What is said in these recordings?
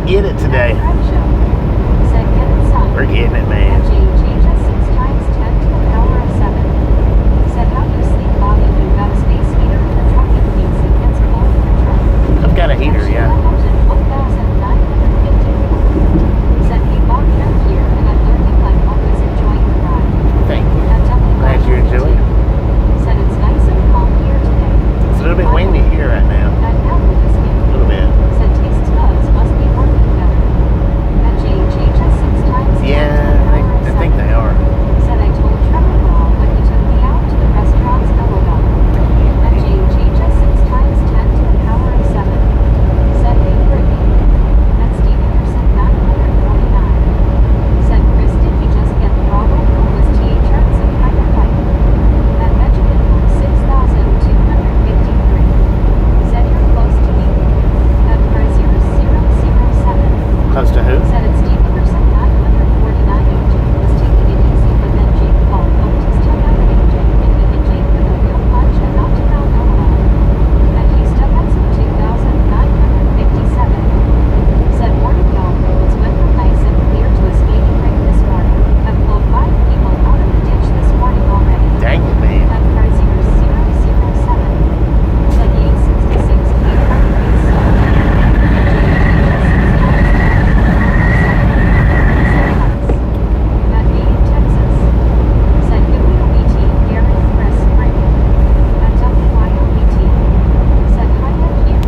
get it today. Said get inside. We're getting it, man. Change us 6 times 10 to the power of 7. Said how do you sleep, Bobby? You've got a space heater in the truck. It means it gets cold in the truck. I've got a heater, yeah. Said hey, Bobby, I'm here, and I'm learning like always, enjoying the ride. Thank you. Glad you enjoy it. Said it's nice and calm here today. It's a little bit windy here right now. A little bit. Said taste buds must be working better. That change us 6 times. Yeah, I think they are. Said I told Trevor Ball when he took me out to the restaurant's Elevon. That change us 6 times 10 to the power of 7. Said hey, Brittany. That's Steve Anderson 949. Said Chris, did he just get throttled or was TH hurt some kind of fight? That Benjamin 6253. Said you're close to me. That price 0007. Close to who? Said it's Steve Anderson 949. AJ was taking it easy, but then Jake Paul poked his tongue out at AJ and he hit Jake with a real punch and knocked him out Elevon. That he still had some 2,957. Said morning y'all, roads went from nice and clear to a skating rink this morning. Have pulled 5 people out of the ditch this morning already. Dang it, man. That price 0007. Said yay 66 That being Texas. Said WBT, Gary, Chris, Brady. That WYOBT. Said hi up here.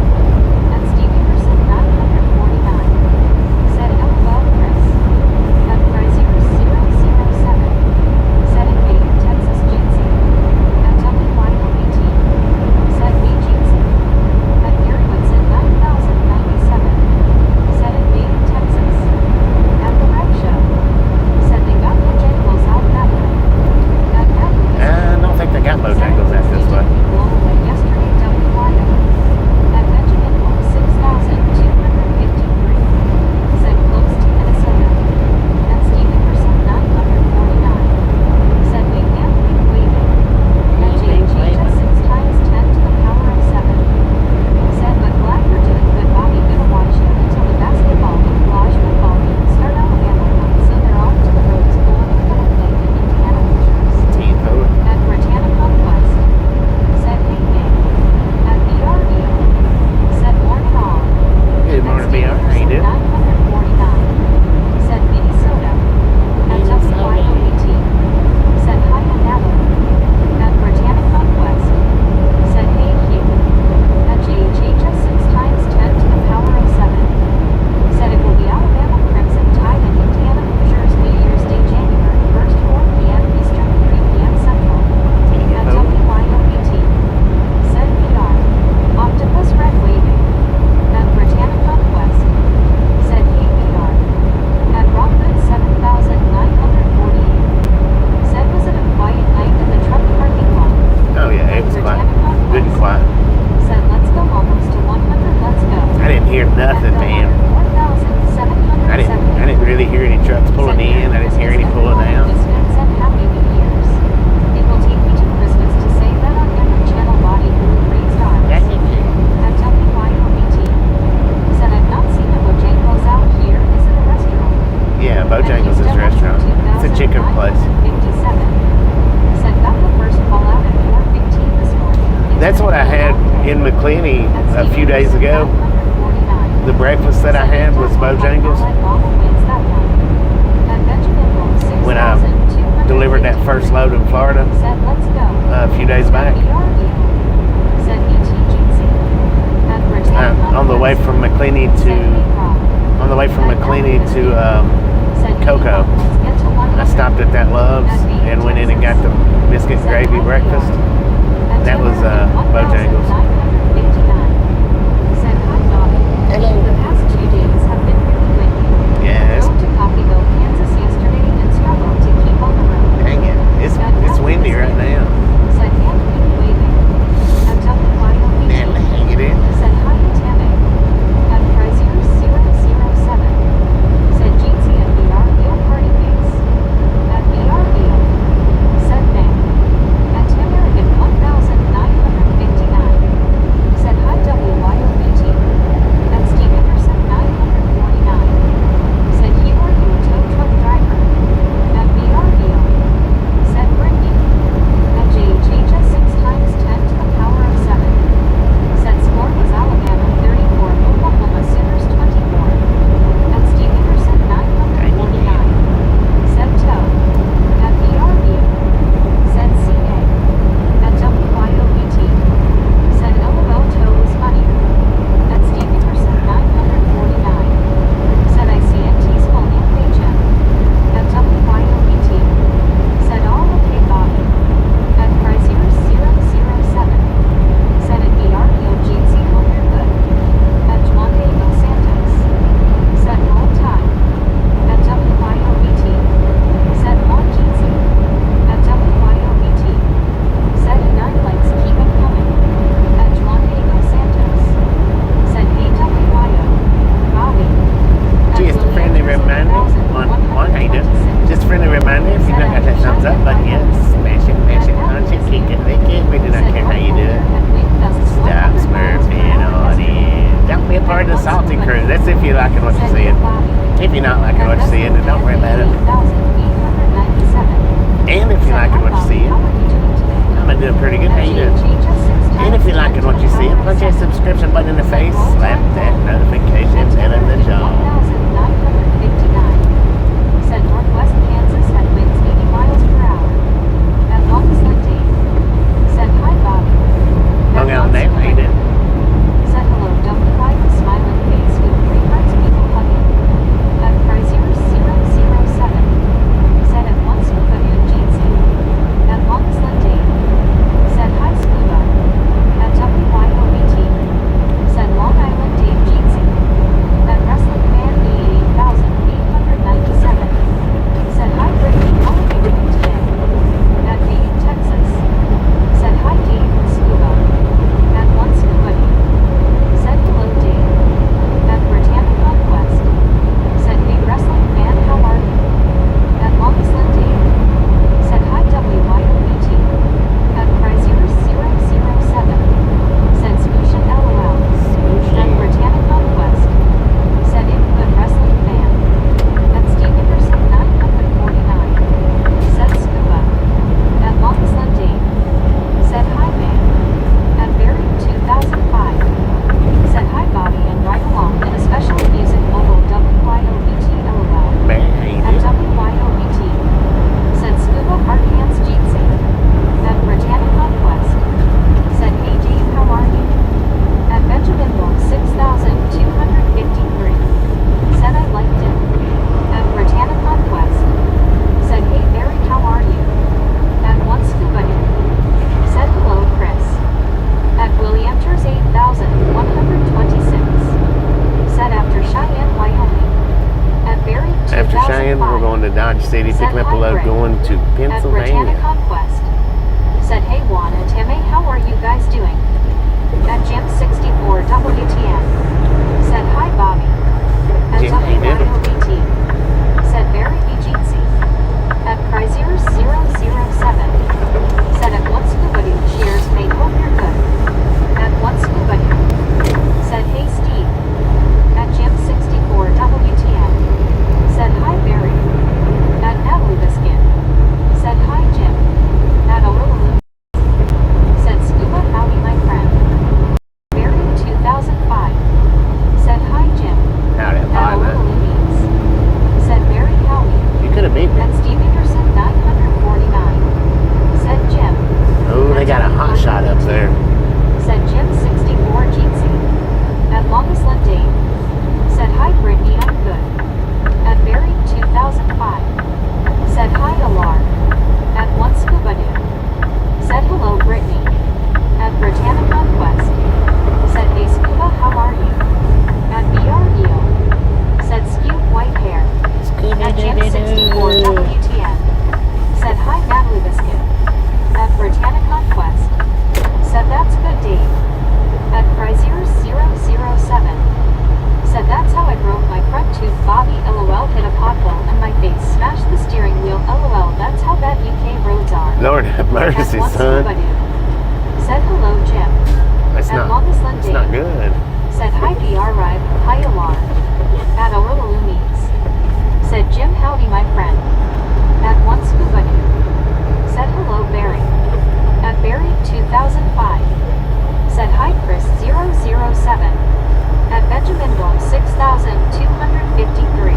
That Steve Anderson 949. Said LOL Chris. That price 0007. Said it being Texas Jinxie. That WYOBT. Said me Jinxie. That Gary Woodson 9097. Said it being Texas. At the rec show. Said they got Bojangles out that way. That I don't think they got Bojangles out this way. Yesterday, WYO. That Benjamin 6253. Said close to Minnesota. That Steve Anderson 949. Said we can't be waiting. That change us 6 times 10 to the power of 7. Said but glad you're doing good, Bobby. Gonna watch you until the basketball and collage football games start Alabama one, so they're off to the roads going to play the Indiana Hoosiers. Team vote. At Britannica West. Said hey, hey. At BRVO. Said morning all. Good morning, BR. How you doing? 949. Said Minnesota. At WYOBT. Said hi and Napa. At Britannica West. Said hey, Hugh. At change us 6 times 10 to the power of 7. Said it will be Alabama Crimson Tide and Indiana Hoosiers New Year's Day, January 1st, 4 p.m. Eastern, 3 p.m. Central. At WYOBT. Said VR. Octopus Red Waving. At Britannica West. Said hey, VR. At Rockwood 7948. Said was it a quiet night in the truck parking lot? Oh, yeah, it was quiet. Good and quiet. Said let's go almost to 100, let's go. I didn't hear nothing, man. I didn't really hear any trucks pulling in. I didn't hear any pulling out. Happy New Year's. It will take me to Christmas to say that on every channel. Body grew raised arms. At WYOBT. Said I've not seen a Bojangles out here. Is it a restaurant? Yeah, Bojangles is a restaurant. It's a chicken place. 57. Said got the first call out at 4:15 this morning. That's what I had in McClenny a few days ago. The breakfast that I had was Bojangles. When I delivered that first load in Florida a few days back. On the way from McClenny to Cocoa, I stopped at that Love's and went in and got the biscuit and gravy breakfast. That was Bojangles. Hello. The past 2 days have been really windy. Yes. Drove to Coffeyville, Kansas yesterday and struggled to keep on the road. Dang it. It's windy right now. Said can't keep waving. At WYOBT. Hang it in. Said hi to Tammy. At price 0007. Said Jinxie and BRVO party face. At BRVO. Said May. At Tamarigan 1959. Said hi WYOBT. At Steve liking what you're said seeing. Dear Bobby. If you're not liking At what you're seeing, then don't worry about it. 88,897. And if you're Said, liking "Hi, what you're Bobby. seeing, How are you doing today?" I'm doing pretty good. How you doing? And if you're liking what you're seeing, punch that subscription button in the face, slap that notification, tell him the job. 1,959. Said Northwest Kansas had winds 80 miles per hour. At Longest Lake. Said hi Bobby. Long Island Dave, how you doing? Said hello WY with smiling face with 3 hearts people hugging. At Frazier 007. Said at one scuba in Jeansy. At Longest Lake. Said hi scuba. At WYOBT. Said Long Island Dave Jeansy. At Wrestling Man 88,897. Said hi Brittany, how are you doing today? At Being Texas. Said hi Dave and Scuba. At one Scuba Dave. Said hello Dave. At Britannia Conquest. Said hey Wrestling Fan, how are you? At Longest Lynn Dave. Said hi WYOBT. At Frazier 007. Said Smooshin' LOL. At Britannia Conquest. Said Input Wrestling Fan. At Steve Anderson 949. Said Scuba. At Longest Lynn Dave. Said hi man. At Barry 2005. Said hi Bobby and ride along in a special music mobile WYOBT LOL. Man, how you At doing? WYOBT. Said Scuba Hard Hands Jeansy. At Britannia Conquest. Said hey Dave, how are you? At Benjamin Wolf 6253. Said I liked it. At Britannia Conquest. Said hey Barry, how are you? At one Scuba Dude. Said hello Chris. At Williamters 8126. Said after Cheyenne, Wyoming. At Barry 2005. After Cheyenne, we're going to Dodge City, Said picking up a hi, load, Greg. going to At Britannia Pennsylvania. Conquest. Said hey Juan and Timmy, how are you guys doing? At Jim 64 WTN. Said hi Bobby. At Jim, how you doing? WYOBT. Said Barry BGC. At Frazier 007. Said at one Scuba Dude, cheers mate, hope you're good. At one Scuba Dude. Said hey Steve. At Jim 64 WTN. Said hi Barry. At Natalie Biskin. Said hi Jim. At Olulu. Said Scuba howdy my friend. Barry 2005. Said hi Jim. Howdy, At hi, man. Olulu Meets. Said Barry howdy. You could have beat me. At Steve Anderson 949. Said Jim. Oh, they got a hot shot up there. Said Jim 64 Jeansy. At Longest Lynn Dave. Said hi Brittany, I'm good. At Barry 2005. Said hi Alar. At one Scuba Dude. Said hello Brittany. At Britannia Conquest. Said hey Scuba, how are you? At BREO. Said Skewed white hair. At Jim 64 WTN. Said hi Natalie Biscuit. At Britannia Conquest. Said that's good Dave. At Frazier 007. Said that's how I broke my front tooth. Bobby LOL hit a pothole and my face smashed the steering wheel. LOL, that's how bad UK roads are. Lord have At mercy, one son. Scuba Dude. Said hello Jim. That's At not, Longest Lynn it's Dave. not good. Said hi BR Ride, hi Alar. At Olulu Meets. Said Jim howdy my friend. At one Scuba Dude. Said hello Barry. At Barry 2005. Said hi Chris 007. At Benjamin Wolf 6253.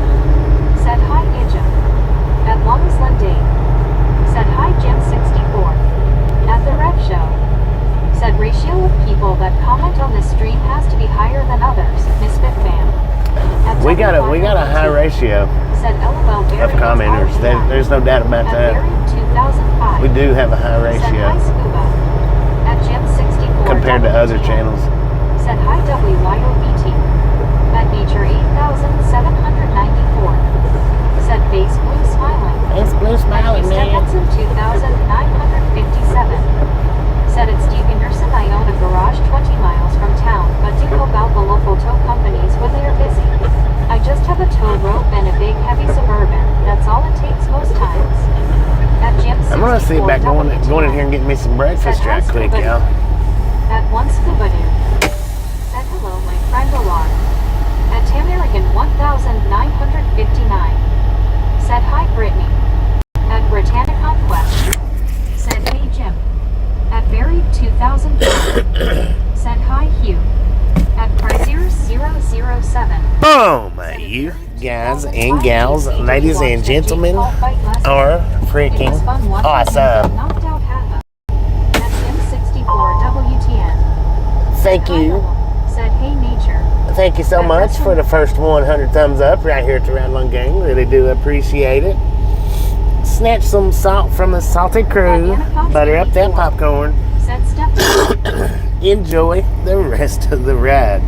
Said hi Ijam. At Longest Lynn Dave. Said hi Jim 64. At the Rev Show. Said ratio of people that comment on this stream has to be higher than others. Misfit fan. At We got a high WYOBT. ratio Said LOL Barry of commenters. There's no doubt about At that. Barry 2005. We do have a high Said hi ratio Scuba. At Jim 64 compared to other WTN. channels. Said hi WYOBT. At Nature 8794. Said face blue smiling. It's blue At smiling, Houston man. Hudson 2957. Said at Steve Anderson, I own a garage 20 miles from town, but do help out the local tow companies when they are busy. I just have a tow rope and a big heavy Suburban. That's all it takes most times. At Jim 64 I'm gonna see about going in WTN. here and getting me some breakfast Said hi, right quick, Scuba y'all. Dude. At one Scuba Dude. Said hello, my friend Alar. At Tamarigan 1959. Said hi Brittany. At Britannic Conquest. Said hey Jim. At Buried 2004. Said hi Hugh. At Prizier 007. Boom! You guys and gals, ladies and gentlemen, are freaking awesome. Knocked out Hava. At Jim 64 WTN. Thank you. Said hey nature. Thank you so much for the first 100 thumbs up right here at the Radlon Gang. Really do appreciate it. Snatch some salt from the salty crew. Butter up that popcorn. Said Stephanie. Enjoy the rest of the ride.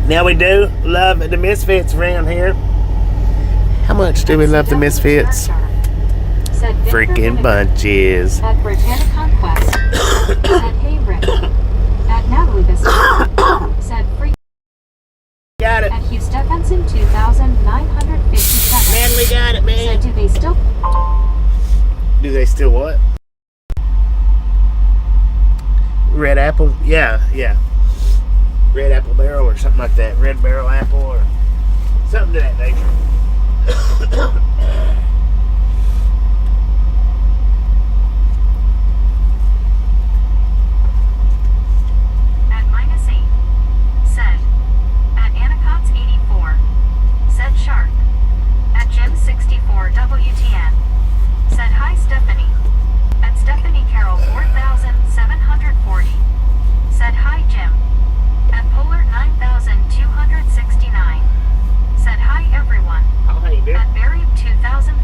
Now we do love the Misfits around here. How much do we love the Misfits? Freaking bunches. At Britannic Conquest. Said hey Rick. At Natalie Biscuit. Said free. Got it. At Hugh Stephenson 2957. Man, we got it, man. Said do they still what? Red apple? Yeah. Red apple barrel or something like that. Red barrel apple or something to that nature. At -8. Said. At Anacots 84. Said Sharp. At Jim 64 WTN. Said hi Stephanie. At Stephanie Carroll 4740. Said hi Jim. At Polar 9269. Said hi everyone. Oh, how you doing? At Buried 2004.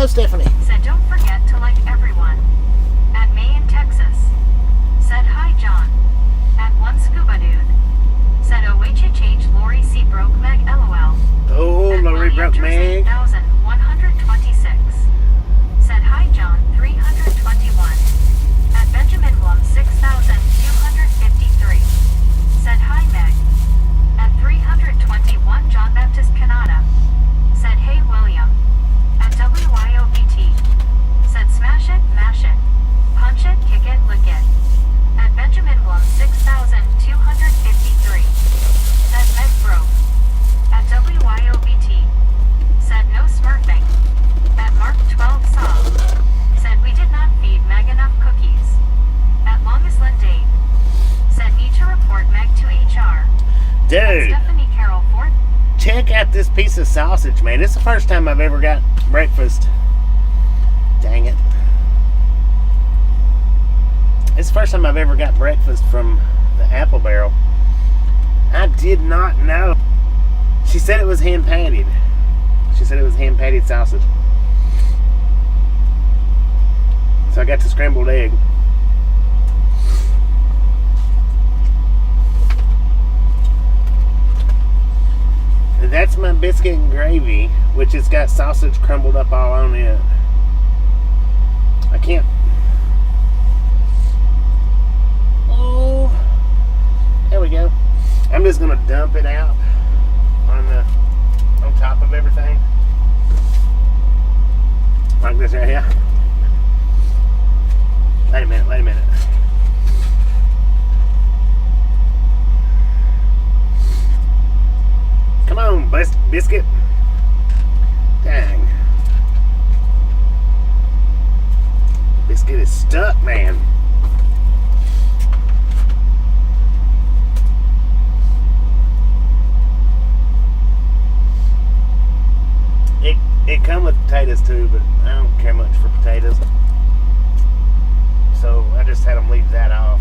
Hello, Stephanie. Said don't forget to like everyone. At May in Texas. Said hi John. At one scuba dude. Said OHH Lori C broke Meg LOL. Oh, At Lori broke Meg. 8126. Said hi John 321. At Benjamin Blum 6253. Said hi Meg. At 321 John Baptist Canada. Said hey William. At WYOBT. Said smash it, mash it. Punch it, kick it, lick it. At Benjamin Blum 6253. Said Meg broke. At WYOBT. Said no smurfing. At Mark 12 saw. Said we did not feed Meg enough cookies. At Longest Lynn Dave. Said need to report Meg to HR. Dude. At Stephanie Carroll 4th. Check out this piece of sausage, man. It's the first time I've ever got breakfast. Dang it. It's the first time I've ever got breakfast from the Apple Barrel. I did not know. She said it was hand patted. She said it was hand patted sausage. So I got the scrambled egg. That's my biscuit and gravy, which has got sausage crumbled up all on it. I can't. Oh, there we go. I'm just gonna dump it out on top of everything, like this right here. Wait a minute. Wait a minute. Come on, biscuit. Dang. Biscuit is stuck, man. It come with potatoes too, but I don't care much for potatoes. So I just had them leave that off.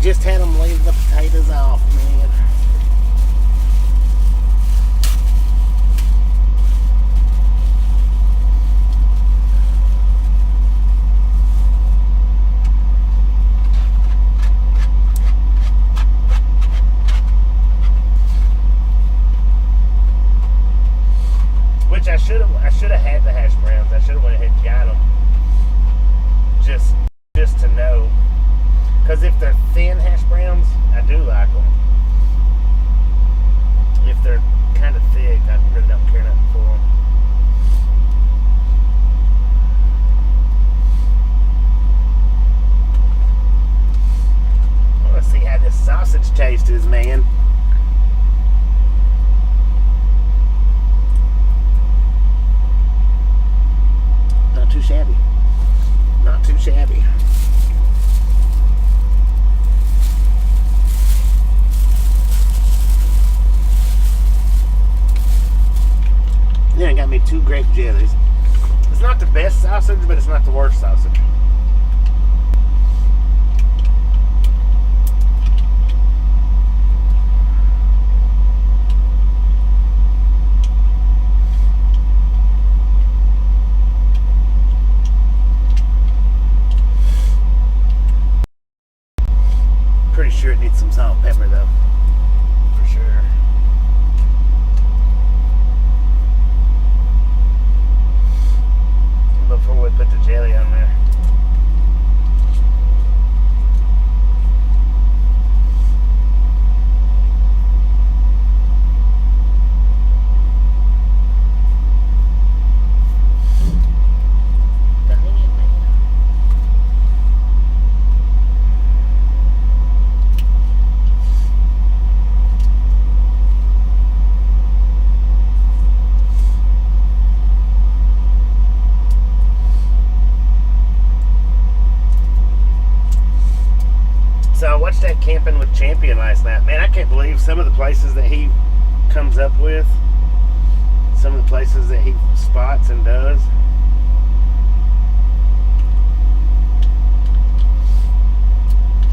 Just had them leave the potatoes off, man. Which I should have had the hash browns. I should have went ahead and got them. Just to know. Because if they're thin hash browns, I do like them. If they're kind of thick, I really don't care nothing for them. I want to see how this sausage tastes, man. Not too shabby. Not too shabby. Then I got me 2 grape jellies. It's not the best sausage, but it's not the worst sausage. Pretty sure it needs some salt and pepper though. For sure. Before we put the jelly on there. So I watched that Camping with Champion last night. Man, I can't believe some of the places that he comes up with. Some of the places that he spots and does.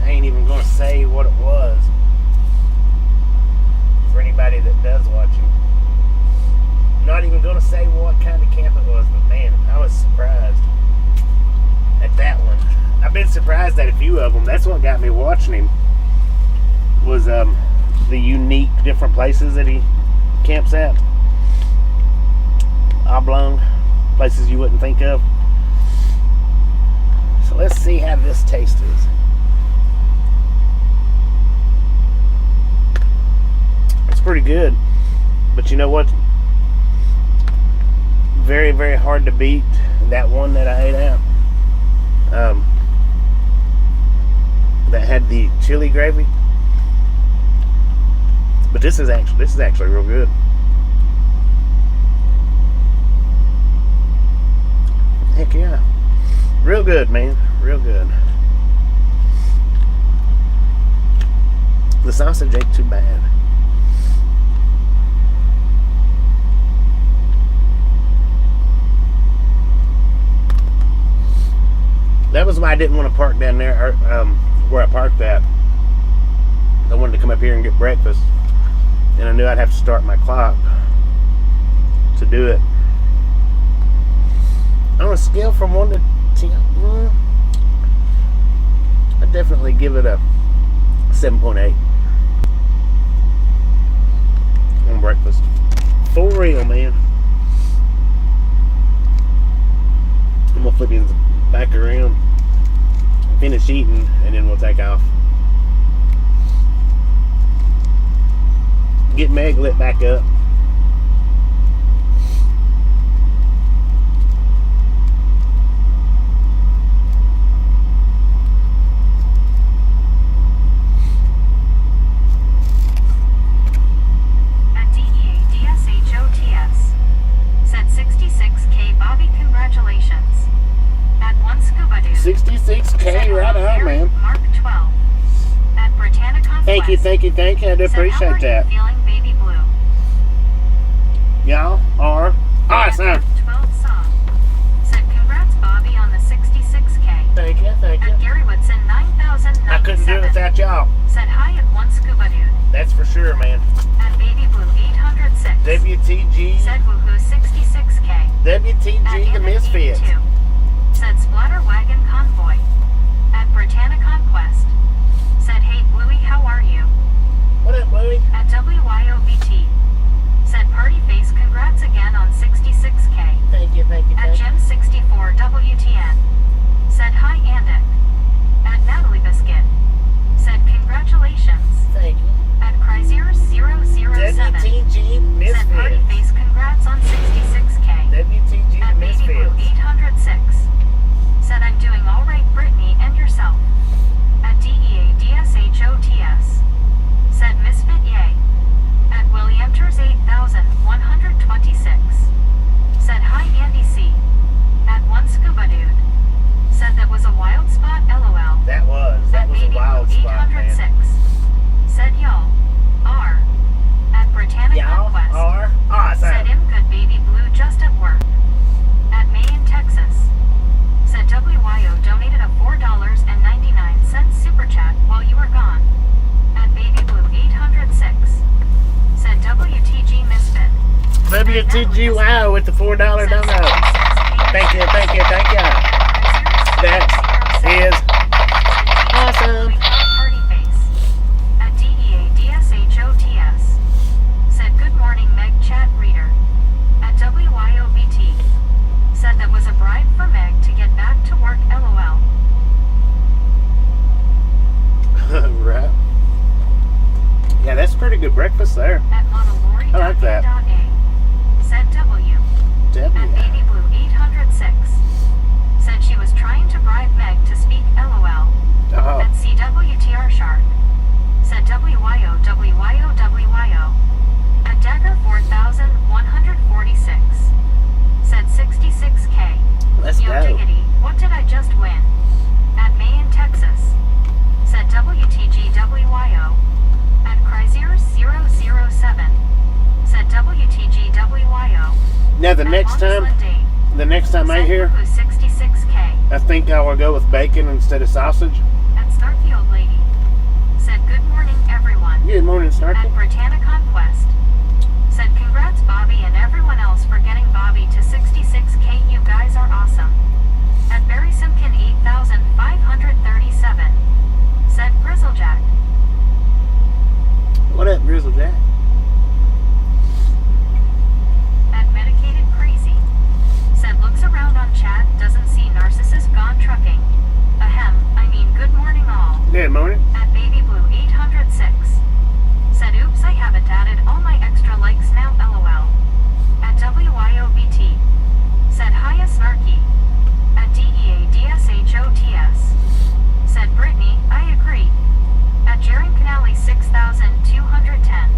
I ain't even gonna say what it was for anybody that does watch it. Not even gonna say what kind of camp it was, but man, I was surprised at that one. I've been surprised at a few of them. That's what got me watching him. Was the unique different places that he camps at. Oblong places you wouldn't think of. So let's see how this tastes. It's pretty good, but you know what? Very, very hard to beat that one that I ate out. That had the chili gravy. But this is actually real good. Heck yeah. Real good, man. Real good. The sausage ain't too bad. That was why I didn't want to park down there, where I parked at. I wanted to come up here and get breakfast, and I knew I'd have to start my clock to do it. On a scale from 1 to 10, I'd definitely give it a 7.8 on breakfast. For real, man. I'm gonna flip you back around, finish eating, and then we'll take off. Get Meg lit back up. At DEADSHOTS. Said 66K Bobby, congratulations. At one scuba dude. 66K, right on, man. Mark 12. At Britannica. Thank you. I do appreciate that. Feeling baby blue. Y'all are awesome. 12 song. Said congrats Bobby on the 66K. Thank you. At Gary Woodson 9097. I couldn't do it without y'all. Said hi at one scuba dude. That's for sure, man. At baby blue 806. WTG. Said woohoo 66K. WTG the Misfits. Said Splatter Wagon Convoy. At Britannica Conquest. Said hey Bluey, how are you? What up, Bluey? At WYOBT. Said party face, congrats again on 66K. Thank you. At Jim 64 WTN. Said hi Andic. At Natalie Biscuit. Said congratulations. Thank you. At Chrysler007. WTG Said party Misfits. face, congrats on 66K. WTG At the Baby Blue Misfits. 806. Said I'm doing alright Brittany and yourself. At DEADSHOTS. Said Misfit Yay. At Williamters 8126. Said hi Andy C. At one scuba dude. Said that was a wild spot LOL. That was At a Baby wild Blue spot, 806. man. Said y'all are. At Britannica Y'all Conquest. are Said awesome. him good baby blue just at work. At May in Texas. Said WYO donated a $4.99 super chat while you were gone. At Baby Blue 806. Said WTG Misfit. WTG Wow with the $4 Said dono. 66K Thank you. That is awesome. Party face. At DEADSHOTS. Said good morning Meg chat reader. At WYOBT. Said that was a bribe for Meg to get back to work LOL. Right. Yeah, that's pretty good breakfast there. At Monolori. I like that. Said W. At Baby Blue 806. Said she was trying to bribe Meg to speak LOL. Oh, At CWTR Shark. Said WYO. At Dagger 4146. Said 66K. let's Yo go. diggity, what did I just win? At May in Texas. Said WTGWYO. At Chrysler007. Said WTGWYO. Now the At next time I'm Said here, woohoo 66K. I think I will go with bacon instead of sausage. At Starfield Lady. Snarky? At Britannia Conquest. Said congrats Bobby and everyone else for getting Bobby to 66K. You guys are awesome. At Barry Simkin 8,537. Said Grizzlejack. What up, Grizzlejack? At Medicated Crazy. Said looks around on chat, doesn't see Narcissus gone trucking. Ahem, I mean good morning all. Good morning. At Baby Blue 806. Said oops, I haven't added all my extra likes now, lol. At WIOBT. Said hiya Snarky. At DEADSHOTS. Said Brittany, I agree. At Jaren Canali 6210.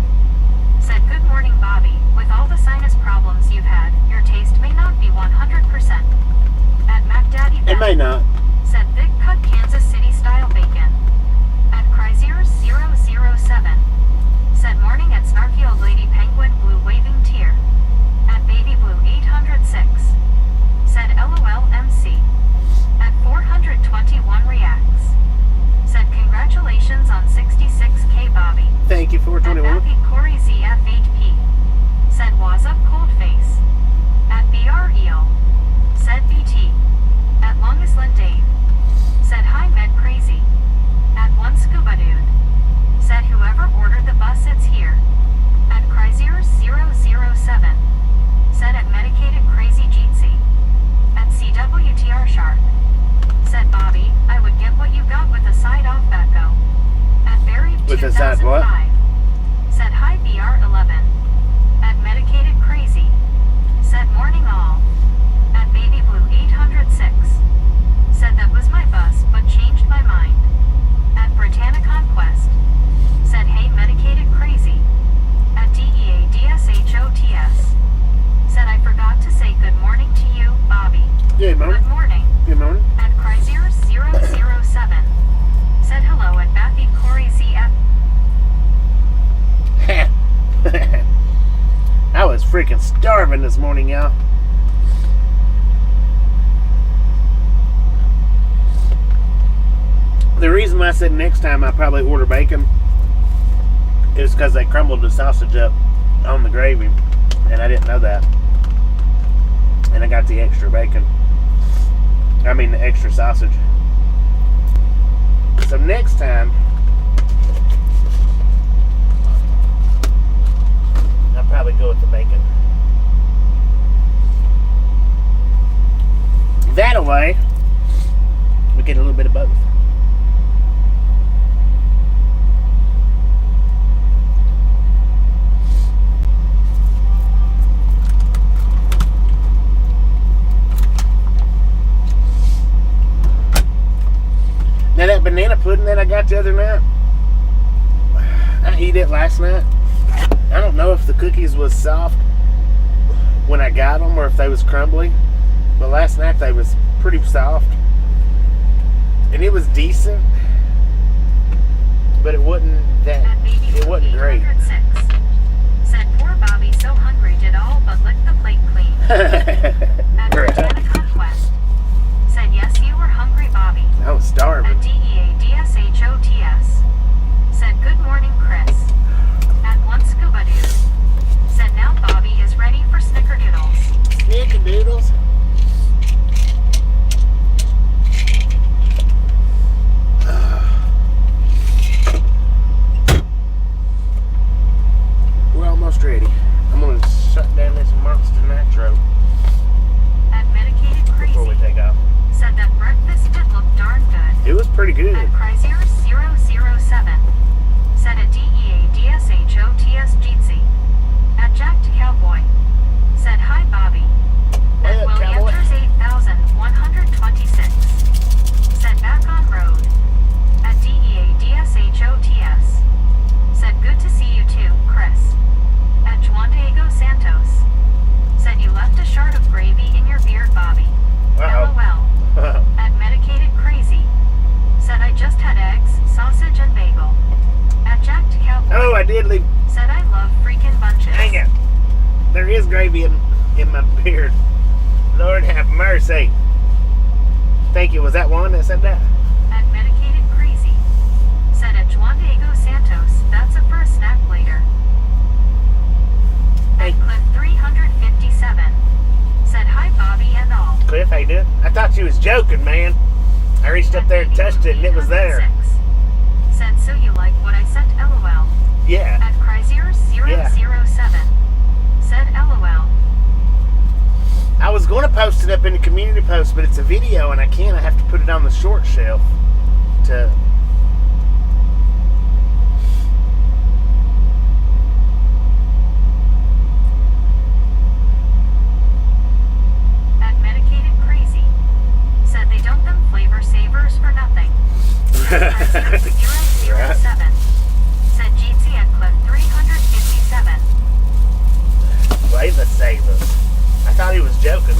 Said good morning Bobby, with all the sinus problems you've had, your taste may not be 100%. At MacDaddy It may not. Said big cut Kansas City style bacon. At Cryzier007. Said morning at Snarky Old Lady Penguin Blue waving tear. At Baby Blue 806. Said LOLMC. At 421 reacts. Said congratulations on 66K Bobby. Thank you, At 421. Happy Corey ZF8P. Said was up cold face. At BR Eel. Said BT. At Longest Lynn Dave. Said hi Med Crazy. At one Scuba Dude. Said whoever ordered the bus it's here. At Cryzier007. Said at Medicated Crazy Jeetsy. At CWTR Shark. Said Bobby, I would get what you got with a side off Becco. At Buried With a 2005. side what? Said hi BR11. At Medicated Crazy. Said morning all. At Baby Blue 806. Said that was my bus but changed my mind. At Britannia Conquest. Said hey Medicated Crazy. At DEADSHOTS. Said I forgot to say good morning to you, Bobby. Good morning. Good morning. Good morning. At Cryzier007. Said hello at Bathy Corey ZF. I was freaking starving this morning, y'all. The reason why I said next time I probably order bacon is because they crumbled the sausage up on the gravy, and I didn't know that. And I got the extra bacon. I mean the extra sausage. So next time, I'll probably go with the bacon. That way, we get a little bit of both. Now that banana pudding that I got the other night, I ate it last night. I don't know if the cookies was soft when I got them or if they was crumbly, but last night they was pretty soft, and it was decent, but it wasn't that. At Baby It Blue wasn't great. 806. Said poor Bobby so hungry did all but lick the plate clean. At Britannia Conquest. Said yes you were hungry Bobby. I was starving. At DEADSHOTS. Said good morning Chris. At one Scuba Dude. Said now Bobby is ready for snickerdoodles. Snickerdoodles. We're almost ready. I'm gonna shut down this Monster Nitro At Medicated before we Crazy. take off. Said that breakfast did look darn good. It was pretty good. At Cryzier007. Said at DEADSHOTS Jeetsy. At Jack to Cowboy. Said hi Bobby. Hey, At Cowboy. Williamters 8126. Said back on road. At DEADSHOTS. Said good to see you too, Chris. At Juan Diego Santos. Said you left a shard of gravy in your beard, Bobby. Uh-oh. LOL. At Medicated Crazy. Said I just had eggs, sausage, and bagel. At Jack to Cowboy. Oh, I did leave. Said I love freaking bunches. Dang it. There is gravy in my beard. Lord have mercy. Thank you. Was that one that said that? At Medicated Crazy. Said at Juan Diego Santos, that's a for a snack later. thought you was joking, man. I reached up there and touched it, and it was there. Said, so you like what I sent, LOL. Yeah. At Chrysler007. Said, LOL. I was going to post it up in the community post, but it's a video, and I can't. I have to put it on the short shelf to... At Medicated Crazy. Said they don't them flavor savers for nothing. At 007. Said GT at Cliff 357. Flavor savers. I thought he was joking.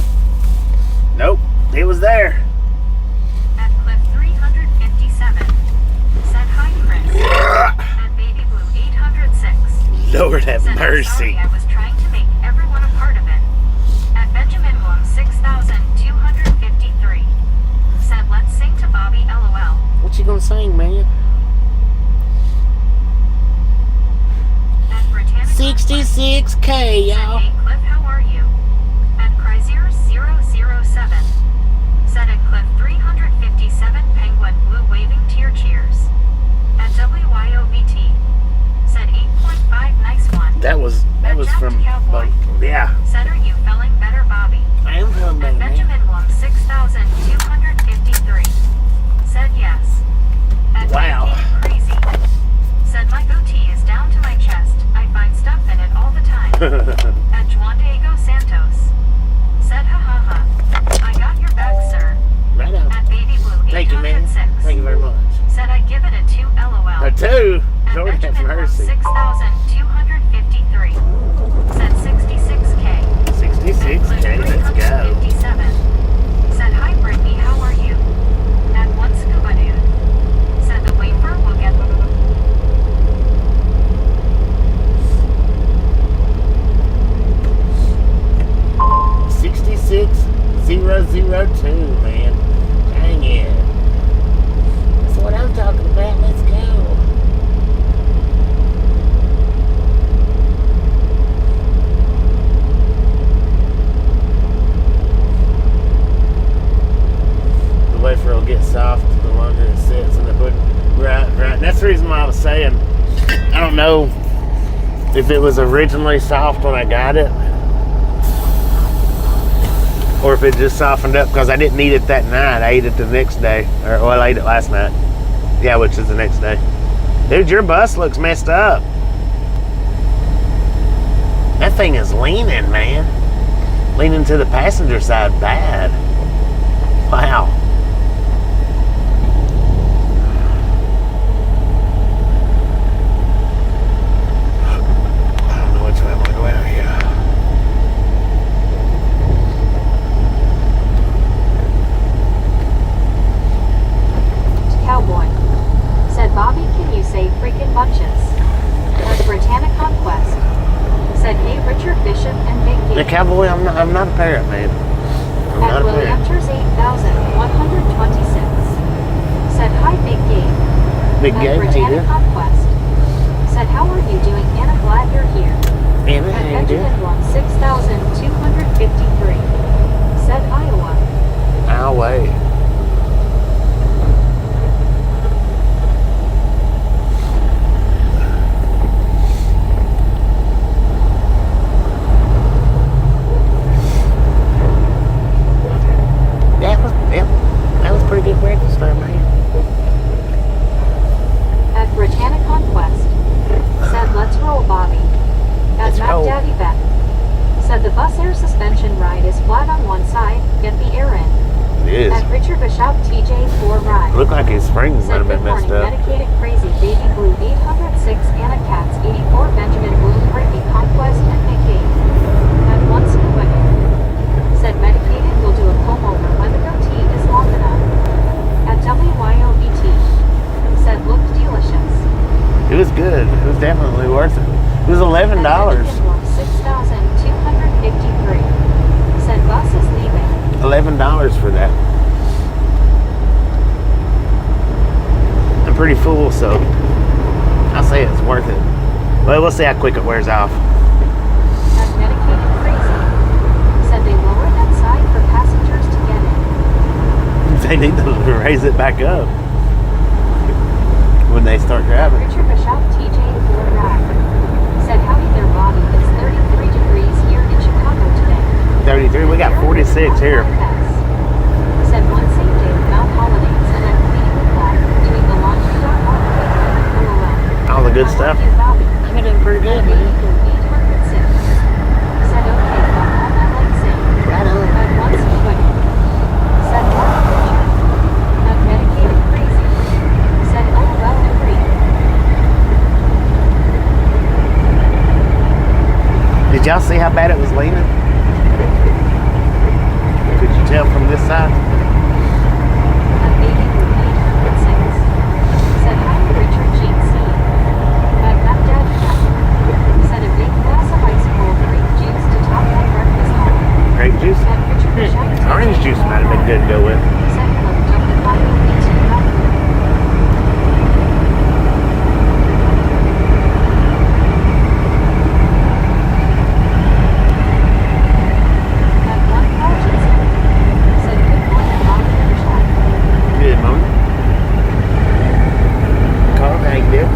Nope, it was there. At Cliff 357. Said hi, Chris. At Baby Blue 806. Lord have Said, I'm mercy. sorry, I was trying to make everyone a part of it. At Benjamin Blum 6253. Said let's sing to Bobby, LOL. What you gonna sing, man? At Britannica 66K, y'all. Said, hey Cliff, how are you? At Chrysler007. Said at Cliff 357 Penguin Blue waving tear cheers. At WYOBT. Said 8.5 nice one. That was from Cowboy. yeah. Said are you feeling better, Bobby? I am feeling better, At man. Benjamin Blum 6253. Said yes. At Wow. Medicated Crazy. Said my goatee is down to my chest. I find stuff in it all the time. At Juan Diego Santos. Said ha ha ha. I got your back, sir. Right on. At Baby Blue 806. Thank you, man. Thank you very much. Said I give it a 2 LOL. A two. At Lord have Benjamin Blum mercy. 6253. Said 66K. 66K. Let's go. 357. Said hi, Brittany. How are you? At one scuba dude. Said the wafer will get. 66002, man. Dang it. That's what I'm talking about. Let's go. The wafer will get soft the longer it sits in the pudding. Right. And that's the reason why I was saying, I don't know if it was originally soft when I got it, or if it just softened up because I didn't eat it that night. I ate it the next day. Or, well, I ate it last night. Yeah, which is the next day. Dude, your bus looks messed up. That thing is leaning, man. Leaning to the passenger side bad. Wow. I don't know which way I'm going to go out here. Cowboy. Said Bobby, can you say freaking bunches? At Britannica Conquest. Said hey, Richard Bishop and Big The Game. cowboy, I'm not a parrot, man. I'm At not a parrot. Williamters 8126. Said hi, Big Game. Big At game, Britannica Peter. Conquest. Said how are you doing, Anna? Glad you're here. Anna, At how you doing? Benjamin Blum 6253. Said Iowa. I'll wait. That was pretty good breakfast there, man. At Britannica Conquest. Said let's roll, Bobby. At Let's Mac roll. Daddy Beck. Said the bus air suspension ride is flat on one side. Get the air in. It is. At Richard Bishop TJ4 ride. Looked like his springs might Said have been good morning, messed up. Medicated Crazy Baby Blue 806 Anna Katz 84 Benjamin Blue Brittany Conquest and Nick 8. At one scuba dude. Said Medicated will do a comb over when the goatee is long enough. At WYOBT. Said looked delicious. It was good. It was definitely worth it. It was $11. At Benjamin Blum 6253. Said bus is leaving. $11 for that. I'm pretty full, so I'll say it's worth it. Well, we'll see how quick it wears off. At Medicated Crazy. Said they lowered that side for passengers to get in. They need to raise it back up when they start driving. Richard Bishop, TJ, 4 Ride. Said, howdy there, Bobby. It's 33 degrees here in Chicago today. 33. We got 46 here. Said, one same day without holidays, and I'm cleaning the car, doing the laundry job all the way home. LOL. All the good stuff. You, Bobby. I'm doing pretty good, man. 806. Said, okay, got all that like saying. Right on. But once you put it. Said, what? Not medicated crazy. Said, oh, well, agree. Did y'all see how bad it was leaning? Could you tell from this side? A baby with 806. Said, hi, Richard Gene C. But not dead yet. Said, a big glass of ice cold grape juice to top that breakfast home. Grape juice? Said, Richard Bishop. Orange juice might have been good to go with. Said, hello, WYOBT. Good morning. Carl, how you doing?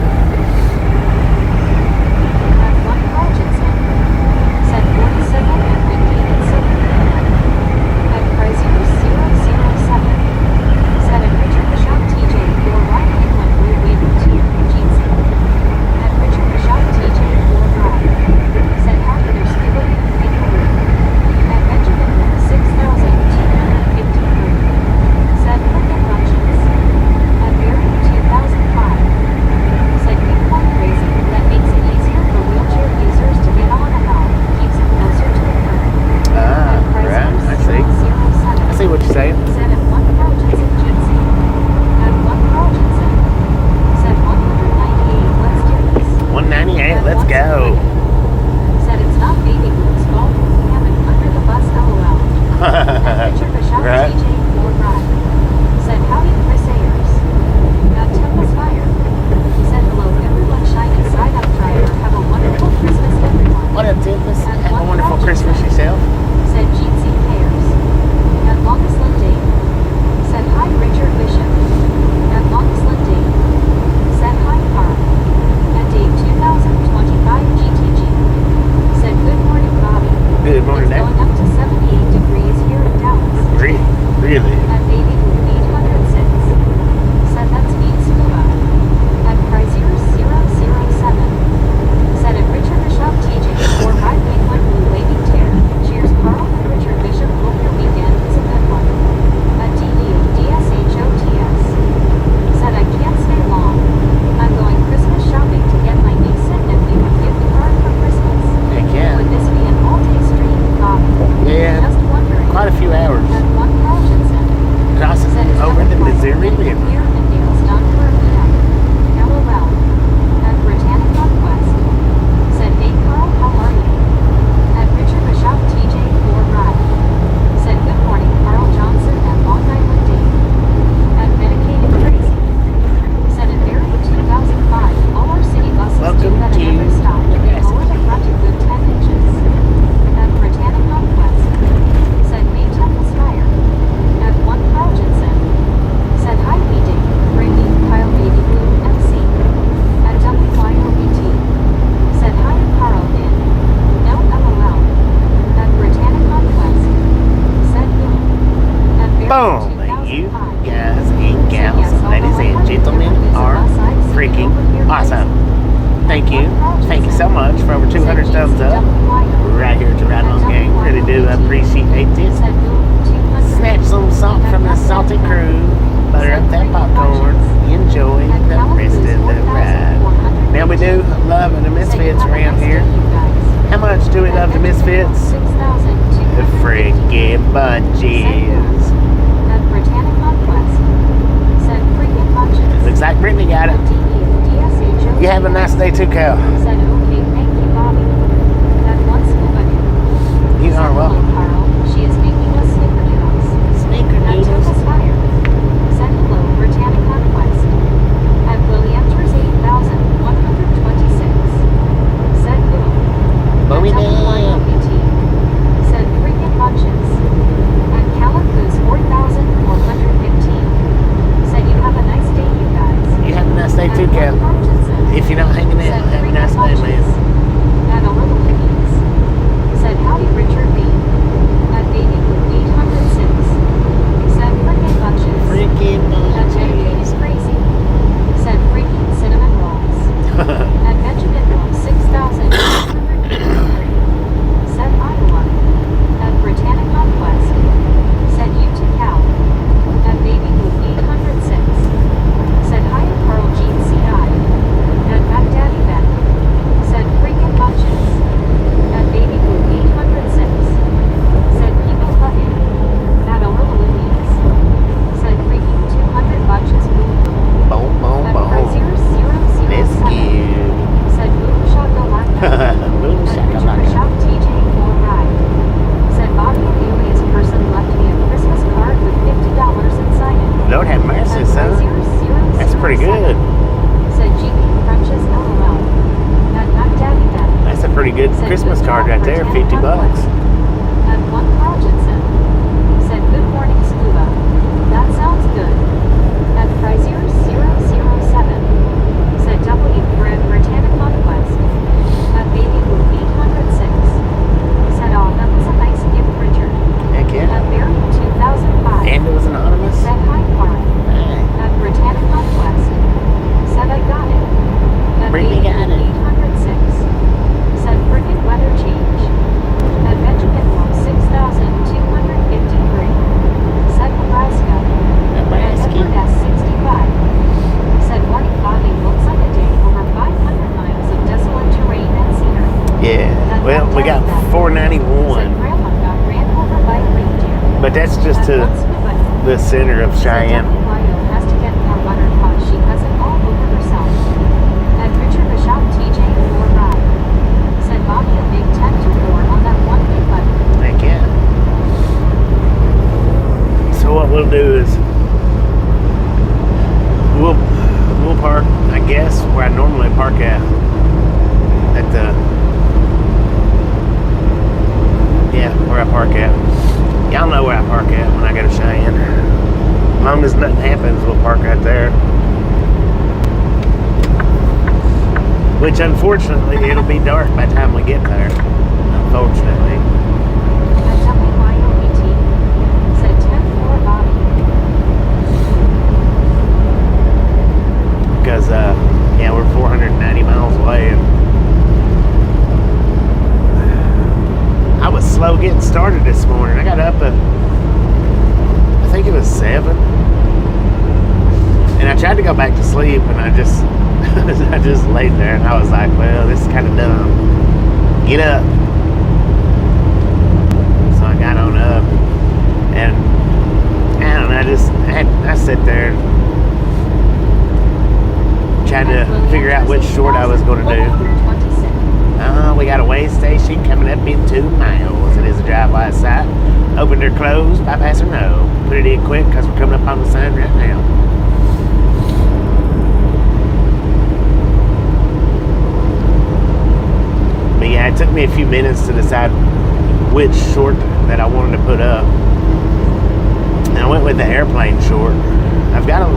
Said freaking lunches. At Calico's 4,450 Boom, At Richard shakalaka. Shop TJ for ride. Said Bobby, an alias person left me a Christmas card with $50 inside it. Lord have mercy, son. That's pretty good. Said GP Crunches LOL. Not Daddy Daddy. That's a pretty good Said Christmas good card job, right there, Britannic 50 bucks. Northwest. And one Carl Jensen. Said good morning, Scuba. That sounds good. At Frazier007. Said W for Britannic Northwest. At Baby Blue 806. Said oh, that was a nice gift, Richard. Heck yeah. At Barry 2005. And it was anonymous. Said hi, Farm. Hey. At Britannic Northwest. Said I got it. At Really Baby got Blue it. 806. Said frickin' weather change. At Benjamin Wolf 6253. Said Nebraska. At Edward S65. Said morning Bobby looks like a day over 500 miles of desolate terrain and scenery. Yeah. Well, we got Said 491, Grandma got ran over by a reindeer. but that's just to the center of Cheyenne. Has to get more butter cause she has it all over herself. And Richard the Shop TJ for ride. Said Bobby a big 10 to 4 on that one big button. Heck yeah. So what we'll do is we'll park, I guess, where I normally park at the where I park at. Y'all know where I park at when I go to Cheyenne. As long as nothing happens, we'll park right there. Which unfortunately it'll be dark by the time we get there. Unfortunately. At WYOBT. Said 10 for Bobby. Because we're 490 miles away, and I was slow getting started this morning. I got up at, I think it was 7, and I tried to go back to sleep, and I just I just laid there, and I was like, well, this is kind of dumb. Get up. So I got on up, and I don't know, I sit there trying to figure out which short I was going to do. We got a way station coming up in 2 miles. It is a drive-by site. Opened or closed, bypass or no. Put it in quick because we're coming up on the sign right now. But yeah, it took me a few minutes to decide which short that I wanted to put up. And I went with the airplane short. I've got a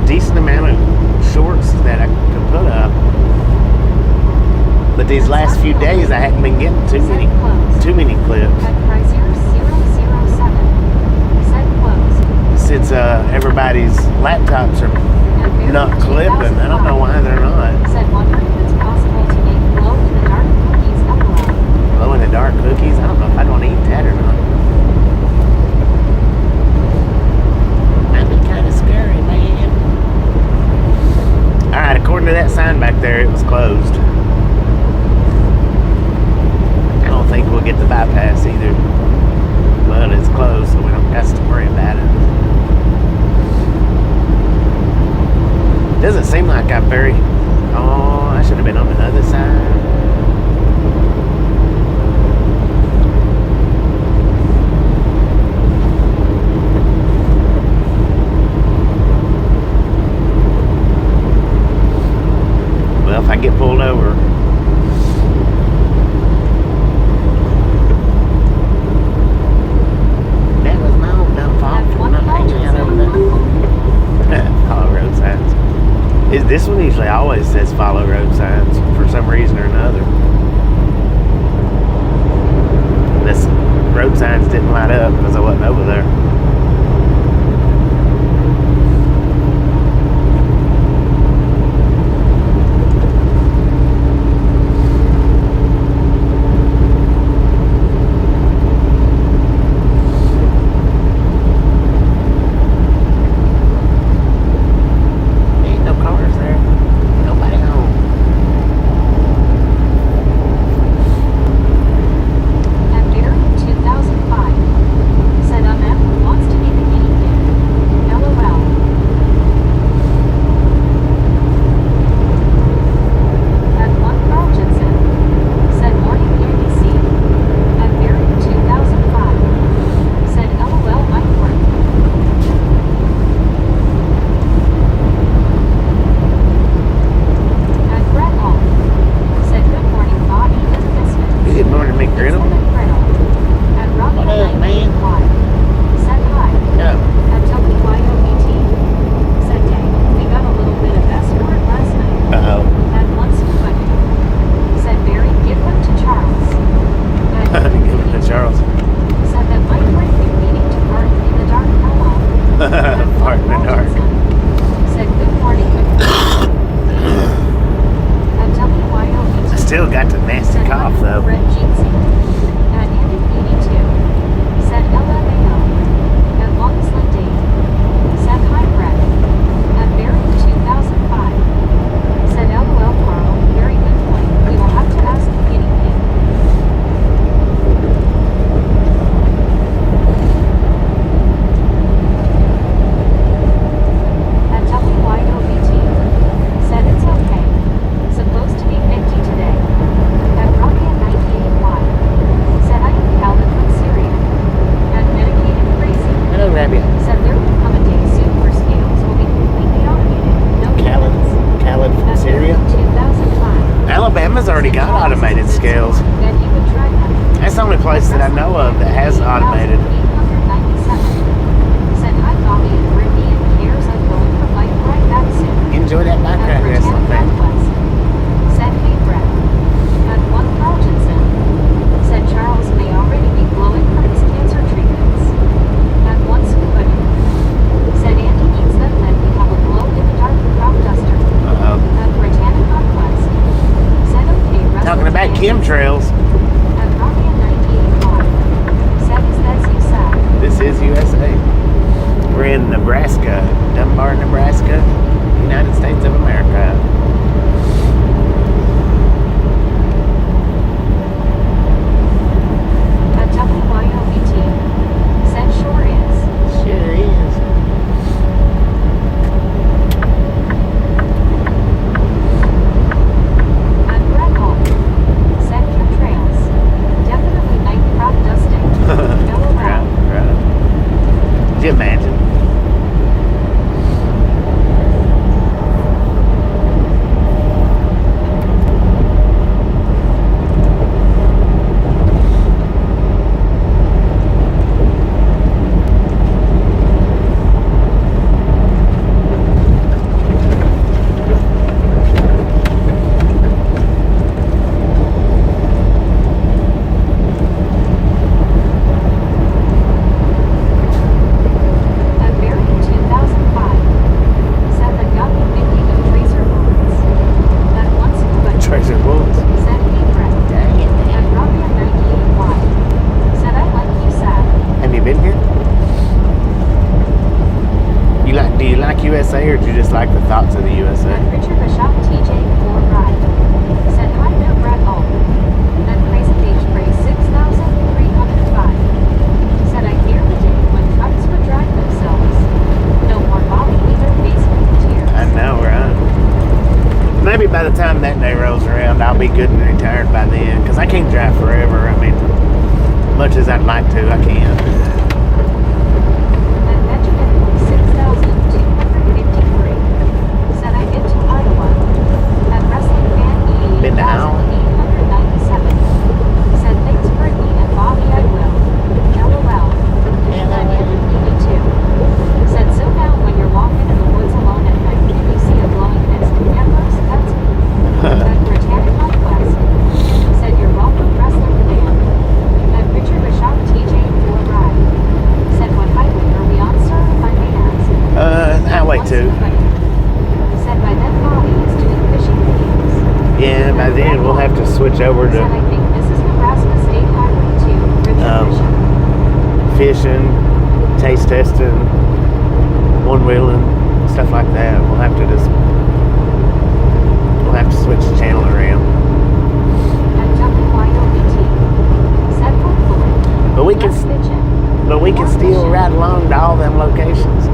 decent amount of shorts that I could put up. But these last few days, I hadn't been getting too many clips. Since everybody's laptops are not clipping, I don't know why they're not. Said wondering if it's possible to make glow in the dark cookies LOL. Glow in the dark cookies? I don't know if I'd want to eat that or not. That'd be kind of scary, man. Alright, according to that sign back there, it was closed. I don't think we'll get the bypass either. But it's closed, so we don't have to worry about it. Doesn't seem like I'm very... Oh, I should have been on the other side. Well, if I get pulled over... That was my own dumb fault for not hanging out over there. Follow road signs. This one usually always says follow road signs for some reason or another. This road signs didn't light up because I wasn't over there. Ain't no cars there. Nobody home. still got the nasty Said cough Hunter though. Red Jeansy. At Andy 82. Said LMAO. At Longest Lindy. Said Hi Brett. At Barry 2005. Said LOL Carl. Very good point. We will have to ask the guinea pig. At WYOBT. Said it's okay. Supposed to be 50 today. At Rocket 98Y. Said I am Calvin from Syria. At Medicated Crazy. Hello, Rabia. Said there will come a day soon where scales will be completely automated. No humans. Khaled from At Syria. 2005. Alabama's already got automated scales. That he would try them. That's the only place that I know of that has automated. 897. Said hi Bobby and Brittany and cares I'm going for life right back soon. Enjoy that At background wrestling Britannia thing. Conquest. Said hey Brett. At one Carlgenson. Said Charles may already be glowing from his cancer treatments. At one Scuba. Said Andy eats them then we have a glow in the dark crop duster. Uh-oh. At Britannia Conquest. Said okay wrestling Talking about fans. chemtrails. At Rocky 98.5. Said is that you sad? This is USA. We're in Nebraska, Dunbar, Nebraska, United States of America. At WYOBT. Said sure is. Sure is. At Brett Hall. Said chemtrails. Definitely night crop dusting. No around. Right. Could you imagine? At Barry 2005. Said that got me thinking of tracer bullets. At one Scuba. Treasure Woods. Said hey Brett. Dang it, At man. Rocky 98Y. Said I like you sad. Have you been here? Do you like USA or do you just like the thoughts of the USA? At Richard Bishop TJ 4 Ride. Said hi no Brett Hall. At Crazy Beach Brace 6305. Said I hear the day when trucks would drive themselves. No more Bobby either basement tears. I know, right? Maybe by the time that day rolls around, I'll be good and retired by then. Because I can't drive forever. I mean, much as I'd like to, I can't. At Benjamin 6253. Said I get to Iowa. At Wrestling Fan Been to Iowa? 8897. Said thanks Brittany and Bobby I will. LOL. At Andy 82. Said so now when you're walking in the woods alone at night and you see a glowing mist cameras, that's me. At Britannia Conquest. Said you're welcome wrestling fan. At Richard Bishop TJ 4 Ride. Said what highway are we on sir if I may ask? Highway 2. Said by then Bobby is doing fishing videos. Yeah, by then we'll have to switch over Said I to think this is Nebraska State Highway 2, Richard Bishop. fishing, taste testing, one-wheeling, stuff like that. We'll have to switch the channel around. At WYOBT. Said hopefully. But we Less can bitchin'. still ride along to all them locations.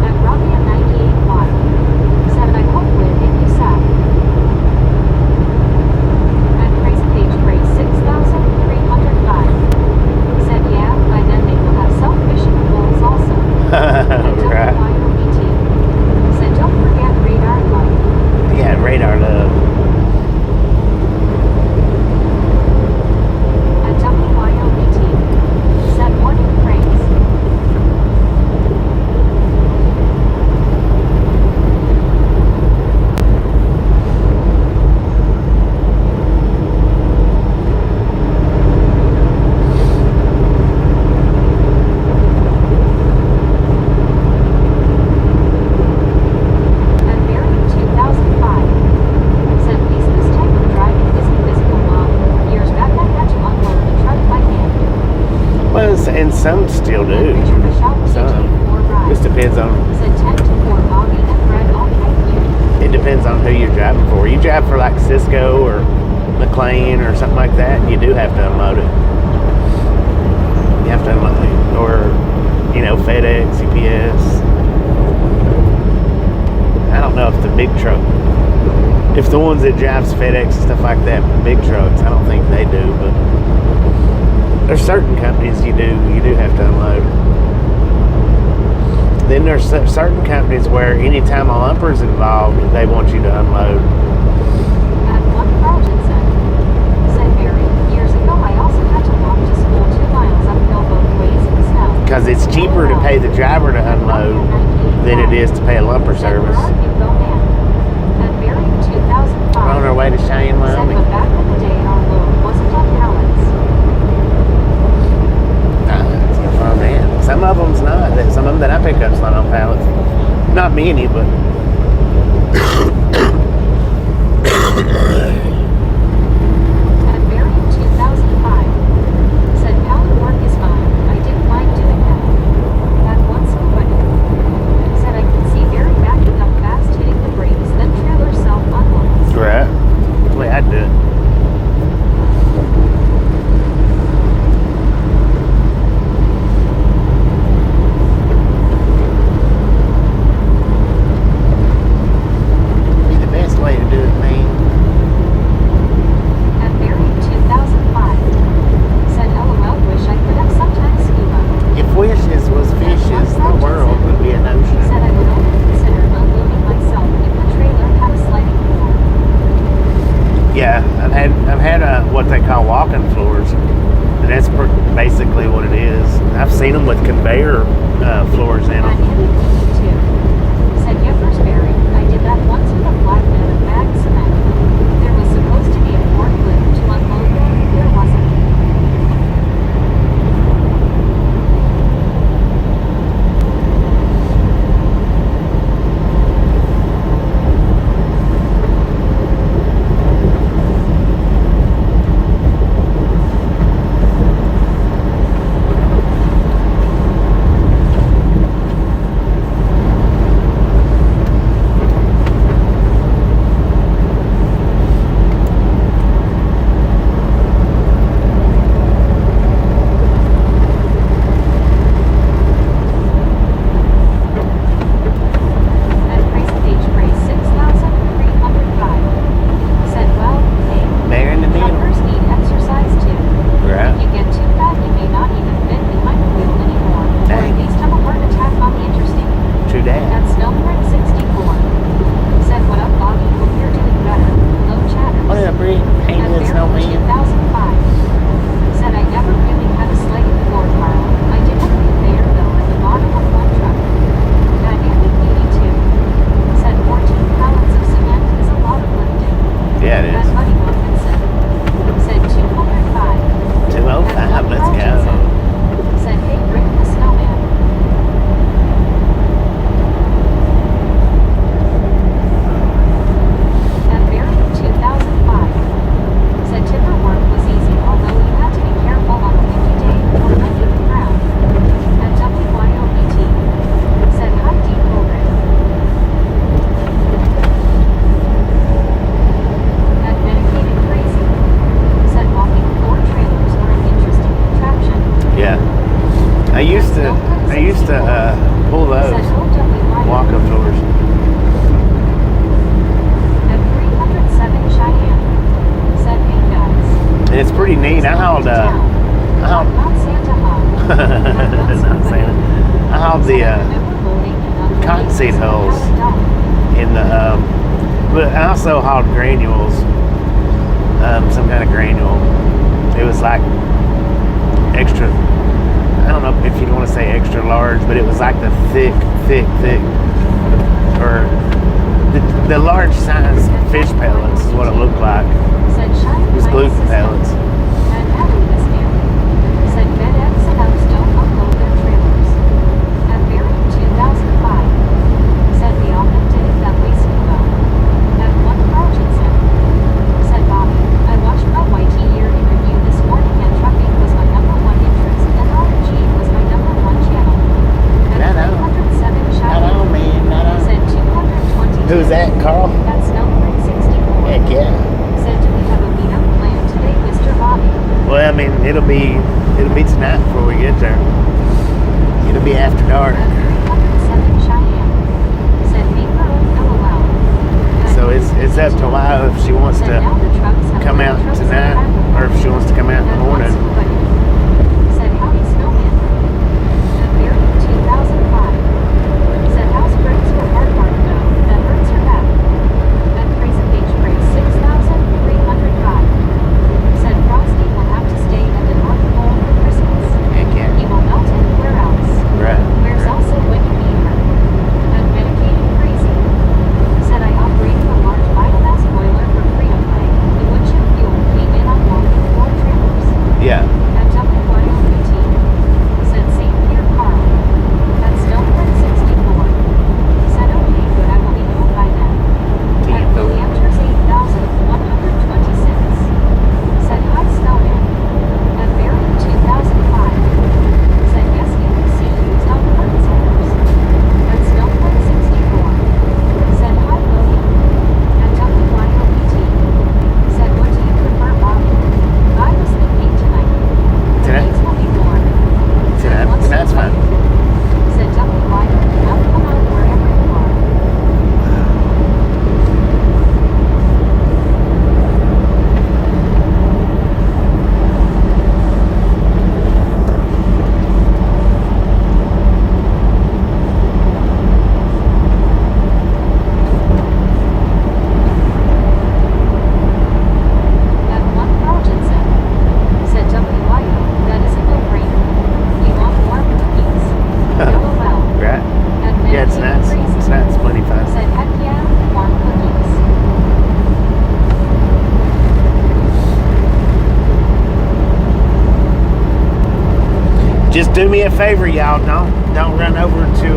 At Robbie 98Y. Said I hope with if you sad. At Crazy Page Brace 6305. And some still do. Some. Just depends on. Said 10 to 4 Bobby and Fred all thank you. It depends on who you're driving for. You drive for like Cisco or McLean or something like that, you do have to unload it. You have to unload it. Or, you know, FedEx, UPS. I don't know if the big truck, if the ones that drives FedEx and stuff like that, big trucks, I don't think they do, but there's certain companies you do have to unload. Then there's certain companies where anytime a lumper is involved, they want you to unload. At one project said Mary, years ago I also had to walk to school 2 miles uphill both ways in the snow. Because it's cheaper to pay the driver to unload than it is to pay a lumper service. We're on our way to Cheyenne, Wyoming. But back in the day, our load wasn't on pallets. Oh man, some of them's not. Some of them that I pick up's not on pallets. Not many, but. At Mary in 2005, said pallet work is fine. I didn't like doing that. That once quit. Said I could see Mary backing up fast, hitting the brakes, then trailer self unloads. Right. The way I do it. What they call walking floors, and that's basically what it is. I've seen them with conveyor floors in them. Said Yeppersberry, I did that once with a flatbed of bagged cement. There was supposed to be a forklift to unload them. There wasn't. I used to pull those walk-up doors. At 307 Cheyenne, said hey guys. And it's pretty neat. I hauled Not Santa Hawk. not Santa. I hauled the cotton seed hulls in the but I also hauled granules, some kind of granule. It was like extra, I don't know if you'd want to say extra large, but it was like the thick, or the large size fish pellets is what it looked like. It was gluten pellets. And Abby was here. Said FedEx house don't unload their trailers. At Barry 2005. Said we often did it that way well. At one project said Bobby, I watched my YT year in review this morning and trucking was my #1 interest and RG maybe after dark. At 307 Cheyenne. Said Neighbor LOL. So it's up to Wy if she wants to come out tonight or if she wants to come out in the morning. Said howdy snowman. At Barry 2005. Said house breaks for hard work though. That hurts her back. At Crazy Beach breaks 6,305. Said Frosty will have to stay at the North Pole for Christmas. Heck yeah. He will melt anywhere else. Right. Where's Elsa when you need her? At Medicated Crazy. Said I operated a large biomass boiler for Freedom Play. The wood chip fuel came in on walking floor trailers. Yeah. At WYOBT. Said St. Peter Carl. At Snowford 64. Said okay, but I will be home by then. At Leanders 8,126. Said hi Snowman. At Barry 2005. Said yes, you can see used on the burn centers. At Snowford 64. Said hi William. At WYOBT. Said what do you prefer, Bobby? I was thinking tonight. The Tonight? nights will be warm. Tonight? Once Tonight's in a fine. while. Said WYO, now come out wherever you are. At one Rogerson. Said WYO, that is a no-brainer. We want warm cookies. LOL. Right. At Yeah, it's Medicated nice. Crazy. Tonight's plenty fun. Said heck yeah, warm cookies. Just do me a favor, y'all. Don't run over to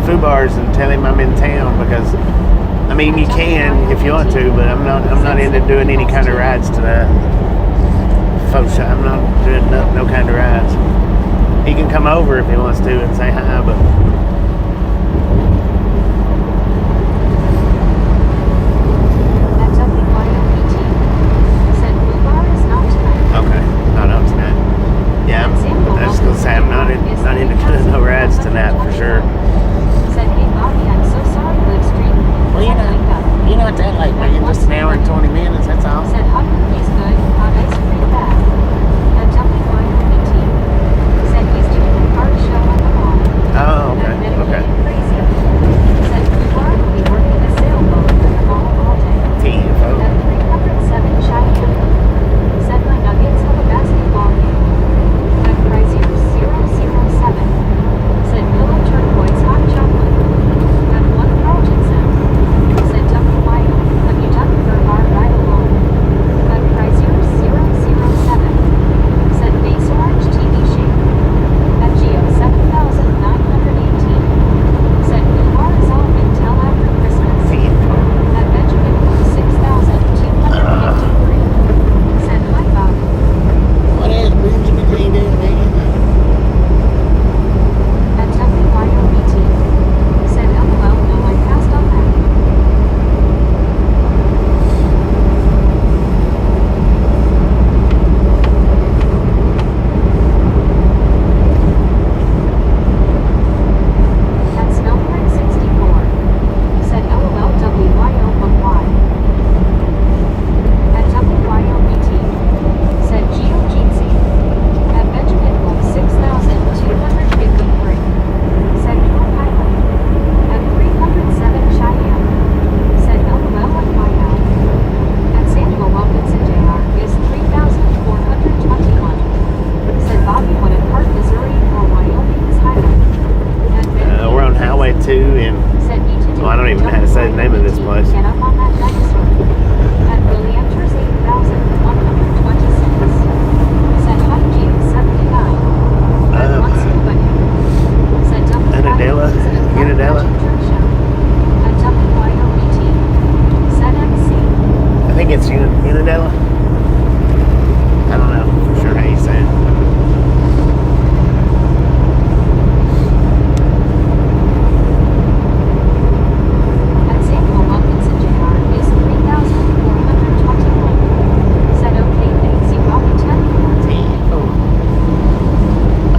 Fubar's and tell him I'm in town because I mean you can if you want to, but I'm not into doing any kind of rides tonight. Folks, I'm not doing no kind of rides. He can come over if he wants to and say hi, but At WYOBT. Said Fubar is not tonight. okay, not out tonight. Yeah, I was gonna say I'm not into doing no rides tonight for sure. Said hey Bobby, I'm so sorry live stream. Well, Said wake up. you're not that late, man. Just an hour and 20 minutes. That's all. Said hot cookies good, hot ice cream bad. At WYOBT. Said he's doing a art show at the mall. Oh, At okay, Medicated okay. Crazy. Said Fubar will be working a sailboat at the mall all day. TFO. At 307 Cheyenne. Said my Nuggets have a basketball game. At Prizier 007. Said Willow Turquoise hot chocolate. At 1 Rogerson. Said WYO, have you done for our ride alone? At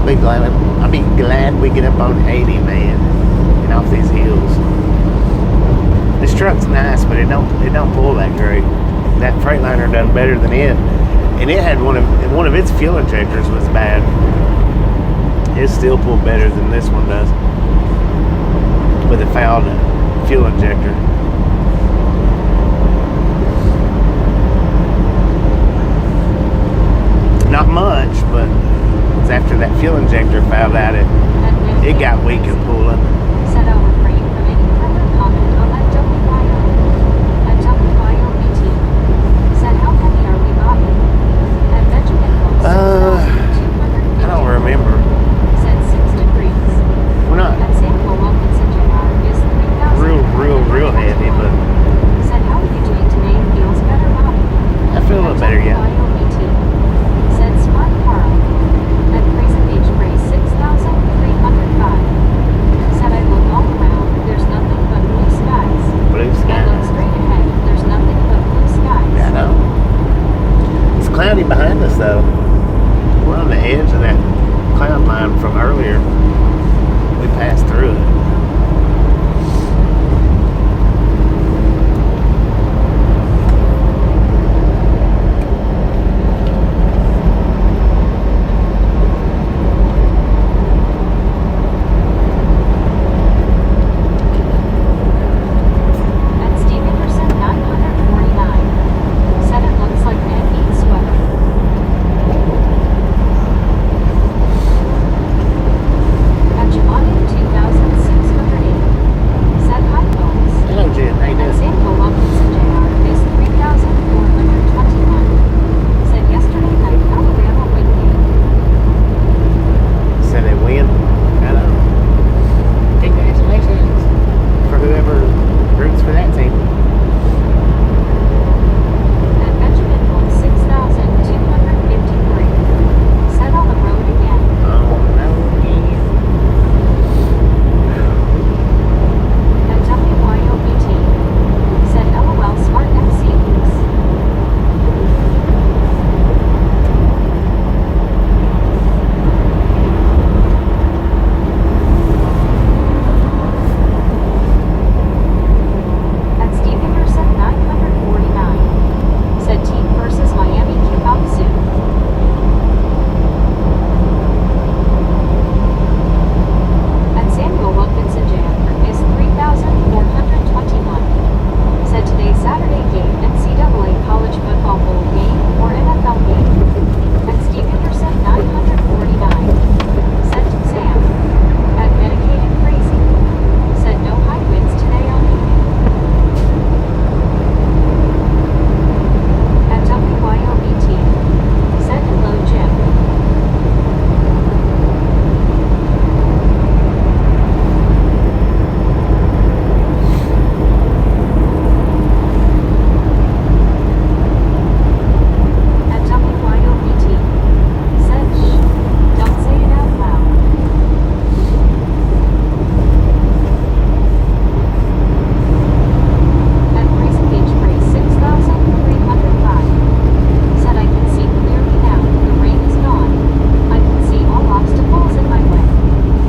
I'll be glad we get up on 80, man, and off these hills. This truck's nice, but it don't pull that great. That Freightliner done better than it, and it had one of its fuel injectors was bad. It still pulled better than this one does with a fouled fuel injector. Not much, but after that fuel injector fouled out, it got weak and pulling. Set over frame from any further comment on that WYO. At WYOBT. Said how heavy are we Bobby? At Benjamin I don't remember. Said 6 degrees. We're not At Samuel Wilkinson Jr. is 3,000. real heavy, but Said how are you doing today? Feels better, Bobby? I feel a little better, yeah. WYOBT. Said Smart Carl. At present age race 6,305. Said I look all around, there's nothing but blue skies. Blue I sky. look straight ahead, there's nothing but blue skies. Yeah, I know. It's cloudy behind us, though. We're on the edge of that cloud line from earlier. We passed through it. At Steve Anderson 949. Said it looks like man needs sweater. At Giovanni 2608. Said hi folks. Hello, Jen. How you At doing? Samuel Wilkinson Jr. is 3,421. Said yesterday night Alabama win game. Said they win. I know. Congratulations for whoever roots for that team. At Benjamin 6,253. Said on the road again. Oh, no. At WYOBT. Said LOL Smart MC Weeks. At Steve Anderson 949. Said team versus Miami kick off soon. At Samuel Wilkinson Jr. is 3,421. Said today's Saturday game NCAA college football bowl game or NFL game. At Steve Anderson 949. Said Sam. At Medicated Crazy. Said no high winds today on me. At WYOBT. Said hello Jim. At WYOBT. Said shh. Don't say it out loud. At present age race 6,305. Said I can see clearly now, the rain is gone. I can see all obstacles in my way.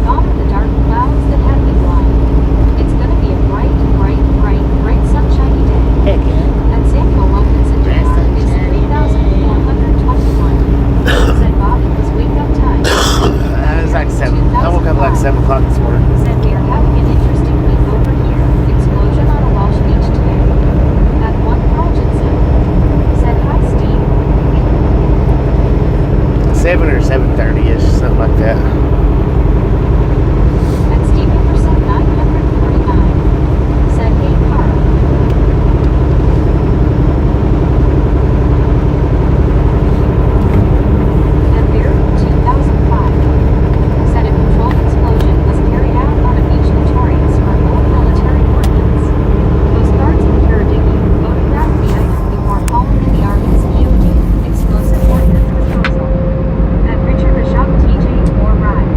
Gone are the dark clouds that had me blind. It's gonna be a bright, sunshiny day. Heck yeah. At Samuel Wilkinson Jr. is 3,421. Said Bobby was wake up time. It was like 7. I woke up like 7 o'clock this morning. Said we are having an interesting week over here. Explosion on a Walsh Beach today. At one Rogerson. Said hi Steve. 7 or 7:30ish, something like that. At Steve Anderson 949. Said hey Carl. At Beer 2005. Said a controlled explosion was carried out on a beach notorious for old military ordnance. Coast Guards and Caradigan photographed the item before calling in the Army's EOD explosive ordnance disposal. At Richard Bishop TJ 4 Ride.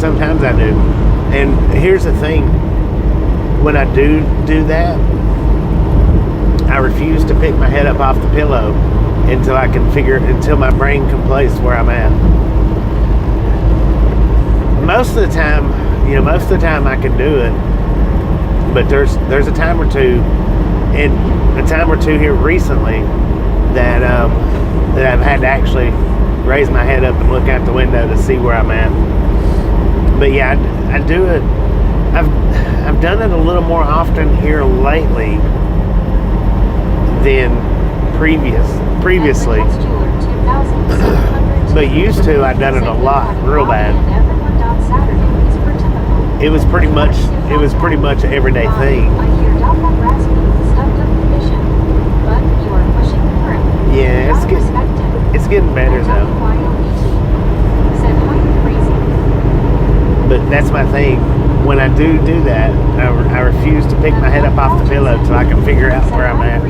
Sometimes I do. And here's the thing. When I do that, I refuse to pick my head up off the pillow until my brain can place where I'm at. Most of the time I can do it, but there's a time or two, and a time or two here recently that I've had to actually raise my head up and look out the window to see where I'm at. But yeah, I do it. I've done it a little more often here lately than previously. But used to, I'd done it a lot, real bad. It was pretty much an everyday thing. Yeah, it's getting better though. But that's my thing. When I do that, I refuse to pick my head up off the pillow till I can figure out where I'm at,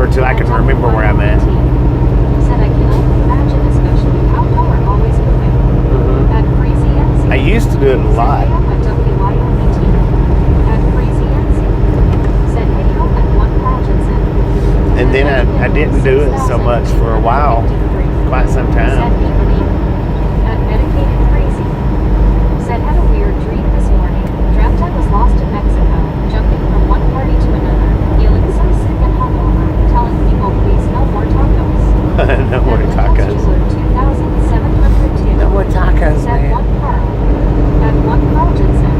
or till I can remember where I'm at. I used to do it a lot. And then I didn't do it so much for a while, quite some time. Said had a weird dream this morning. Dreamt I was lost in Mexico, jumping from one party to another, feeling so sick and hungover, telling people please no more tacos. No more tacos. 2,702. No more tacos, Said man. one Carl. Had one Carl Jensen.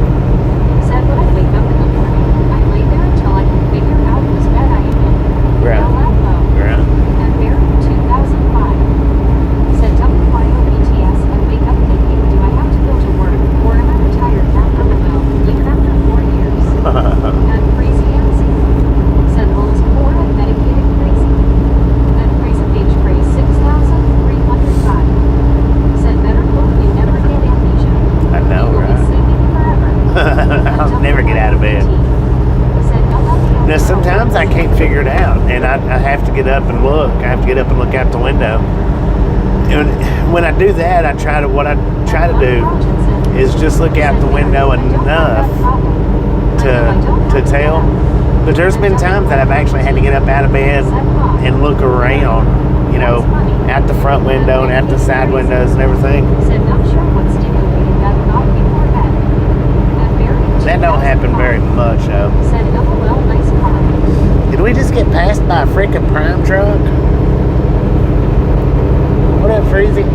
Said when I wake up in the morning, I lay there until I can figure out whose bed I am in. Right. Right. And buried 2005. Said WYO-BTS and wake up thinking, do I have to go to work, or am I retired now from the mill, even after 4 years? And Crazy Nancy. Said Lola's poor and medicated crazy. And Crazy Beach Craze 6,305. Said better hope you never get amnesia. I know, you will right? be sleeping forever. I'll never get out of bed. Now, sometimes I can't figure it out, and I have to get up and look. I have to get up and look out the window. And when I do that, what I try to do is just look out the window enough to tell. But there's been times that I've actually had to get up out of bed and look around, out the front window and out the side windows and everything. That don't happen very much, though. Did we just get passed by a freaking prime truck? What up, Freezy?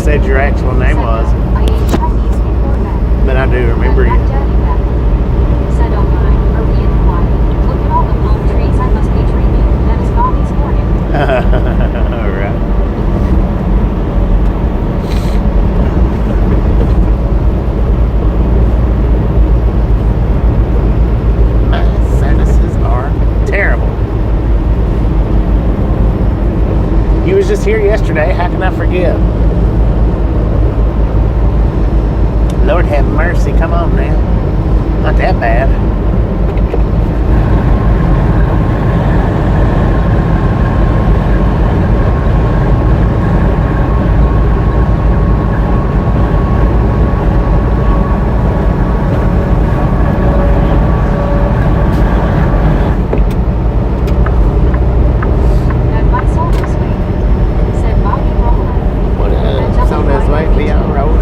Your actual name was, but I do remember you. Said, oh my, are we in Hawaii? Look at all the palm trees I must be dreaming. That is Bobby's morning. All right. My sinuses are terrible. You was just here yesterday. How can I forget? Lord have mercy, come on now. Not that bad. What up? So this way, be on rolling.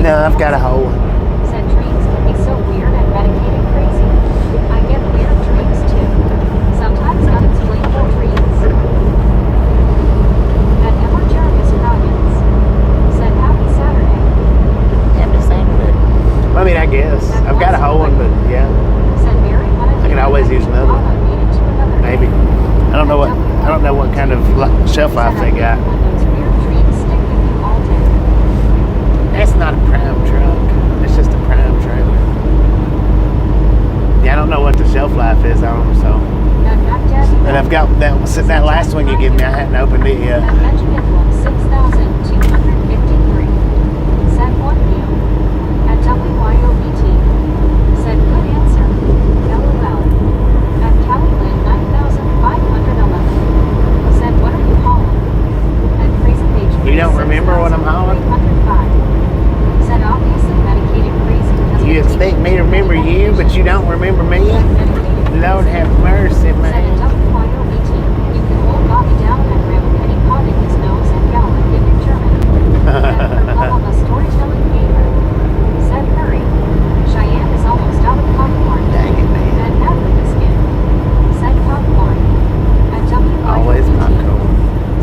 No, I've got those weird dreams stick with you all day. That's not a prime truck. It's just a prime trailer. Yeah, I don't know what the shelf life is on them, so. And I've got that last one you gave me. I hadn't opened it yet. Benjamin Wolf 6,253. Said 1 p.m. At WYOBT. Said good answer. LOL. At Calilyn 9,511. Said what are you hauling? At Crazy Page. You don't remember what I'm hauling? 305. Said obviously medicated crazy. You expect me to remember you, but you don't remember me? Lord have mercy, man. Said at WYOBT. You can hold Bobby down and ram a penny pot in his nose and yell at him in German. Said for love of a storytelling gamer. Said hurry. Cheyenne is almost out of popcorn. Dang it, man. Said Natalie the skin. Said popcorn. At WYOBT. Always popcorn.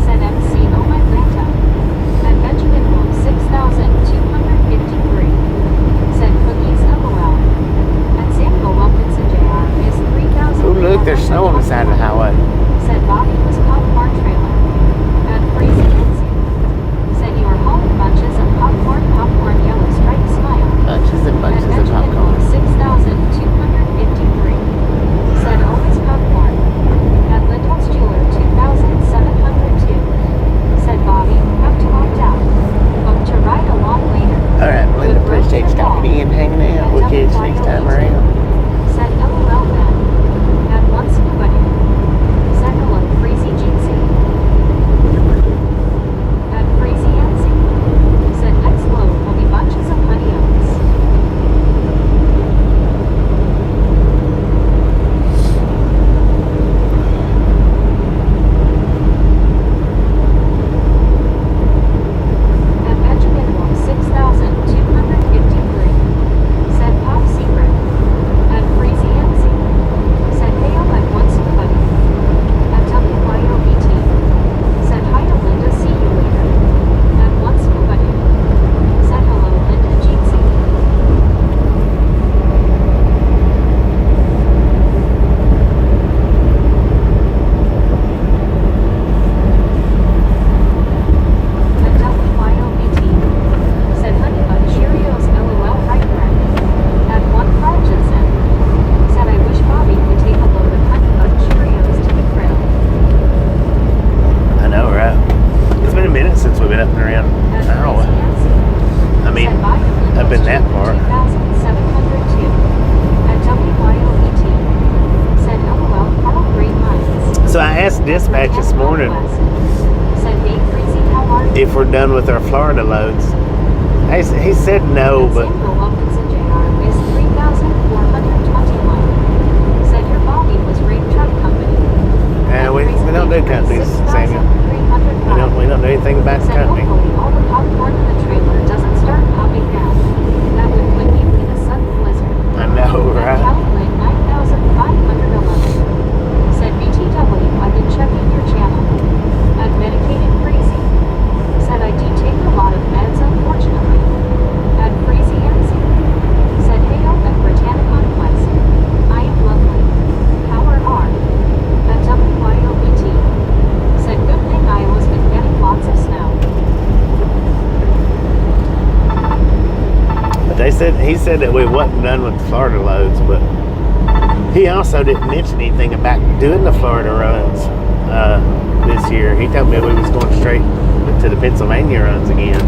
Said MC Oh my Atlanta. At Benjamin Wolf 6,253. Said cookies LOL. At Samuel Wilkinson Jr. is 3,000. Ooh, look, there's snow on the side of the highway. Said Bobby was popcorn trailer. At Crazy Nancy. Said you are hauling bunches of popcorn, yellow striped smile. Bunches and bunches At of Benjamin popcorn. Wolf 6,253. Said always popcorn. At Lindell's Jeweler 2,702. Said Bobby, have to opt out. Hope to ride along later. Alright, well, I appreciate you stopping in and hanging out. We'll catch you next time around. Said LOL man. At once nobody. Said hello crazy Jeansy. At crazy Yancy. Said next load will be bunches of honey oats. At Benjamin Wolf 6,253. Said Pop Secret. At Crazy Yancy. Said hey up at once nobody. At WYOBT. Said hi to Linda, see you later. At once nobody. Said hello Linda Jeansy. At WYOBT. Said honey bun Cheerios LOL right friend. At one Carl Jensen. Said I wish Bobby could take a load of honey bun Cheerios to the grill. I know, right? It's been a minute since we've been up and around. At Ow. Crazy Nancy. I mean, Said bye to up in Lindell's that Jeweler part. 2,702. At WYOBT. Said LOL Carl Green Mines. So I asked dispatch this morning Said hey crazy how are you? if we're done with our Florida loads. He said no, but Samuel Wilkinson Jr. is 3,421. Said your Bobby was Ring Truck Company. we don't do companies, Samuel. We don't do anything about the Said company. hopefully all the popcorn in the trailer doesn't start popping down. That would put you in a sudden blizzard. I know, At right? Calilyn 9,511. Said BTW, I've been checking your channel. At Medicated Crazy. Said I do take a lot of meds unfortunately. At Crazy Yancy. Said hey up at Britannicon Quest. I am lovely. Power R. At WYOBT. Said good thing Iowa's been getting lots of snow. But he said that we wasn't done with the Florida loads, but he also didn't mention anything about doing the Florida runs this year. He told me we was going straight to the Pennsylvania runs again.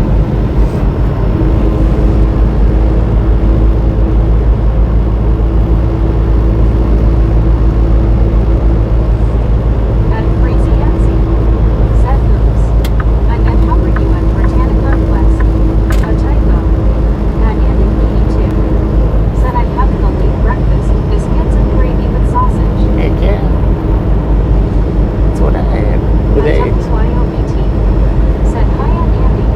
At Crazy Yancy. Said Moose. I met how were you at Britannicon Quest? A typo. At Andy 82. Said I'm having a late breakfast, biscuits and gravy with sausage. Heck yeah. That's what I had with At eggs. WYOBT. Said hi Aunt Andy.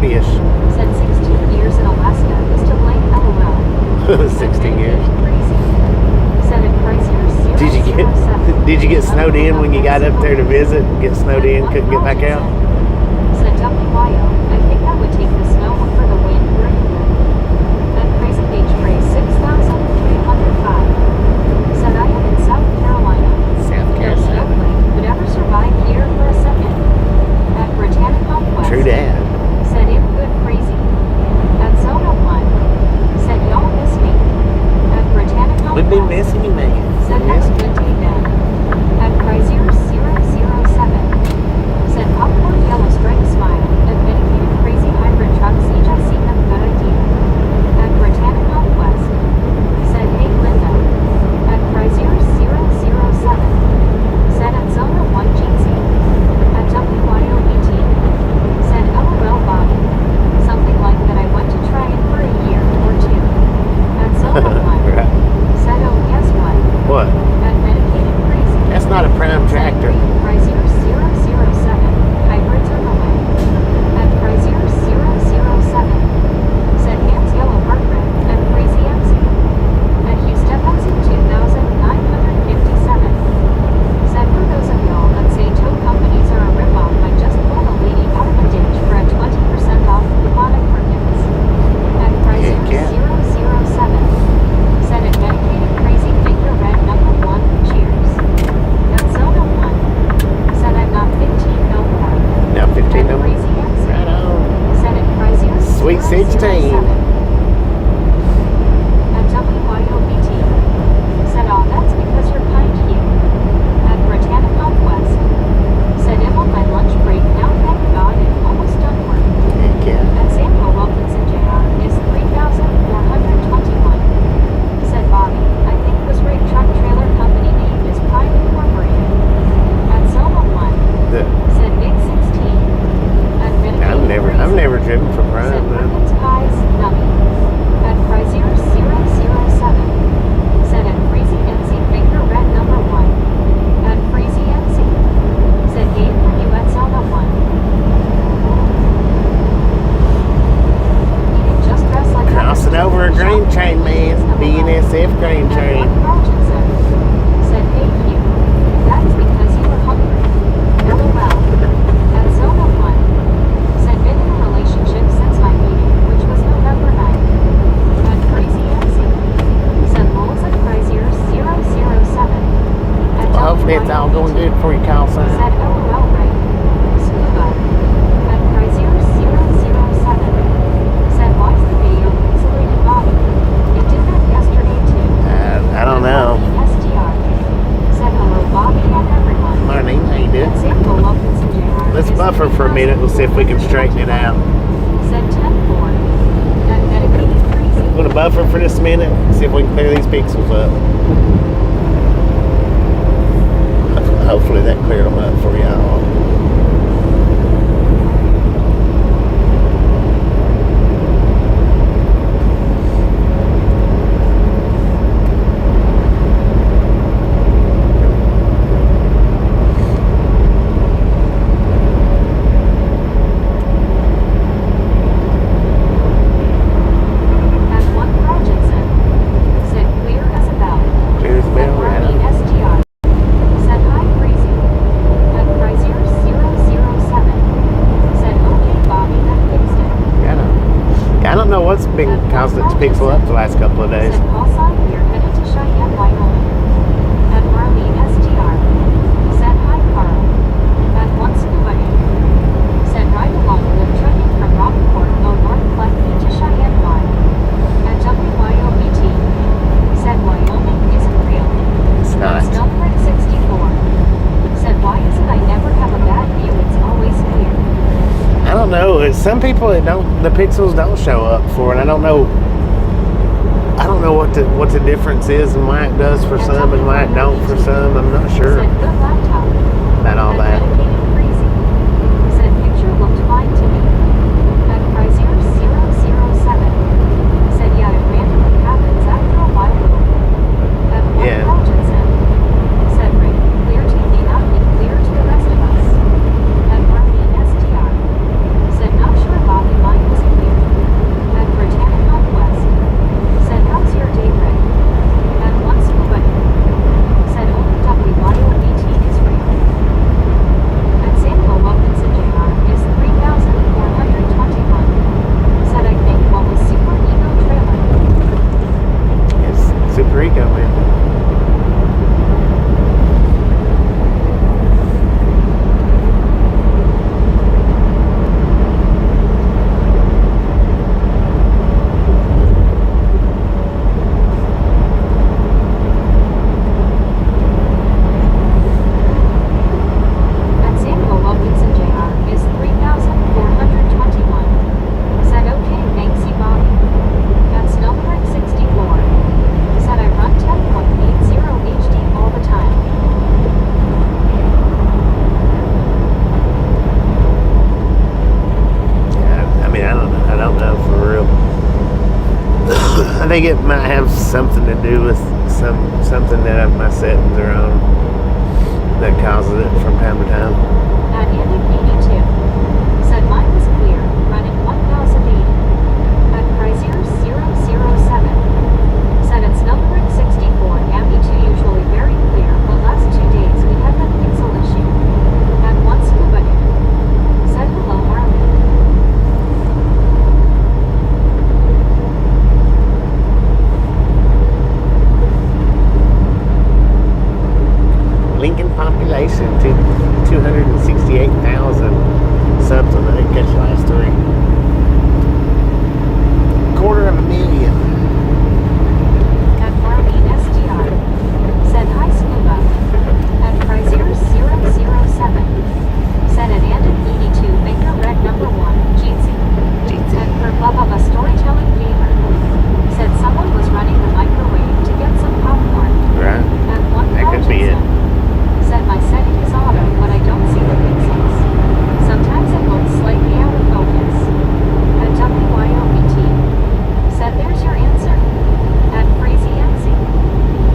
fish. Said 16 years in Alaska is to blame, LOL. 16 years. Crazy. Said at Chrysler Did you 007. Did you get snowed in when you got up there to visit? Get snowed in, couldn't get back out? Said WYO, I think I would take the snow for the win. That crazy beach phrase 6,305. Said I am in South Carolina. South There's no Carolina. way would ever survive here for a second. At Britannica West. True that. Said in good crazy. At Zona 1. Said y'all miss me. At Britannica We've been West. missing you, Megan. Said have a good day then. At Chrysler 007. Said popcorn yellow stripe smile. At dedicated crazy hybrid trucks each I see them good idea. At Britannica West. Said hey Linda. At Chrysler 007. Said at Zona 1 Jeezy. At WYOET. Said LOL Bobby. Something like that I want to try it for a year or two. At Zona 1. Right. Said oh guess what? What? At Medicated Crazy. That's not a prime tractor. Chrysler 007. Hybrids are the way. At Chrysler 007. Said Hans Yellow Heart Red. At Crazy MC. At Houston MC 2957. Said for those of y'all that say tow companies are a ripoff, I just pulled a lady out of a ditch for a 20% off coupon at Perkins. At Chrysler Yeah. 007. Said at Medicated Crazy Finger Red number 1. Cheers. At Zona 1. Said I'm not 15 no more. Now 15 At number. Crazy MC. Right on. Said at Chrysler Sweet 16. 007. At WYOBT. Said aw that's because you're kind here. At Britannica West. Said I'm on my lunch break now thank God and almost done work. Heck yeah. At Samuel Wilkinson Jr. is 3,421. Said Bobby, I think this rig truck trailer company name is Prime Incorporated. At Zoma 1. The- Said Big 16. At Medicated I've never driven for Said Prime, man. Perkins Pies, Nummy. At Chrysler 007. Said at Freezy NC Finger Red number 1. At Freezy NC. Said Gabe for you at Zona 1. He didn't just dress like Crossing over a grain train, man. BNSF grain train. Said hey you. That is because you were hungry. LOL. At Zona 1. Said been in a relationship since my meeting, which was November 9th. At Crazy MC. Said Bulls at Chrysler 007. At Well, hopefully it's all going good for you, call sign. Said LOL right. Scuba. At Chrysler 007. Said watch the video pixelated Bobby. It did that yesterday too. I don't know. SDR. Said hello Bobby and everyone. Marlene, how you doing? At Samuel Wilkinson Jr. Let's is buffer for a minute. We'll see if we can straighten it out. Said 10-4. At Dedicated Crazy. I'm going to buffer for just a minute. See if we can clear these pixels up. Hopefully that cleared them up for y'all. At one Rogerson. Said clear as a bell. Clear as a bell, right Marlene on. SDR. Said hi Crazy. At Chrysler 007. Said okay Bobby that fixed it. Right on. Yeah, I don't know what's been causing it to pixel up the last couple of days. Said call sign here headed to Cheyenne Wy. At Marlene SDR. Said hi Carl. At one Scuba Inc. Said ride along with trucking from Rockport go north Platte to Cheyenne Wy. At WYOBT. Said Wyoming isn't real. It's not. Snowflake 64. Said why is it I never have a bad view, it's always clear. I don't know. Some people it don't. The pixels don't show up for it. I don't know. I don't know what the difference is and why it does for some and why it don't for some. I'm not sure Said good laptop. about all At that. Dedicated Crazy. Said picture looked fine to me. At Chrysler 007. Said yeah it randomly happens after a while. At one Yeah. Rogerson. Said Rick, clear to me not and clear to the rest of us. At Marlene SDR. Said not sure Bobby might Super Eco, man. At Samuel Wilkinson Jr. is 3,421. Said okay, thanksy Bobby. At Snowbird 64. Said I run 10.80 HD all the time. I mean, I don't know for real. I think it might have something to do with something that my settings are on that causes it from time to time. At Andy 82. Said mine was clear, running 1080. At Chrysler 007. Said it's numbered 64. ME2 usually very clear, but last 2 days we had that pixel issue. At one scuba dude. Said hello Marley. Lincoln population to 268,000 something. I didn't catch the last three. 250,000. At Marlene SDR. Said hi scuba. At Chrysler 007. Said at Andon 82 finger red number 1, Jeezy. At Perplubba storytelling gamer. Said someone was running the microwave to get some popcorn. Right. At one That could be it. Rogerson. Said my setting is auto, but I don't see the pixels. Sometimes it looks slightly out of focus. At WYOBT. Said there's your answer. At Crazy MC.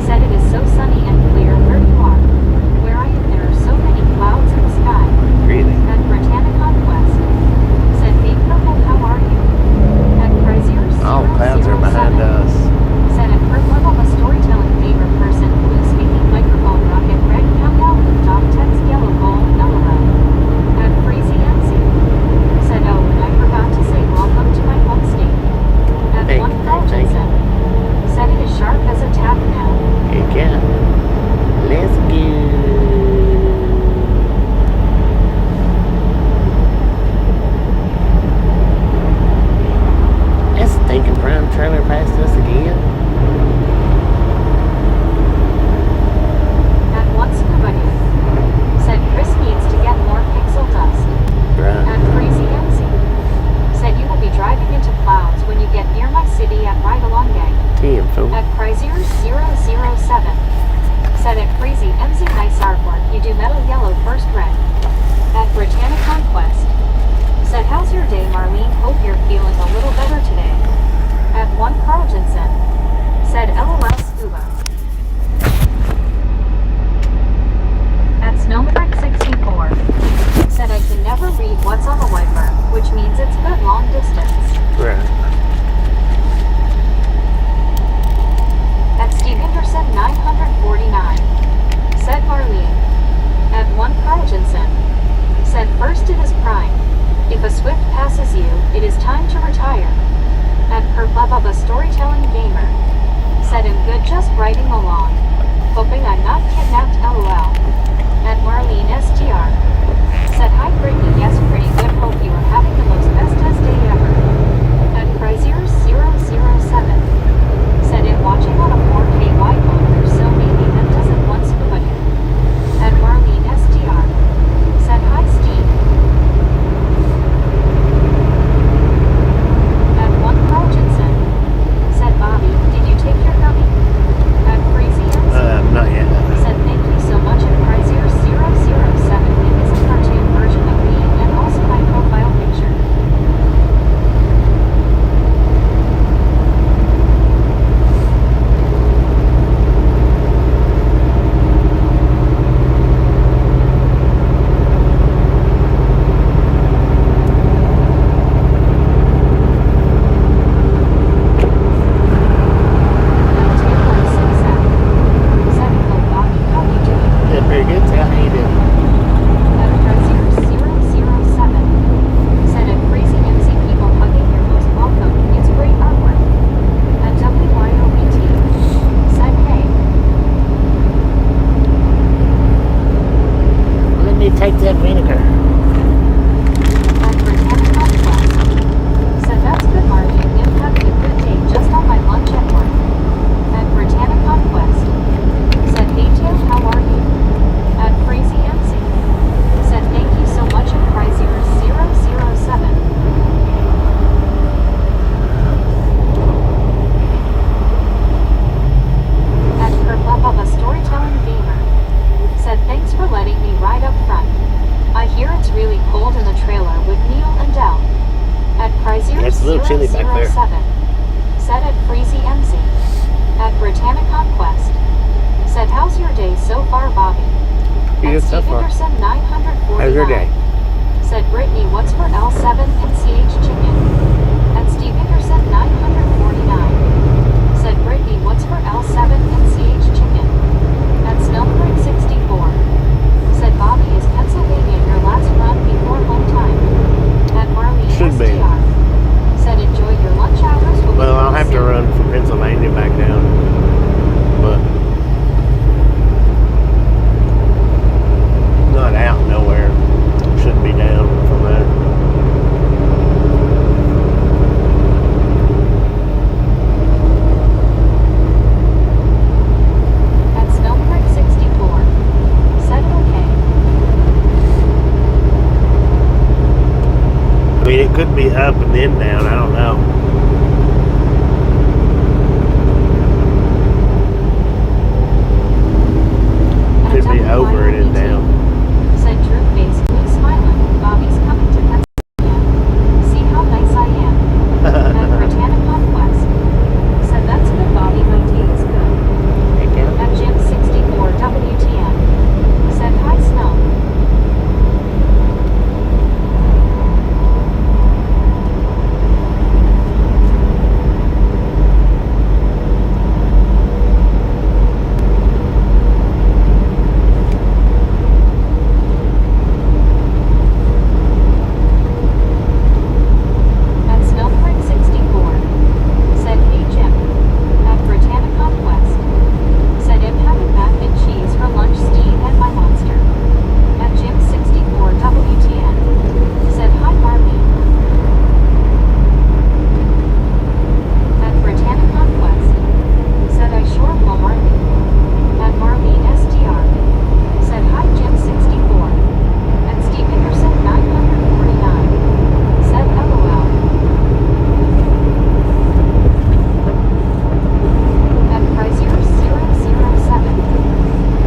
Said it is so sunny and clear where you are. Where I am there are so many clouds in the sky. Really? At Britannicon Quest. Said Big Purple, how are you? At Chrysler All the clouds are 007. behind us. Said at Purple, a storytelling favorite person, blue speaking microphone rocket, red countdown, dog text, yellow ball, LOL. At Crazy MC. Said oh, and I forgot to say welcome to my home state. At Thank one you. Rogerson. Said it is sharp as a tack now. Heck yeah. Let's go. That stinking brown trailer passed us again. At one scuba dude. Said Chris needs to get more pixel dust. Right. At Crazy MC. Said you will be driving into clouds when you get near my city at Ride Along Gang. Damn fool. At Chrysler 007. Said at Crazy MC nice artwork, you do metal yellow first red. At Britannicon Quest. Said how's your day Marlene, hope you're feeling a little better today. At one Carl Jensen. Said LOL scuba. At Snowmeric 64. Said I can never read what's on the wiper, which means it's good long distance. Right. At Steve Henderson 949. Said Marlene. At one Carl Jensen. Said first it is prime. If a Swift passes you, it is time to retire. At Perplubba storytelling gamer. Said I'm good just riding along. Hoping I'm not kidnapped LOL. At Marlene STR. Said hi Brittany, yes pretty good, hope you are having the most bestest day ever. At Chrysler 007. Said it watching on a 4K wide monitor so maybe that doesn't want scuba dude. At Marlene STR. Said hi Steve. At one Carl Jensen. Said Bobby, did you take your gummy? At Crazy MC. Not yet. Said thank you so much good so Steve far. Henderson, 949. How's your day? Said Brittany, what's for L7 and CH chicken? At Steve Henderson, 949. Said Brittany, what's for L7 and CH chicken? At Snowbird 64. Said Bobby, is Pennsylvania your last run before home time? At Marley Should be. STR. Said enjoy your lunch hours. Well, I'll have to run from Pennsylvania back down. But not out nowhere. Should be down from there. At Snowbird 64. Said okay. I mean, it could be up and then down. I don't know. Could be over it and down. Said Drew basically smiling. Bobby's coming to Pennsylvania. See how nice I am. At Britannicon West. Said that's good, Bobby. My tea is good. At Jim 64 WTN. Said hi, Snow. At Snowbird 64. Said hey, Jim. At Britannicon West. Said I'm having mac and cheese for lunch, Steve and my monster. At Jim 64 WTN. Said hi, Marlene. At Britannicon West. Said I sure will, Marlene. At Marlene SDR. Said hi, Jim 64. At Steve Henderson 949. Said LOL. At Prizier 007.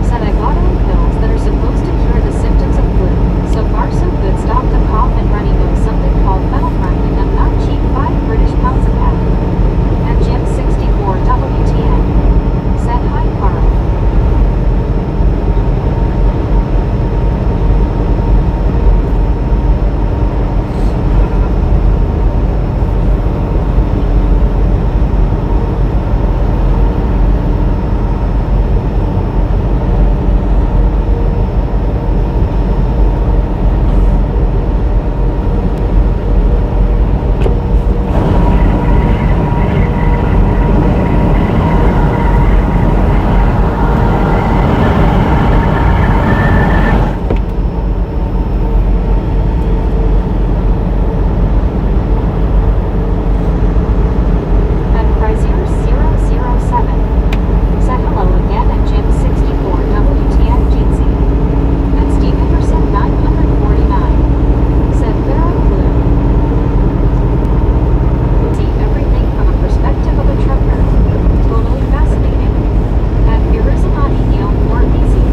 Said I got on pills that are supposed to cure the symptoms of flu. So far so good. Stop the cough and runny nose. Something called phenylphramine and not cheap. 5 British pounds a pack. At Jim 64 WTN. Said hi, Carl. At Prizier 007. Said hello again at Jim 64 WTN Jeansy. At Steve Henderson 949. Said thorough blue. See everything from a perspective of a trucker. Totally fascinating. At Irizanati Neil more easy.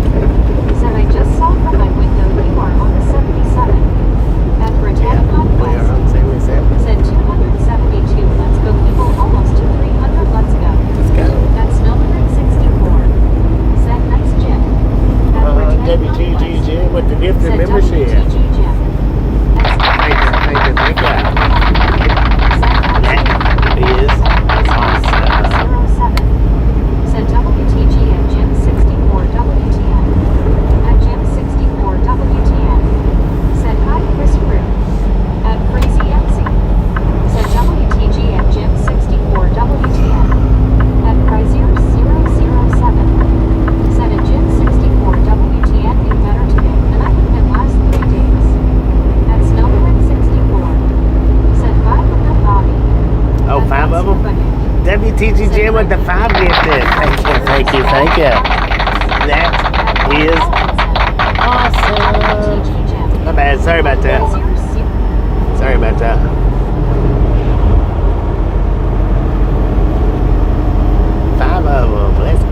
Said I just saw from my window you are on the 77. At Britannicon We are West. on 77. Said 272. Let's go people. Almost to 300. Let's go. Let's go. At Snowbird 64. Said nice Jim. At Britannicon WTG West. Jim with the gift of Said membership. WTG Jim. At Thank you. Said nice That is awesome. 07. Said WTG at Jim 64 WTN. At Jim 64 WTN. Said hi, Chris Brew. At Crazy MC. Said WTG at Jim 64 WTN. At Prizier 007. Said at Jim 64 WTN be better today than I have been last 3 days. At Snowbird 64. Said 5 of them, Bobby. Oh, At 5 of them? Pennsylvania. WTG Jim with the 5 gifted. Thank you, thank you, thank you. That is awesome. WTG Jim. My bad, sorry about that. Prizier 0. Sorry about that. 5 of them. Let's go.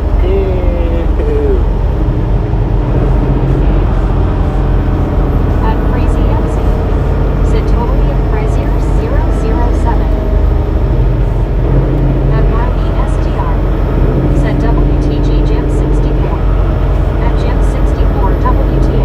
At Crazy MC. Said totally at Prizier 007. At Marlene STR. Said WTG Jim 64. At Jim 64 WTN.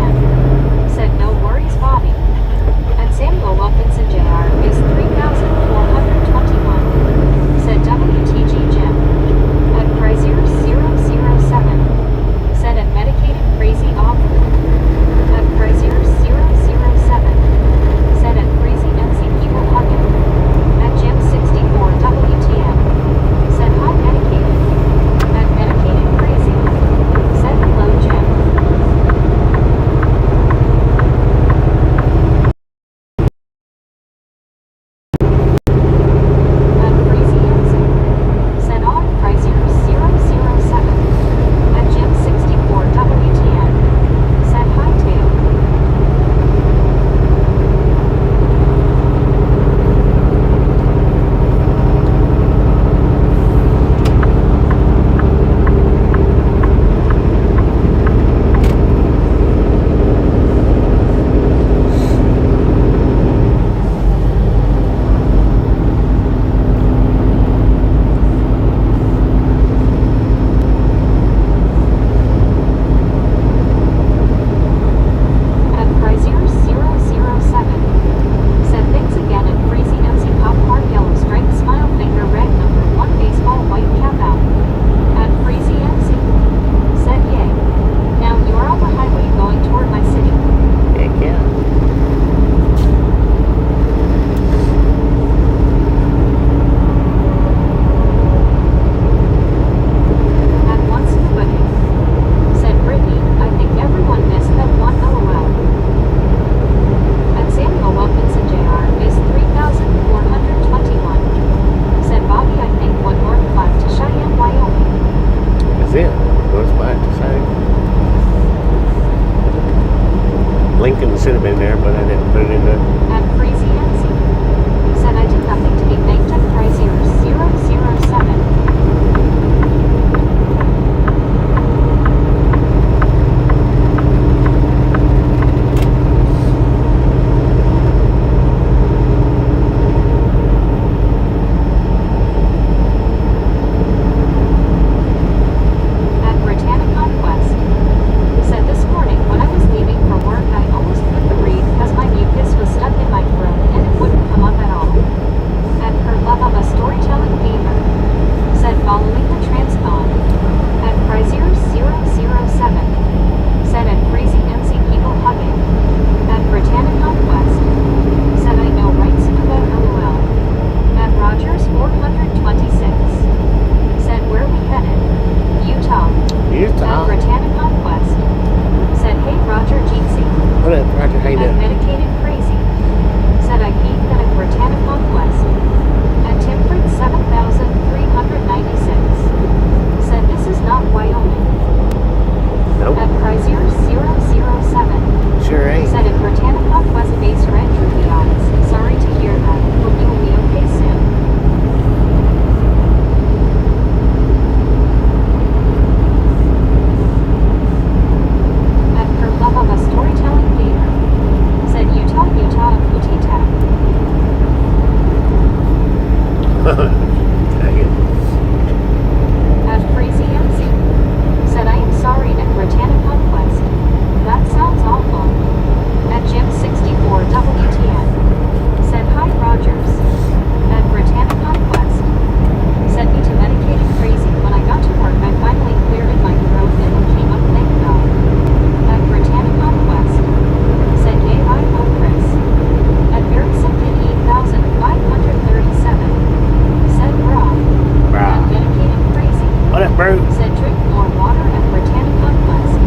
more water at Britannica West.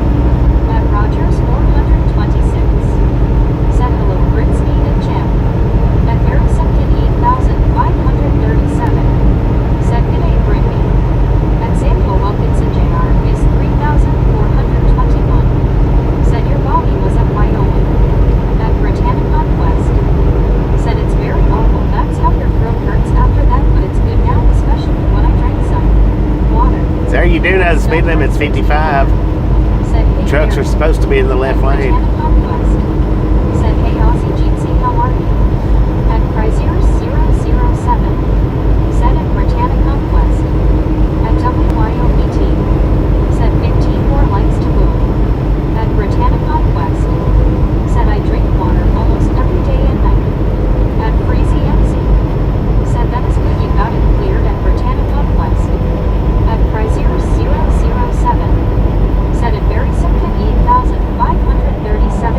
At Rogers 426. Said hello Brinsky and Jim. At Barrisington 8,537. Said good day Brittany. At Samuel Wilkinson Jr. is 3,421. Said your body was at Wyoming. At Britannica West. Said it's very awful, that's how your throat hurts after that, but it's good now, especially when I drank some water. Sir, you do know the speed limit's 55. Said, hey, Trucks are Mary. supposed to be in the left lane. Britannica West. Said, hey Aussie Jeetsy, how are you? At Chrysler 007. Said at Britannica West. At WYOBT. Said 15 more lights to go. At Britannica West. Said I drink water almost every day and night. At Freezy MC. Said that is good, you got it cleared at Britannica West. At Chrysler 007. Said at Barrisington 8,537.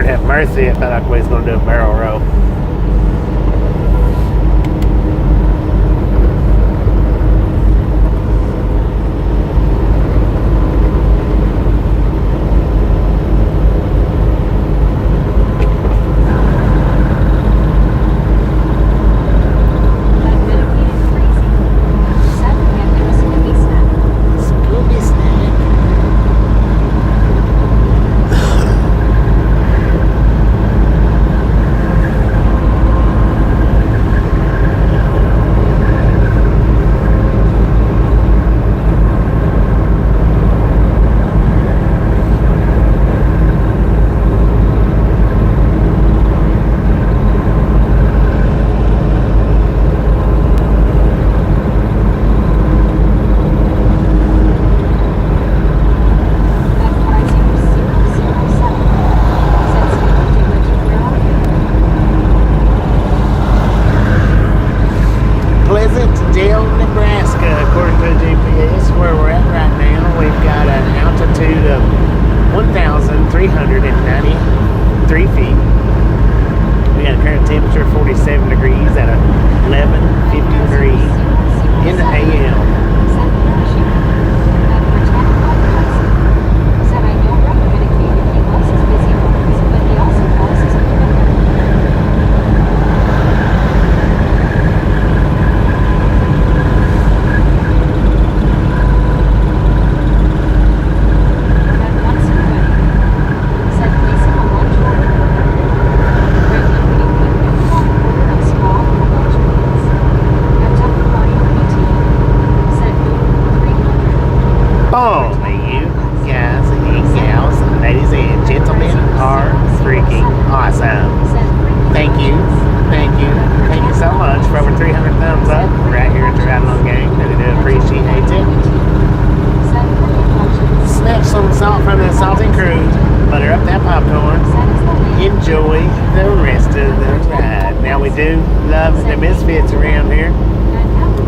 have mercy, I felt like we was going to do a barrel roll.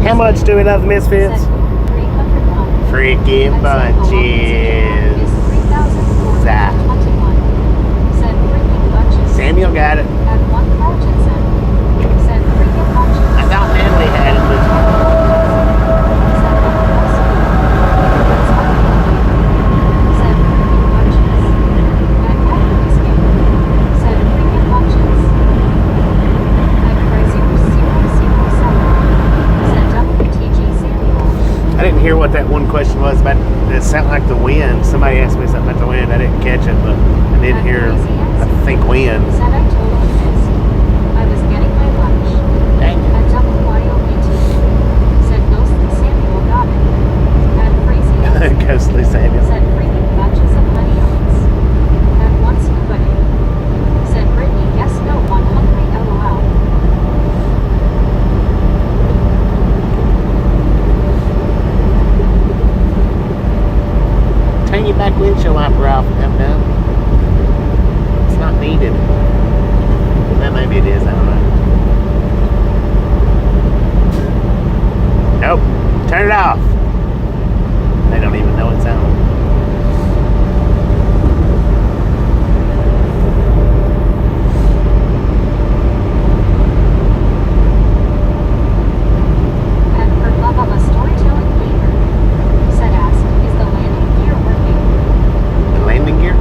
How much do we love the Misfits? Freaking bunches. Samuel got it. I thought Natalie had it, but I didn't hear what that one question was about. It sounded like the wind. Somebody asked me something about the wind. I didn't catch it, but I did hear, I think, wind. Ghostly Samuel. Said freaking bunches of money ons. And once nobody. Said Brittany, yes, no, one hungry, LOL. Turn your back windshield wiper off and come down. It's not needed. Well, maybe it is, I don't know. Nope. Turn it off. They don't even know it's on. And for love of a storytelling gamer, said asked, is the landing gear working? The landing gear?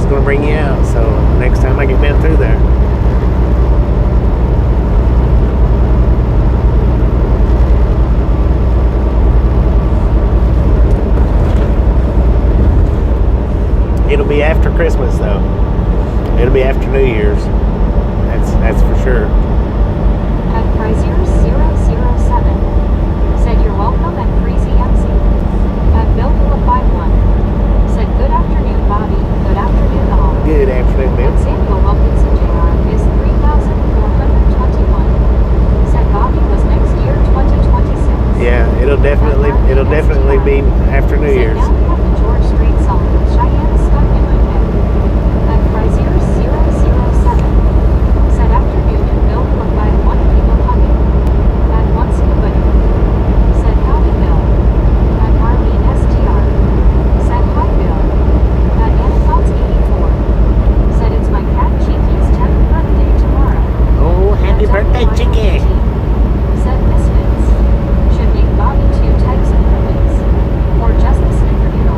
going to bring you out. So next time I get down through there. It'll be after Christmas though. It'll be after New Year's. That's for sure. At Frazier 007 said you're welcome at Freezy MC. At Billville 51 said good afternoon Bobby, good afternoon all. Good afternoon, Bill. At Samuel Wilkinson Jr. is 3,421. Said Bobby was next year 2026. Yeah, it'll definitely be after New Year's. Said now we have the George Street song. Cheyenne stuck in my head. At Frazier 007 said afternoon and Bill looked by one people hugging. At once nobody said howdy Bill. At Marlene STR said hi Bill. At Annapolis 84 said it's my cat Cheeky's 10th birthday tomorrow. Oh, happy birthday, Chicky! Said Misfits should name Bobby 2 types of ribbons or just the Snickerdoodle.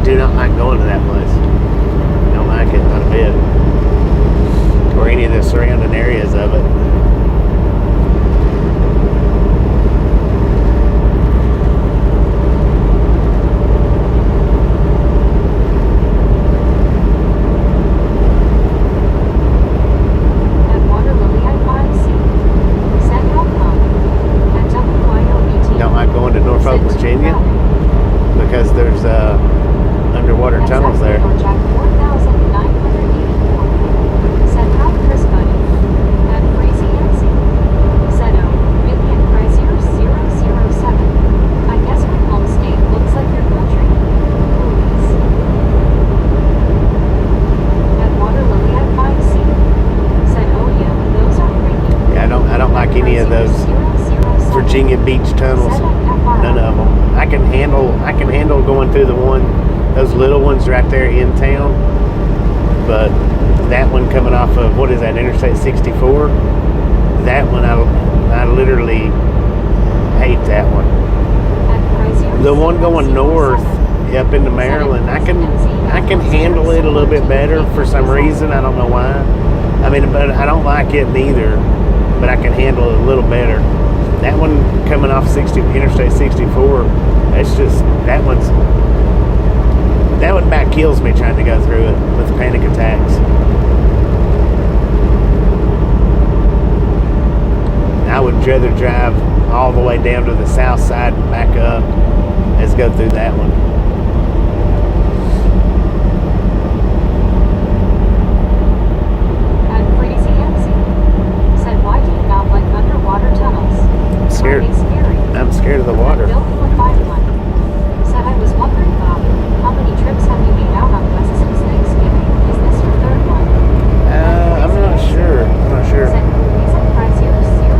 do not like going to that place. Don't like it, not a bit. Or any of the surrounding areas of it. Don't like going to Norfolk, Virginia, because there's underwater tunnels there. I don't like any of those Virginia beach tunnels. None of them. I can handle going through those little ones right there in town. But that one coming off of, what is that, Interstate 64? That one, I literally hate that one. The one going north up into Maryland, I can handle it a little bit better for some reason. I don't know why. I mean, but I don't like it neither. But I can handle it a little better. That one coming off Interstate 64, that one about kills me trying to go through it with panic attacks. I would rather drive all the way down to the south side and back up as go through that one. I'm scared of the water. Said, I was wondering, Bob, how many trips have you made out on the West since Thanksgiving? Is this your third one? I'm not sure. Said, price here 007.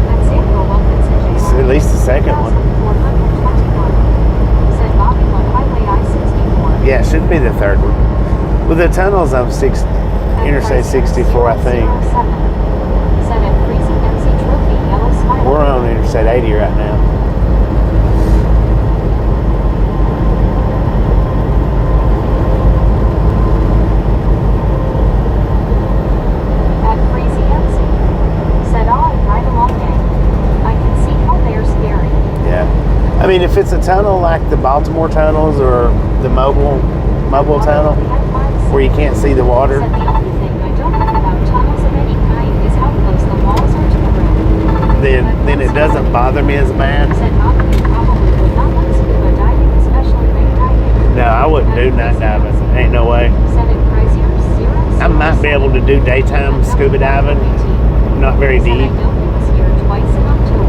That's Samuel Wilkinson, It's at least the second one. 421. Said, Bobby on Highway I-64. Yeah, it should be the third one. With the tunnels, I'm Interstate 64, I think. We're on Interstate 80 right now. At Crazy MC, said, right along gang. I can see how they are scary. Yeah. I mean, if it's a tunnel like the Baltimore tunnels or the mobile tunnel, where you can't see the water. Said, the only thing I don't like about tunnels of any kind is how close the walls are to the ground. Then it doesn't bother me as bad. No, I wouldn't do night diving. Ain't no way. I might be able to do daytime scuba diving, not very deep.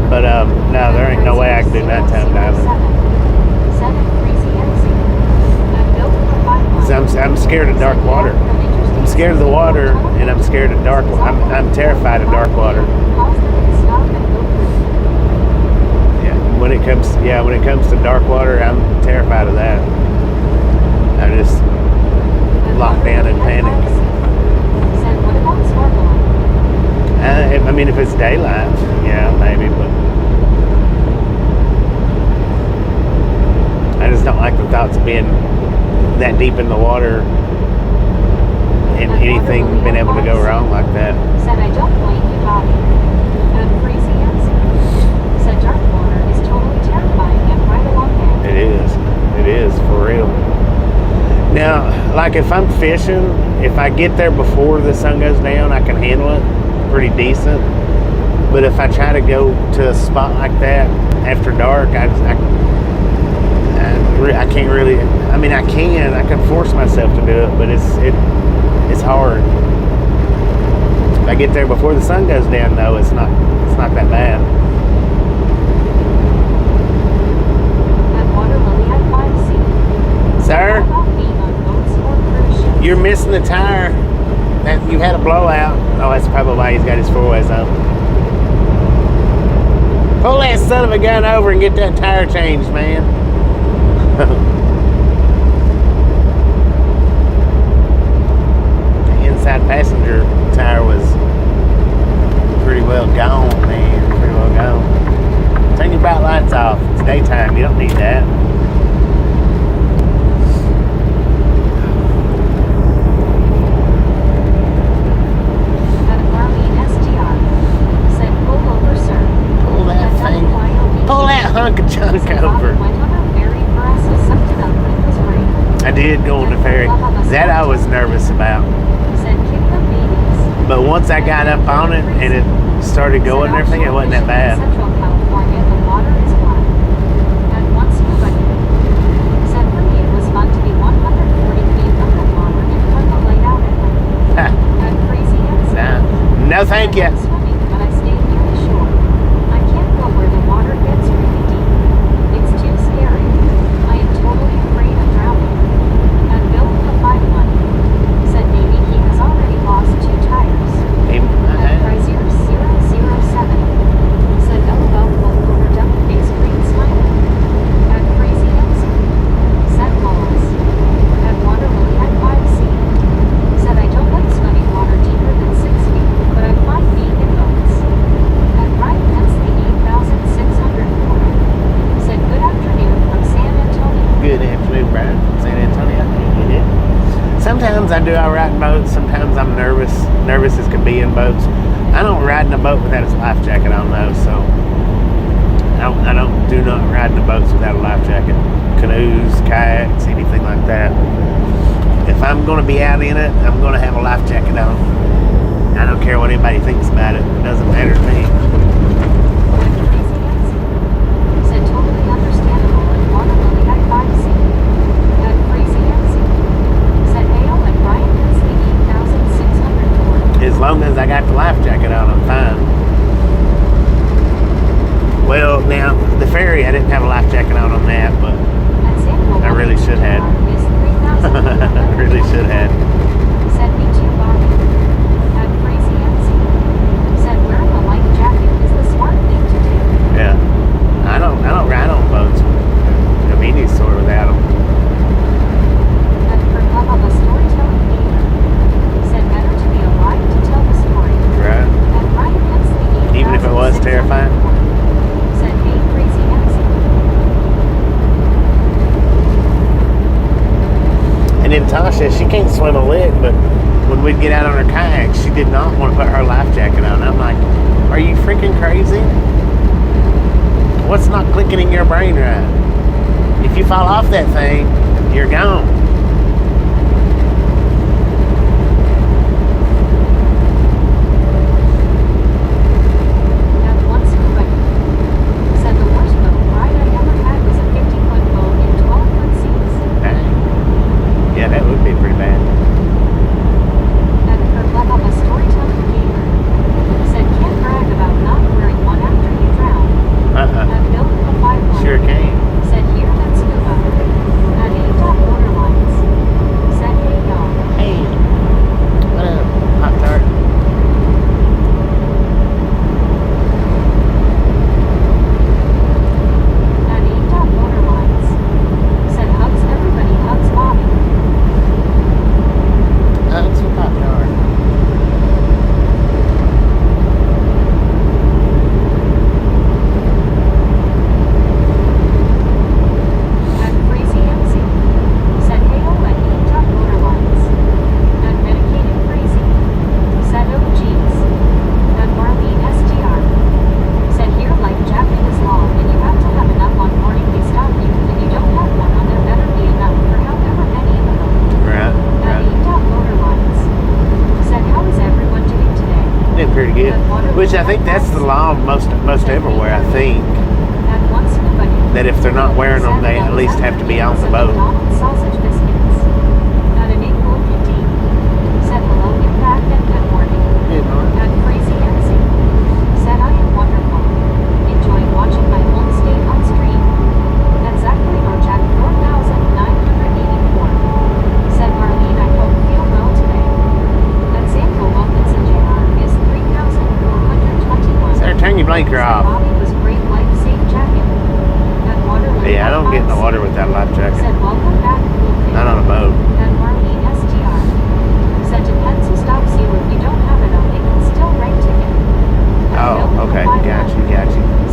But no, there ain't no way I can do nighttime diving. I'm scared of dark water. I'm scared of the water, and I'm scared of dark. I'm terrified of dark water. When it comes to dark water, I'm terrified of that. I just lock down and panic. I mean, if it's daylight, yeah, maybe, but I just don't like the thoughts of being that deep in the water and anything being able to go wrong like that. Said, I don't blame you, Bobby. Crazy MC. Said, dark water is totally terrifying and right along there. It is for real. Now, like if I'm fishing, if I get there before the sun goes down, I can handle it pretty decent. But if I try to go to a spot like that after dark, I can't really. I mean, I can force myself to do it, but it's hard. If I get there before the sun goes down, though, it's not that bad. Sir, you're missing the tire. You had a blowout. Oh, that's probably why he's got his four-ways on. Pull that son of a gun over and get that tire changed, man. The inside passenger tire was pretty well gone, man. Pretty well gone. Turn your bright lights off. It's daytime. You don't need that. I did go on the ferry. That I was nervous about. Said kick the babies. But once I got up on it and it started going and everything, it wasn't that bad. Central California, the water is black. And one scuba diver said for me it was fun to be 140 feet underwater and purple laid out at night. And crazy and No, thank you. Swimming, but I stayed near the shore. I can't go where the water gets really deep. It's too scary. I am totally afraid of drowning. And Bill with the 5-1 said maybe he has already lost 2 tires. And Frazier 007 said LOL over double face green smiley. And Crazy Nancy said Wallace. And Water Lily at 5C said I don't like swimming water deeper than 6 feet, but I find being in boats. And Brian Hensley 8604 said good afternoon from San Antonio. Good afternoon, Brian. San Antonio. Sometimes I do alright in boats. Sometimes I'm nervous as can be in boats. I don't ride in a boat without a life jacket on though, so I do not ride in the boats without a life jacket. Canoes, kayaks, anything like that. If I'm going to be out in it, I'm going to have a life jacket on. I don't care what anybody thinks about it. It doesn't matter to me. And Crazy Nancy said totally understandable and Water Lily at 5C. And Crazy Nancy said Hale and Brian Hensley 8604. As long as I got the life jacket on, I'm fine. Well, now, the ferry, I didn't have a life jacket on that, but And Samuel I really should have. is 3,000. I really should have. Said me too, Bobby. And Crazy Nancy said wearing a life jacket is the smart thing to do. Yeah. I don't ride on boats of any sort without them. And for love of a storytelling gamer said better to be alive to tell the story. Right. And Brian Hensley Even if it was terrifying. said hey Crazy Nancy. And then Tasha, she can't swim a lick, but when we'd get out on her kayak, she did not want to put her life jacket on. I'm like, are you freaking crazy? What's not clicking in your brain right? If you fall off that thing, you're gone. And one scuba diver said the worst boat ride I ever had was a 50-foot boat in 12-foot seas. Dang. Yeah, that would be pretty bad. And for love of a storytelling gamer said can't brag about not wearing one after you drown. And Bill with the 5-1 Sure can. said here then scuba. And A. Borderlines said hey y'all. Hey, what up, Hot Tart? And A. Borderlines said hugs everybody hugs Bobby. That's a Hot Tart. And Crazy MC said Hail and E. Borderlines. And Medicated Crazy said oh geez. And Marlene SGR said here life jacket is long and you have to have enough on morning they stop you and you don't have one on there better be enough for however many in the boat. Right, And right. E. Borderlines said how is everyone doing today? Did pretty good. Which I think that's the law of most everywhere, I think. And one scuba diver That if they're not wearing them, they at least have to be on the boat. McDonald's sausage biscuits. And an equal 15 said hello, get back and good morning. And Crazy Nancy said I am wonderful. Enjoying watching my home state on stream. And Zachary or Jack 4984 said Marlene I hope feel well today. And Samuel Wilkinson Jr. is 3,421. Sir, turn your blinker Said off. Bobby was great life safe jacket. And Water Lily Yeah, I don't get in the water without a life jacket. said welcome back, cool kid. Not on a boat. And Marlene SGR said depends who stops you if you don't have it on, they can still write ticket. And Oh, Bill with the okay. 5-1 Got you.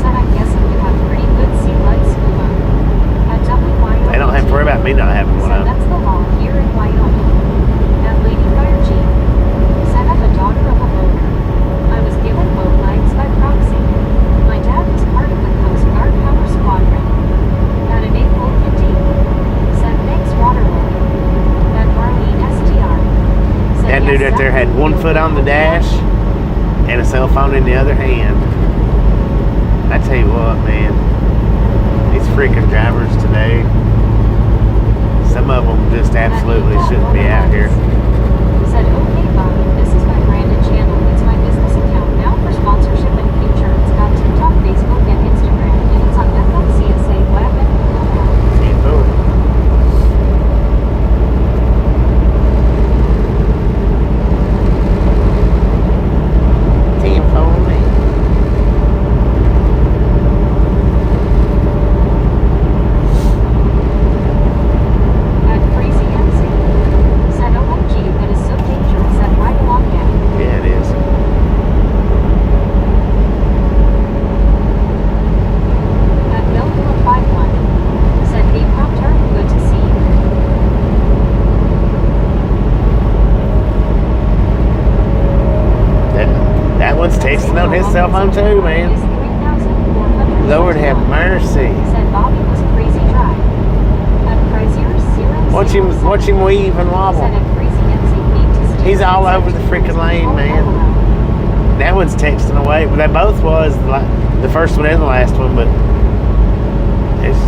said I'm guessing you have pretty good sea life scuba. And WYO They don't have to worry about me not having one said of them. that's the law here in Wyoming. And Lady Fire Chief said I'm a daughter of a boater. I was given boat legs by proxy. My dad was part of the Coast Guard Power Squadron. And an April 15 said thanks Water Lily. dude out there had one foot on the dash and a cell phone in the other hand. I tell you what, man, these freaking drivers today, some of them just absolutely shouldn't be out here. Said, okay, Bobby, this is my branded channel. It's my business account now for sponsorship in the future. It's got TikTok, Facebook, and Instagram, and it's on FLCSA Platte. Can't do it. Can't follow me. At Crazy MC. Said, OMG, that is so dangerous. Said, right along now. Yeah, it is. At Bill51. Said, hey, Pop-Tart, good to see you. That one's texting on his cell phone too, man. Lord have mercy. Said Bobby was crazy dry. At Crazier 0. Watch him weave and wobble. Said at Crazy MC need to steer. He's all over the freaking lane, man. That one's texting away. Well, they both was the first one and the last one, but it's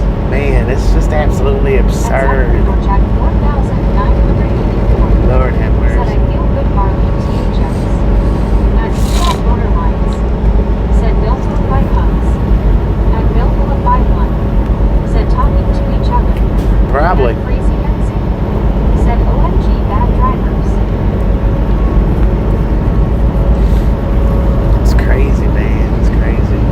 just absolutely absurd. Jack 4,984. Lord have Said I mercy. feel good, Marley, THX. At Stop Borderlines. Said Bill took by hugs. At Bill 51. Said talking to each other. Probably. At Crazy MC. Said OMG bad drivers. It's crazy, man. It's crazy.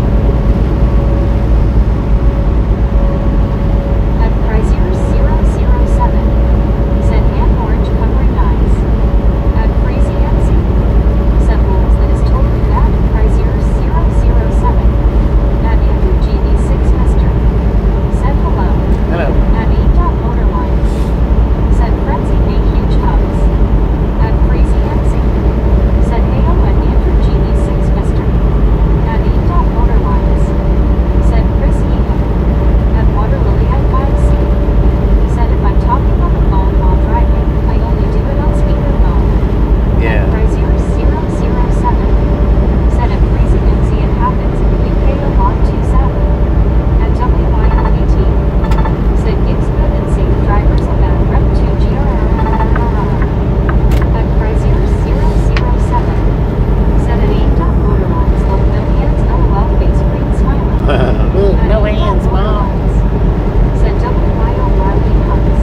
At Crazier 007. Said hand orange covering eyes. At Crazy MC. Said rules that is totally bad. Crazier 007. At Andrew GD6 Mister. Said hello. Hello. At E.Motorlines. Said Frenzy made huge hugs. At Crazy MC. Said hail at Andrew GD6 Mister. At E.Motorlines. Said Chris Egan. At Water Lily at 5C. Said if I'm talking on the phone while driving, I only do it on speakerphone. Yeah. At Crazier 007. Said at Crazy MC it happens, we pay a lot too sadly. At WYLBT. Said gives good and safe drivers a bad rep to GRR. At Crazier 007. Said at E.Motorlines, look no hands, LOL, face green smiling. Look, no hands, Mom. Said WYO Marley hugs.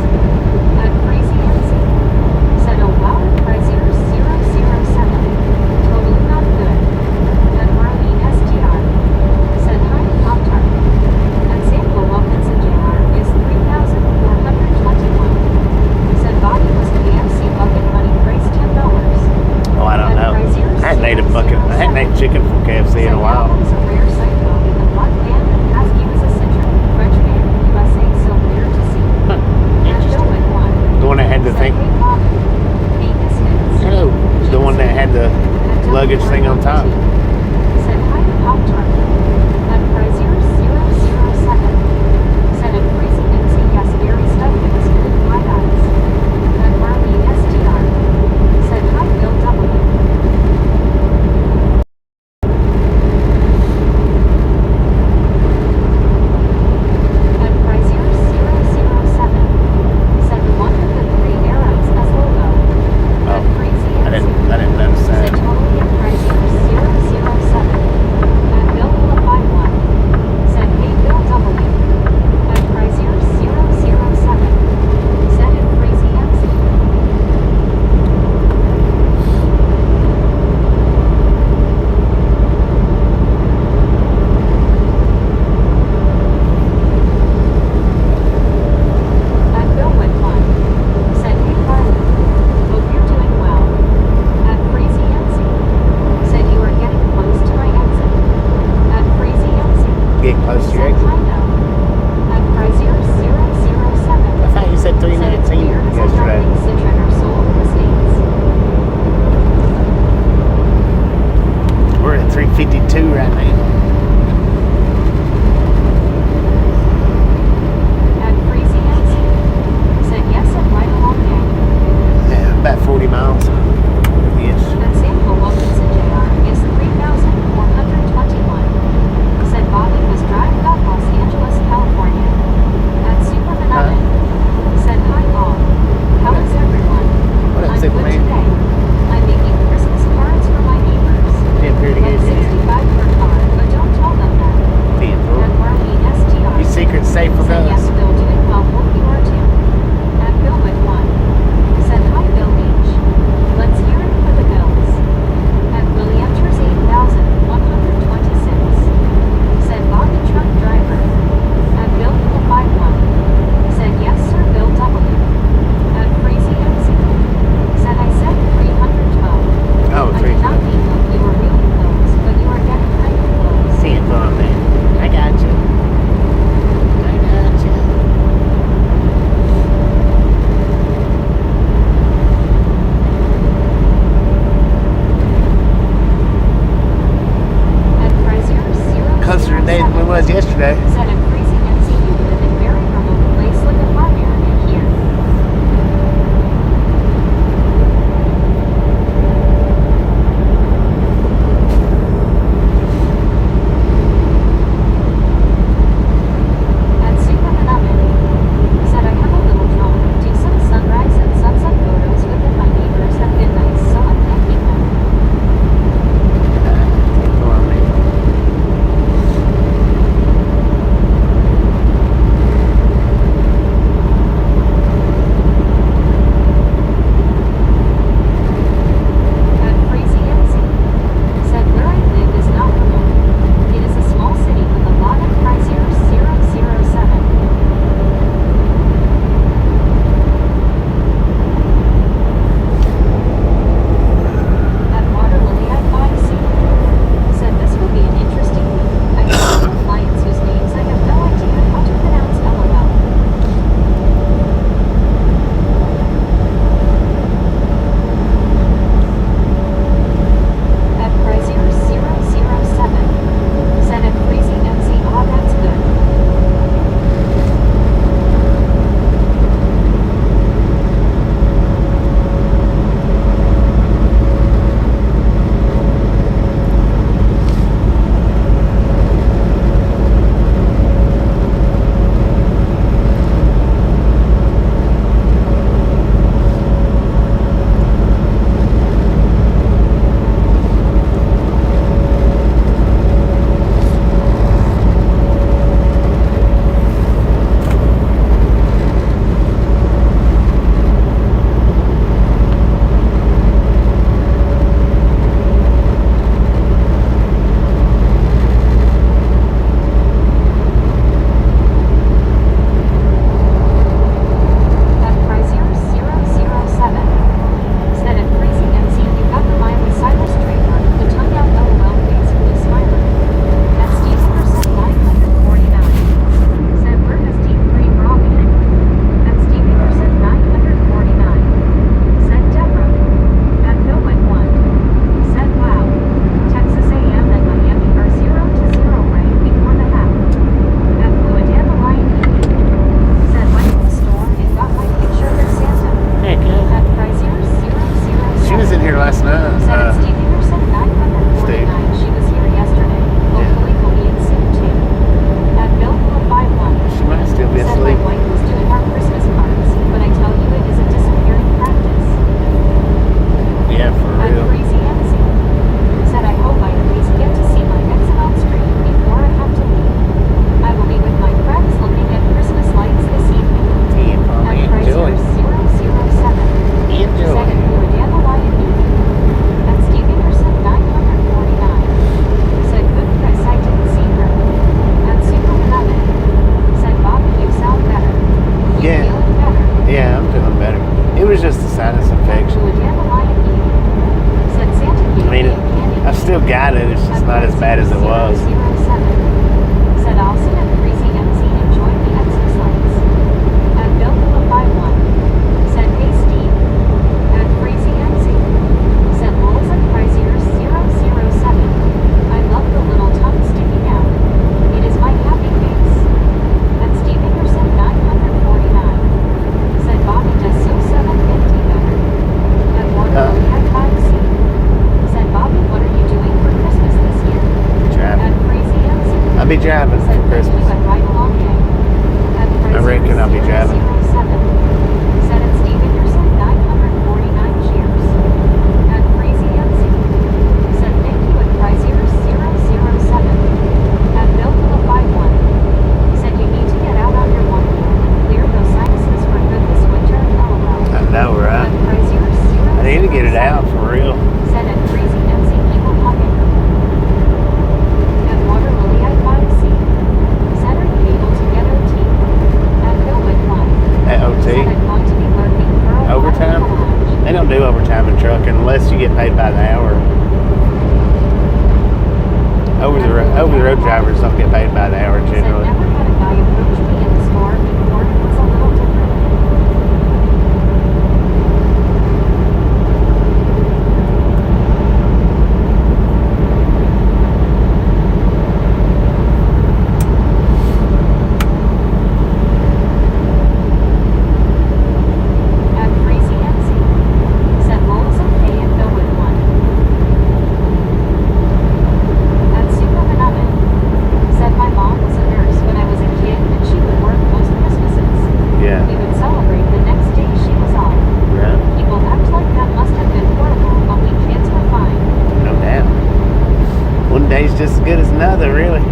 At Crazy MC. Said oh wow, Crazier 007. Totally not good. At Marley SDR. Said hi, Pop-Tart. At Sample Wilkinson JR is 3,421. Said Bobby was KFC bucket money price $10. Oh, I don't know. I hadn't ate chicken from KFC in a while. Was a rare sight though in the black band and Husky was a Citroen. French band USA so rare to see. At Bill with one. The one that had the Said thing. hey Bobby. Vegas hits. Hello. The one that had the luggage thing on top. Said hi to Pop-Tart. At Crazier 007. Said at Crazy MC, yes, Gary stuff with his blue wide eyes. At Marley STR. Said hi Bill W. At Crazier 007. Said the one with the 3 arrows as logo. At Crazy I MC. didn't notice Said that. totally at Crazier 007. It was just a sinus infection. I mean, I've still got it. It's just not as bad as it was. Said Austin and Crazy MC enjoyed the exercise. At Bill 51. Said Hey Steve. At Crazy MC. Said Lols and Crazier 007. I love the little tongue sticking out. It is my happy face. At Steve Ingerson 949. Said Bobby does so 750 better. At Waterloo at 5C. Said Bobby, what are you doing for Christmas this year? Driving. At Crazy MC. I'll be driving Said for Christmas. thank you and right along gang. At I reckon I'll be driving. 007. Said at Steve Ingerson 949 cheers. At Crazy MC. Said thank you and Crazier 007. At Bill 51. Said you need to get out on your one wheel and clear those sinuses for good this winter. LOL. I know, right? At Crazier 007. I need to get it out for real. Said at Crazy MC Evil Puppet. At Water Lily at 5C. Said are you able to get OT? At Bill with Line. At OT? Said I'm going to be lurking for a Overtime? lounge. They don't do overtime in trucking unless you get paid by the hour. Over the road drivers don't get paid by the hour Said generally. never had a guy approach me in the store before. It was a little different. At Crazy MC. Said Lols and Pay and Bill with one. At Superman Oven. Said my mom was a nurse when I was a kid and she would work most Christmases. Yeah. We would celebrate the next day she was off. Right. People act like that must have been horrible, but we kids were fine. No doubt. One day's just as good as another, really.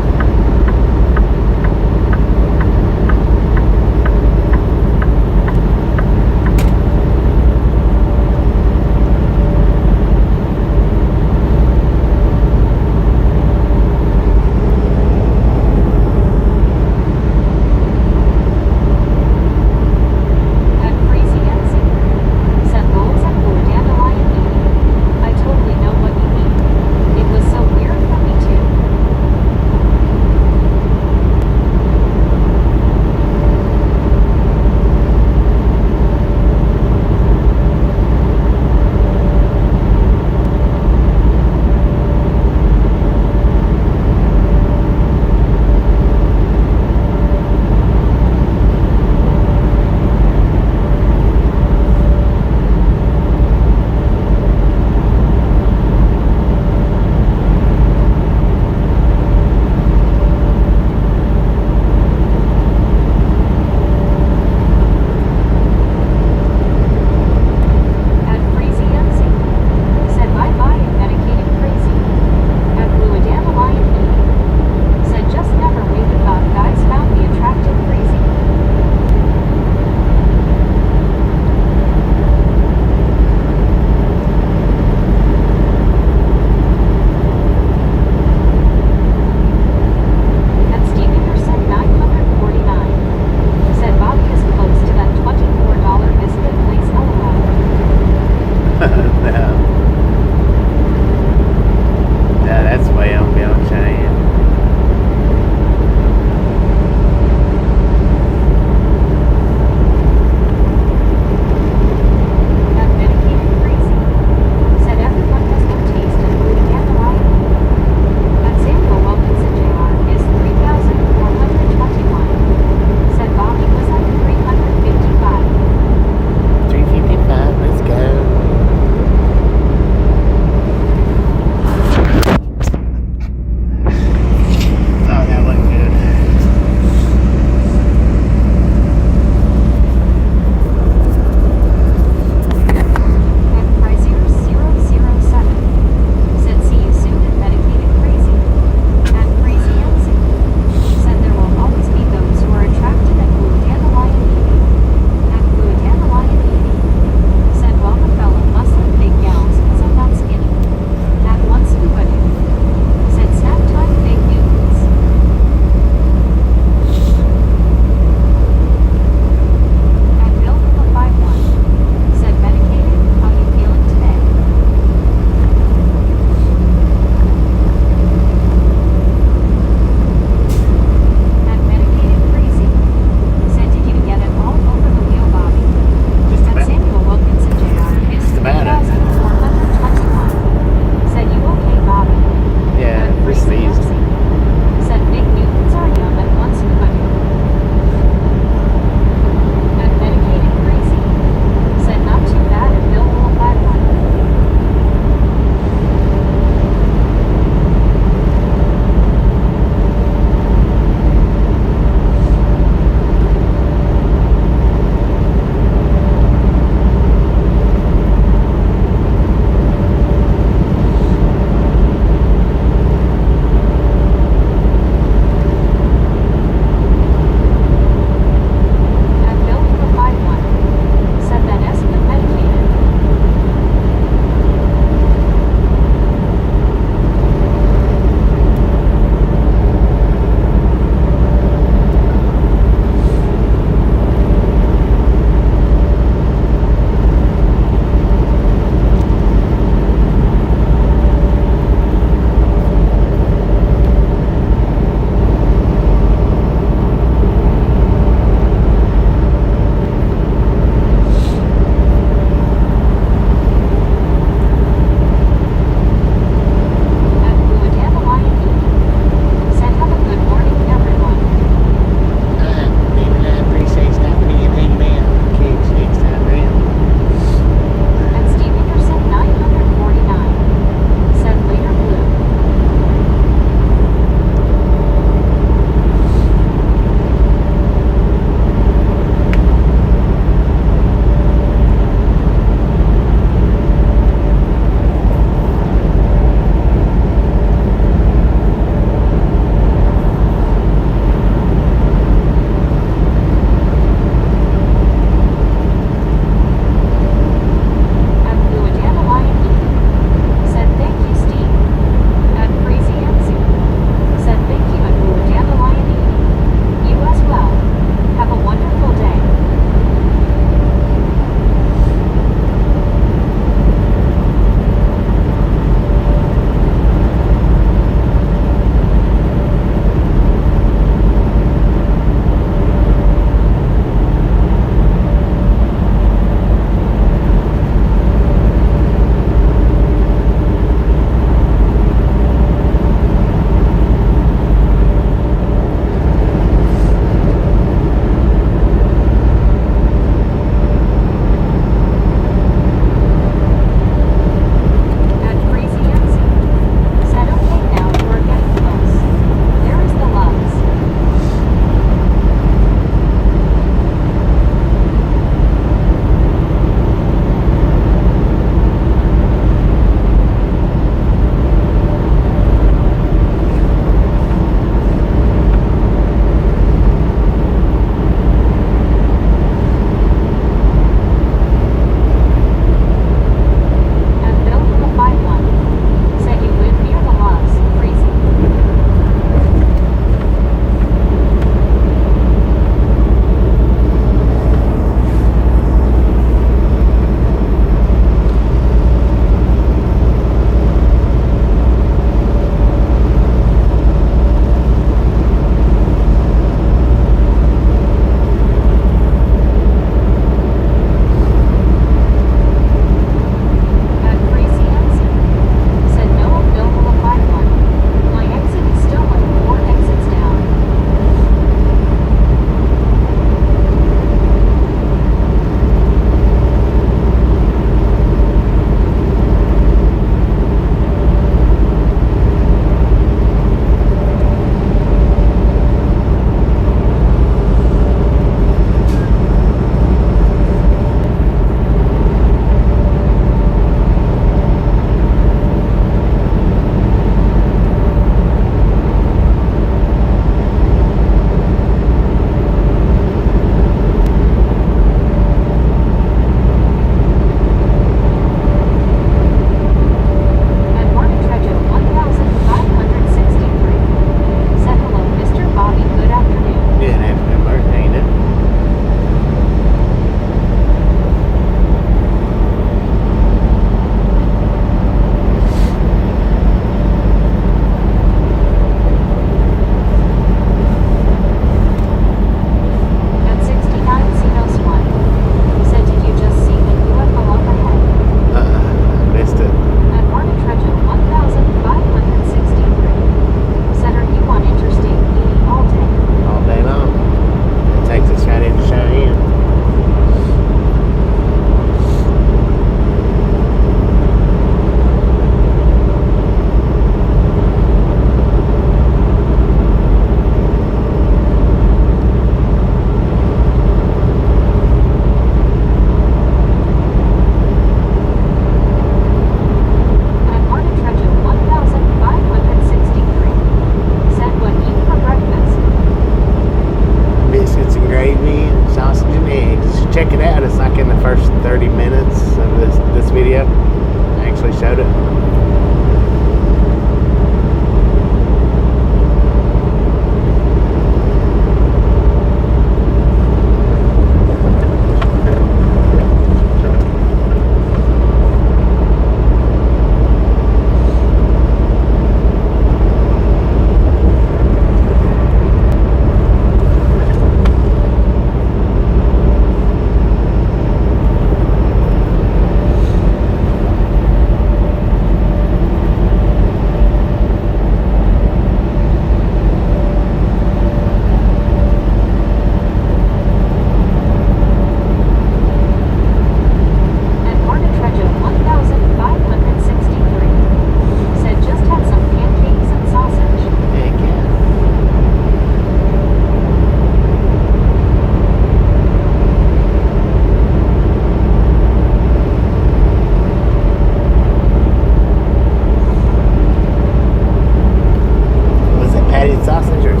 meat sausage or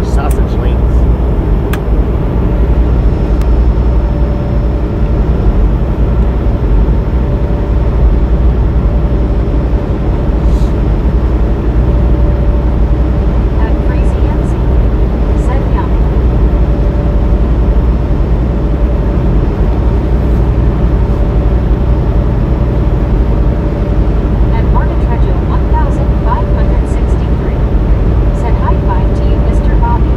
sausage links? At Crazy MC. Said yum. At Marta Trejo 1563. Said high five to you, Mr. Bobby.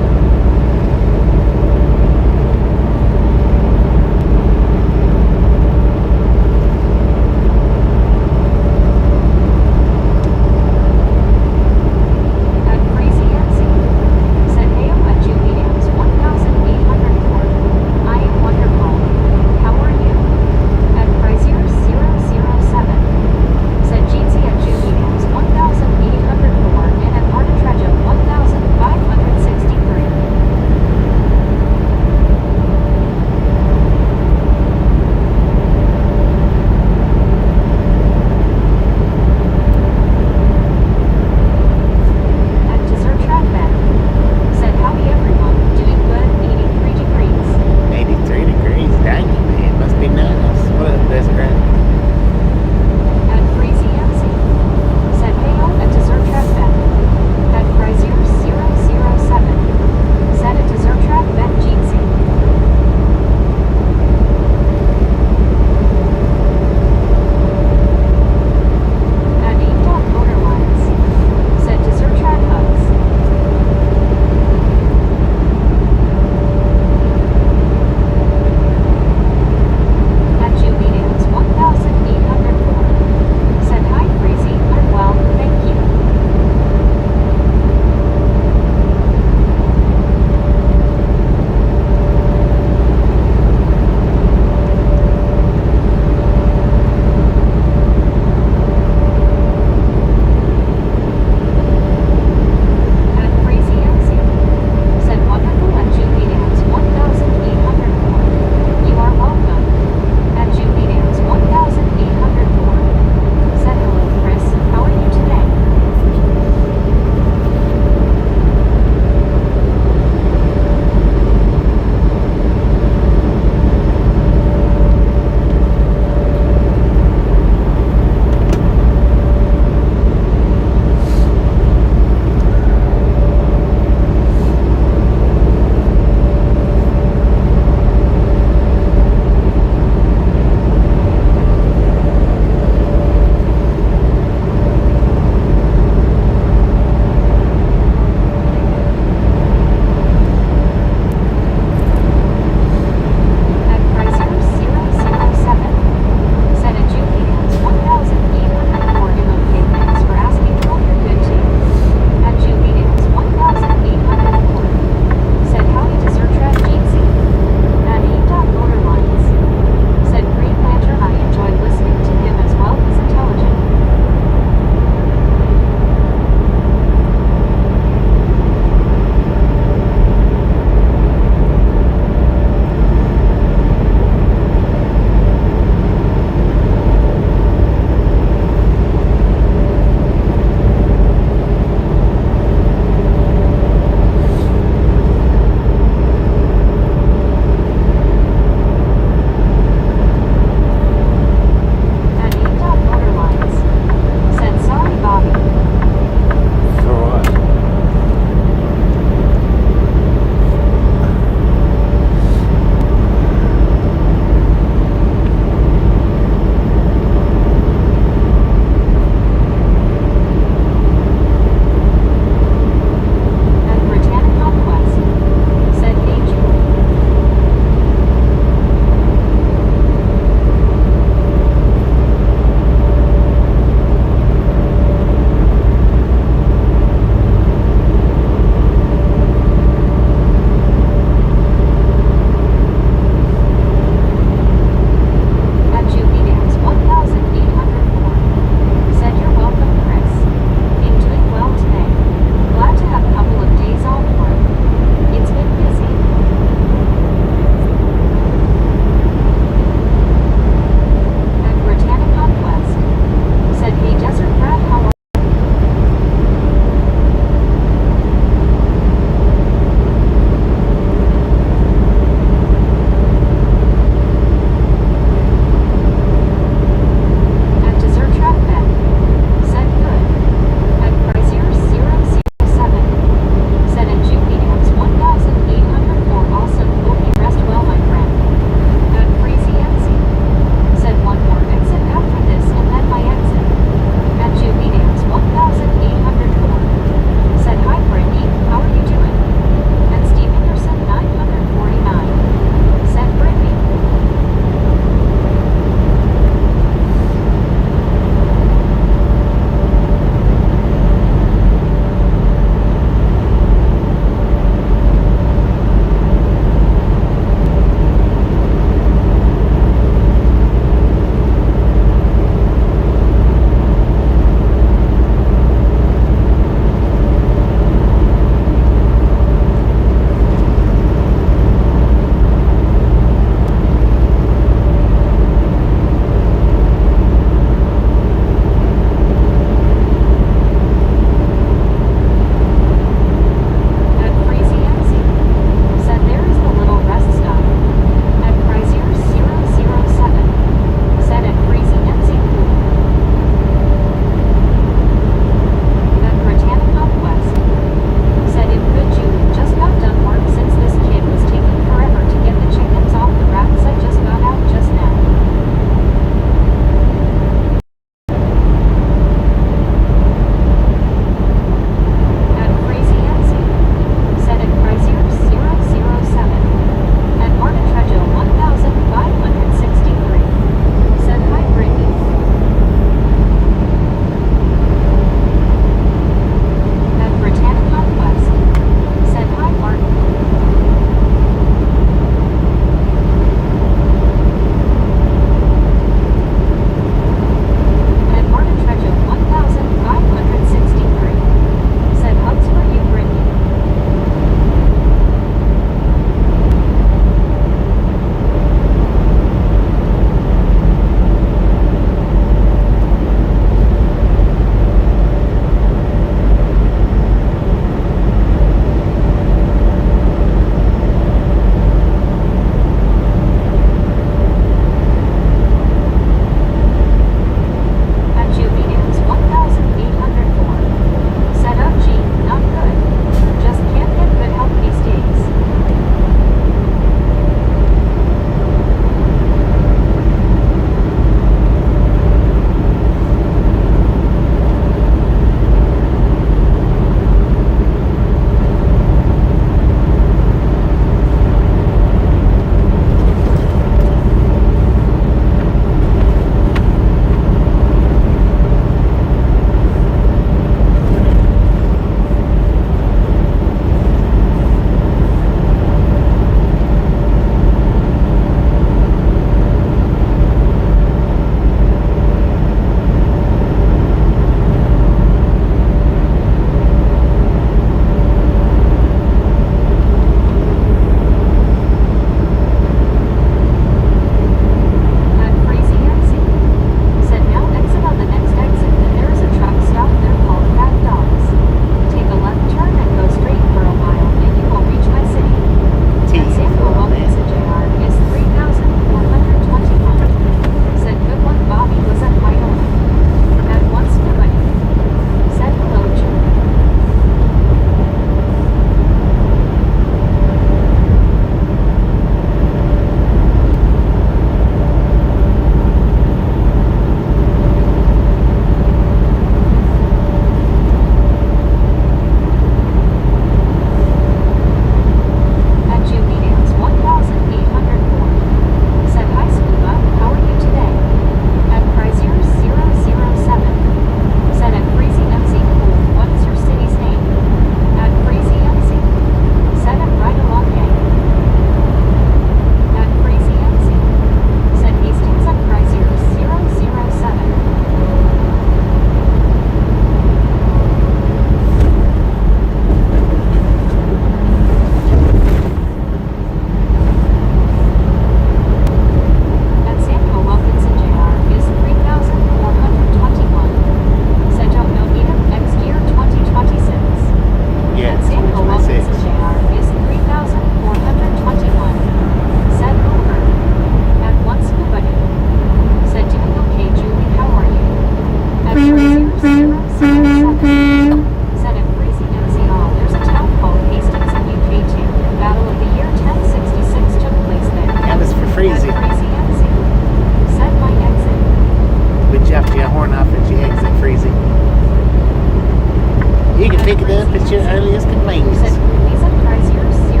You can pick it up at your earliest Said convenience. Louisa Chrysler 007.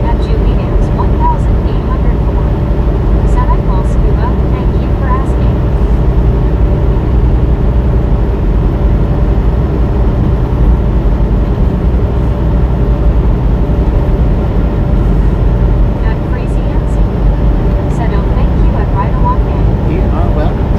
At Julie Ann's 1804. Said I'm well, Scuba. Thank you for asking. At Crazy Nancy. Said oh thank you and right along in. You are welcome.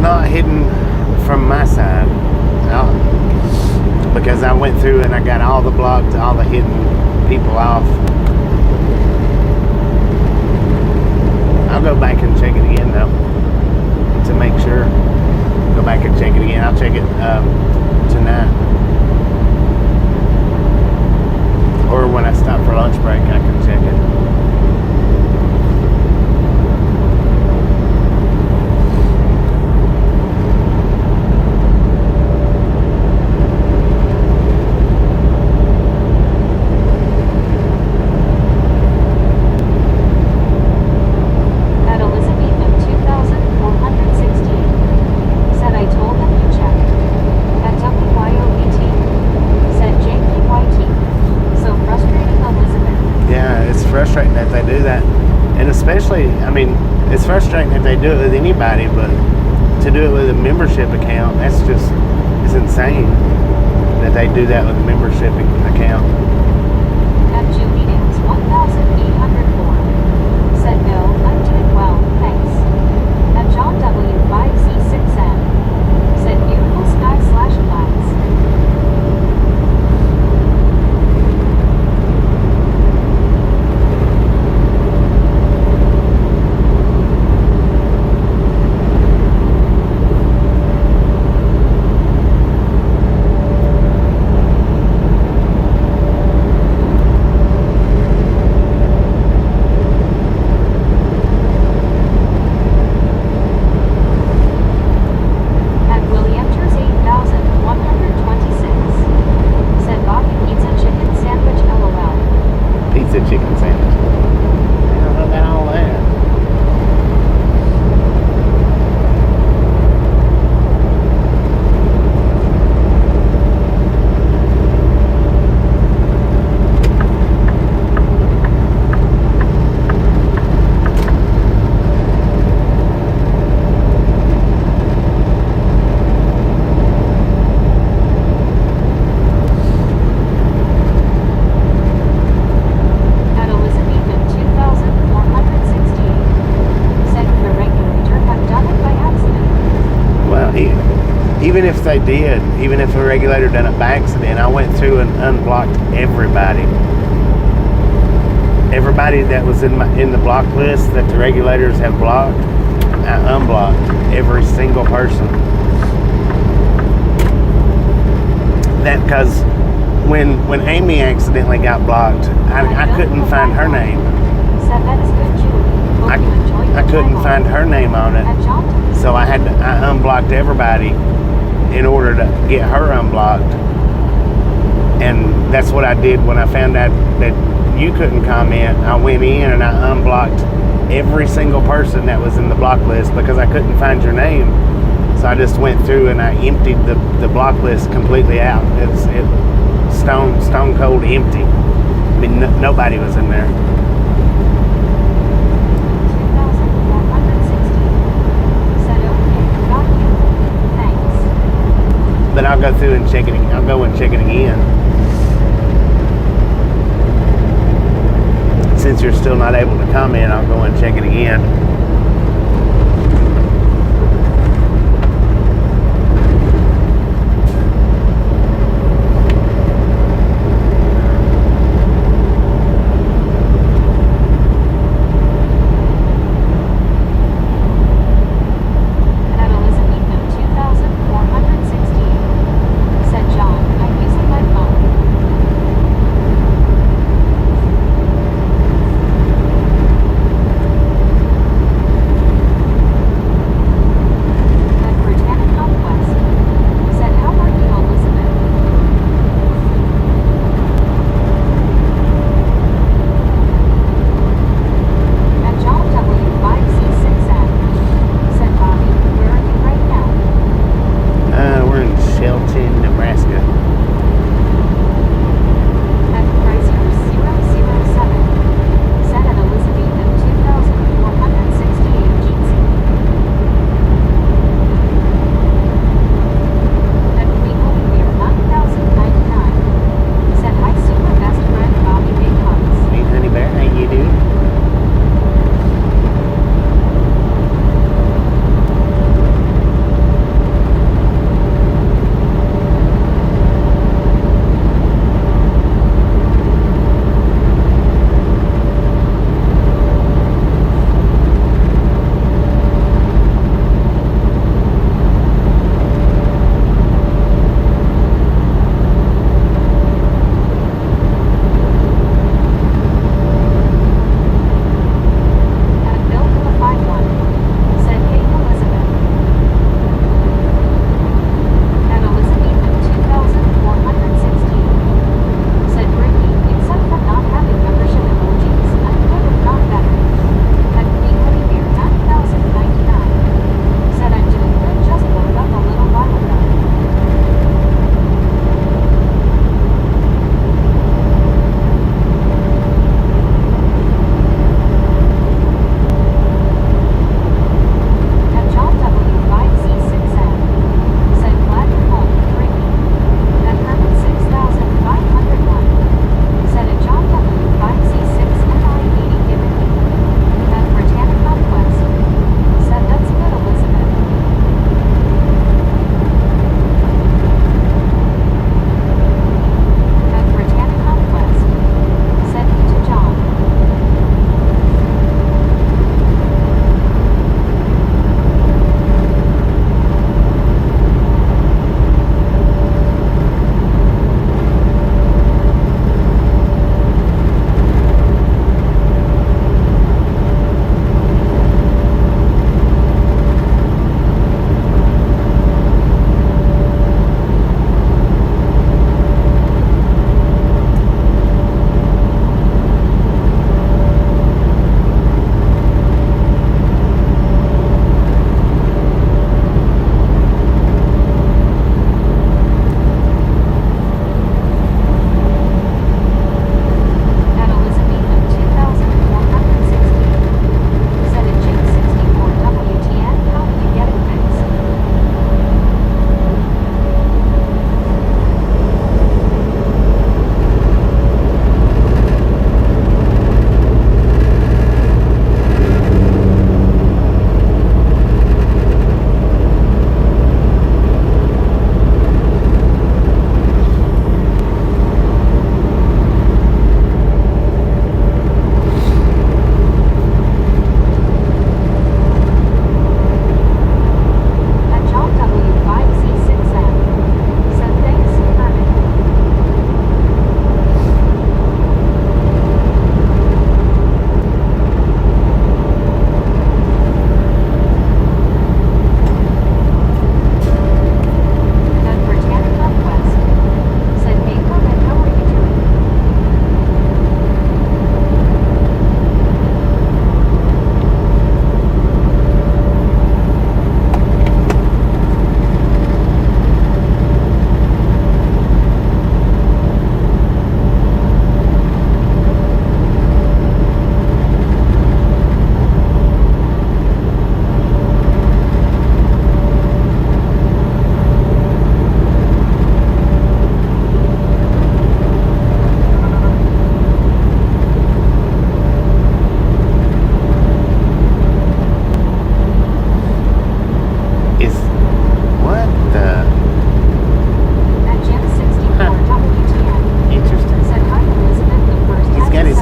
not hidden from my side. Because I went through and I got all the blocked, all the hidden people off. I'll go back and check it again though, to make sure. Go back and check it again. I'll check it tonight. Or when I stop for lunch break, I can check it. Frustrating that they do that, and especially, I mean, it's frustrating that they do it with anybody, but to do it with a membership account, that's just, it's insane that they do that with a membership account. At Jew meetings 1804 said no, I'm doing well, thanks. At John W 5Z6M said beautiful sky/clouds. Chicken sandwich. I don't know about all that. Even if they did, even if a regulator done it by accident, I went through and unblocked everybody. Everybody that was in the block list that the regulators have blocked, I unblocked every single person. That because when Amy accidentally got blocked, I couldn't find her name. I couldn't find her name on it, so I unblocked everybody in order to get her unblocked. And that's what I did when I found out that you couldn't comment. I went in and I unblocked every single person that was in the block list because I couldn't find your name. So I just went through and I emptied the block list completely out. It's stone cold empty. I mean, nobody was in there. But I'll go through and check it. I'll go and check it again. Since you're still not able to comment, I'll go and check it again.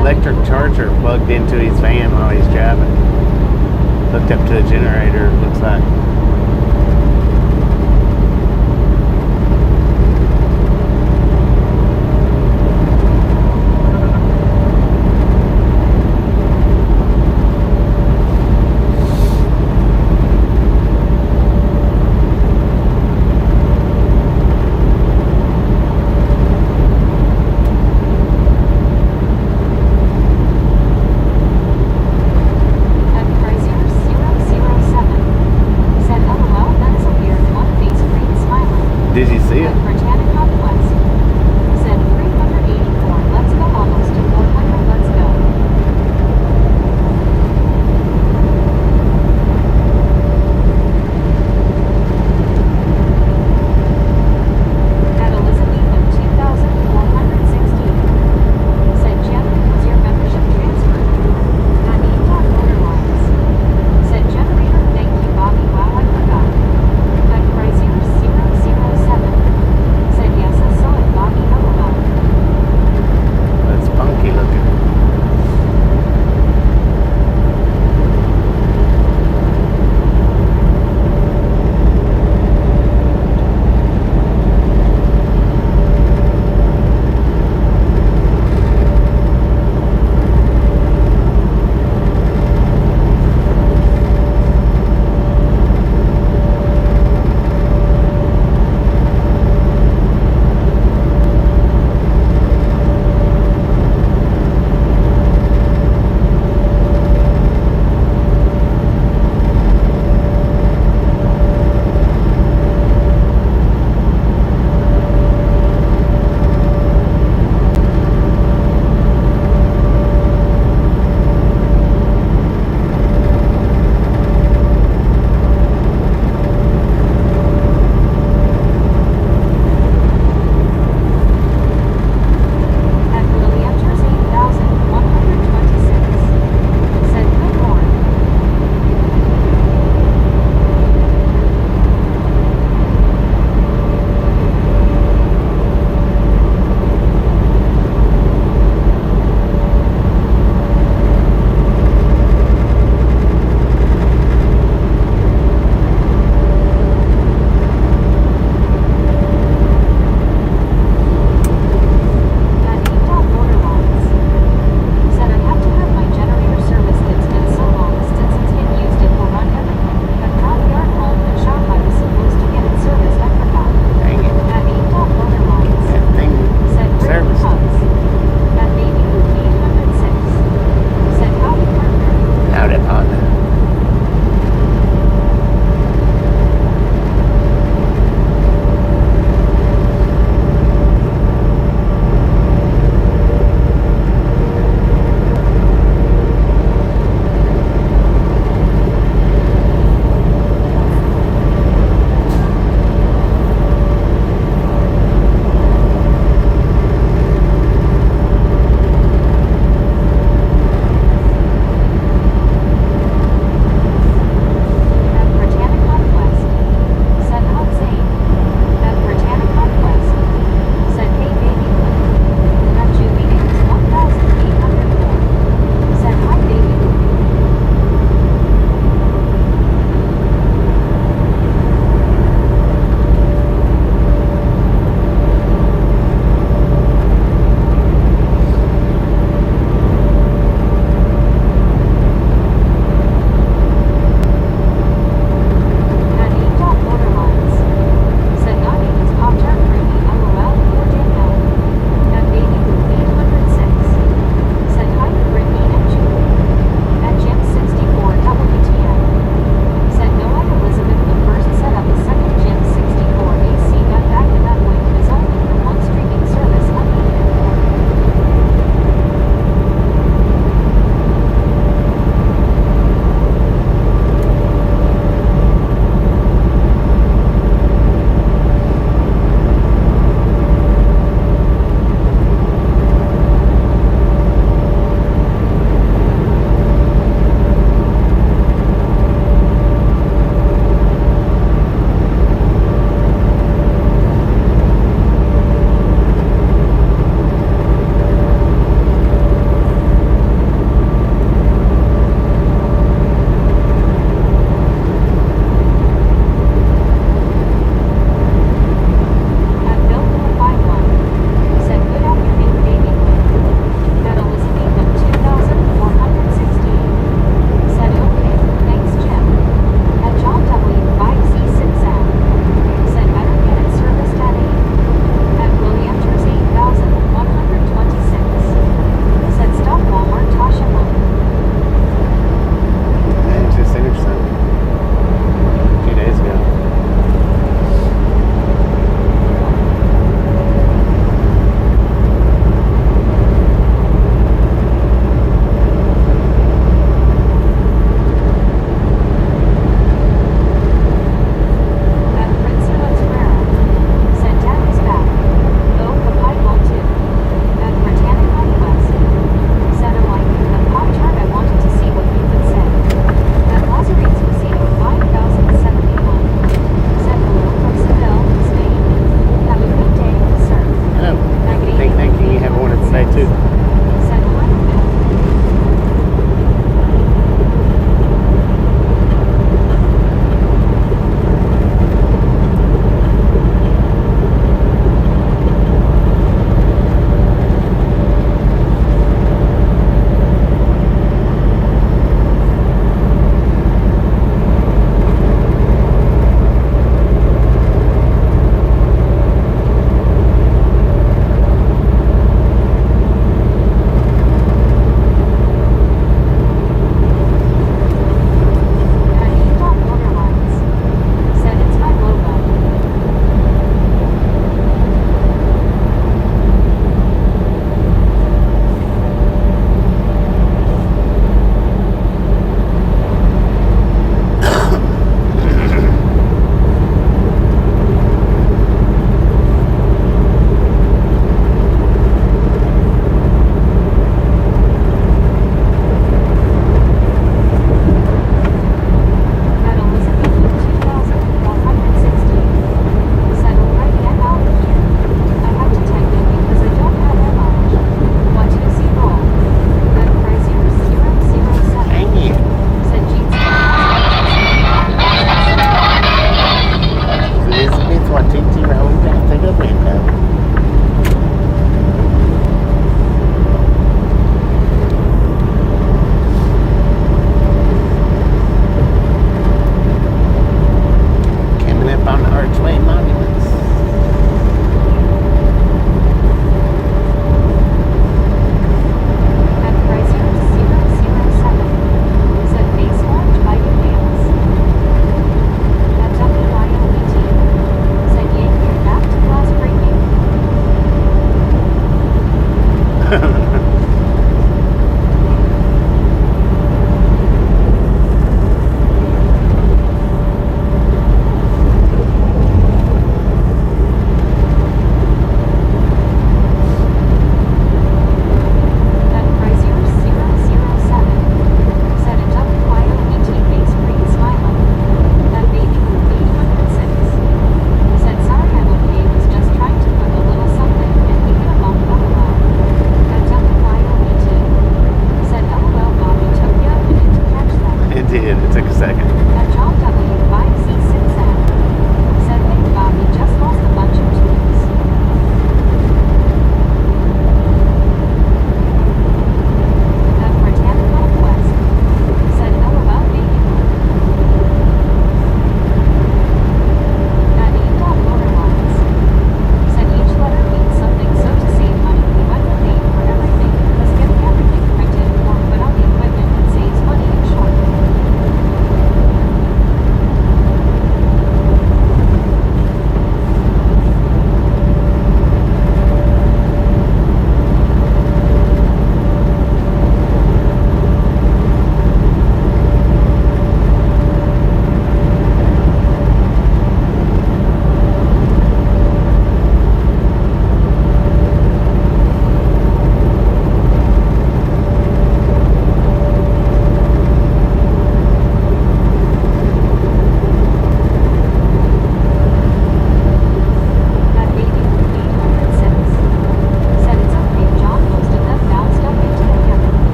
electric charger plugged into his van while he's driving. Hooked up to a generator, it looks like. Did you see it? Britannic Conquest said 384. Let's go almost to 400. Let's go. At Elizabethan 2416 said January was your membership transfer. At Motor Lines said generator. Thank you, Bobby. Wow, I forgot. At Chrysler 007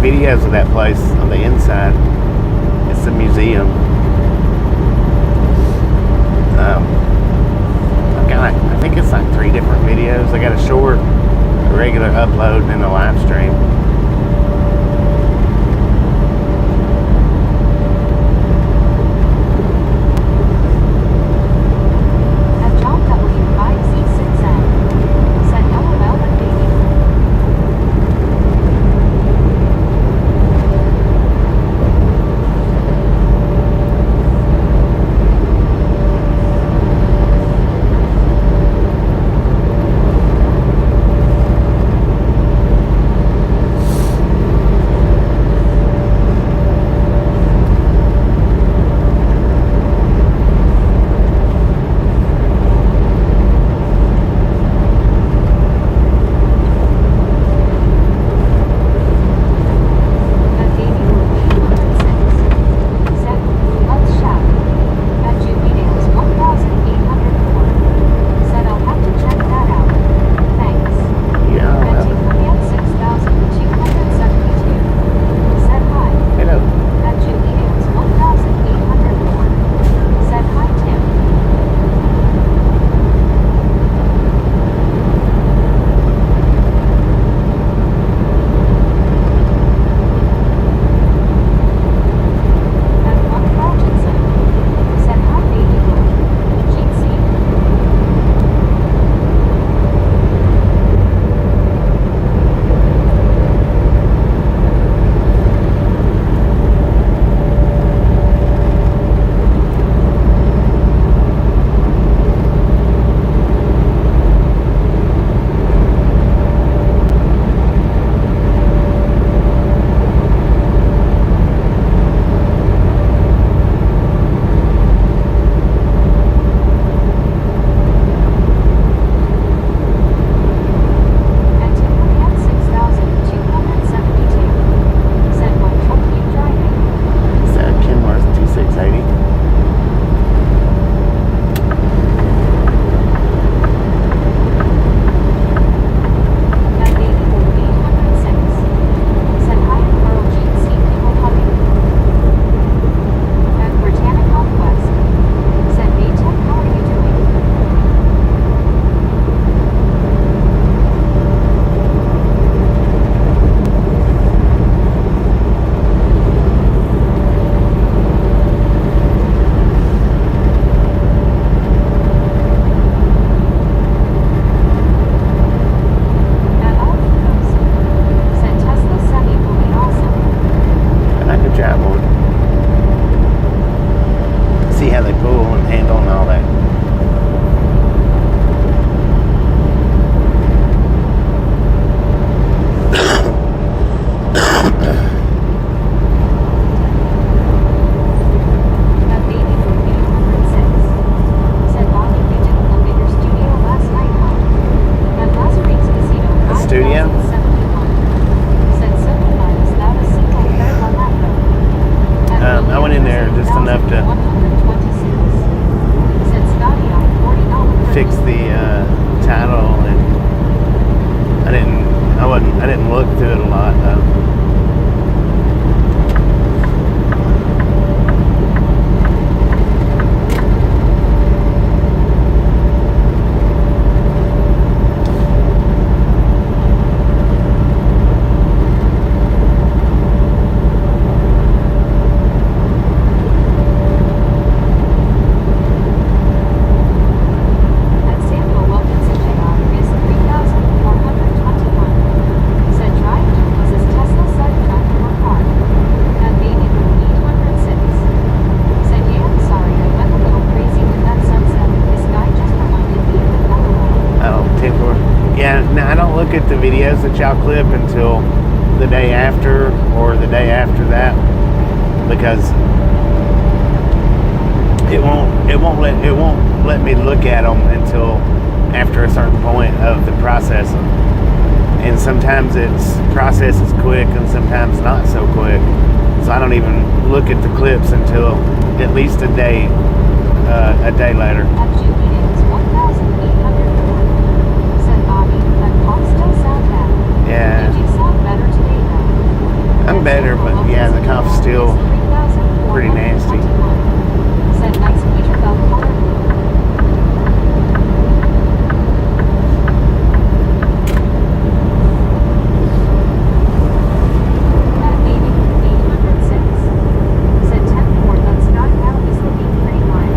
videos of that place on the inside. It's a museum. I think it's like 3 different videos. I got a short, a regular upload, and then a live stream. I didn't look through it a lot though. At the videos that y'all clip until the day after or the day after that, because it won't let me look at them until after a certain point of the processing. And sometimes its process is quick and sometimes not so quick, so I don't even look at the clips until at least a day later. Yeah. Did you sound better today though? I'm better, but yeah, the cough's still pretty nasty. Said nice feature belt color blue. At meeting 806. Said 10-4, that's not now is looking pretty fine.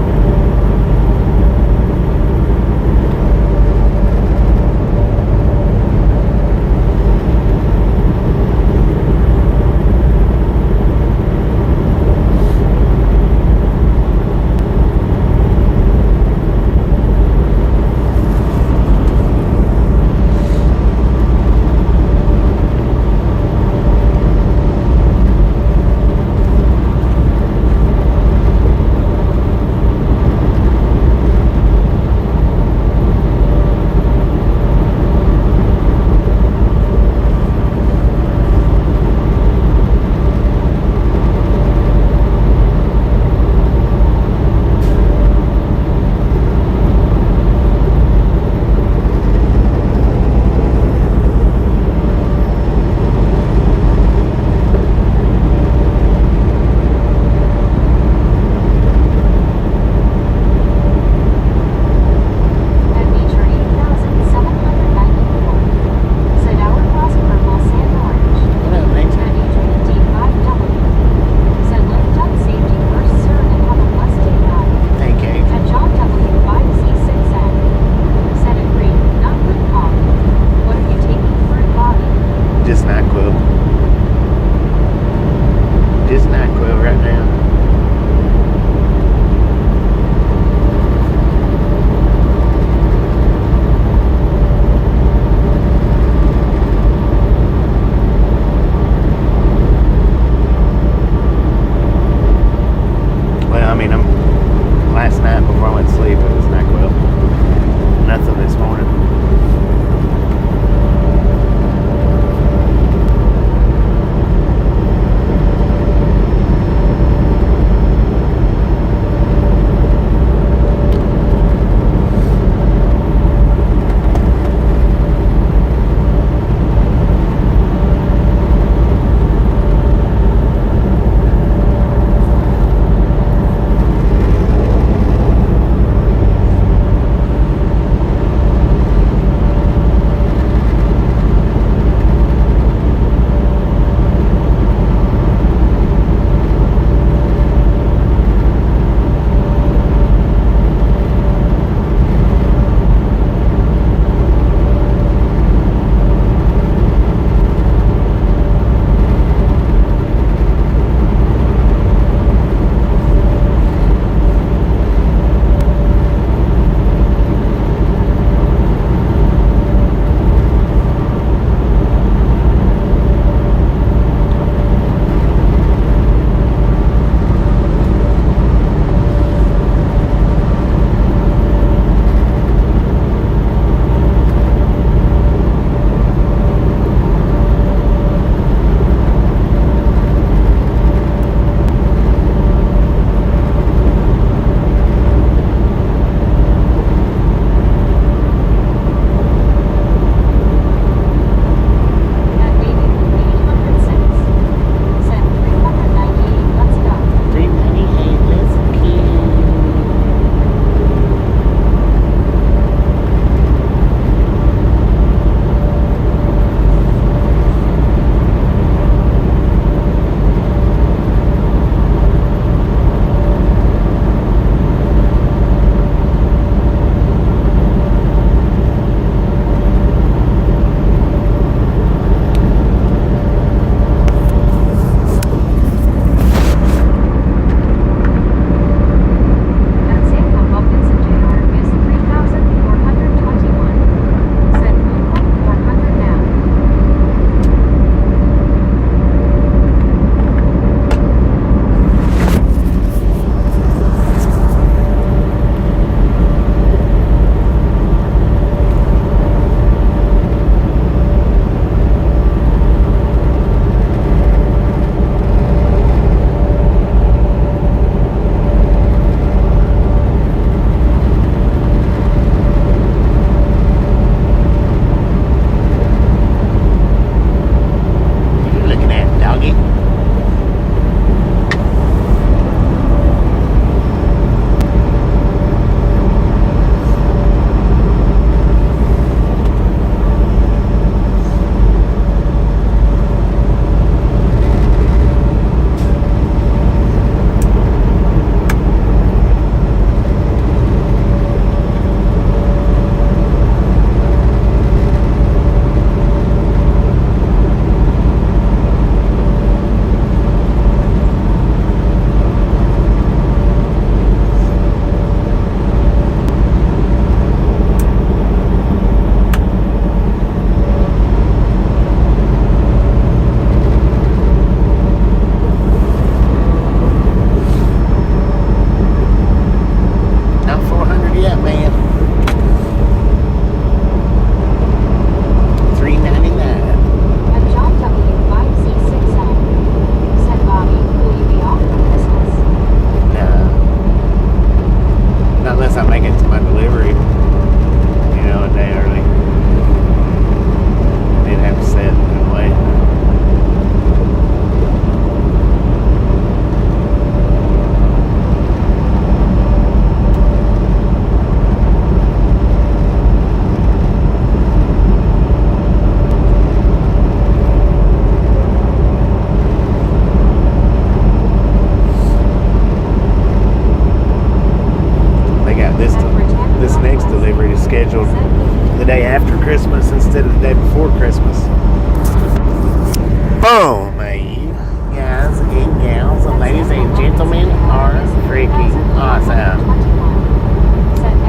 guys and gals, ladies and gentlemen, are freaking awesome.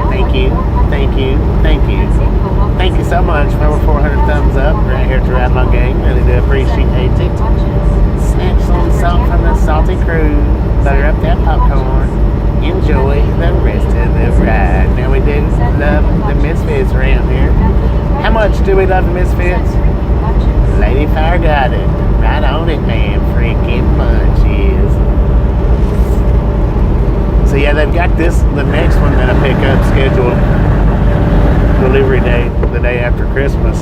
Thank you, thank you, thank you. Thank you so much for over 400 thumbs up right here to Ride Along Gang. Really do appreciate it. Snatch some salt from the salty crew. Butter up that popcorn. Enjoy the rest of the ride. Now we do love the Misfits around here. How much do we love the Misfits? Lady Fire got it. Right on it, man. Freaking bunches. So yeah, they've got the next one that I pick up scheduled delivery day the day after Christmas,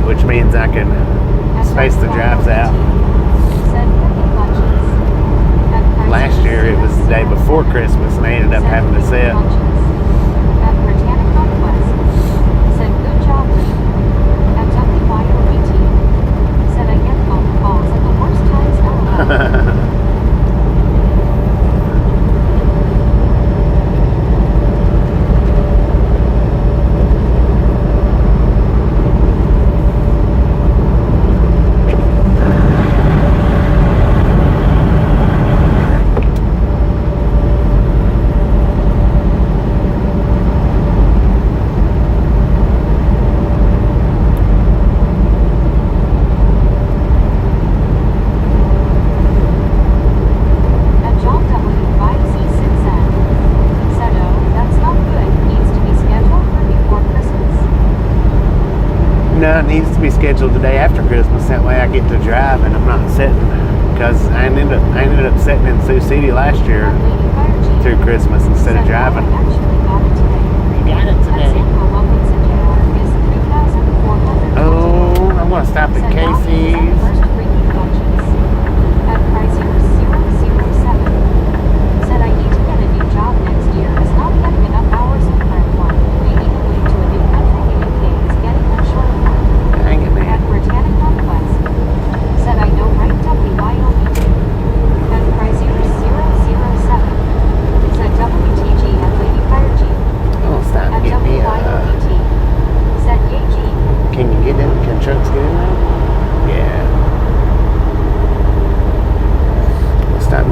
which means I can space the drives out. Last year it was the day before Christmas and I ended up having to set. No, it needs to be scheduled the day after Christmas. That way I get to drive and I'm not sitting. Because I ended up sitting in Sioux City last year through Christmas instead of driving. You got it today. Oh, I'm going to stop at Casey's.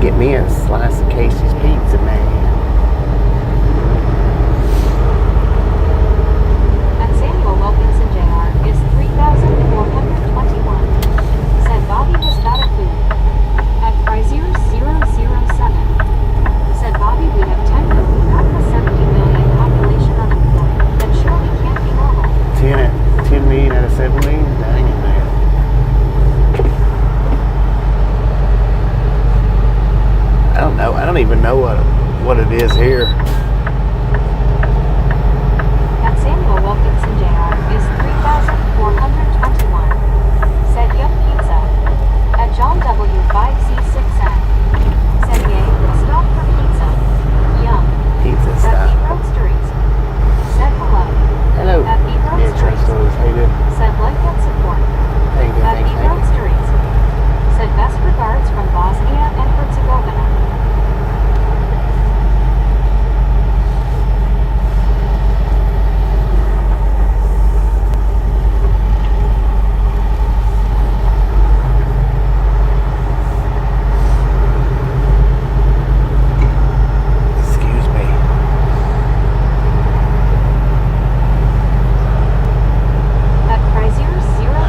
Get me a slice of Casey's pizza, man. And Samuel Wilkinson Jr. is 3,421. Said Bobby was not a food. At Frazier 007. Said Bobby, we have 10 million out of a 70 million population unemployed. That surely can't be normal. 10 million out of 7 million? Dang it, man. I don't know. I don't even know what it is here. And Samuel Wilkinson Jr. is 3,421. Said Yum Pizza. At John W. 5C6N. Said yay, a stop for pizza. Yum. Pizza At stop. Beat Roasteries. Said hello. Hello. At Beat Yeah, trust Roasteries. stories. How you doing? Said like and support. Thank you, At thank you, Beat thank you. Roasteries. Said best regards from Bosnia and Herzegovina. Excuse me. At Frazier 007.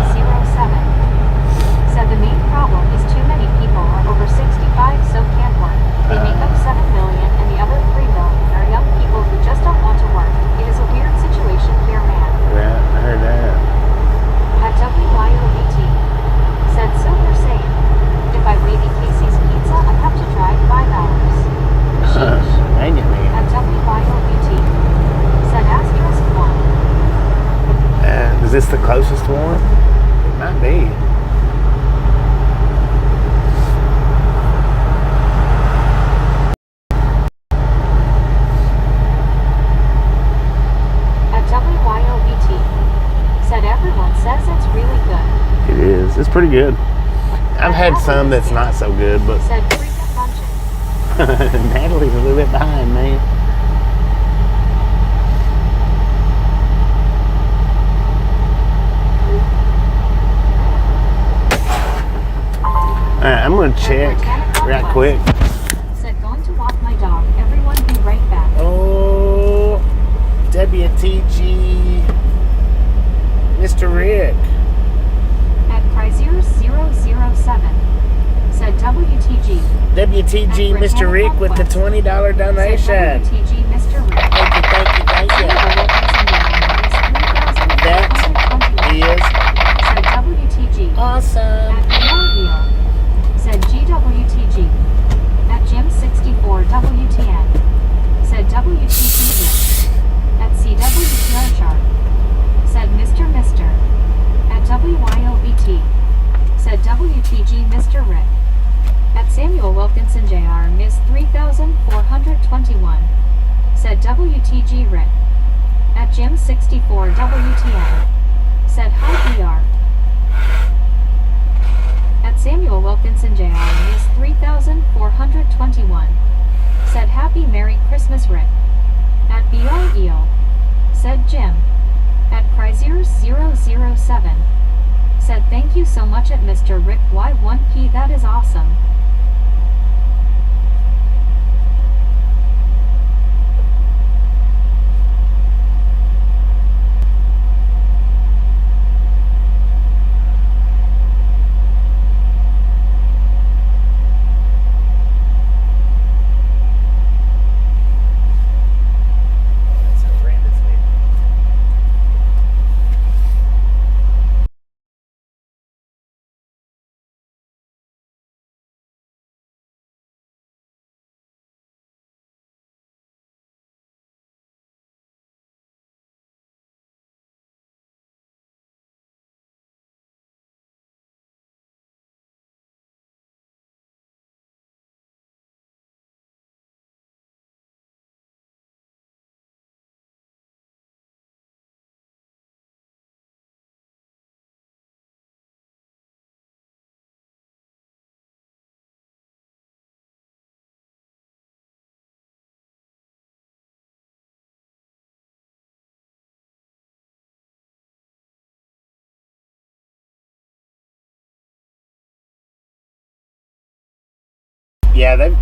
Said the main problem is too many people are over 65 so can't work. They make up 7 million and the other 3 million are young people who just don't want to work. It is a weird situation here, man. Yeah, I heard that. At WYOBT. Said Silver Saiyan. If I wait at Casey's Pizza, I have to drive 5 hours. Sheesh. Dang it, man. At WYOBT. Said asterisk 1. Is this the closest one? It might be. At WYOBT. Said everyone says it's really good. It is. It's pretty good. I've had some that's not so good, but Said freaking bunches. Natalie's a little bit behind, man. Alright, I'm gonna check right quick. Said going to walk my dog. Everyone be right back. Oh, WTG, Mr. Rick. At Chrysler007 said WTG. WTG, Mr. Rick with the $20 donation. Said WTG, Mr. Rick. Thank you, thank you, thank you. That is said WTG. awesome. At Eel said GWTG. At Jim64 WTN said WTG Rick. At CWTR Sharp said Mr. At WYOBT said WTG Mr. Rick. At Samuel Wilkinson Jr. Miss 3421 said WTG Rick. At Jim64 WTN said hi BR. At Samuel Wilkinson Jr. Miss 3421 said Happy Merry Christmas Rick. At BR Eel said Jim. At Chrysler007 said thank you so much at Mr. Rick Y1P, that is awesome. That's horrendous, man. Yeah, they've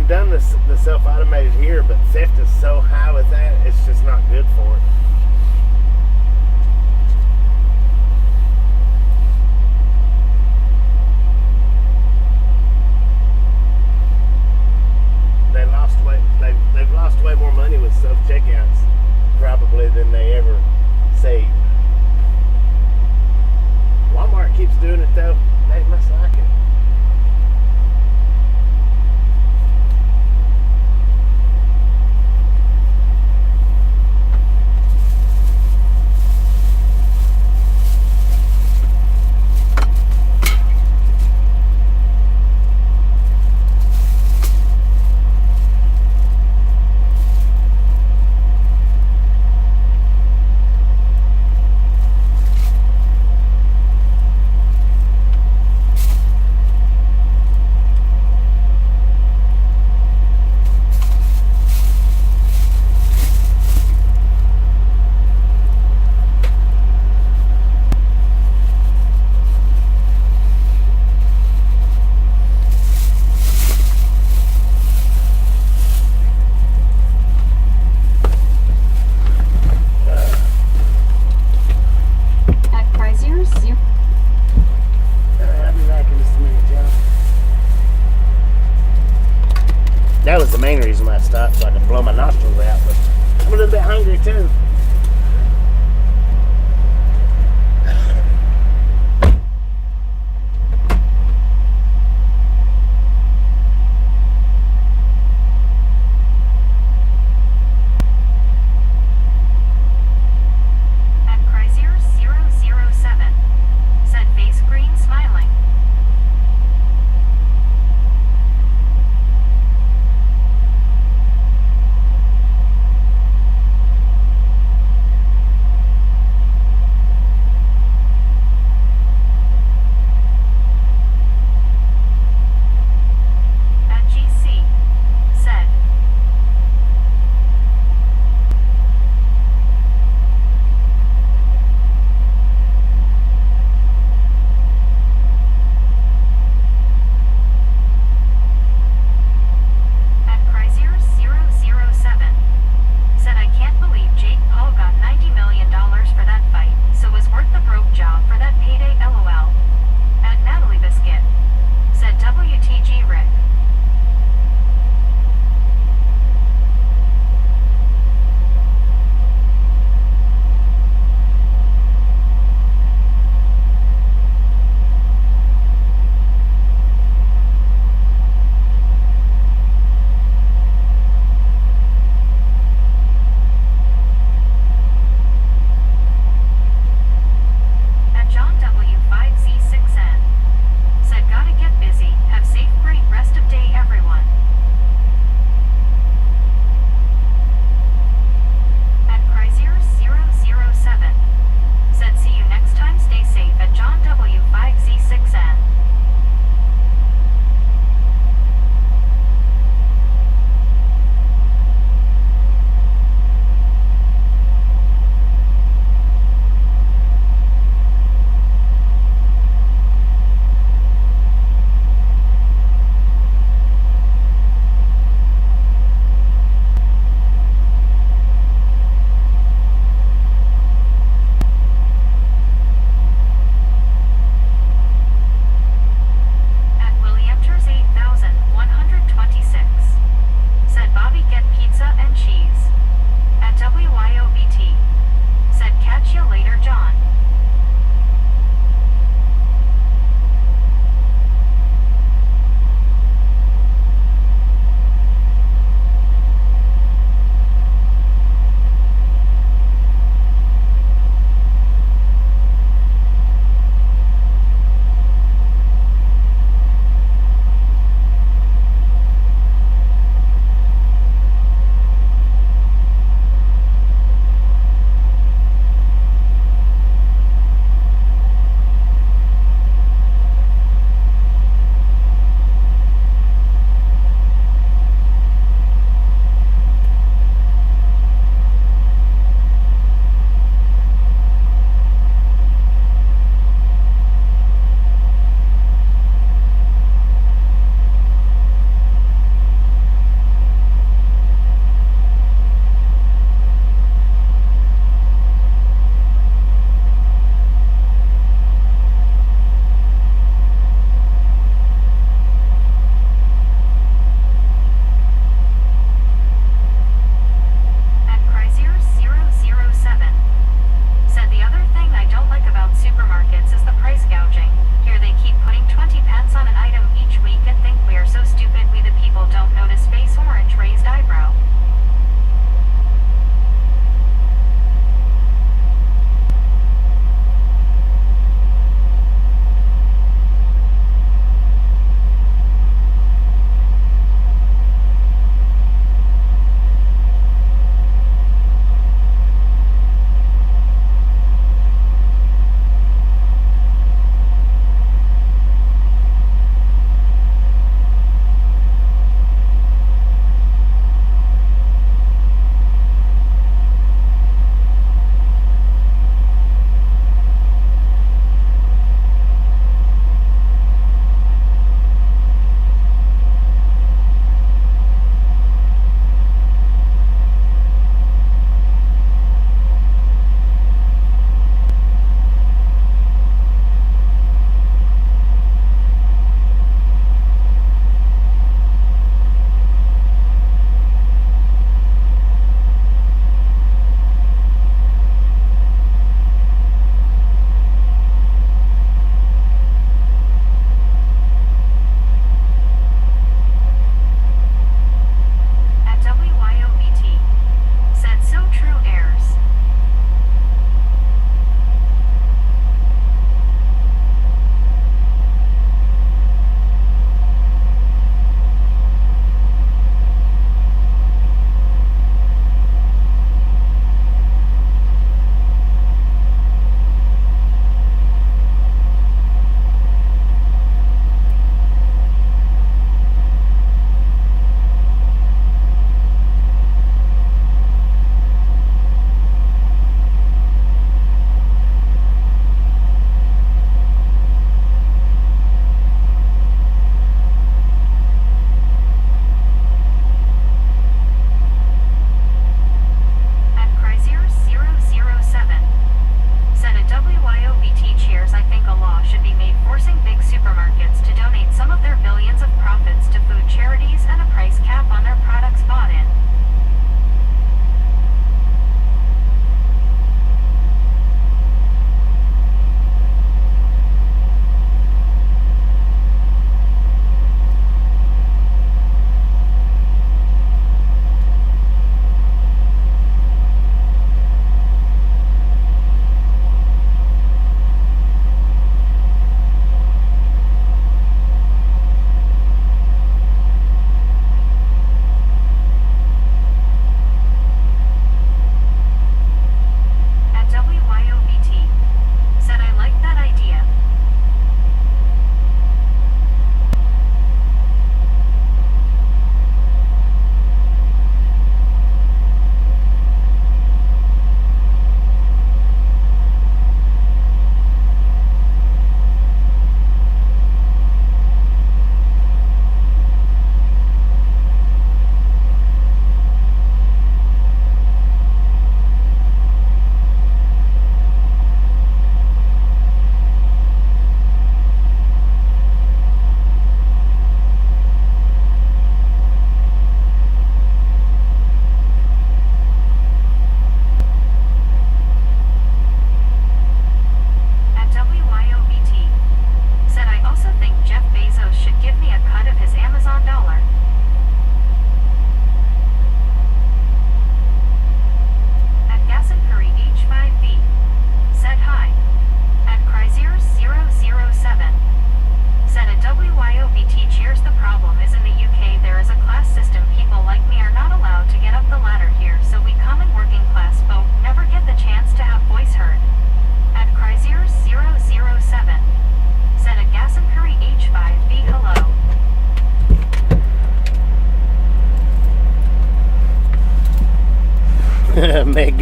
done the self-automated here, but theft is so high with that, it's just not good for it. They've lost way more money with self-checkouts probably than they ever saved. Walmart keeps doing it though. They must like it. That was the main reason why I stopped, so I could blow my nostrils out, but I'm a little bit hungry too. At Chrysler007 said face green smiling.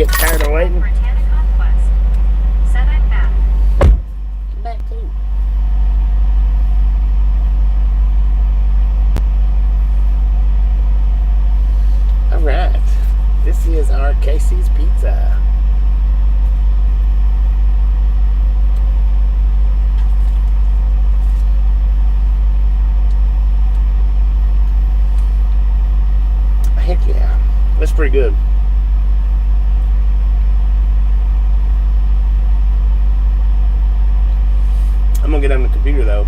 get tired of waiting? Britannic Conquest. Said I'm back. Come back too. Alright. This is our Casey's Pizza. Heck yeah. That's pretty good. I'm gonna get on the computer though,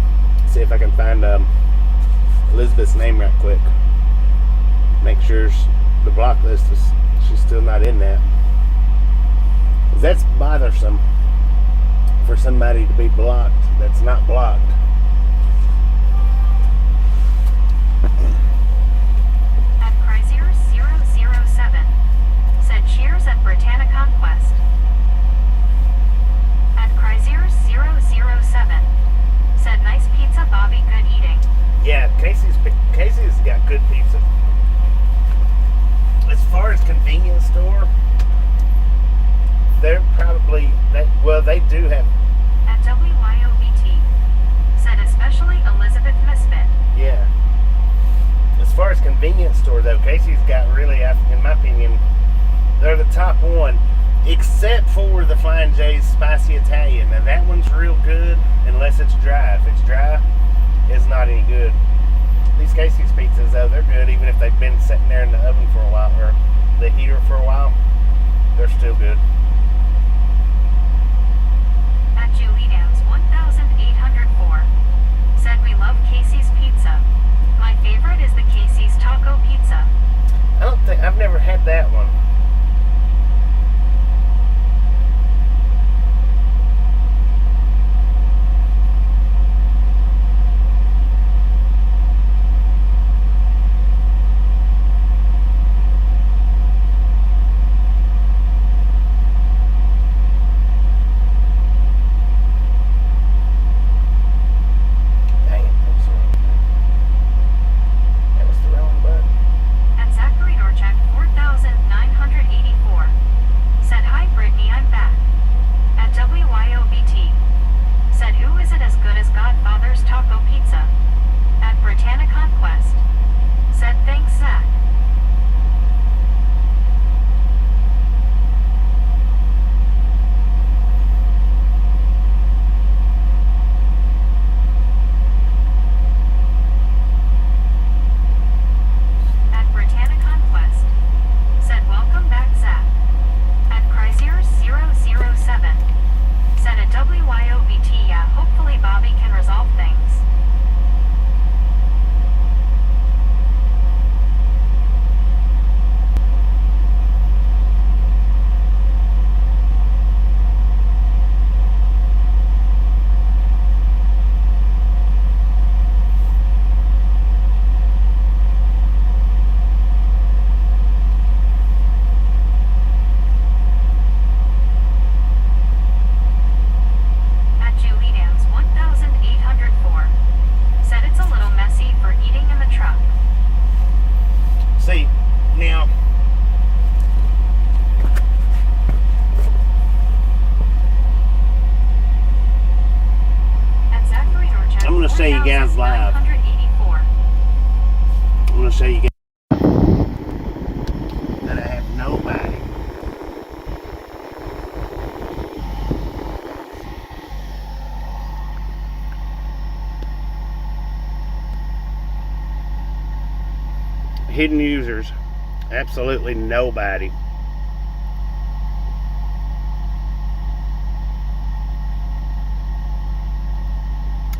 see if I can find Elizabeth's name right quick. Make sure the block list is, she's still not in that. 'Cause that's bothersome for somebody to be blocked that's not blocked. At Chrysler007. Said cheers at Britannic Conquest. At Chrysler007. Said nice pizza, Bobby, good eating. Yeah, Casey's got good pizza. As far as convenience store, they're probably they do have. At WYOBT. Said especially Elizabeth Misfit. Yeah. As far as convenience store though, Casey's got really, in my opinion, they're the top one, except for the Flying J's Spicy Italian. Now that one's real good unless it's dry. If it's dry, it's not any good. These Casey's pizzas though, they're good even if they've been sitting there in the oven for a while, or the heater for a while. They're still good. At Julie Dams 1804. Said we love Casey's Pizza. My favorite is the Casey's Taco Pizza. I've never had that one. show you guys live. I'm going to show you guys that I have nobody. Hidden users, absolutely nobody.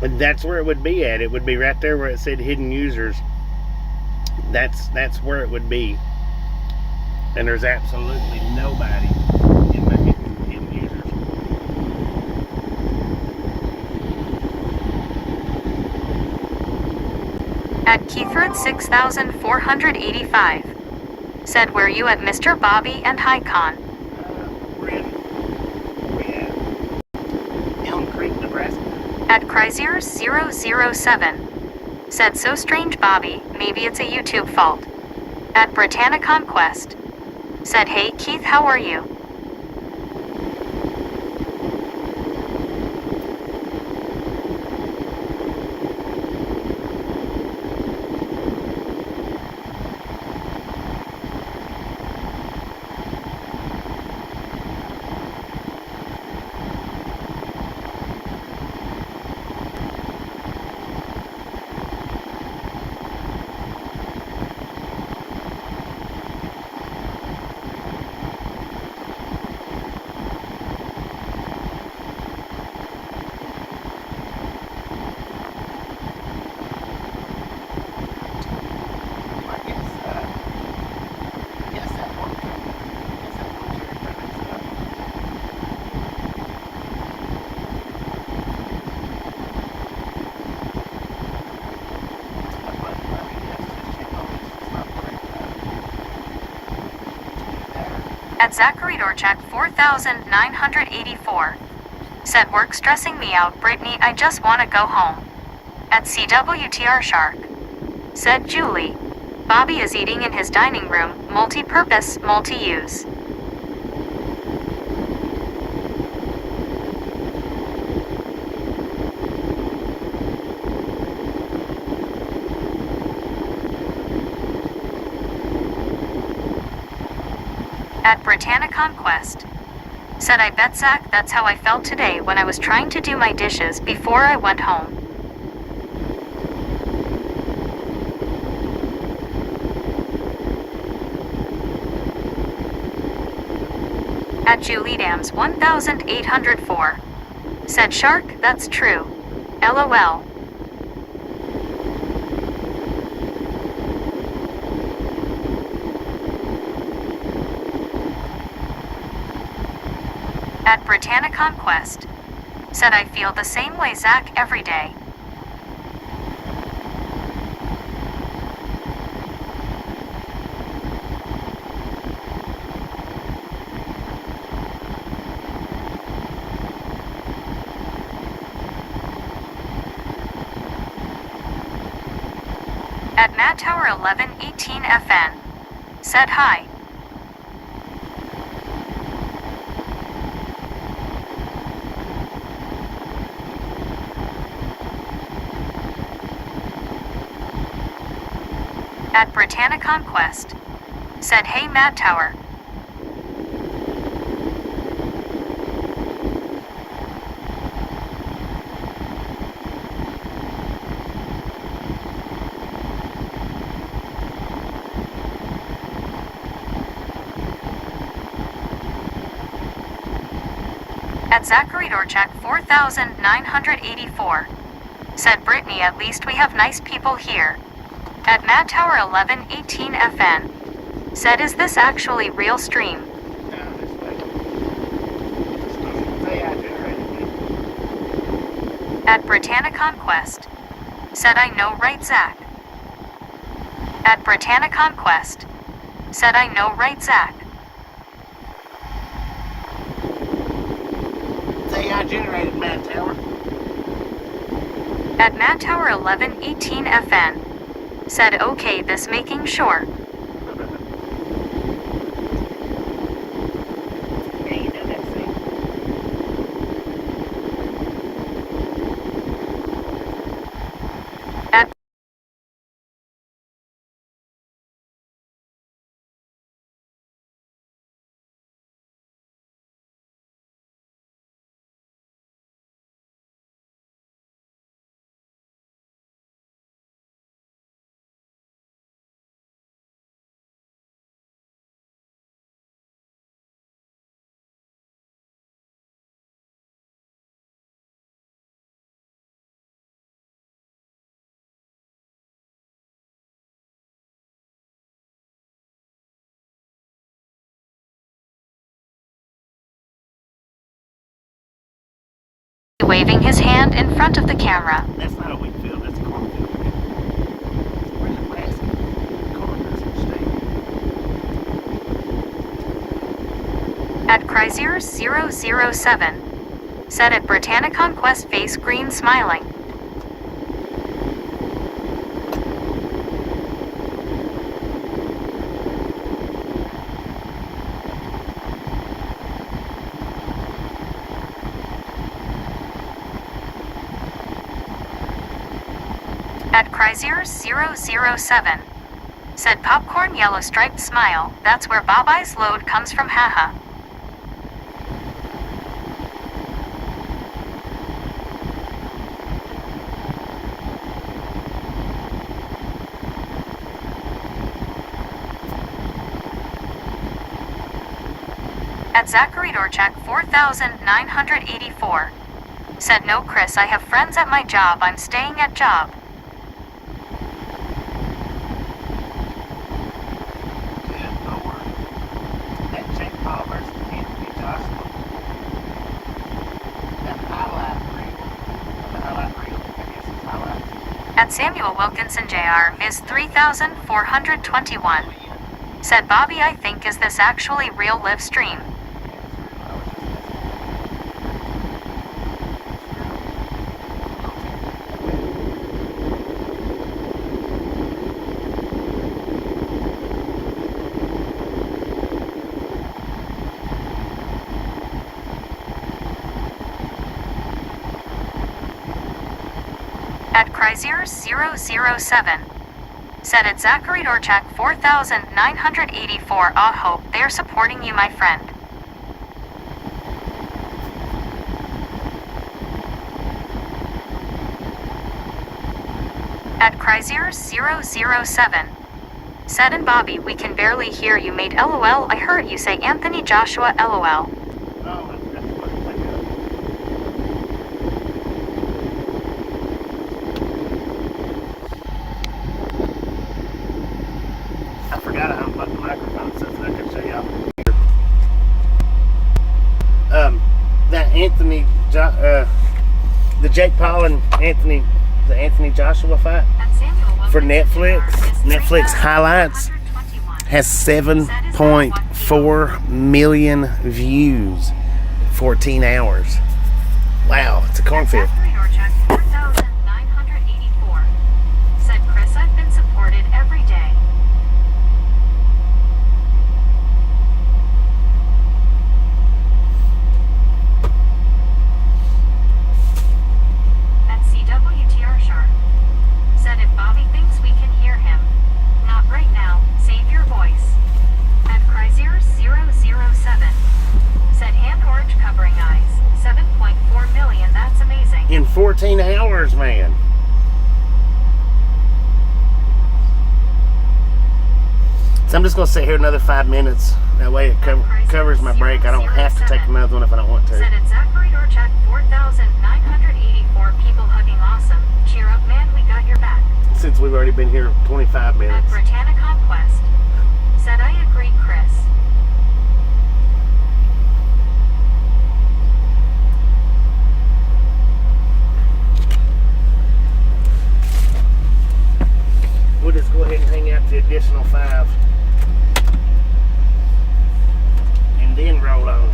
And that's where it would be at. It would be right there where it said hidden users. That's where it would be. And there's absolutely nobody in my hidden users. At Keithred 6485 said, "Were you at Mr. Bobby and Hycon?" Elm Creek, Nebraska. At Chrysler 007 said, "So strange, Bobby. Maybe it's a YouTube fault." At Britannic Conquest said, "Hey Keith, how are you?" At Zachary Dorchak 4984. Said work stressing me out, Brittany, I just wanna go home. At CWTR Shark. Said Julie. Bobby is eating in his dining room, multi-purpose, multi-use. At Britannia Conquest. Said I bet Zach that's how I felt today when I was trying to do my dishes before I went home. At Julie Dams 1804. Said Shark, that's true. LOL. At Britannia Conquest. Said I feel the same way, Zach, every day. At Matt Tower 1118 FN. Said hi. At Britannia Conquest. Said hey Matt Tower. At Zachary Dorchak 4984. Said Brittany, at least we have nice people here. At Matt Tower 1118 FN. Said is this actually real stream? At Britannia Conquest. Said I know right Zach. At Britannia Conquest. Said I know right Zach. AI generated Matt Tower. At Matt Tower 1118 FN. Said okay, this making sure. Yeah, you know that thing. At waving his hand in front of the camera. That's not a wheat field, that's a cornfield. Where's Nebraska? Corn doesn't stay. At Chrysler 007. Said at Britannia Conquest face green smiling. At Chrysler 007. Said popcorn yellow striped smile, that's where Bob-Eye's load comes from, haha. At Zachary Dorchak 4984. Said no Chris, I have friends at my job, I'm staying at job. Good Lord. That Jake Paul versus Anthony Joshua. That highlight reel. The highlight reel. I guess it's highlight. At Samuel Wilkinson Jr. Ms. 3421. Said Bobby, I think, is this actually real live stream? At Chrysler007. Said it's Zachary Dorchak 4984. I hope they're supporting you, my friend. At Chrysler007. Said and Bobby, we can barely hear you, mate. LOL. I heard you say Anthony Joshua. LOL. I forgot I unplugged the microphone so that I could show y'all. That Anthony, the Jake Paul and the Anthony Joshua fight for Netflix highlights has 7.4 million views, 14 hours. Wow, it's a cornfield. Said Chris, I've been supported every day. At CWTR Sharp. Said if Bobby thinks we can hear him. Not right now, save your voice. At Chrysler007. Said hand orange covering eyes. 7.4 million, that's amazing. In 14 hours, man. So I'm just going to sit here another 5 minutes. That way it covers my break. I don't have to take another one if I don't want to. Said it's Zachary Dorchak 4984. People hugging awesome. Cheer up, man, we got your back. Since we've already been here 25 At minutes. Britannia Conquest. Said I agree, Chris. We'll just go ahead and hang out the additional 5. And then roll on.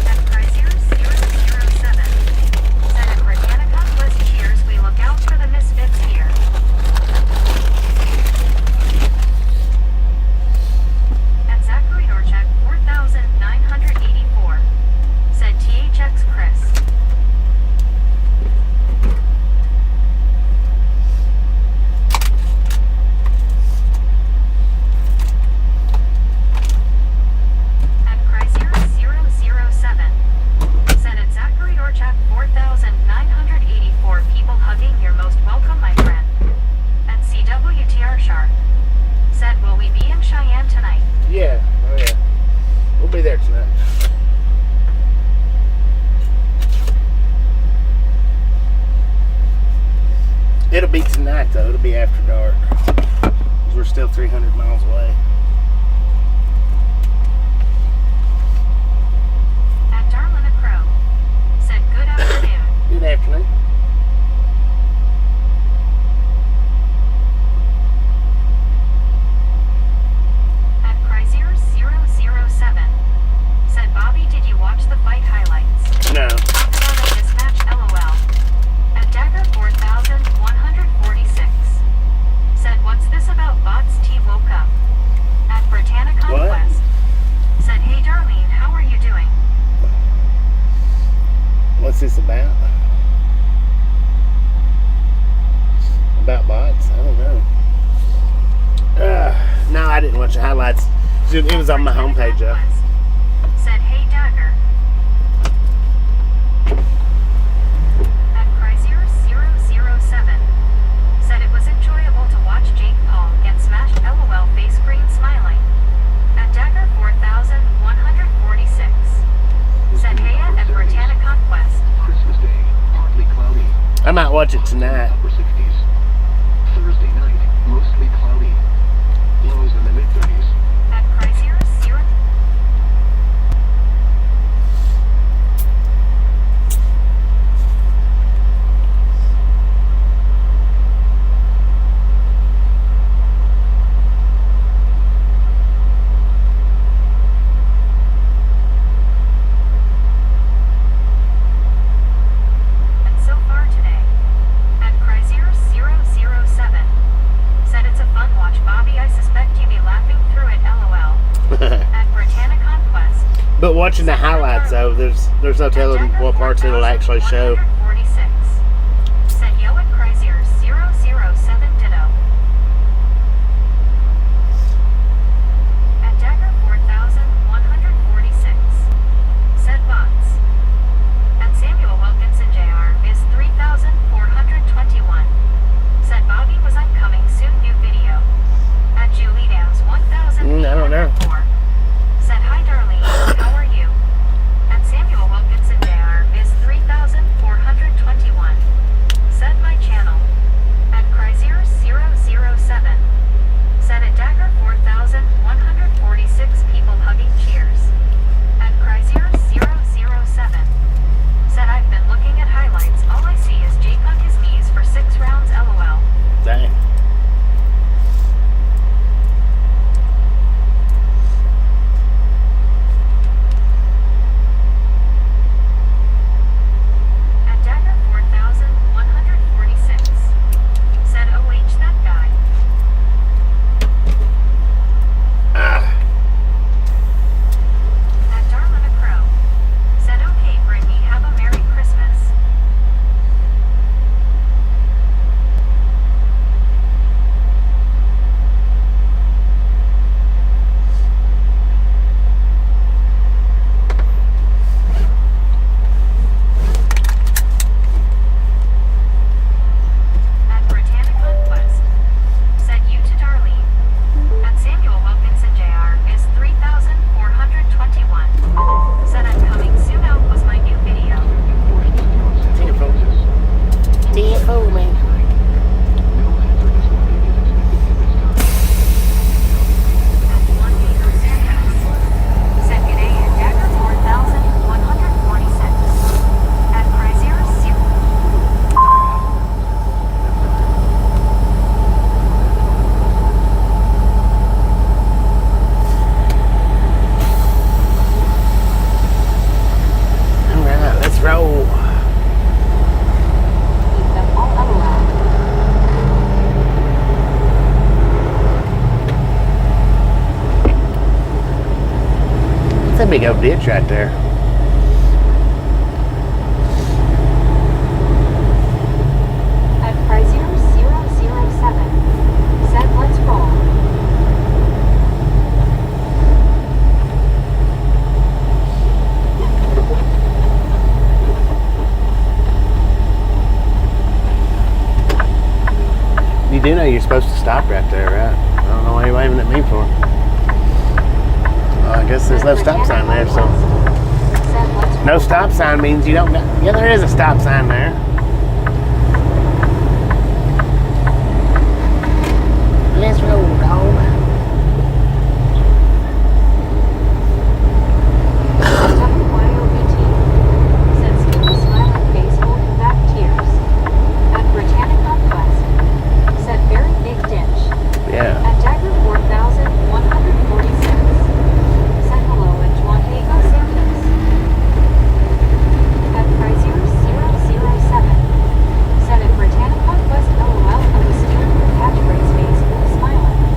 At Chrysler007. Said at Britannia Conquest, cheers, we look out for the misfits here. At Zachary Dorchak 4984. Said THX Chris. At Chrysler007. Said at Zachary Dorchak 4984. People hugging, you're most welcome, my friend. At CWTR Sharp. Said, will we be in Cheyenne tonight? Yeah, oh yeah. We'll be there tonight. It'll be tonight though, it'll be after dark. 'Cause we're still 300 miles away. At Darlina Crow. Said, good afternoon. Good afternoon. At Chrysler007. Said, Bobby, did you watch the fight highlights? No. Talk about a mismatch, LOL. At Dagger 4146. Said, what's this about bots? T woke up. At Britannia Conquest. Said, hey Darlene, how are you doing? What's this about? About bots? I don't know. No, I didn't watch the highlights. It was on my homepage though. Said, hey Dagger. At Chrysler007. Said it was enjoyable to watch Jake Paul get smashed, LOL, face green smiling. At Dagger 4146. Said, hey at Britannia Conquest. Christmas Day, partly cloudy. I might watch it tonight. Upper 60s. Thursday night, mostly cloudy. Lows in the mid-30s. At Chrysler0. But watching the highlights though, there's no telling what parts it'll actually show. 146. Said Yoan Chrysler 007 ditto. At Dagger 4146. Said Bots. At Samuel Wilkinson Jr. is 3421. Said Bobby was I'm coming soon new video. At Julie Dams 1000. I don't know. Said hi Darlene, how are you? At Samuel Wilkinson Jr. is 3421. Said my channel. At Chrysler 007. Said at Dagger 4146 people hugging cheers. At Chrysler 007. Said I've been looking at highlights, all I see is Jake on his knees for 6 rounds LOL. Dang. At Dagger 4146. Said OH that guy. At Darlin Crow. Said okay Brittany, have a Merry Christmas. At Britannic Conquest. Said you to Darlene. At Samuel Wilkinson Jr. is 3421. Said I'm coming soon out was my new video. TFO, man. At 1 Meter Santos. Said g'day at Dagger 4146. At Chrysler 0. All right, let's roll. Keep them all LOL. It's a big old ditch right there. At Chrysler 007. Said let's roll. You do know you're supposed to stop right there, right? I don't know why you're waving at me for. Well, I guess there's no stop sign there, so. Said let's roll. No stop sign means you don't got. Yeah, there is a stop sign there. Let's roll, dog. WYOBT. Said still smiling face holding back tears. At Britannic Conquest. Said very big ditch. Yeah. At Dagger 4146. Said hello at Juan Diego Santos. At Chrysler 007. Said at Britannic Conquest LOL and was stealing the catchphrase face smiling.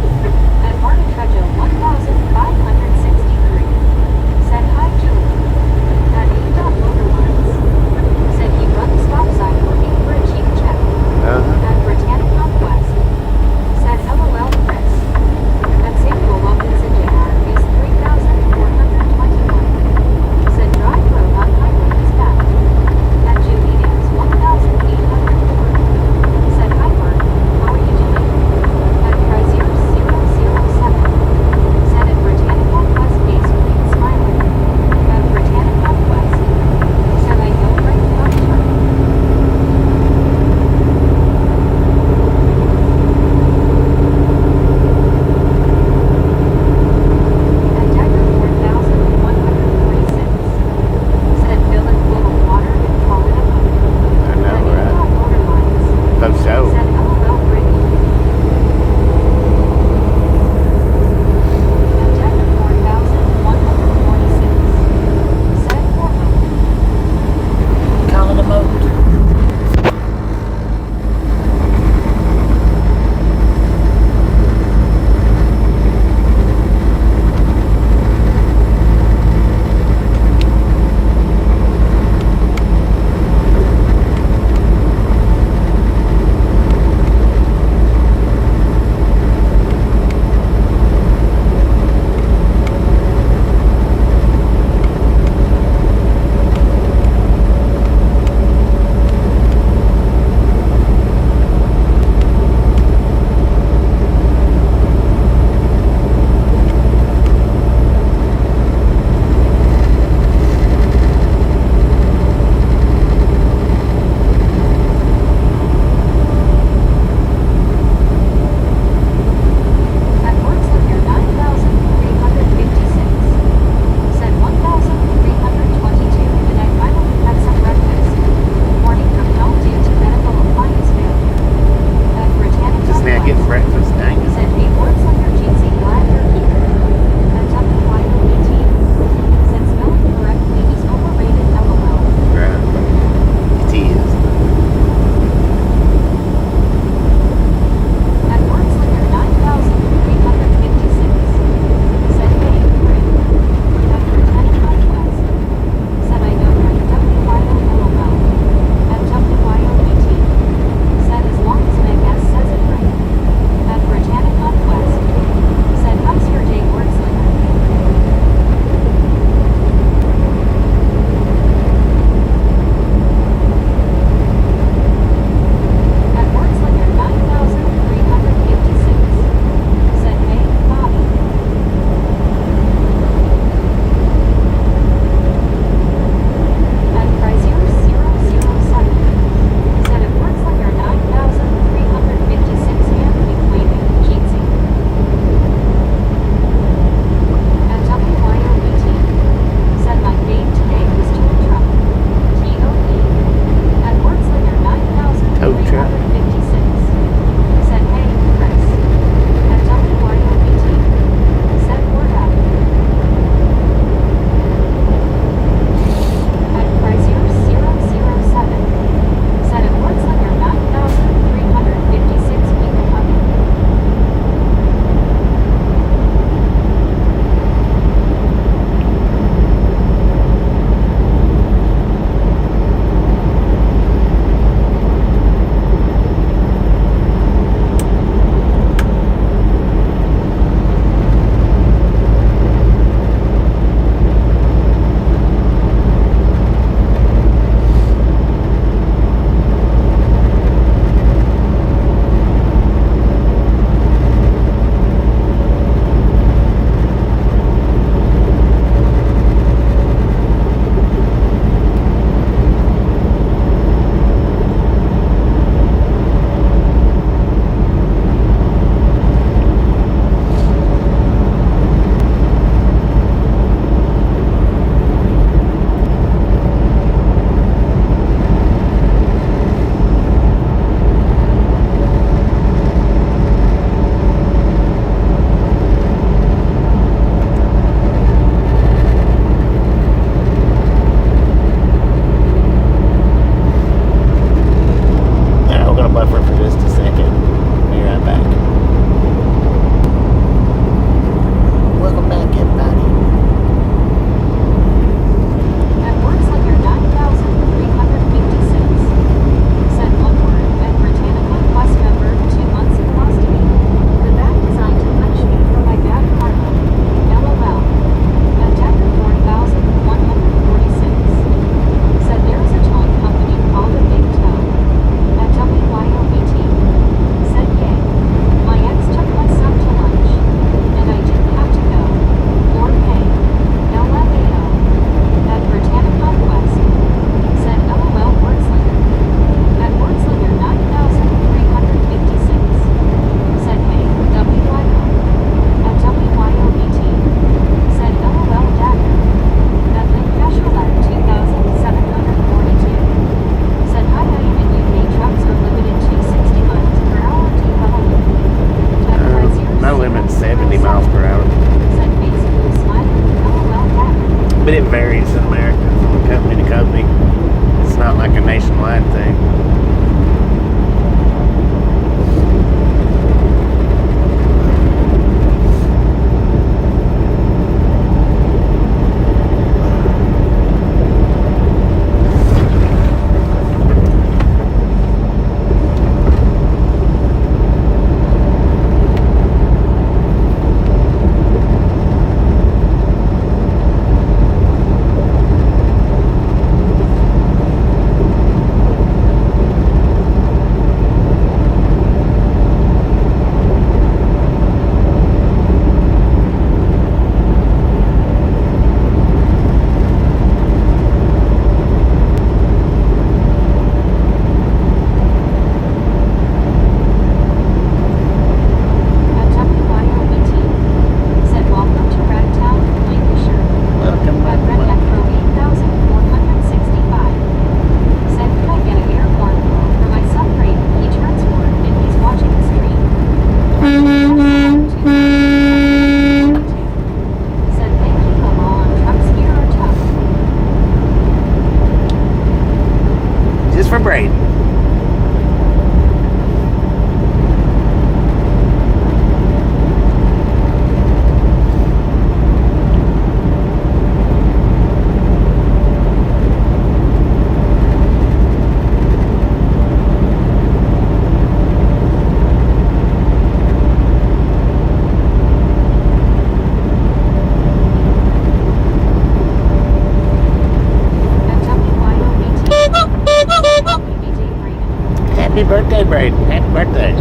Happy birthday, Braden. Happy birthday.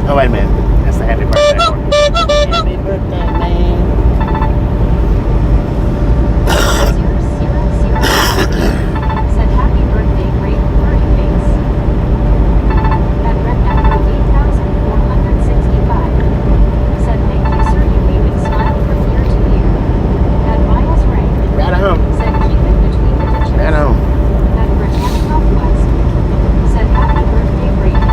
Oh, wait a minute. That's the happy birthday one. Happy birthday, man. 0007 said happy birthday, great party face. At Red Echo 8465 said thank you, sir. You made me smile from year to year. At Miles Ray Right home. said keep it between the ditches. Right home. At Britannica West said happy birthday, Brady.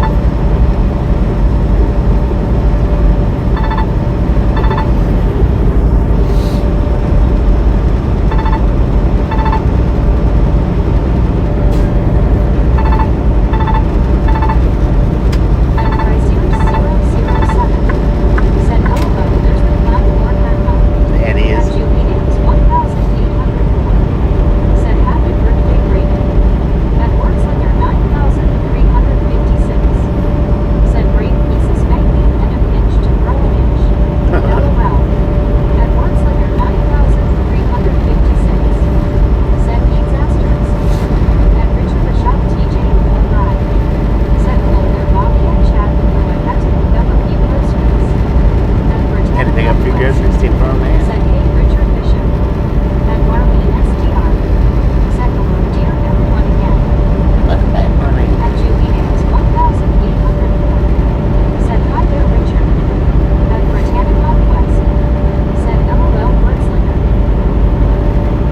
At Chrysler 007 said hello, there's the platform at home. That At is. Julian's 1804 said happy birthday, Brady. At Wordslinger 9356 said great pieces spanking and a pinch to grow an inch. LOL. At Wordslinger 9356 said needs asterisk. At Richard the Shop TJ Ride said hello there, Bobby and Chad, though I had to pick up a few groceries. At Had to pick up a few groceries to from there. said hey Richard Bishop. At Marlene STR said hello dear everyone again. Look at that money. At Julian's 1804 said hi there Richard. At Britannica West said LOL Wordslinger.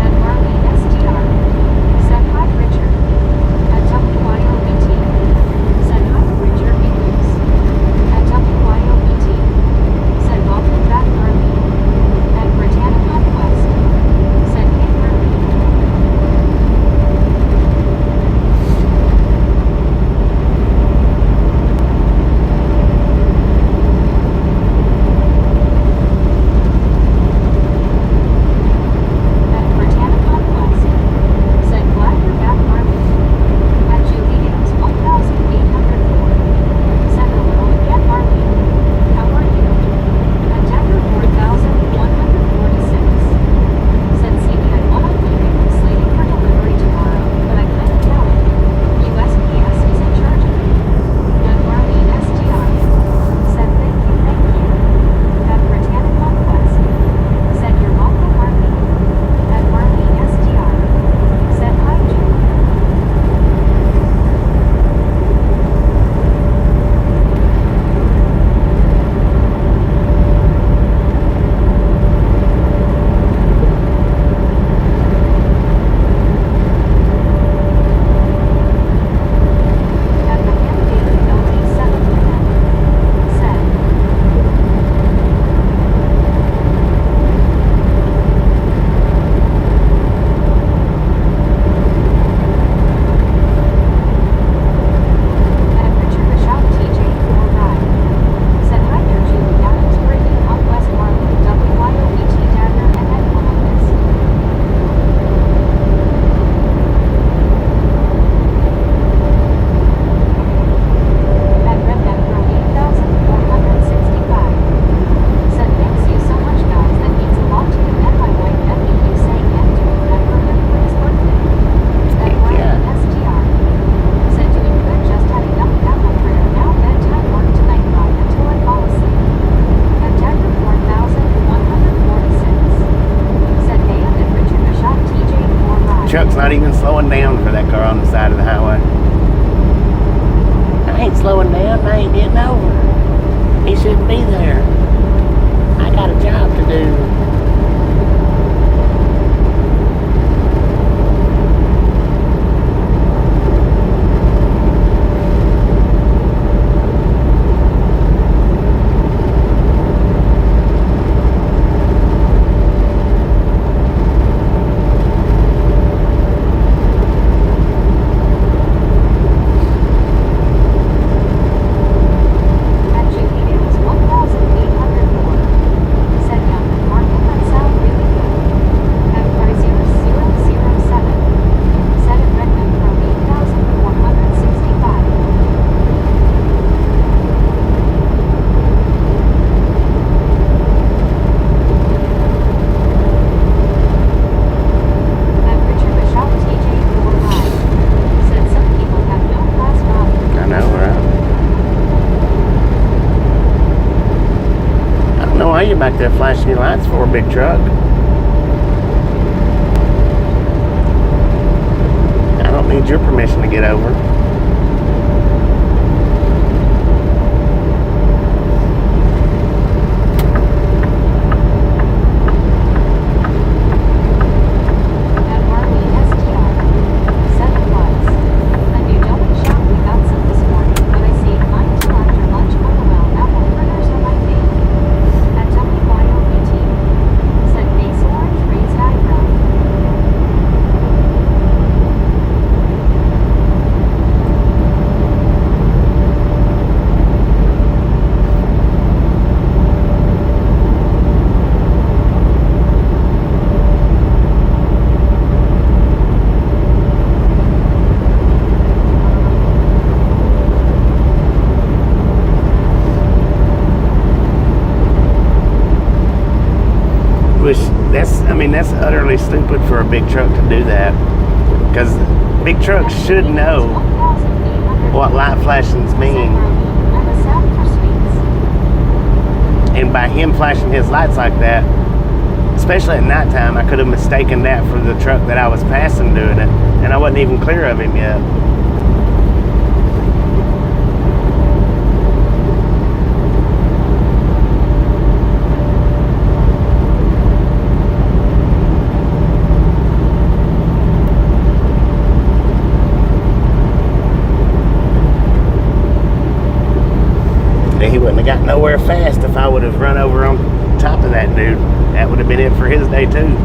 At Marlene STR said hi Richard. At WYOBT said hi Richard Eagles. At WYOBT said welcome back Marlene. At Britannica West said hey Marlene. At Britannica West said glad you're back Marlene. At Julian's 1804 said hello again Marlene. How are you? At Dagger 4146 said see me at 1 leaving slated for delivery tomorrow, but I couldn't tell it. USPS is in charge of it. At Marlene STR said thank you, thank you. At Britannica West said you're welcome Marlene. At Marlene STR said hi Julia. At the candidate LT7 said At Richard the Shop TJ Ride said hi there Julie Adams Brittany on West Marlin WYOBT Dagger and then Columbus. At Redneck Row 8465 said thanks you so much guys, that means a lot to him and my wife Emily you saying and to remember him for his birthday. At Ryan STR said doing good, just had enough apple prayer, now bedtime work tonight ride until I fall asleep. At Dagger 4146 said hey and then Richard the Shop TJ Ride. Chuck's not even slowing down for that car on the side of the highway. I ain't slowing down. I ain't getting over. He shouldn't be there. I got a job to do. At Julian's 1804 right there flashing your lights for, big truck. I don't need your permission to get over. That's utterly stupid for a big truck to do that, because big trucks should know what light flashings mean, and by him flashing his lights like that, especially at nighttime, I could have mistaken that for the truck that I was passing doing it, and I wasn't even clear of him yet. He wouldn't have got nowhere fast if I would have run over on top of that dude. That would have been it for his day too.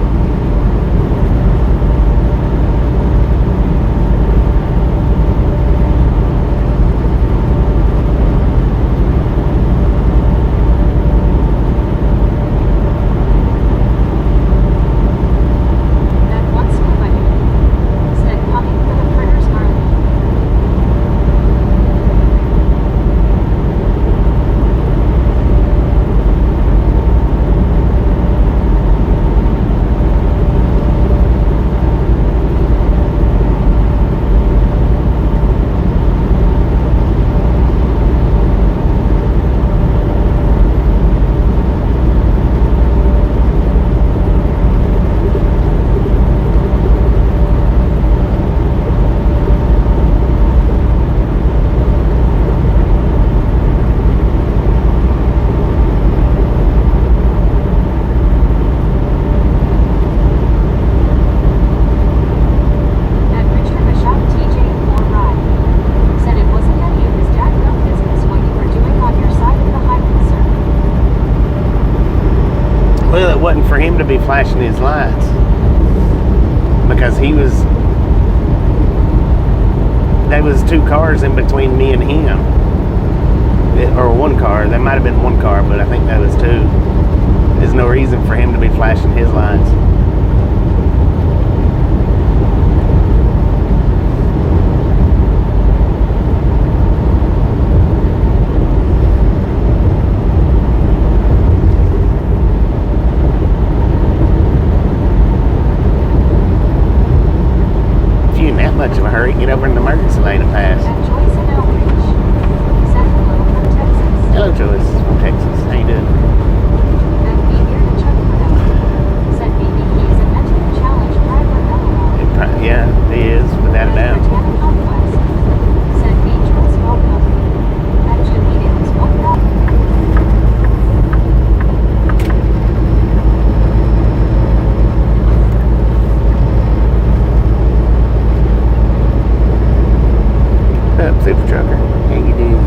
Well, it wasn't for him to be flashing his lights, because there was two cars in between me and him, or one car. There might have been one car, but I think that was two. There's no reason for him to be flashing his lights. Much of a hurry, get over in the emergency lane and pass. Hello, Joyce from Texas. How you doing? Yeah, he is, without a doubt. Super trucker. How you doing?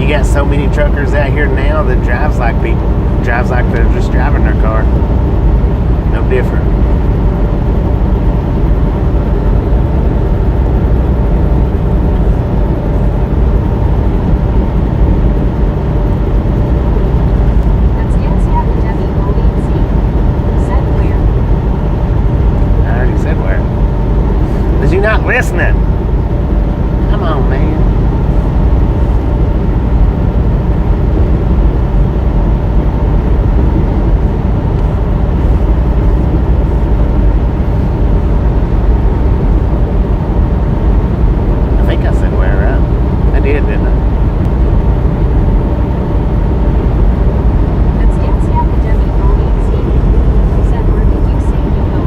you got so many truckers out here now that drives like people. Drives like they're just driving their car. No different. That's Nancy at the Debbie Moline scene. Said where? I already said where. Is you not listening? Come on, man. I think I said where, right? I did, didn't I? That's Nancy at the Debbie Moline scene. Said where did you say you go?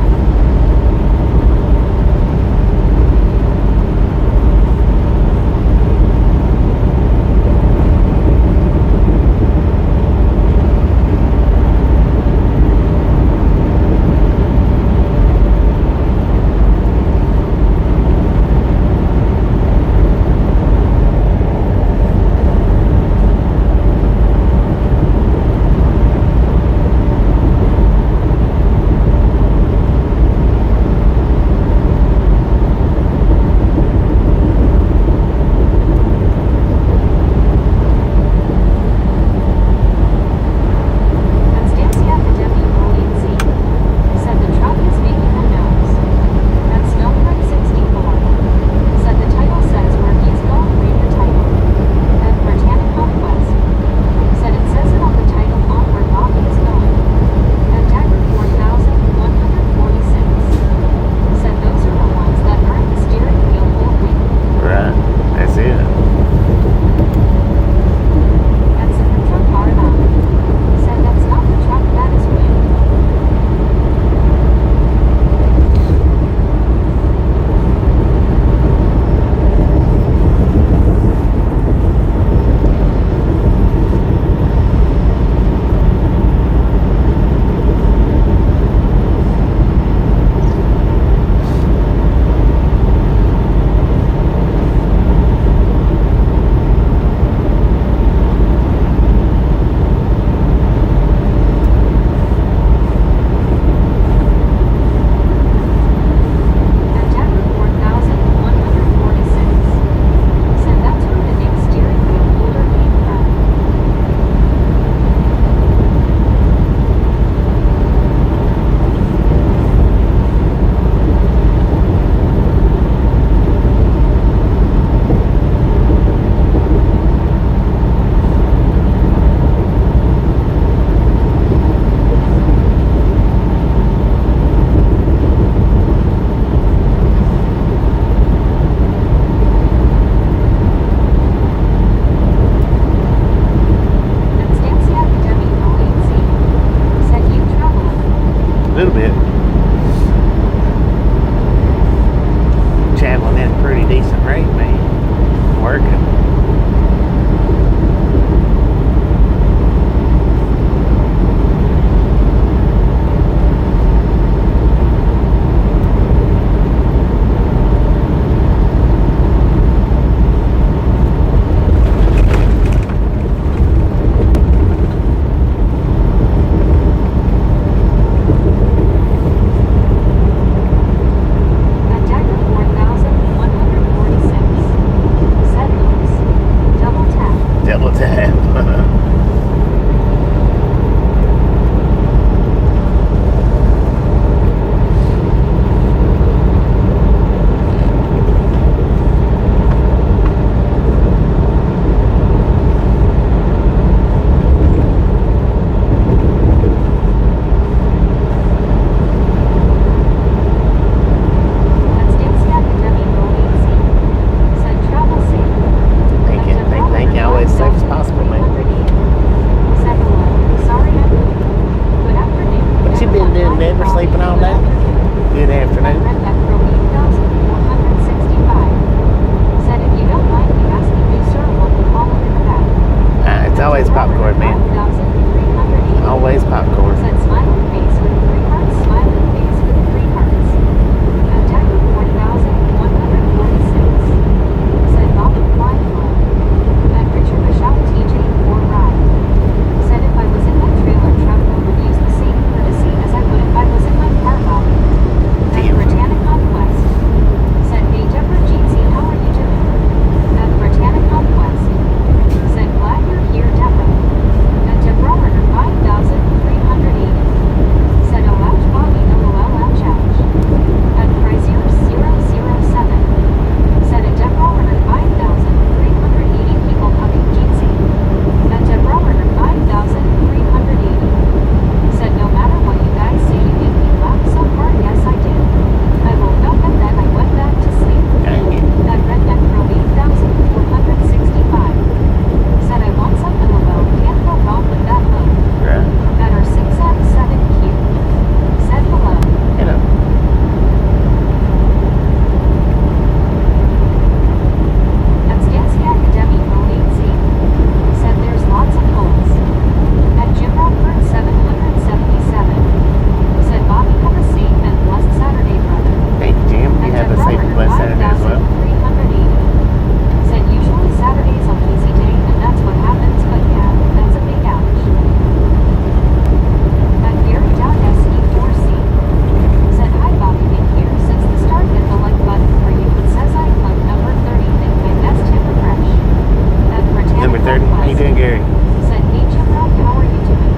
5:30. How you doing, Gary? Said, hey Jim Rob, how are you doing?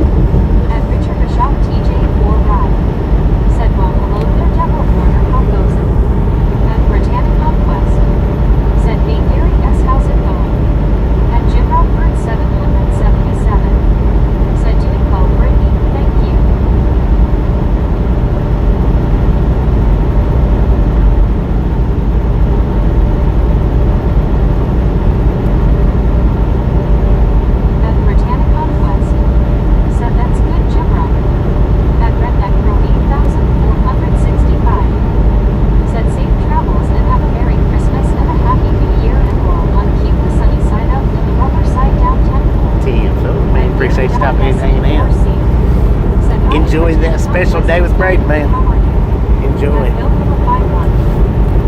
And Richard Bishop TJ for Ride. Said, well, hello there, Deborah Warner, how goes it? And Britannic Conquest. Said, hey Gary S, how's it going? And Jim Rob Bird 777. Said, doing well, Brittany, thank you. And Britannic Conquest. Said, that's good, Jim Rob. And Redneck Girl 8465. Said, safe travels and have a Merry Christmas and a Happy New Year and roll on keep the sunny side up and the rubber side down 10-4. Team, so man, appreciate you stopping in and hanging out. Enjoy that special day with Braden, man. Enjoy.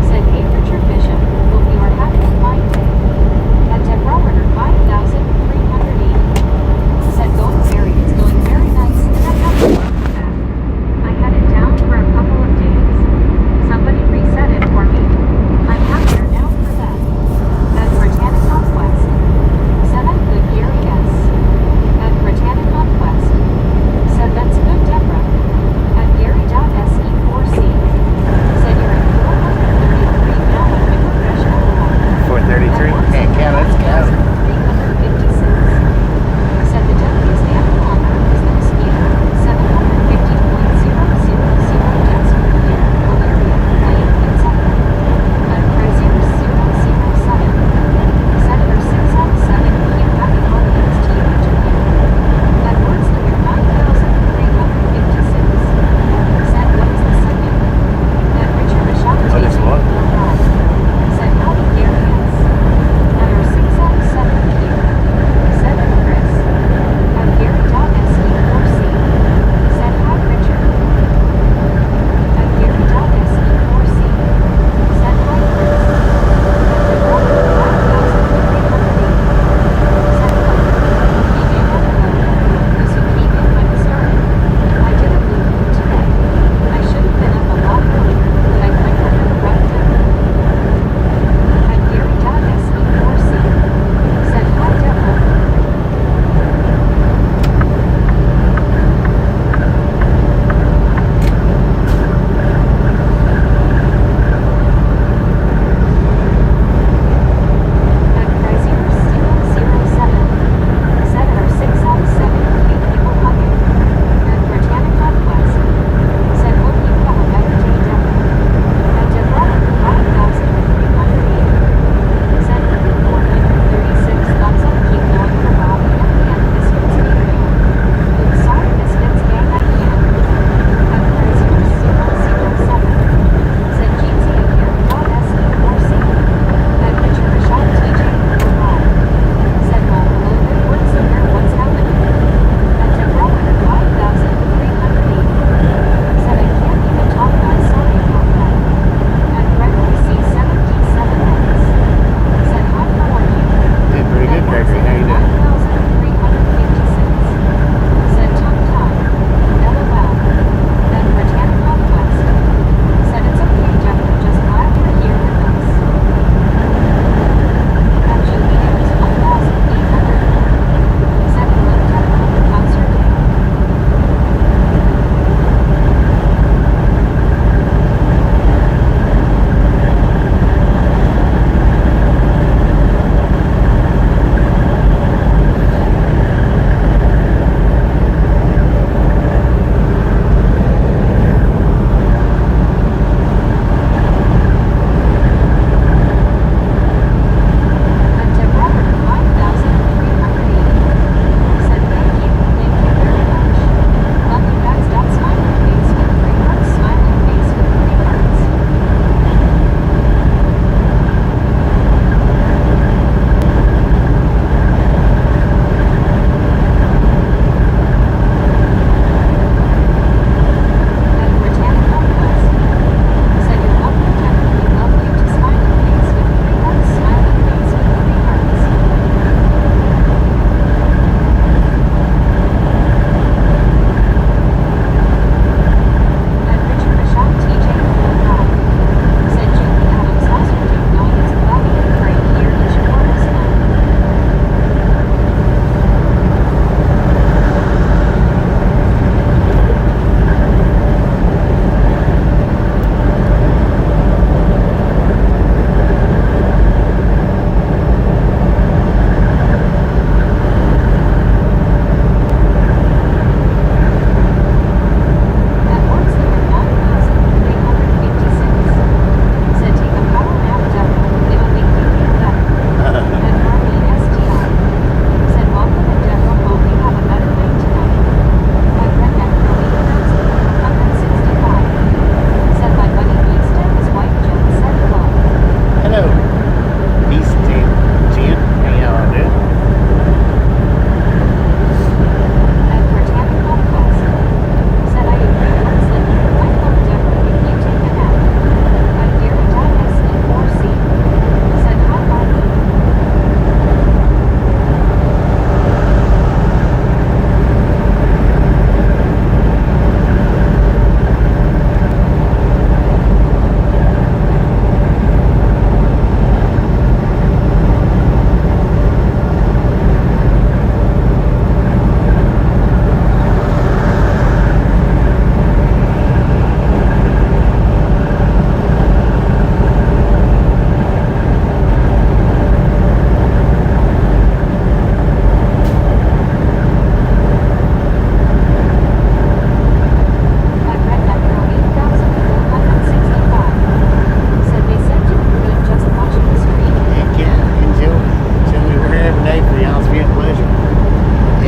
Said, hey Richard Bishop, hope you are having a fine day. And Deborah Roberter 5,380. Said, going very, it's going very nice, and I have to love that. I had it down for a couple of days. Somebody reset it for me. I'm happier now for that. And Britannic Conquest. Said, I'm good, Gary S. And Britannic Conquest. Said, that's good, Deborah. And Gary.se4c. Said,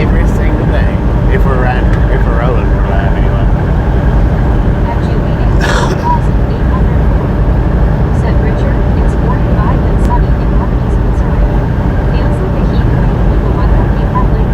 every single day. If we're riding, if we're rolling, we're riding anyway. At Juliet, 1,804. Said Richard, it's 45 and sunny in Marquis, Missouri. Feels like a heat wave, but the weather will be partly.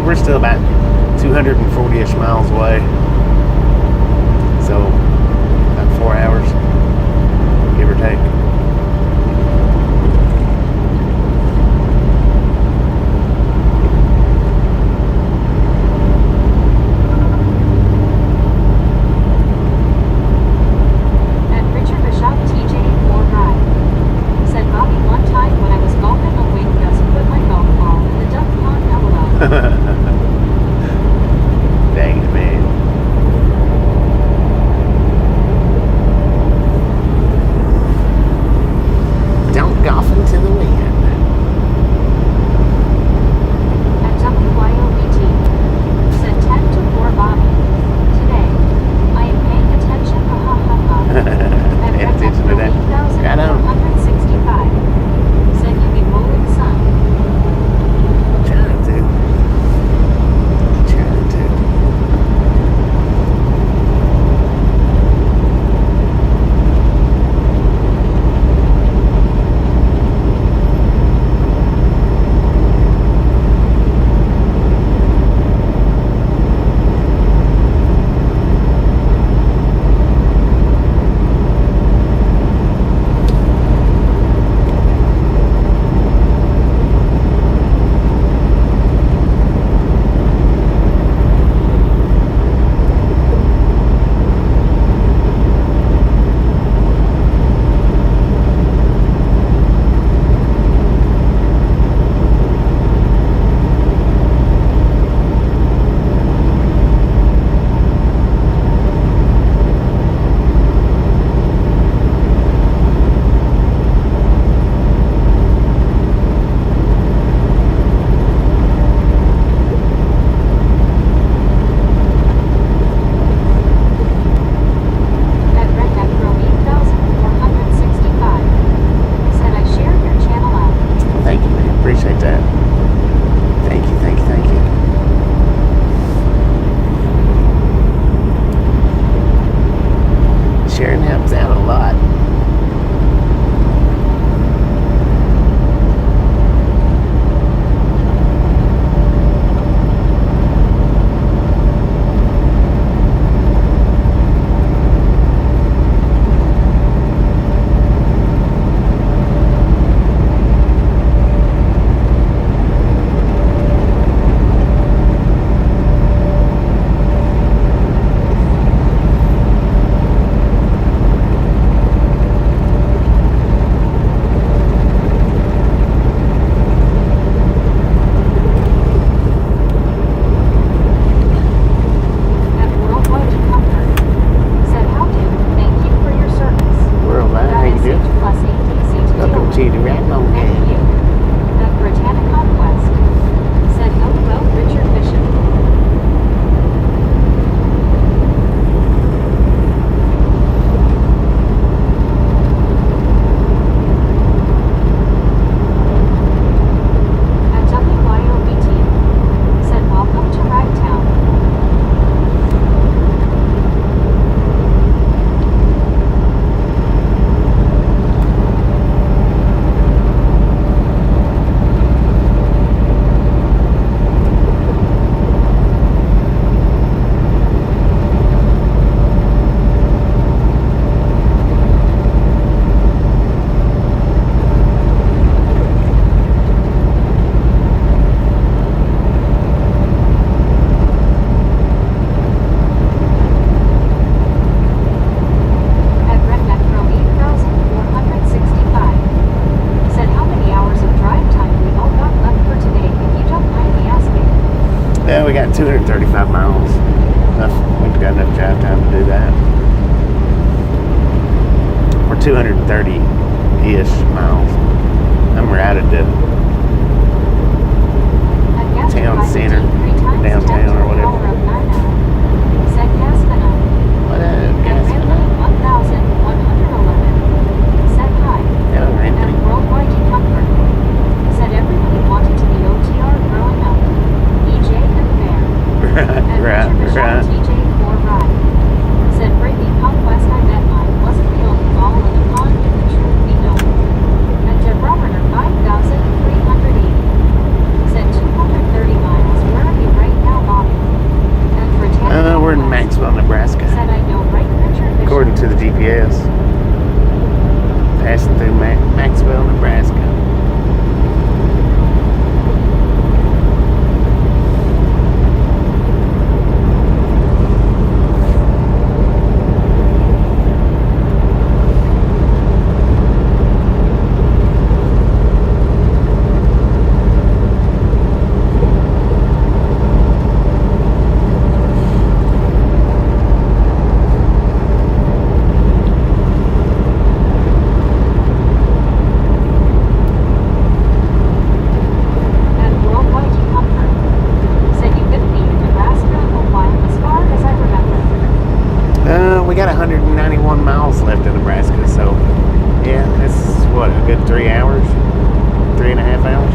we're still about 240-ish miles away. So about 4 hours, give or take. Dang it, man. Don't golf into the wind. At WYOBT, said 10 to 4 Bobby. Today, I am paying attention. Ha ha ha ha. Pay attention to that. Right on. 8,465. Said you be rolling sun. Trying to. Sharing helps out a lot. We got 235 miles. We've got enough drive time to do that. Or 230-ish miles. And we're out of the town center, downtown or whatever. What up, guys? Hello, Anthony. Worldwide comfort. Said everybody wanted to be OTR growing up. EJ and Bear. And Right. TJ for Ride. Said Brady Conquest I met mine wasn't the only ball in the pond in the truth we know. And Robert or 5,000. got 191 miles left in Nebraska, so yeah, it's what, a good 3 hours, 3.5 hours.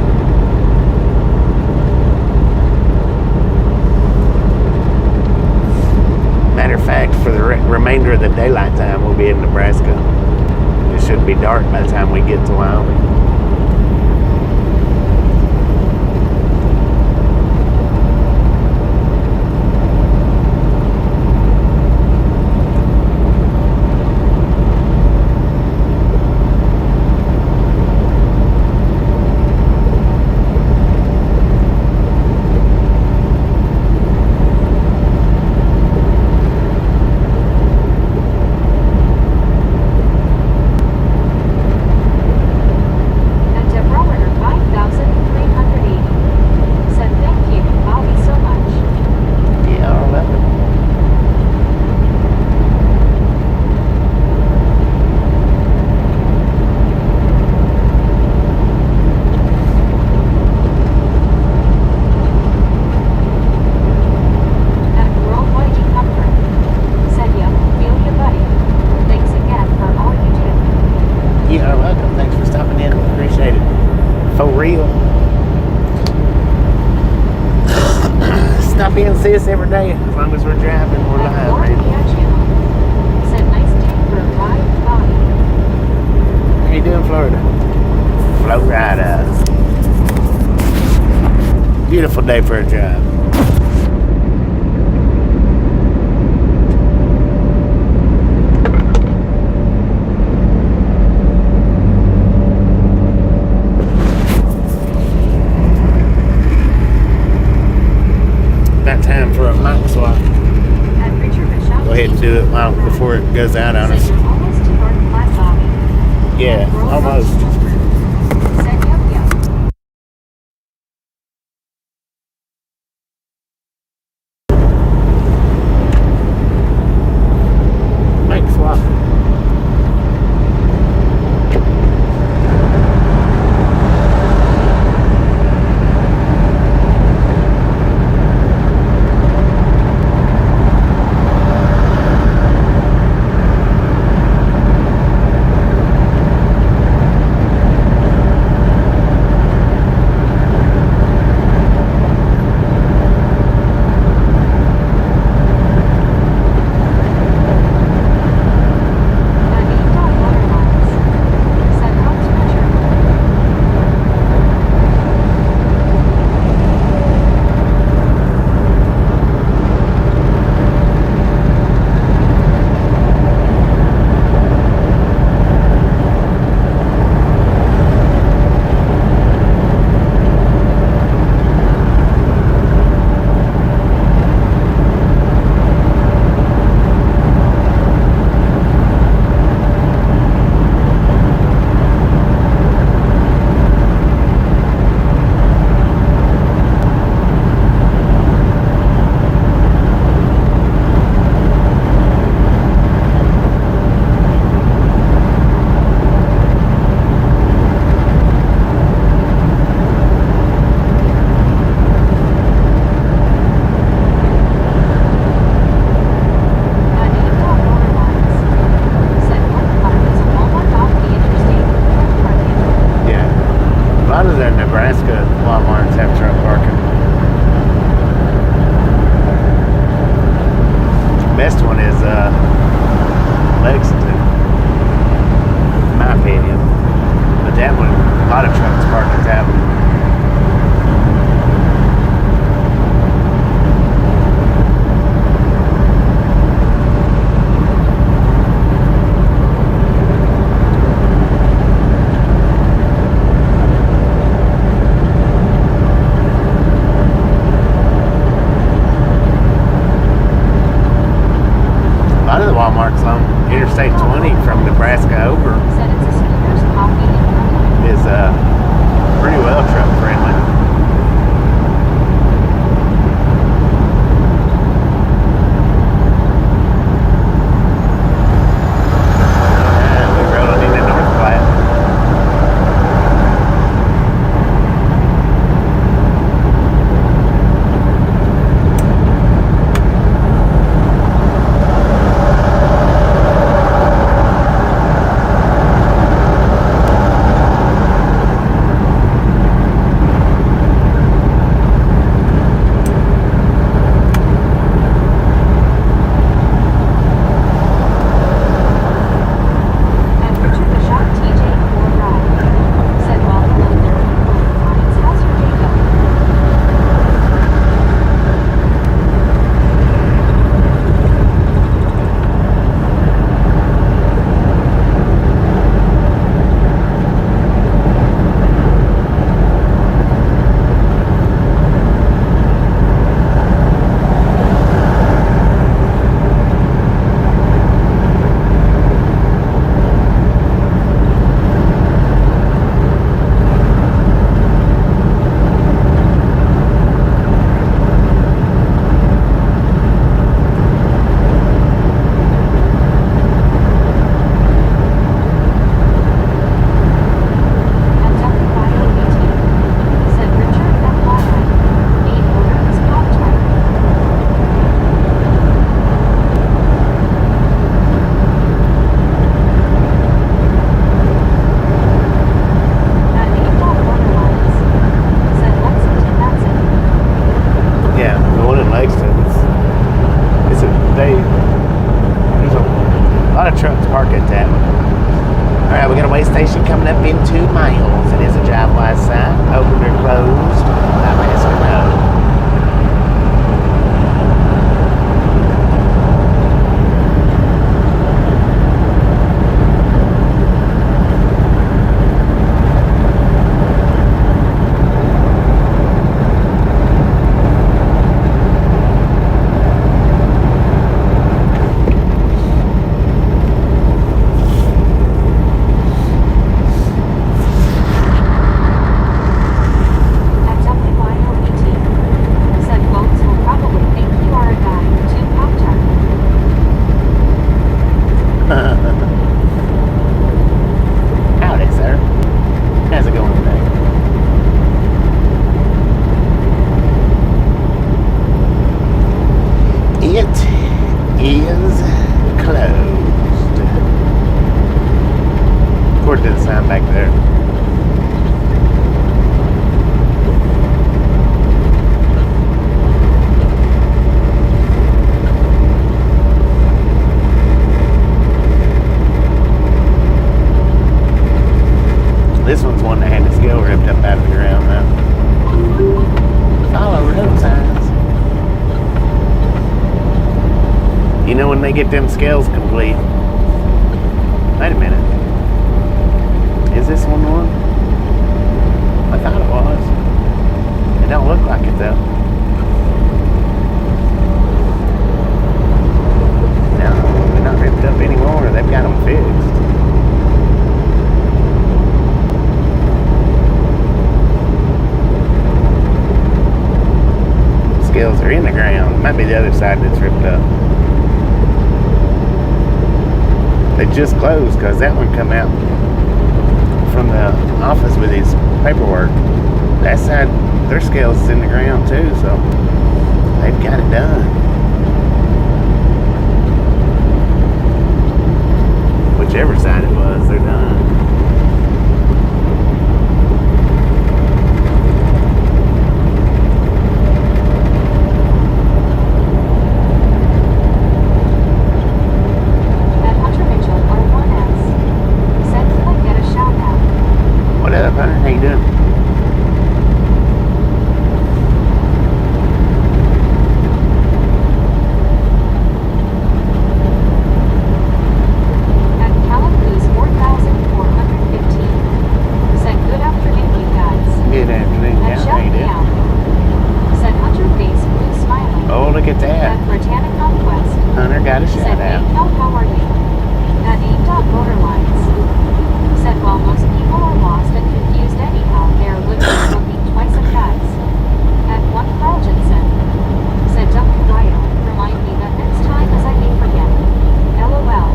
Matter of fact, for the remainder of the daylight time, we'll be in Nebraska. It should be dark by the time we get to Wyoming. And Deborah 5,380 said thank you, Bobby, so much. Yeah, I love it. And Worldwide Comfort said yeah, feel you, buddy. Thanks again for all you do. You are welcome. Thanks for stopping in. Appreciate it. For real. Stop in and see us every day. As long as we're driving, we're And live, Laura man. Piaggio said nice day for a ride, Bobby. How you doing, Florida? Florida. Beautiful day for a drive. About time for a mic swap. And Richard Bishop Go ahead and do it before it goes out on us. said you're almost to North Platte, Bobby. Yeah, And Worldwide almost. Comfort said yep, yep. Mic swap. And Eva Waterlines said how's Richard? And Eva Waterlines said North Platte is a Walmart off the interstate with truck parking. Yeah. A lot of the Nebraska Walmarts have truck parking. Best one is Lexington, in my opinion. But that one, a lot of trucks park at that one. A lot of the Walmarts on Interstate 20 from Nebraska over Said it's a Scooters coffee and coffee. is pretty well when they get them scales complete. Wait a minute. Is this one the one? I thought it was. It don't look like it though. No, they're not ripped up anymore. They've got them fixed. Scales are in the ground. It might be the other side that's ripped up. They just closed because that one come out from the office with his paperwork. That side, their scales is in the ground too, so they've got it done. Whichever side it was, they're done. At Hunter Mitchell R1S. Said, "Can I get a shout out?" What up, Hunter? How you doing? At Calacoos 4415. Said, "Good afternoon, you guys." Good afternoon. At Yeah, how Shout you Me doing? Out. Said, "Hunter Face Blue Smiling." Oh, look at that. At Britannic Conquest. Hunter got a Said, shout "Hey, out. Kel, how are you?" At Borderlines. Said, "While most people are lost and confused anyhow, they're literally looking twice at guys." At one Carl Jensen. Said, "WYO, remind me that next time as I may forget. LOL."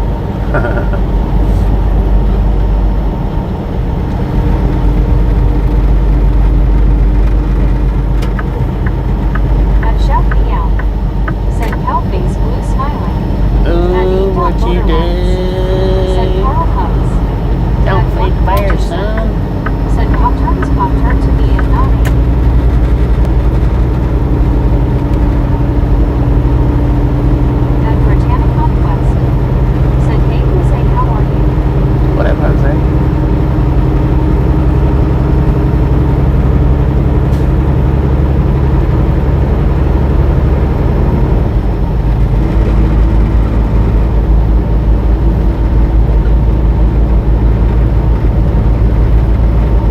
At Shout Me Out. Said, "Cal Face Blue Smiling." Ooh, what you Said, do? "Carl Hugs." Don't At feed one bears, Rogerson. son. Said, Pop-Tart to me and nodding." At Britannic Conquest. Said, "Hey Jose, how are you?" What up, Jose?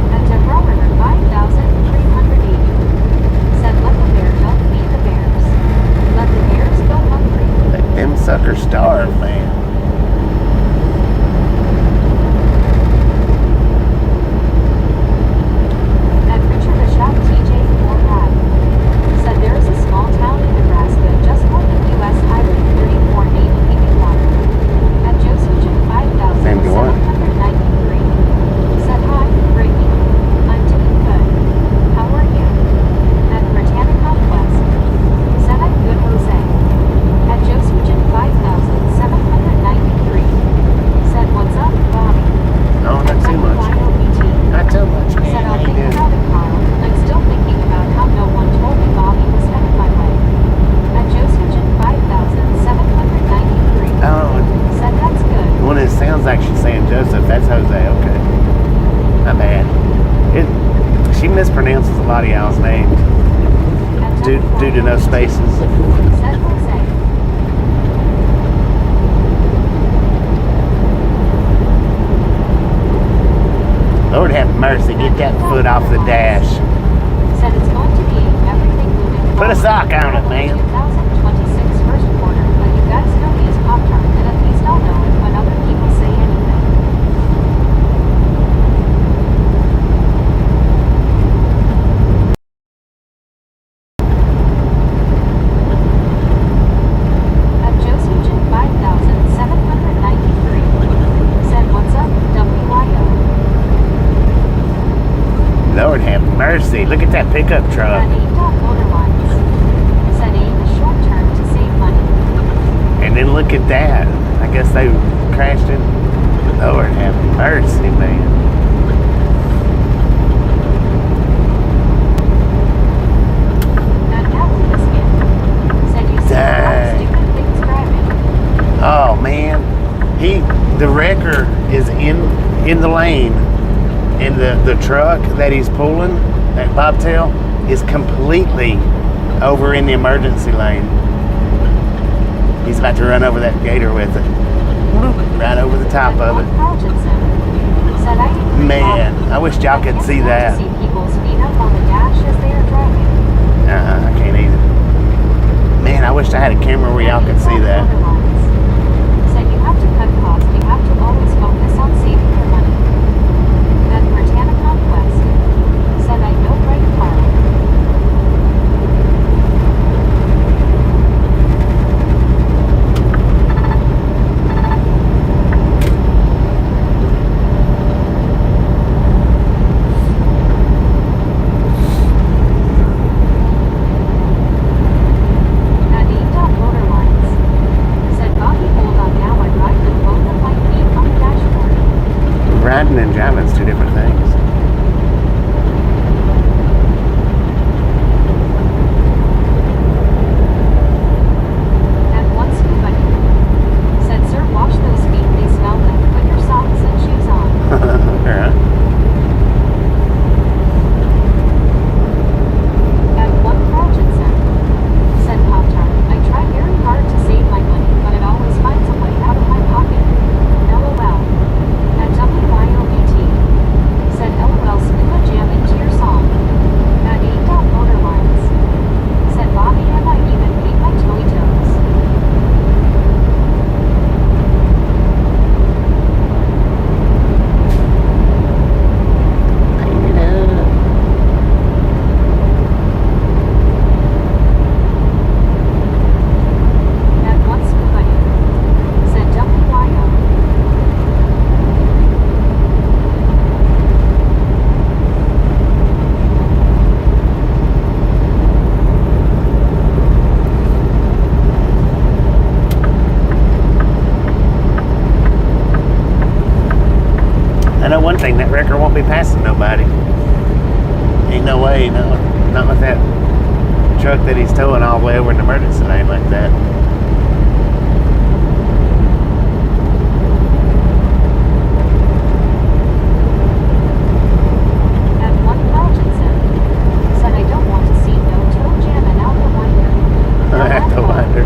And to Robert 5380. Said, "Let the bear help feed the bears. Let the bears go hungry." Let them suckers starve, man. And Richard the Shop TJ 4 High. Said, "There is a small town in Nebraska just north of US Highway 34 named Peacock. At Joseph 5793. Said, "Hi, Brittany. I'm doing good. How are you?" At Britannic Conquest. Said, "I'm good, Jose." At Joseph 5793. Said, "What's up, Bobby?" No, not too much. WYOBT. Not too much, Said, man. How "I'll you think doing? about it, Carl. I'm still thinking about how no one told me Bobby was headed my way." At Joseph 5793. Oh, Said, "That's good." when it sounds like she's saying Joseph, that's Jose. Okay. My bad. She mispronounces a lot of y'all's names At due to no spaces. Said Jose. Lord have mercy. Get that foot off the dash. Said, "It's going to be everything moving Put a forward. sock on it, man. 2026 first quarter, but you guys know me as Pop-Tart, and at least I'll know it when other people say anything." At Joseph 5793. Said, "What's up, WYO?" Lord have mercy. Look at that pickup truck. At Motorlines. Said, "Aim is short term to save money." And then look at that. I guess they crashed it. Lord have mercy, man. At Apple Biscuit. Said, "You see a lot of Dang. stupid things driving." Oh man, the wrecker is in the lane, and the truck that he's pulling, that bobtail, is completely over in the emergency lane. He's about to run over that gator with it. Right over the top of it. Said I didn't Man, I wish y'all could see that. see people's feet up on the dash as they are driving. I can't either. Man, I wish I had a camera where y'all could see that. Said you have to cut costs. You have to always focus on saving your money. Then Britannicon Quest said I know Greg Carl. Riding and driving is two different things. At once somebody said, "Sir, wash those feet. They smell good. Put your socks and shoes on." Alright. At one Rogerson said, "Pop-Tart, I try very hard to save my money, but it always finds a way out of my pocket. LOL." At WYOBT said, "LOL, scuba jam into your song." At 8 Motorlines said, "Bobby, and I even paint my toey toes." At one scuba said, "WYO." I know one thing, that wrecker won't be passing nobody. Ain't no way, no. Not with that truck that he's towing all the way over in the emergency lane like that. At one Rogerson said, "I don't want to see no toe jamming out the window." I have to wonder.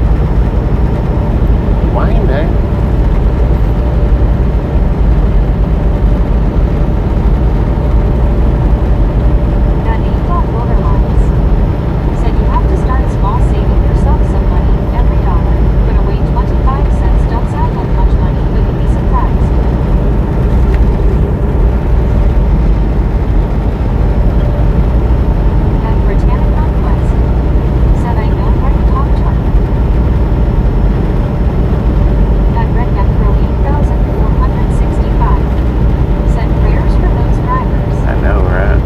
Winder? At 8 Motorlines said, "You have to start small, saving yourself some money. Every dollar put away 25 cents. Don't sound like much money, but you'd be surprised." At Britannicon Quest said, "I know Greg Pop-Tart." At Red Necro 8465 said, "Prayers for those drivers." I know, right?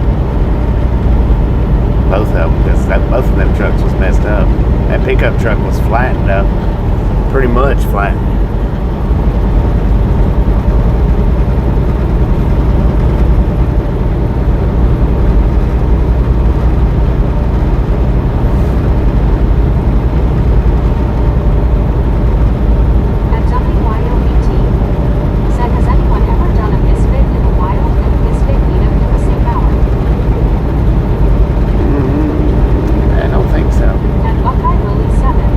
Both of them, because both of them trucks was messed up. That pickup truck was flattened up. Pretty much flattened. At WYOBT said, "Has anyone ever done a misfit in a wild and misfit meetup in the same hour?" I don't think so. At Buckeye Lily 7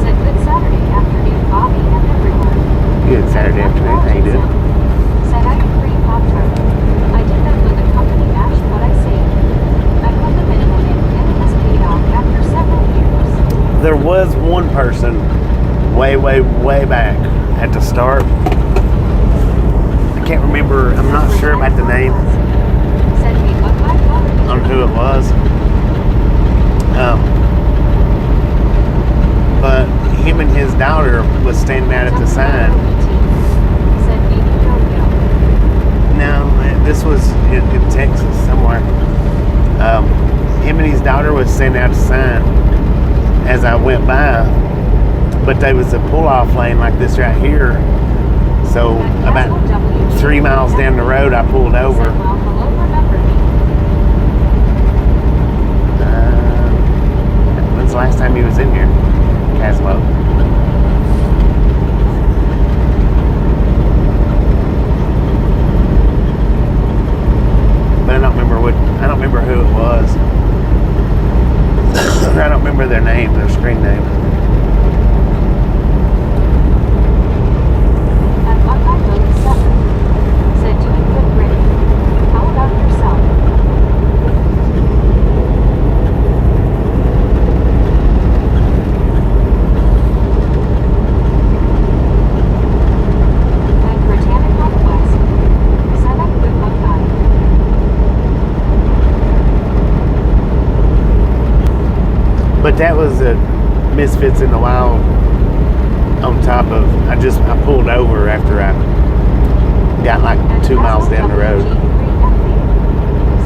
said, "Good Saturday afternoon, Bobby and everyone." Good Saturday afternoon. How you doing? Said, "I agree, Pop-Tart. I did that with a company match, but I saved. I put the minimum in and it was paid off after several years." There was one person way back at the start. I can't remember. I'm not sure about the name Said, "Hey, Buckeye Lily." on who it was. But him and his daughter was standing out at the sign. Said, "Baby, yo-yo." No, this was in Texas somewhere. Him and his daughter was standing out the sign as I went by, but there was a pull-off lane like this right here. So about 3 miles down the road, I pulled over. Said, "Well, hello, remember me." When's the last time he was in here? Caslow. But I don't remember who it was. I don't remember their name, their screen name. But that was a Misfits in the Wild on top of, I pulled over after I got like 2 miles down the road.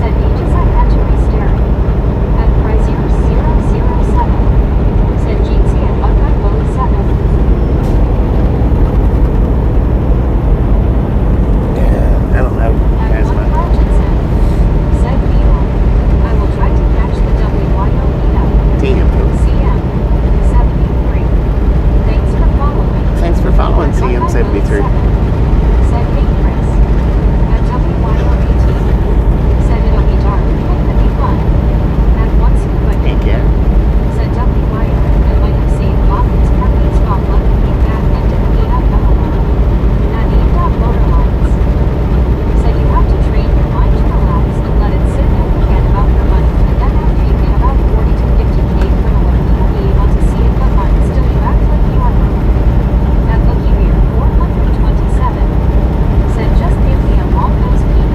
Said ages I had to be staring. At Chrysler 007. Said Jeansy and Buckeye Willie 7. Yeah, I don't know. That's At my, Mark Hutchinson. Said Beetle. I will try to catch the WYO meetup. damn. CM 73. Thanks for following. Thanks for following CM73. Said hey Chris. At WYO18. Said it'll be dark, but could be fun. At once you would. Heck yeah. Said WYO. I might have seen Bobby's Parties Bob Lucky King Cat and didn't meet up LOL. At Motorlines. Said you have to train your mind to relax and let it sit and forget about your money. And then after you get about 40 to 50K for the work, you'll be able to see it, but mine still you act like you are broke. At Lucky Beer 427. Said just give me a long nose peek.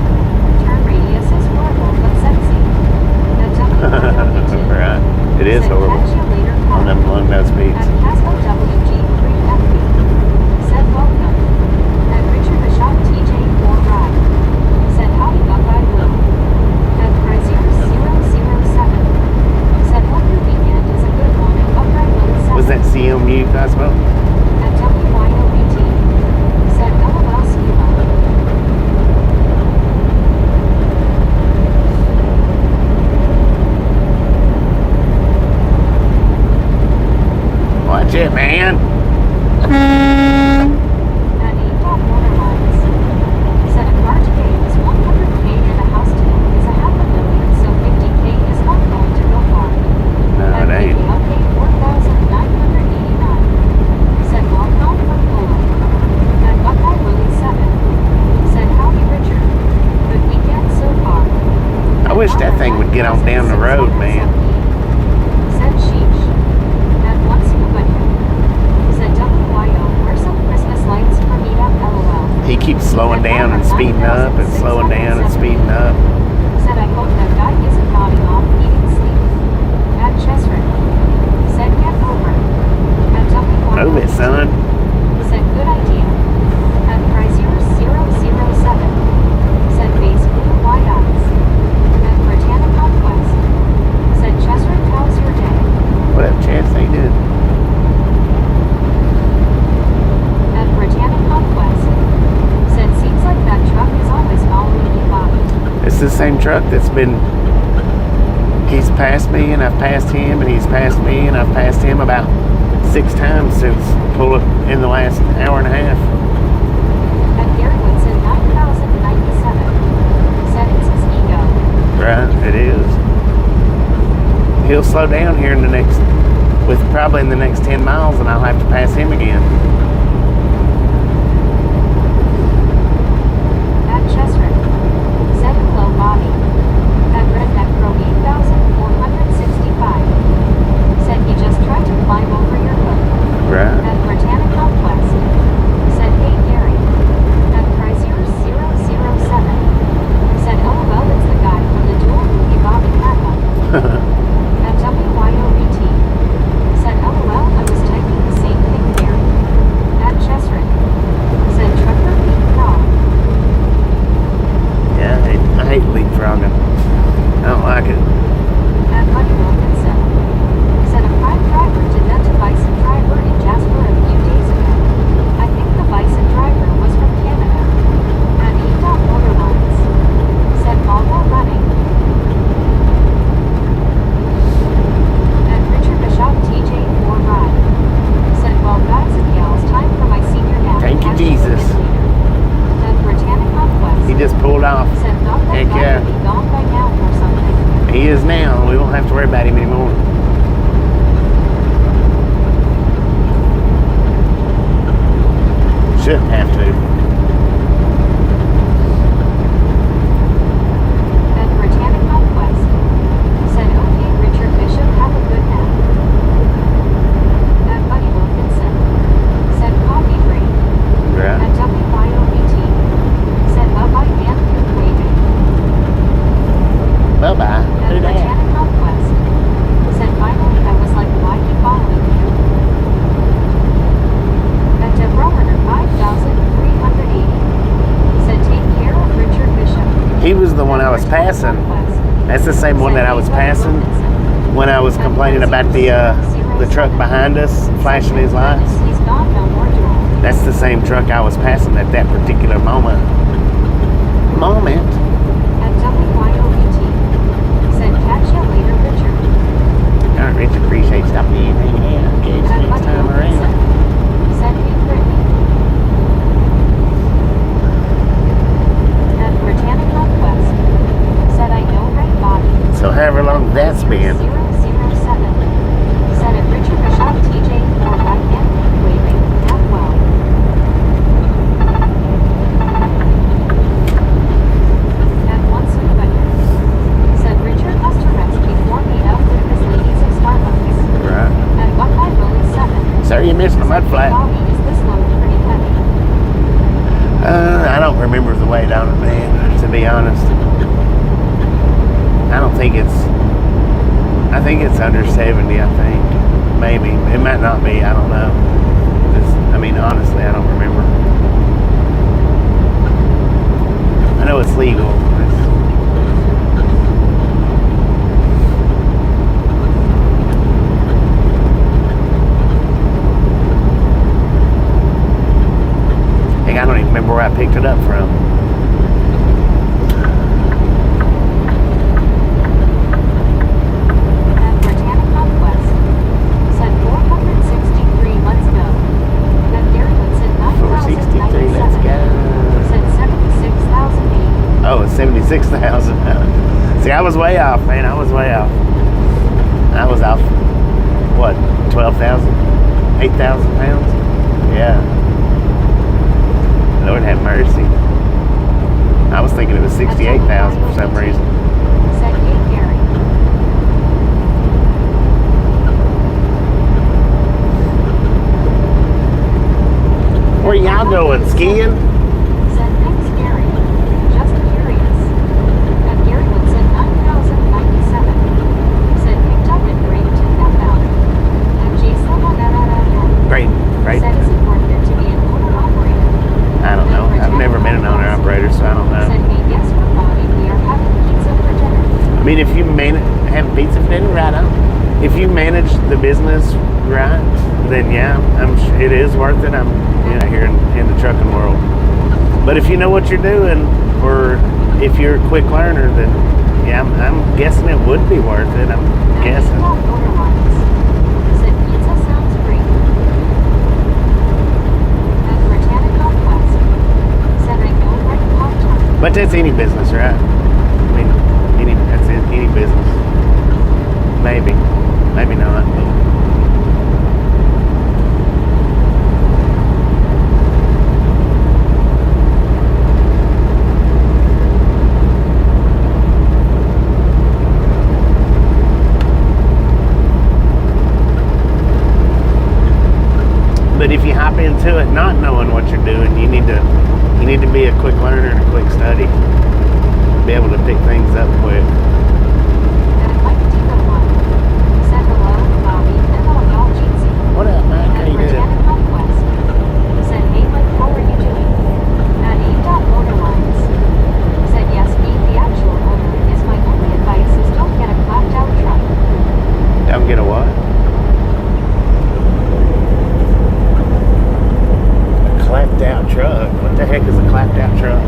Turn radius is horrible but sexy. At WYO18. Right. It is Said horrible catch you later, on Carl. them long nose beats. At Casco WG3FB. Said welcome. At Richard Bishop TJ4 Ride. Said howdy Buckeye Will. At Chrysler 007. Said hope your weekend is a good one and Buckeye Will 7. Was that CMU, Cosmo? At WYO18. Said LOL Schema. Watch it, man. At Motorlines. Said a car today is 100K and a house today is a $500,000, so 50K is not going to go far. No, it ain't. Okay, 4,989. Said welcome from Polo. At Buckeye Willie 7. Said howdy Richard. Good weekend so far. I wish that thing would get on down the road, man. Said sheesh. At once you would. Said WYO, where's some Christmas lights for meetup LOL. He keeps slowing down and speeding up and slowing down and speeding up. Said I hope that guy isn't nodding off eating sleep. At Chesrick. Said get over. At WYO. Move it, son. Said good idea. At Chrysler 007. Said face blue wide eyes. At Britannia Conquest. Said Chesrick, how's your day? What up, Chance? How you doing? At Britannia Conquest. Said seems like that truck is always following you, Bobby. It's the same truck that's been. He's passed me and I've passed him and he's passed me and I've passed him about 6 times since pulling in the last hour and a half. At Gary Woodson 9097. Said it's his ego. Right, it is. He'll slow down here in the next, probably in the next 10 miles, and I'll have to pass him again. At Chesrick. Said hello, Bobby. At Redneck Pro 8465. Said he just tried to climb over your hood. Right. At Britannia Conquest. Said hey Gary. At Chrysler 007. Said LOL, it's the guy from the dual movie Bobby had one. At WYOBT. Said LOL, I was typing the same thing there. At Chesrick. Said trucker beat dog. Yeah, I hate leapfrogging. I don't like it. At Buddy Wilkinson. Said a prime driver did that to Bison driver in Jasper a few days ago. I think the Bison driver was from Canada. At Motorlines. Said Volvo running. At Richard Bishop TJ4 Ride. Said well guys and gals, time for my senior nap. Thank you, Catch Jesus. later. At Britannia Conquest. He just pulled off. Said thought that Heck guy yeah. would be gone by now or something. He is now. We won't have to worry about him anymore. Shouldn't have to. At Britannia Conquest. Said okay Richard Bishop, have a good nap. At Buddy Wilkinson. Said coffee break. Right. At WYOBT. Said bye-bye and good waiting. Bye-bye. At Britannia Conquest. Said finally I was like was passing. That's the same one that I was passing when I was complaining about the truck behind us flashing his lights. He's gone, no more duel. That's the same truck I was passing at that particular moment. At WYOBT. Said catch you later, Richard. All right, Richard, appreciate stopping in. Yeah, okay, At next Bucky time around. Wilson. Said hey, Brittany. At Britannica Quest. Said I know, right, Bobby? So however long that's been. 007. Said it Richard Bishop TJ or back in waving at well. At once and better. Said Richard Osterets before me out with his ladies of Starbucks. Right. At Buckeye Willie 7. Sir, you missed the mud Said, flat. Bobby, is this load pretty heavy? I don't remember the weight on it, man, to be honest. I think it's under 70, I think. Maybe. It might not be, I don't know. Honestly, I don't remember. I know it's legal. Heck, I don't even remember where I picked it up from. At Britannica Quest. Said 463 let's go. At Gary Woodson 463, let's 9,097. go. Said 76,008. Oh, it's 76,000. See, I was way off, man. I was way off. I was off, what, 12,000? 8,000 pounds? Yeah. Lord have mercy. I was thinking it was 68,000 for some reason. Said hey, Gary. Where y'all going, skiing? Said thanks, Gary. Just curious. At Gary Woodson 9,097. Said picked up in Bradenton outbound. At Jason Great. Said is it worth it to be an owner operator? I don't know. I've never been an owner operator, so I don't Said know. hey, guess what, Bobby? We are having pizza for dinner. I mean, if you have pizza for dinner, right on. If you manage the business right, then yeah, it is worth it. I'm here in the trucking world. But if you know what you're doing, or if you're a quick learner, then yeah, I'm guessing it would be worth it. I'm guessing. Said pizza sounds great. At Britannica Quest. Said I know right Pop-Tart. But that's any business, right? I mean, that's any business. Maybe not. But if you hop into it not knowing what you're doing, you need to be a quick learner and a quick study. Be able to pick things up quick. At Mike T1. Said hello, Bobby. Hello, y'all, Jeezy. What up, Mike? How At you doing? Britannica Quest. Said hey, Mike, how are you doing? At E.Motorlines. Said yes, being the actual owner is my only advice is don't get a clapped out truck. Don't get a what? Clapped out truck. What the heck is a clapped out truck?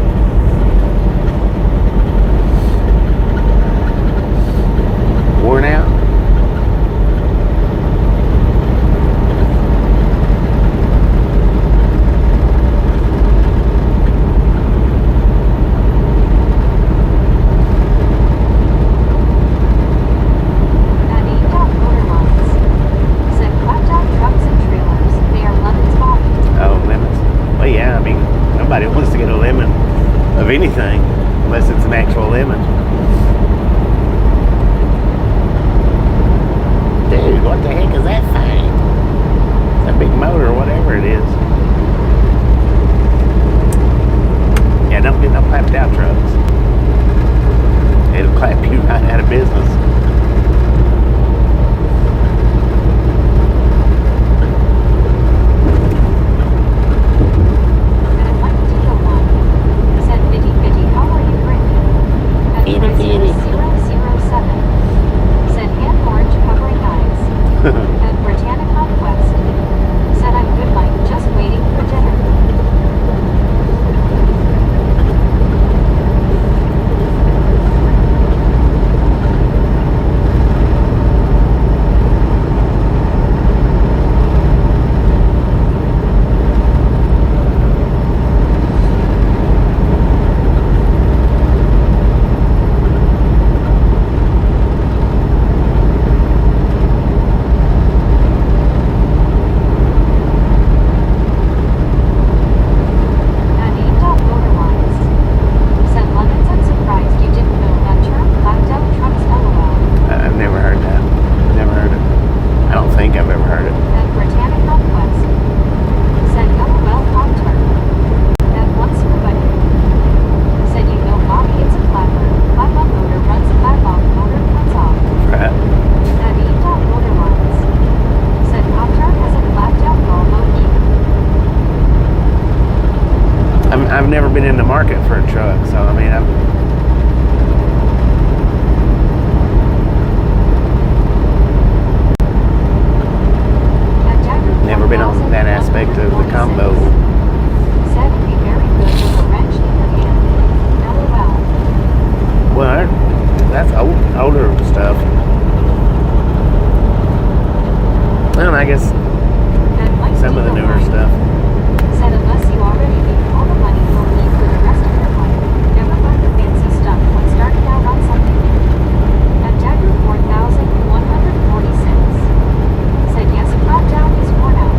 market for a truck. So I mean, I've never been on that aspect of the combo. Said it'd be very good with a wrench in your hand. LOL. Well, that's older stuff. Well, I guess That might some be of the newer line. stuff. Said unless you already need all the money you'll need for the rest of your life, never buy the fancy stuff when starting out on something new. At Dagger 4146. Said yes, flat down is worn out.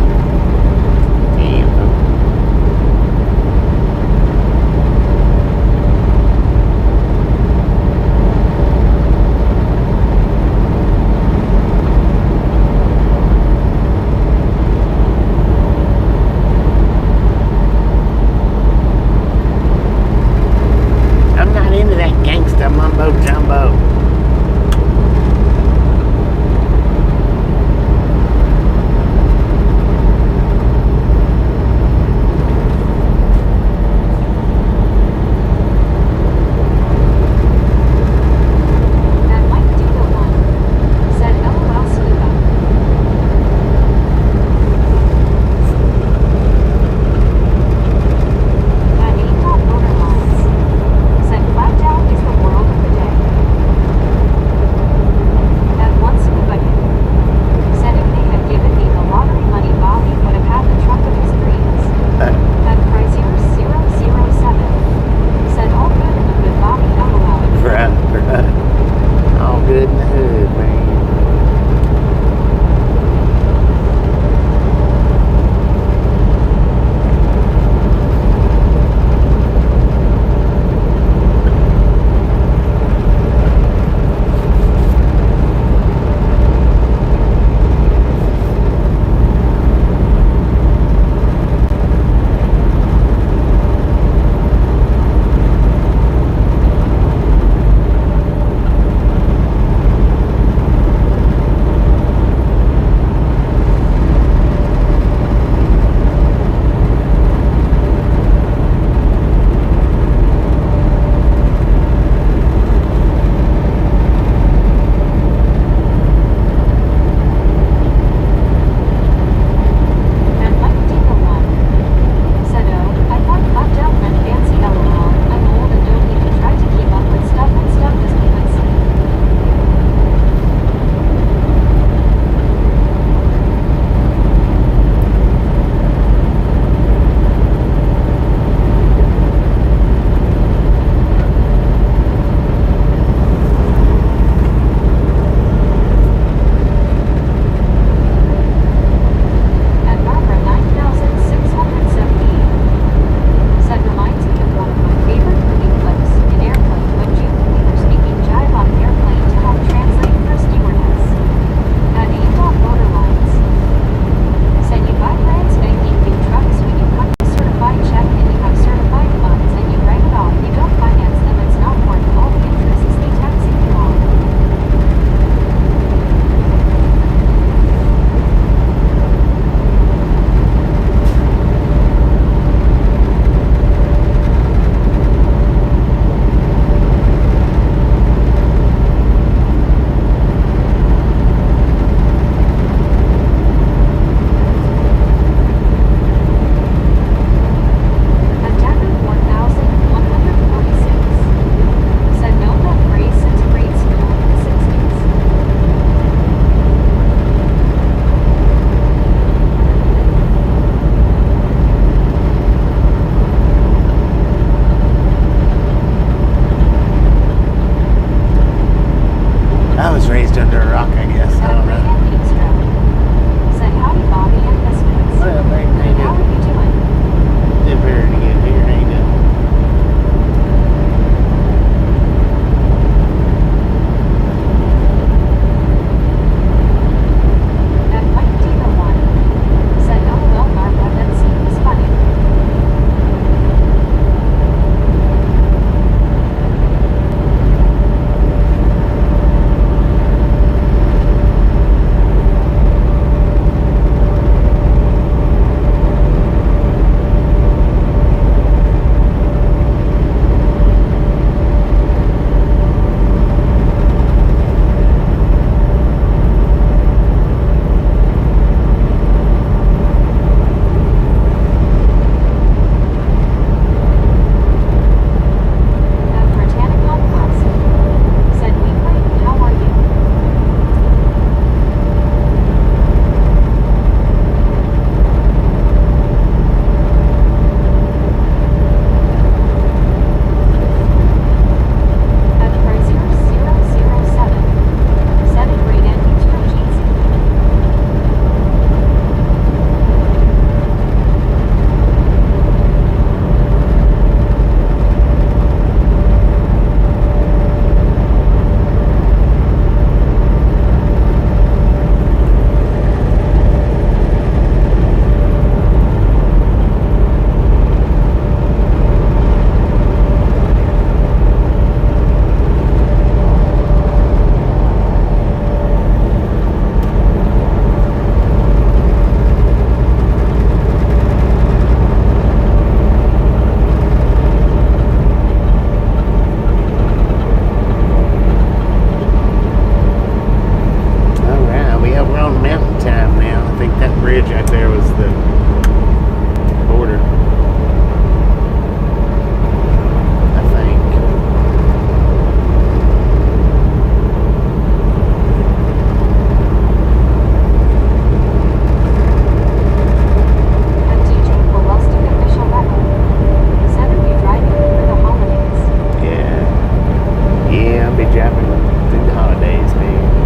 I'm not into that gangsta mumbo jumbo. That might do the one. Said LOL Scuba. That ain't got borderlines. Said flat down is the world of the day. That one scuba hit. Said if they had given me the lottery money, Bobby would have had the truck of his dreams. That Chrysler 007. Said all good in the hood, Bobby LOL. Right. All good in the hood, man. That might be the one. Said oh, I thought flat down meant fancy LOL. I'm old and don't even try to keep up with stuff and stuff is fancy. At Barbara 9678. Said reminds me of one of my favorite movie clips in Airplane when June we were speaking jive on an airplane to help translate for stewardess. That ain't got borderlines. Said you buy brand spanking new trucks when you cut the certified check and you have certified funds and you write it off. You don't finance them, it's not worth all the interests they taxing you on. At Dagger 4146. Said known that phrase since grade school in the 60s. I was raised under a rock, I guess. I That don't Ray know. and Eastrow. Said howdy Bobby and Biscuits. Well, they How do. are you doing? They're very good here, ain't they? That might be the one. Said LOL Barbara, that seems funny.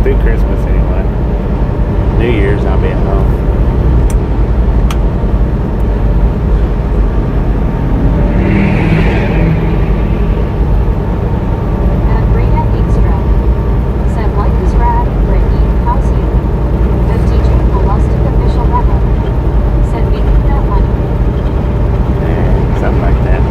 through Christmas anyway. New Year's, I'll be at home. And Rita Eagstra said, life is rad, Brittany, how's you? The DJ molested official rebel. Said, making no money. Yeah, something like that.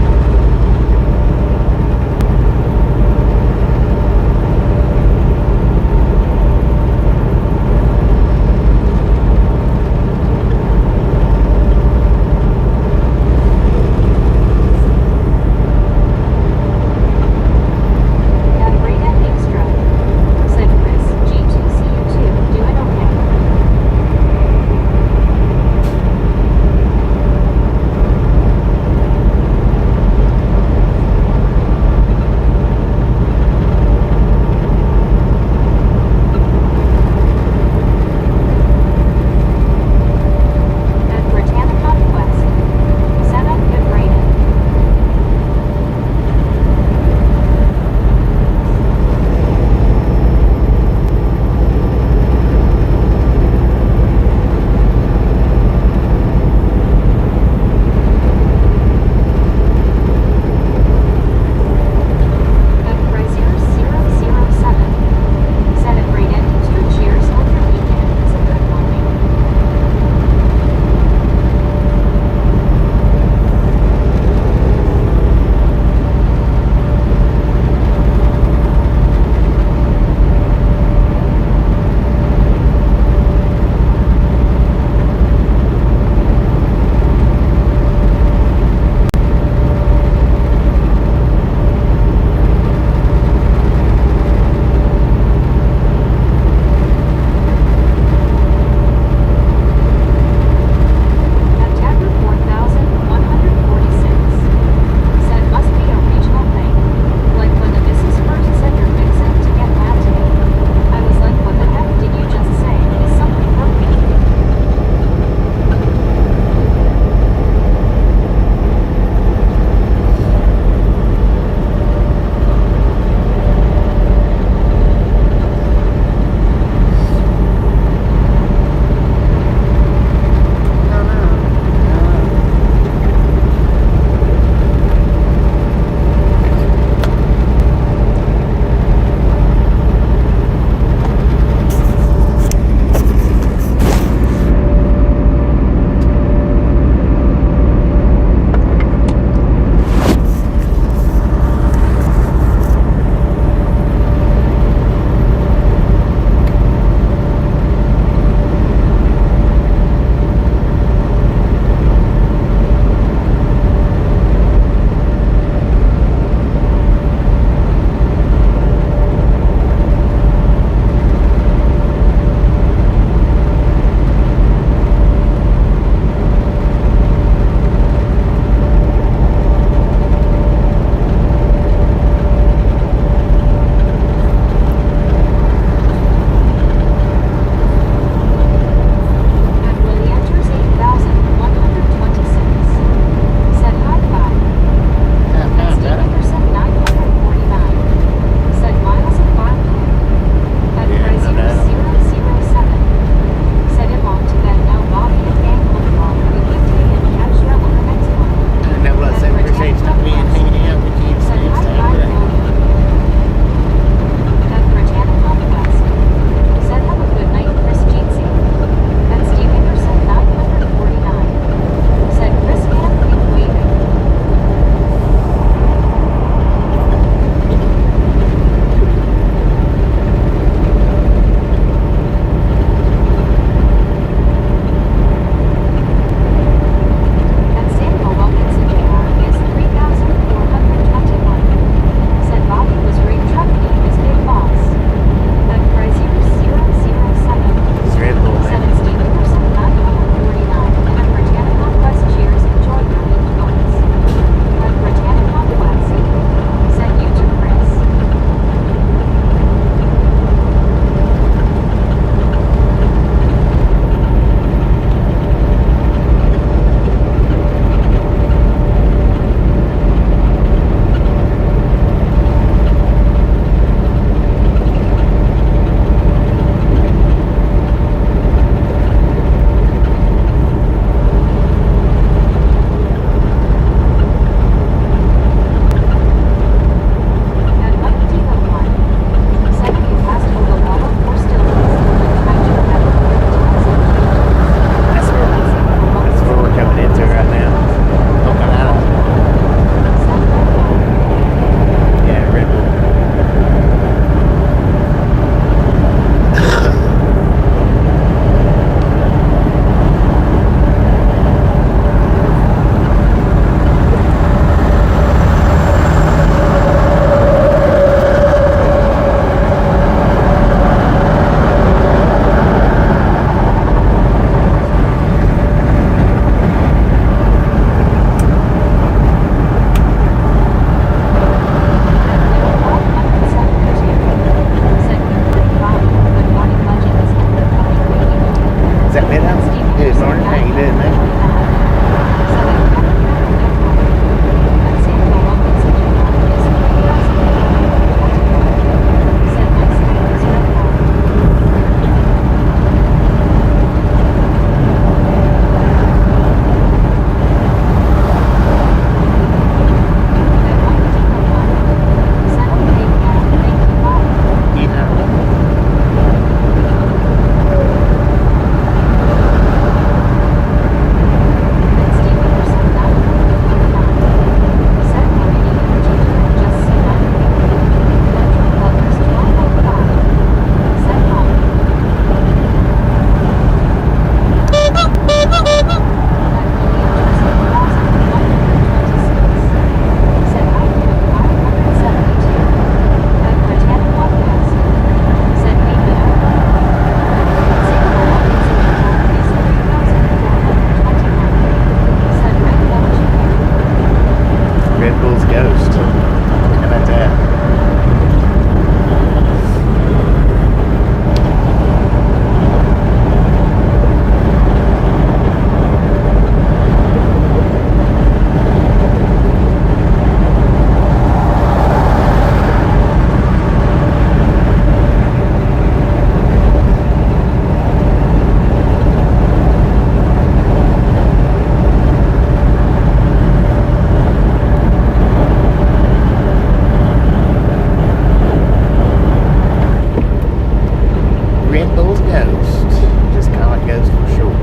Ghost. Just kind of like Ghost for short.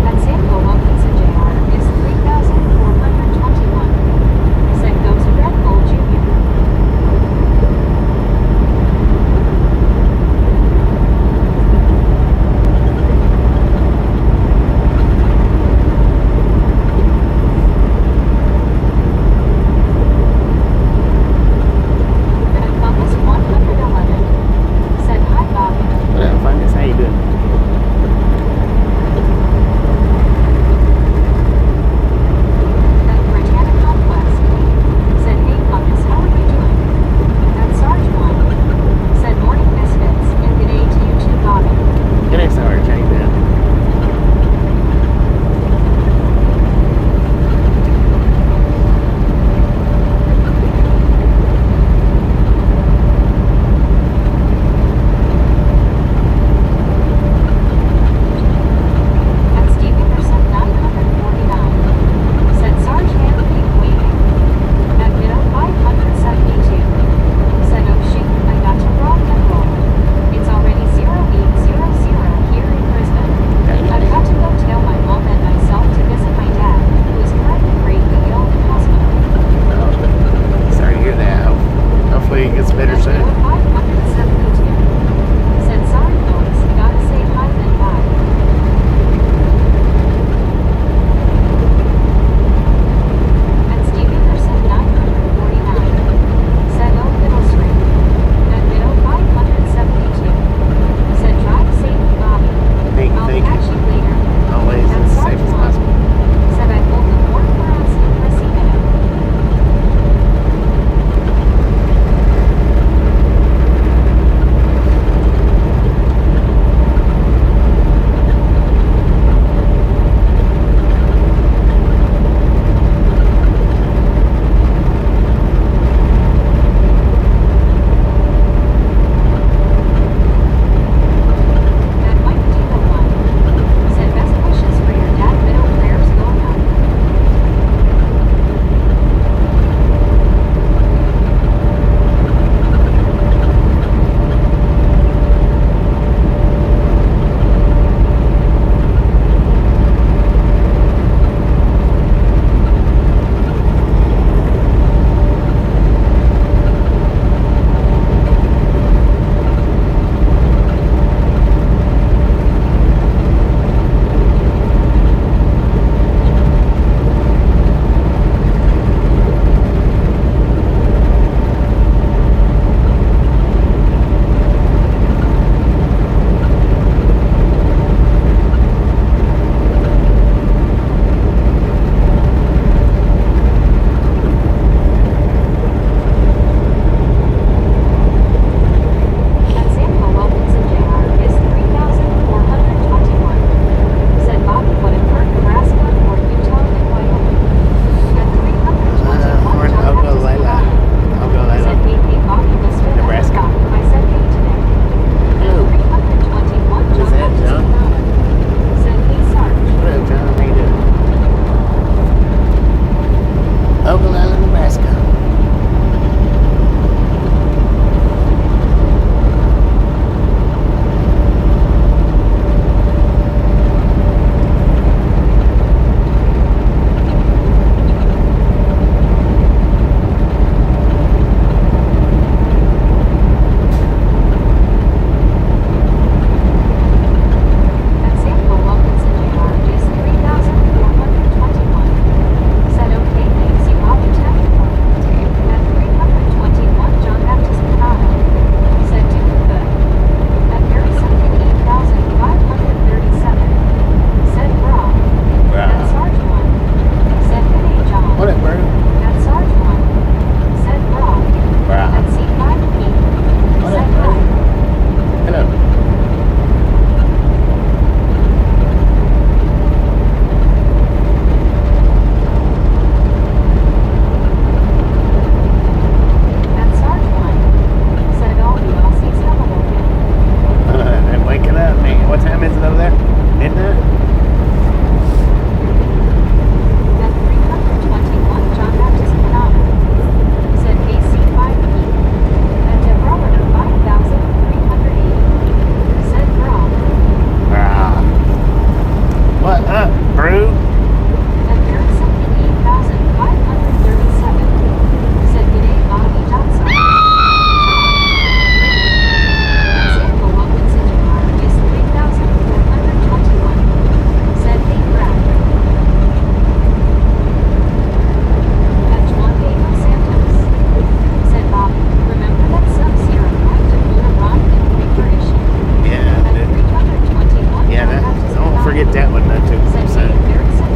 At San Juan, Crew. At Garrison 8,537. Said G'day Bobby Johnson. Example of Winsitar is 3,421. Said Hey Brad. At Juan Diego Santos. Said Bobby, remember that Sub-Zero right to put a rod in preparation? Yeah, At 321. yeah. Don't forget that one, though, too. Said So, Hey Garrison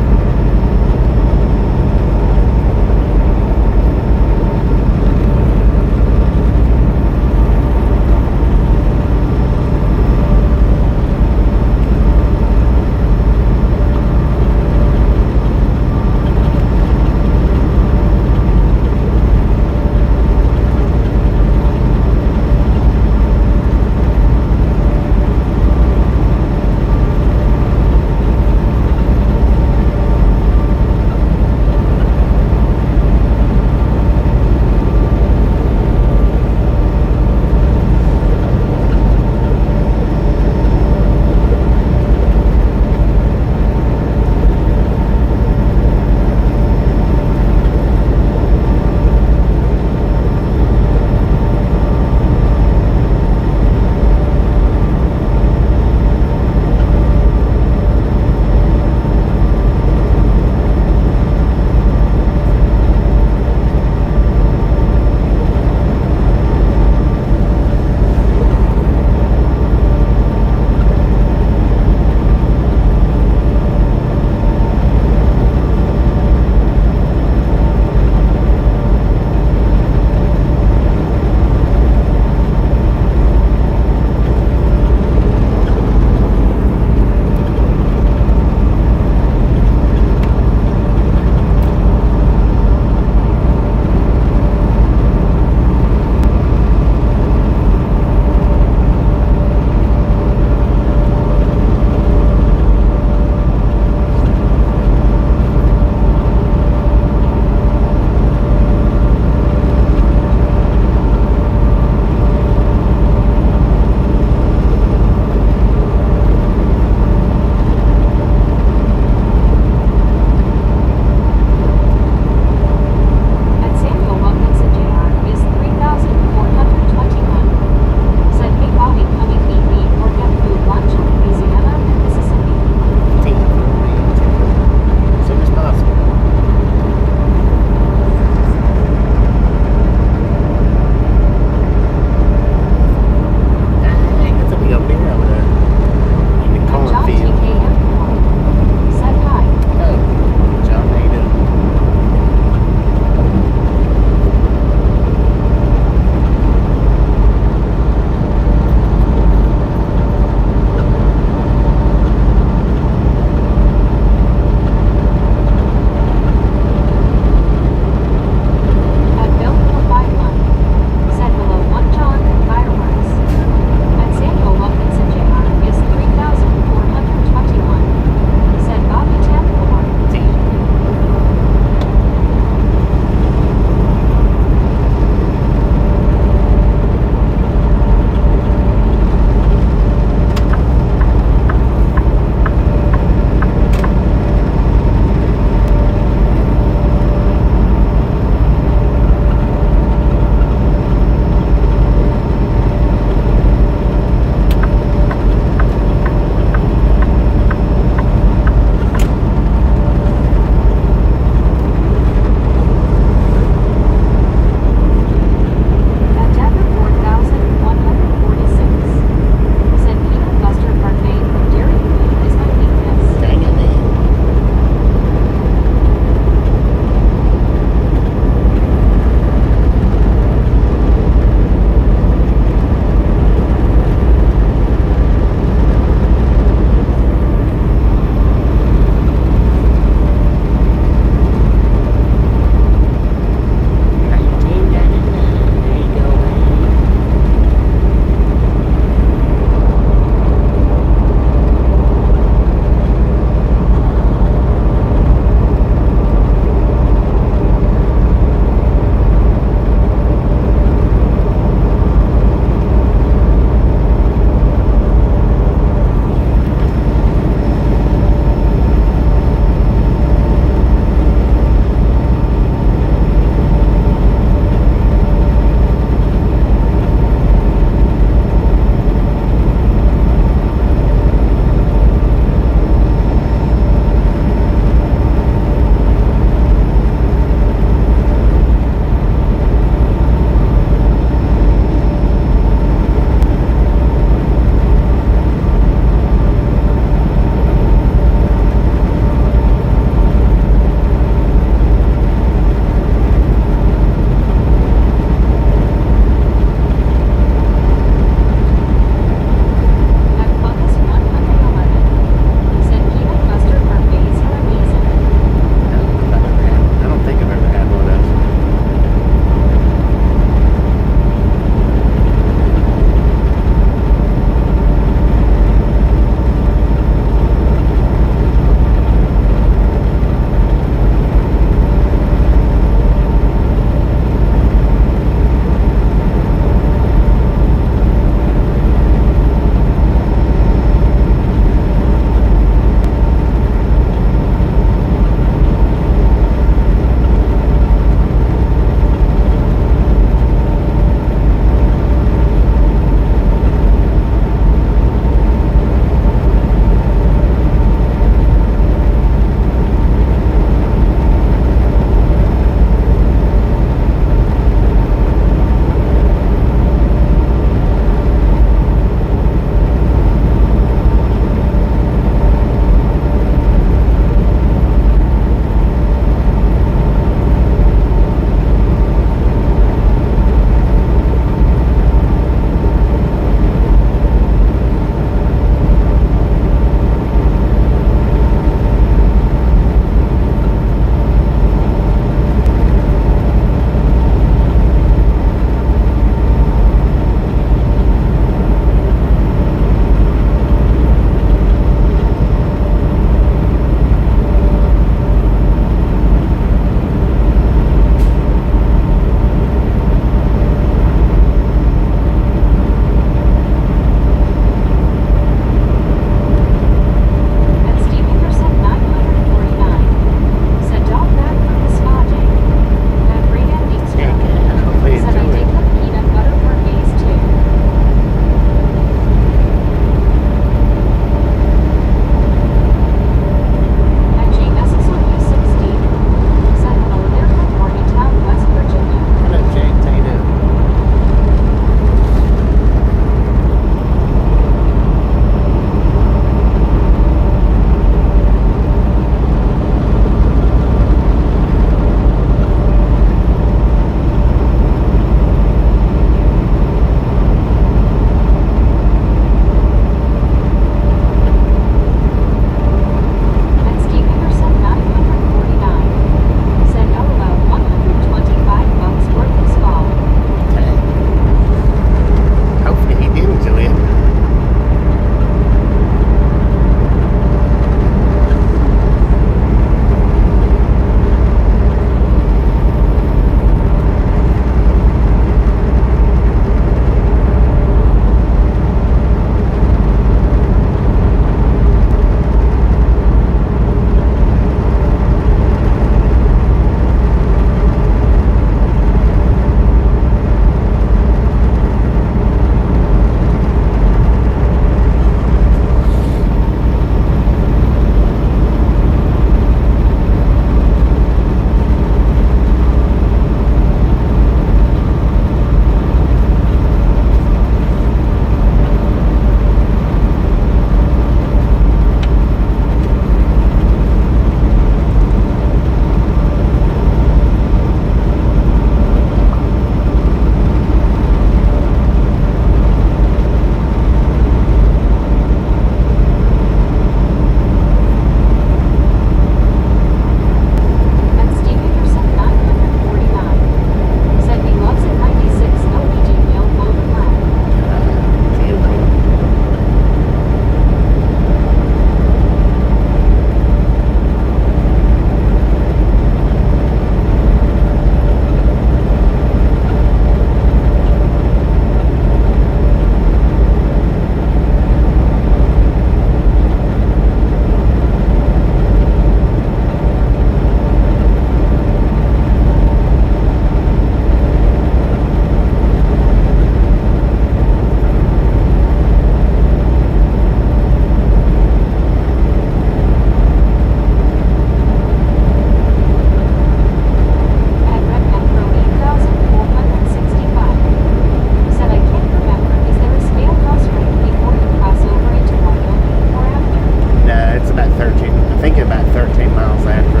13 miles after.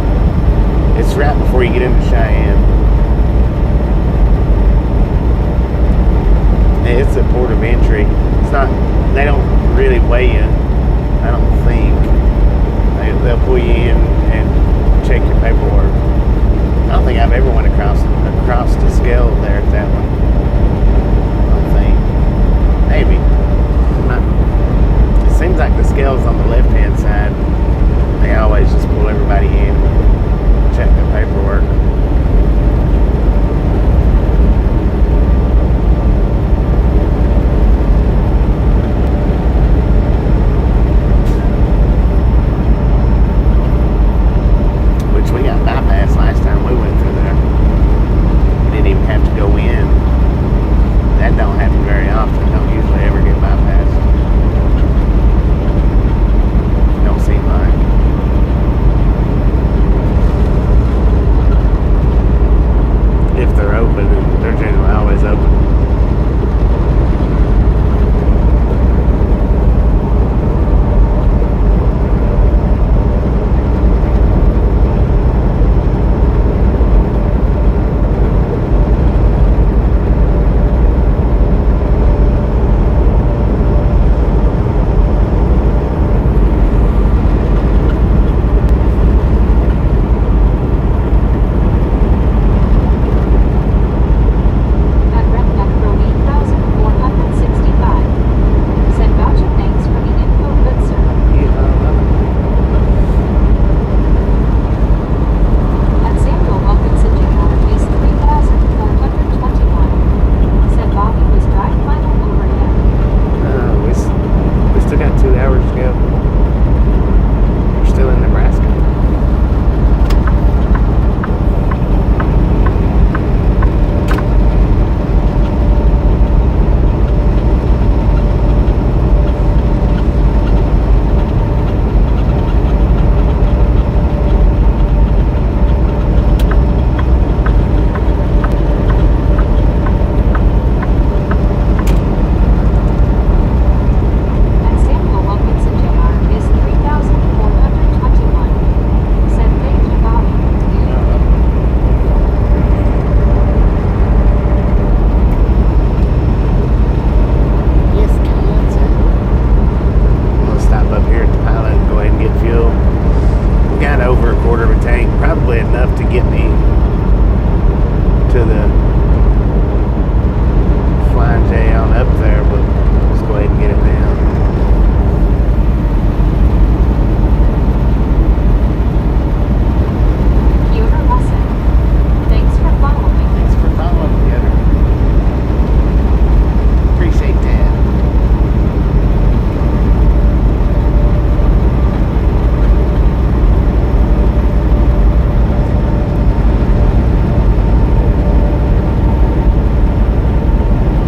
It's right before you get into Cheyenne. And it's a port of entry. It's not, they don't really weigh you, I don't think. They'll pull you in and check your paperwork. I don't think I've ever went across the scale there at that one. I don't think. Maybe. It seems like the scale's on the left-hand side. They always just pull everybody in and check their paperwork. Which we got bypassed last time we went through there. Didn't even have to go in. That don't happen very often. Don't usually ever get bypassed. Don't seem like. If they're open, they're generally always open. At Redneck Road 8465. Said voucher thanks for the info, good sir. At Samuel Wilkinson Jr. case 3421. Said Bobby was drive final overhead. We still got 2 hours to go. We're still in Nebraska. At Samuel Wilkinson Jr. is 3421. Said thank you, Bobby. Yes, I'm gonna stop up here at the pilot and go ahead and get fuel. We got over a quarter of a tank, probably enough to get me to the Flying J on up there, but let's go ahead and get it down. Peter Russell. Thanks for following. Thanks for following the other. Appreciate that.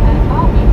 At Bobby.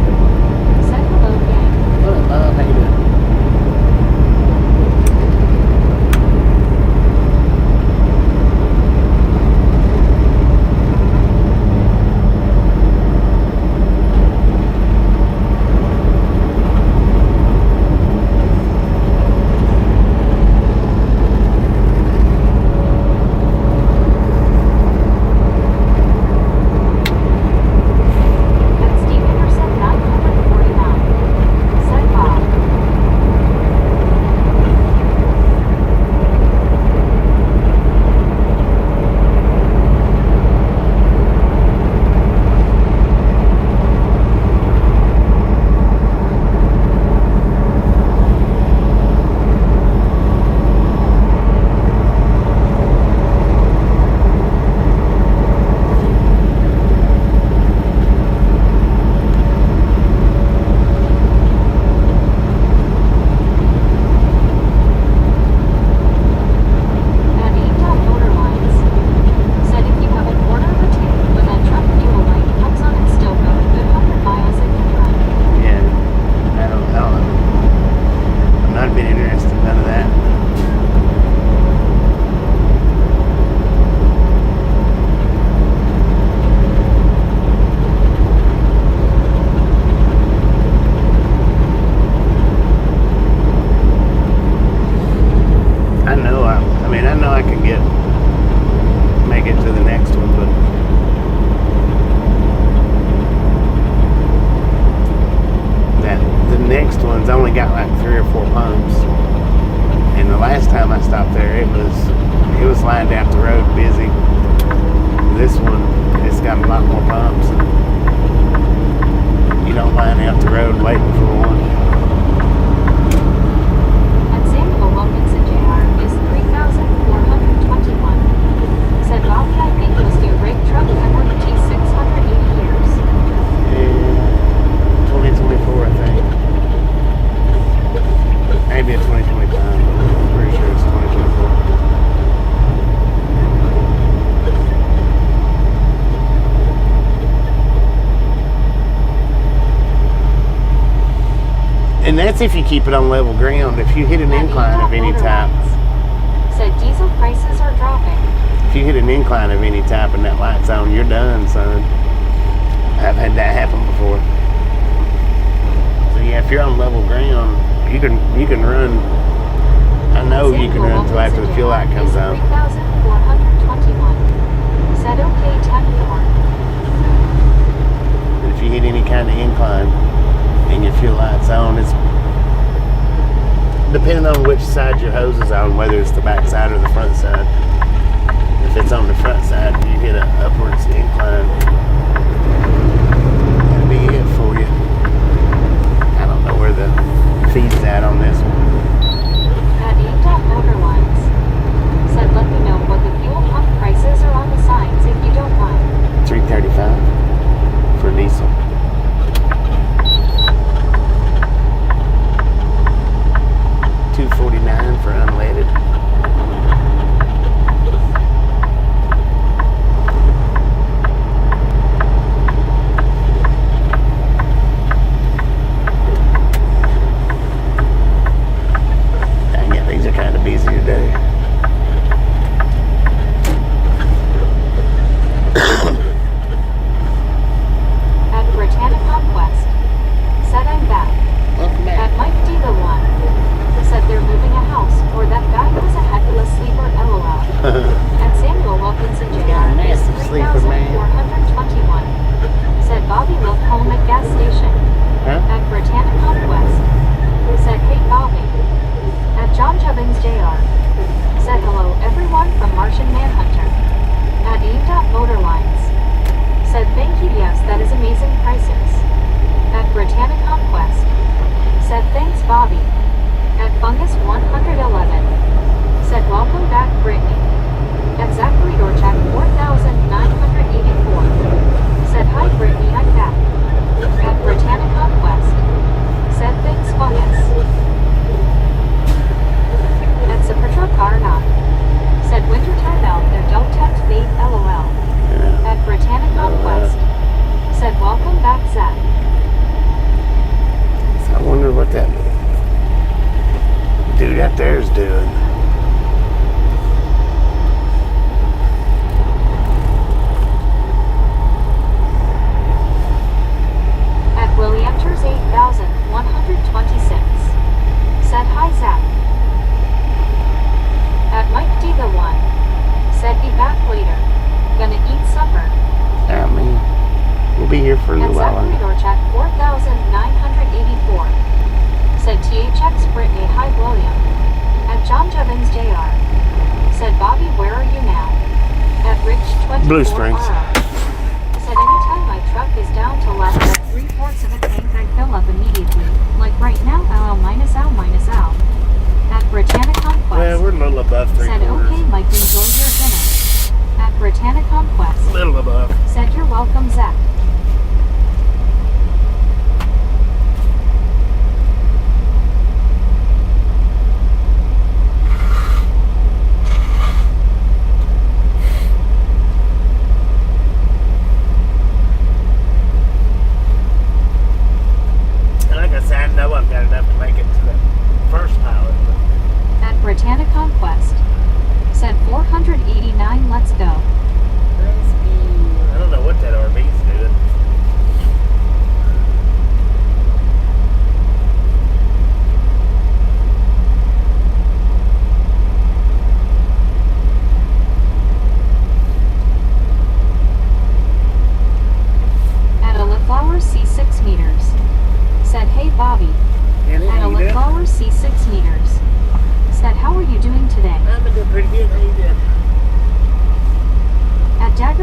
flying down the road busy. This one, it's got a lot more bumps. You don't line out the road waiting for one. And Samuel Wilkinson Jr. is 3,421. Said Bobby, I think you'll steer brake truck and work T 680 years. Yeah, 2024, I think. Maybe a 2025. I'm pretty sure it's 2024. And that's if you keep it on level ground. If you hit an incline of any type, Said diesel prices are dropping. if you hit an incline of any type and that light's on, you're done, son. I've had that happen before. So yeah, if you're on level ground, you can run. I know you can run until after the fuel light comes on. 3,421. Said okay, 10-4. If you hit any kind of incline and your fuel light's on, it's depending on which side your hose is on, whether it's the back side or the front side. If it's on the front side, you hit an upwards incline, that'll be it for you. I don't know where the feed's at on this one. At aimed motor lines. Said let me know what the fuel pump prices are on the signs if you don't mind. $3.35 for diesel. $2.49 for unleaded. Dang it, these are kind of busy today. At Britannicon West. Said I'm back. Welcome At back. Mike D the one. Said they're moving a house or that guy was a heck of a sleeper, LOL. And Samuel Wilkinson Jr. got a is massive sleeper, man. 3,421. Said Bobby left home at gas station. Huh? At Britannicon West. Said hey Bobby. At John Chubbins Jr. Said hello everyone from Martian Manhunter. At aimed motor lines. Said thank you, yes, that is amazing prices. At Britannicon West. Said thanks Bobby. At Fungus 111. Said welcome back Brittany. At Zachary Dorchak 4,984. Said hi Brittany, I'm back. At Britannicon West. Said thanks Fungus. At Supertruck R9. Said wintertime out there, don't tempt fate, LOL. Yeah. At Britannicon West. Said welcome back Zach. So I wonder what that dude out there is doing. At Williamters 8,126. Said hi Zach. At Mike D the one. Said be back later. Gonna eat supper. I mean, we'll be here for a At little while. Zachary Dorchak 4,984. Said THX Brittany hi William. At John Chubbins Jr. Said Bobby where are you now? At Rich 24 Blue Springs. Said anytime my truck is down to less than 3/4 of a tank I fill up immediately. Like right now, ow minus ow minus ow. At Britannicon Quest. Well, we're a little above Said 3/4. okay Mike, enjoy your dinner. At Britannicon A Quest. little above. Said you're welcome Zach. Like I said, I know I've got enough to make it to the first pilot. At Britannicon Quest. Said 4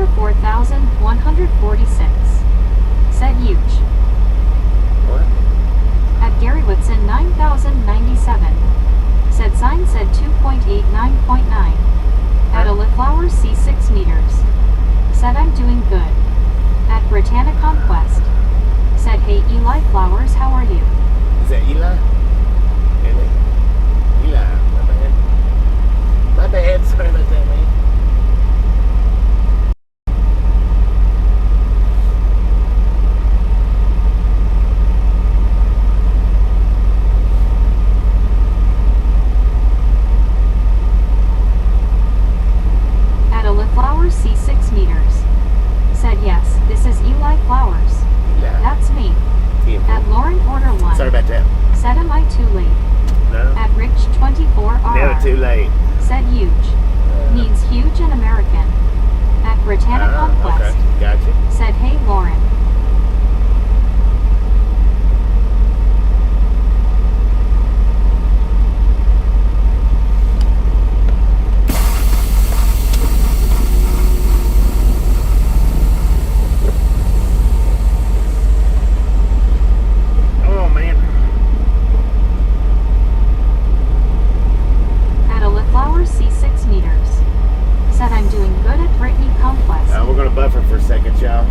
Denver 4,146. Said huge. What? At Gary Woodson 9,097. Said sign said 2.89.9. At Oliflower C 6 meters. Said I'm doing good. At Britannia Conquest. Said hey Eli Flowers, how are you? Is that Eli? Really? Eli, my bad. My bad, sorry about that, man. At Oliflower C 6 meters. Said yes, this is Eli Flowers. Eli. That's me. Yeah. At Lauren Order 1. Sorry about that. Said am I too late? No. At Rich 24R. Never too late. Said huge. Means huge and American. At Britannia Conquest. Okay, gotcha. Said hey Lauren. Oh, man. At Oliflower C 6 meters. Said I'm doing good at Brittany Conquest. We're going to buffer for a second, y'all.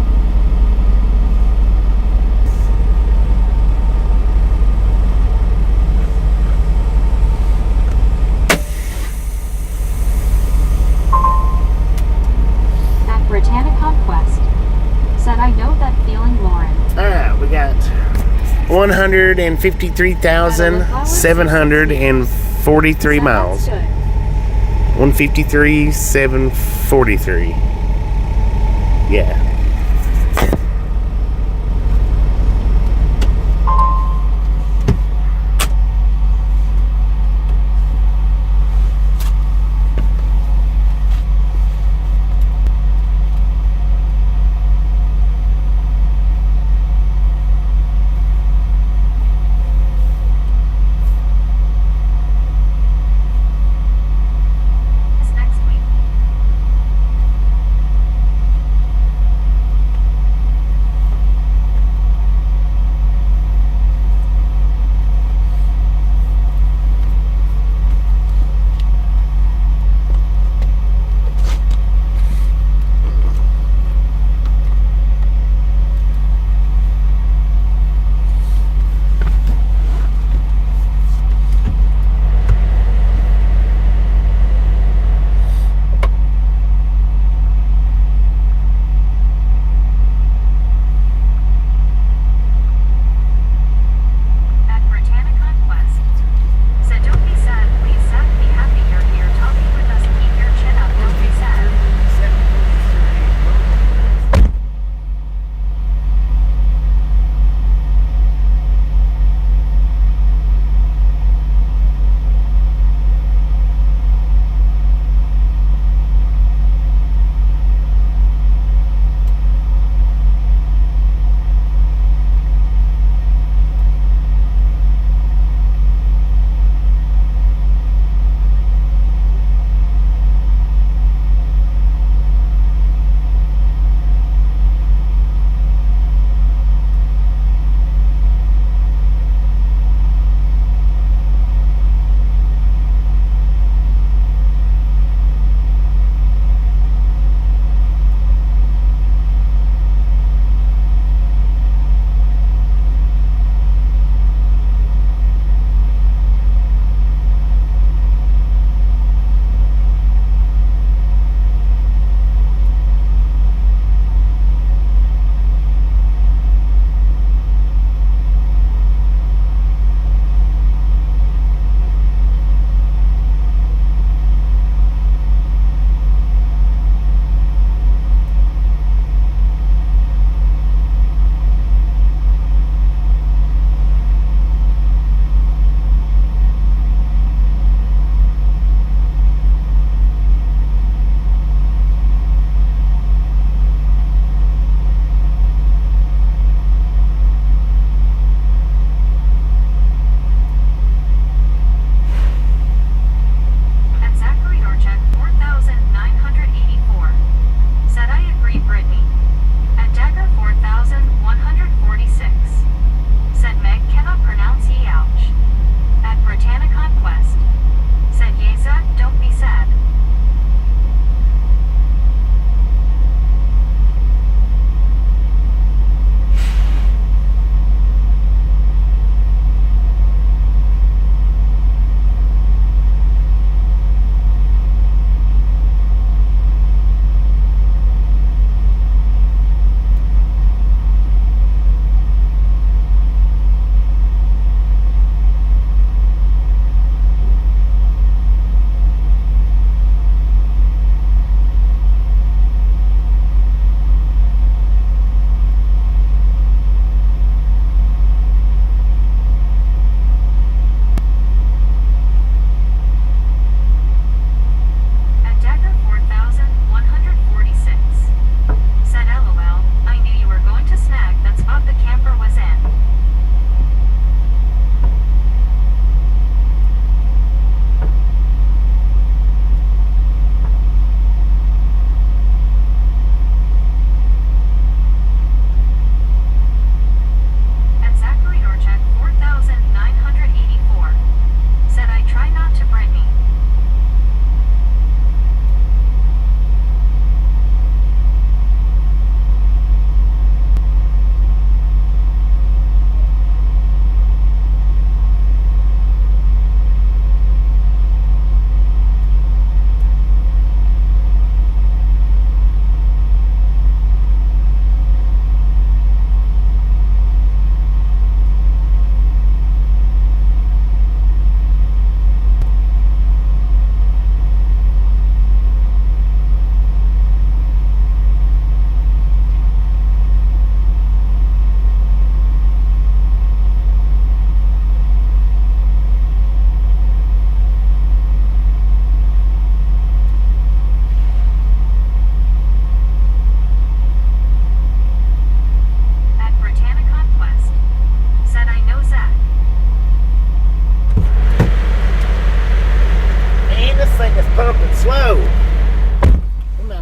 At Britannia Conquest. Said I know that feeling Lauren. We got 153,743 miles. Said that's 153,743. Yeah. This next week.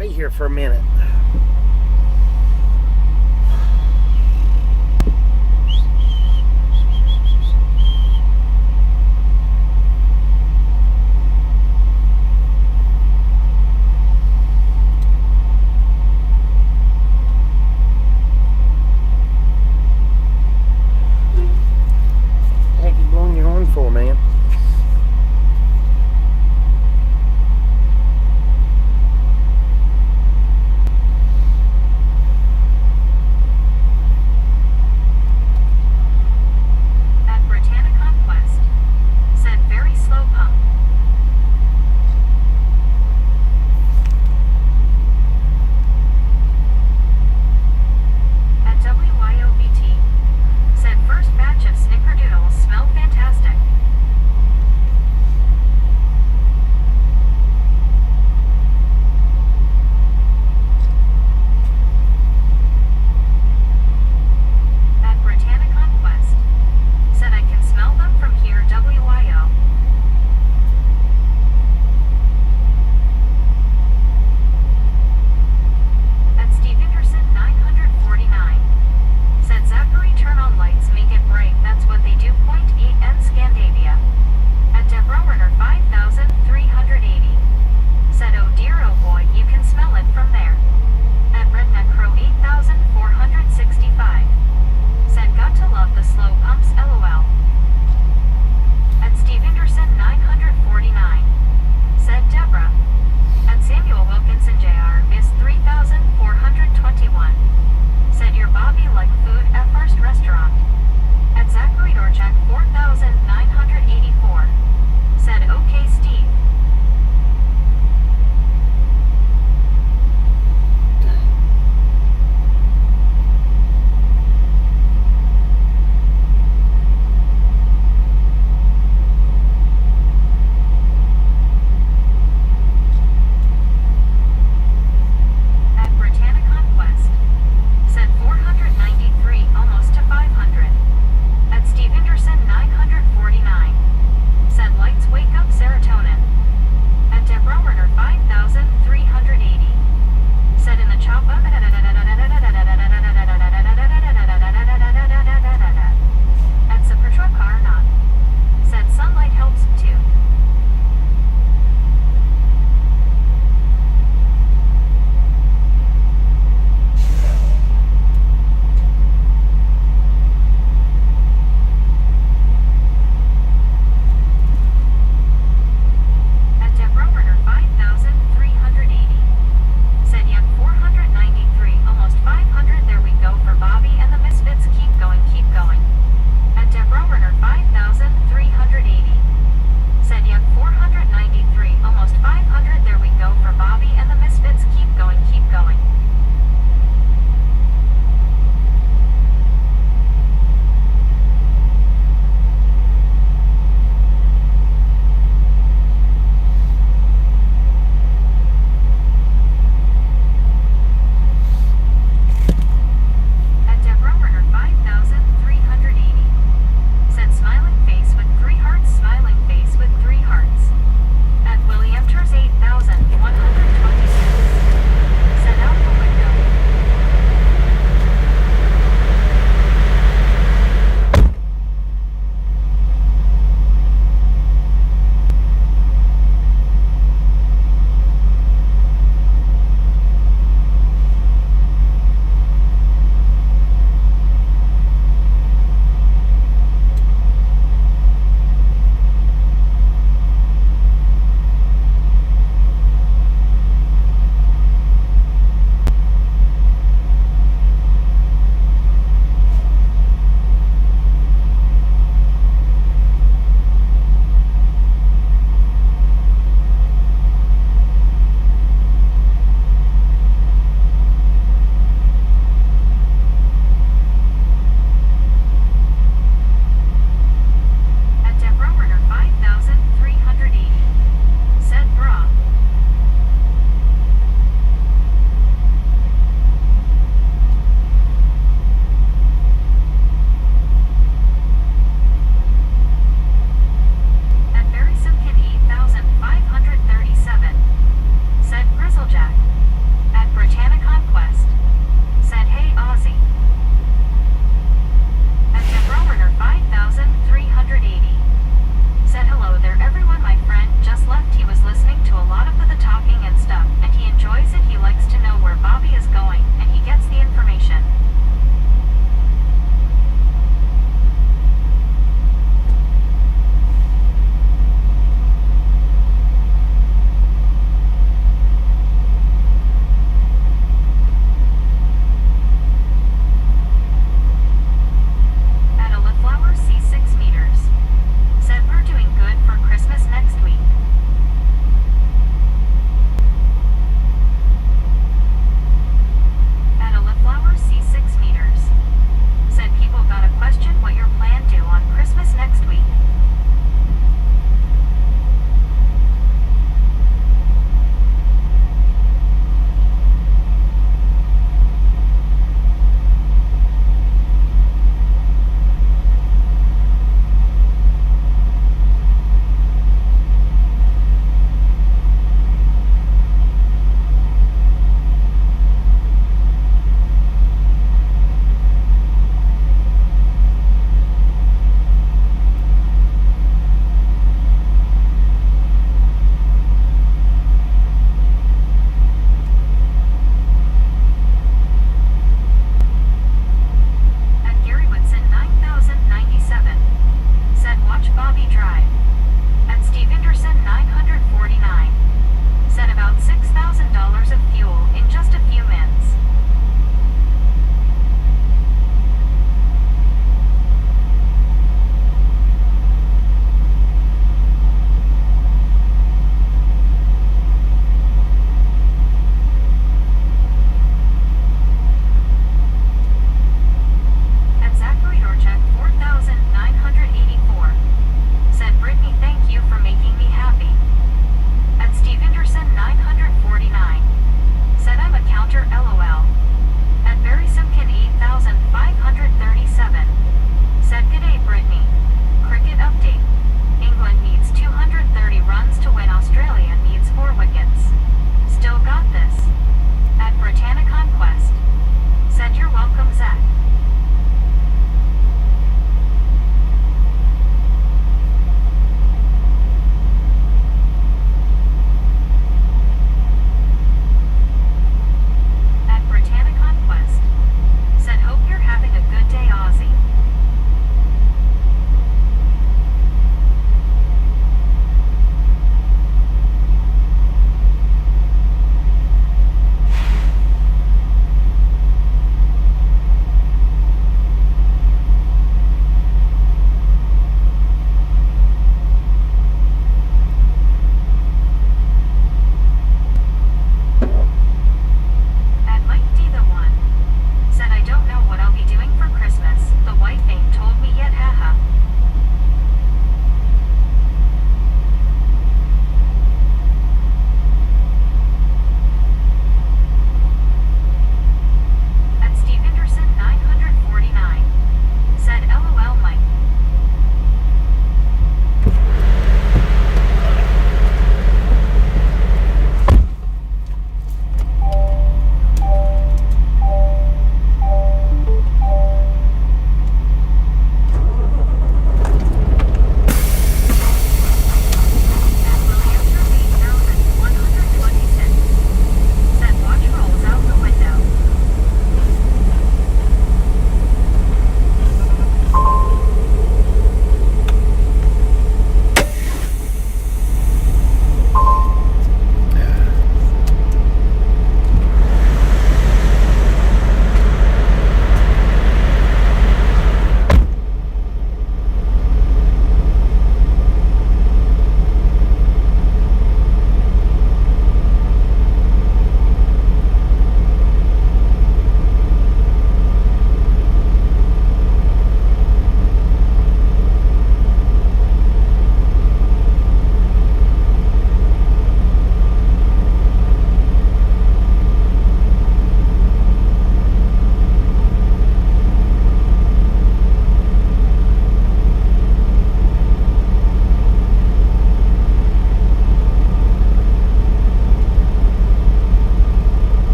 be here for a minute. What the heck you blowing your horn for, man?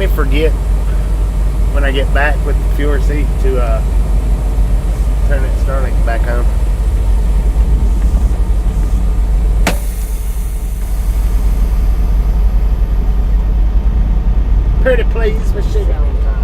may forget when I get back with the fuel receipt to turn it starting back on. Pretty please with shit on time.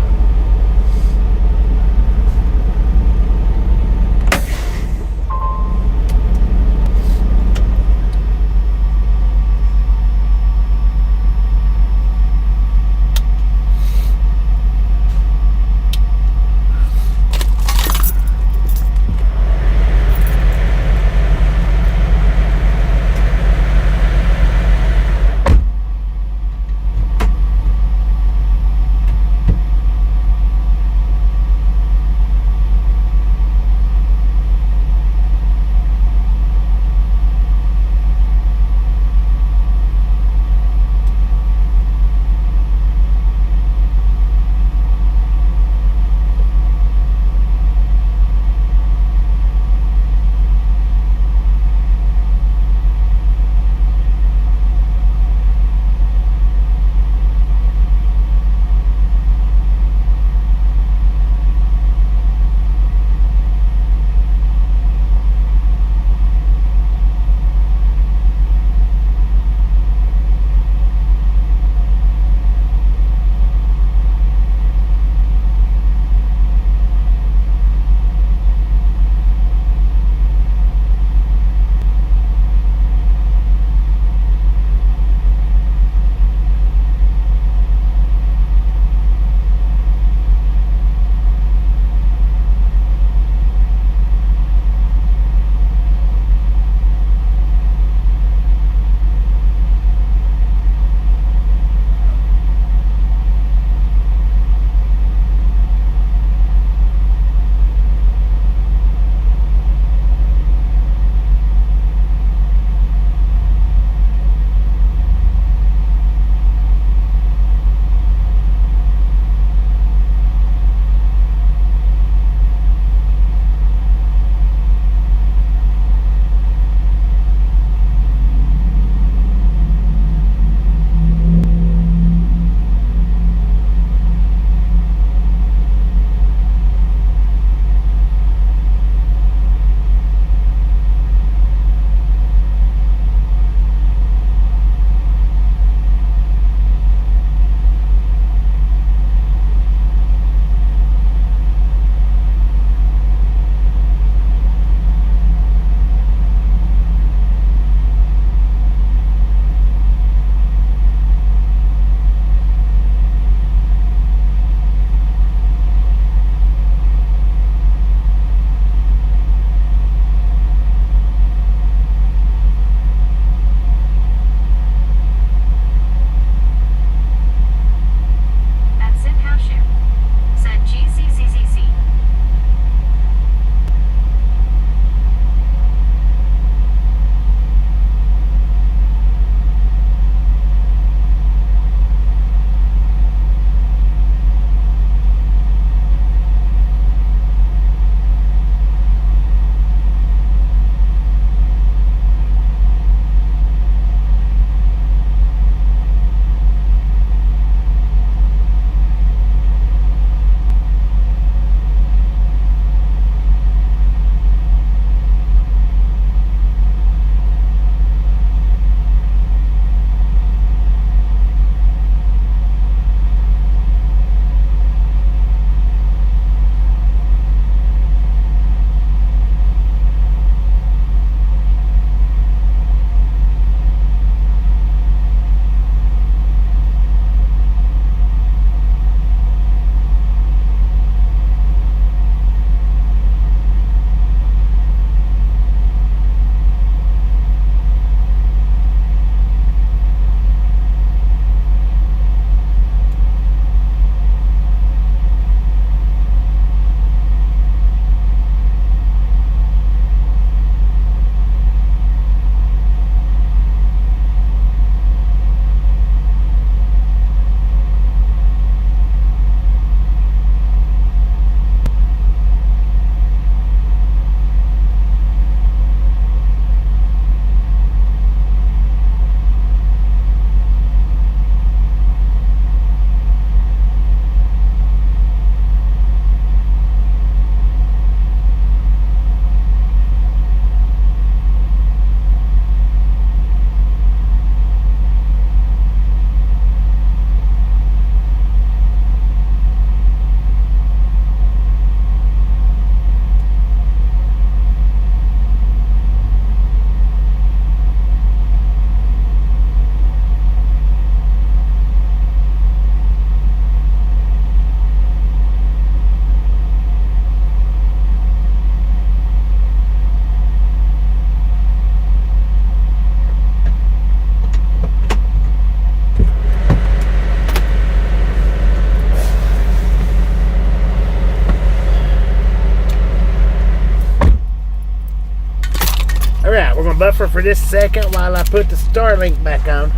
Alright, we're going to buffer for just a second while I put the Starlink back on.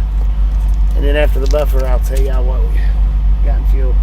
And then after the buffer, I'll tell y'all what we got in fuel.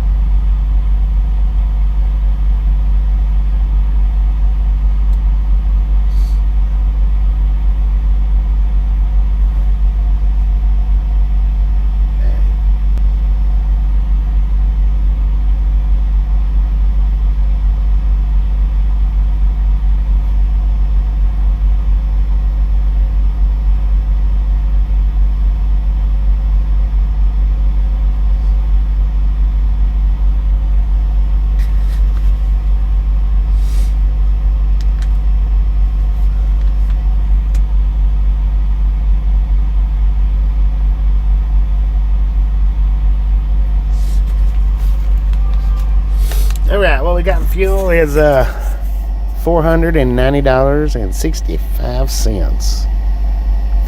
Alright, what we got in fuel is $490.65.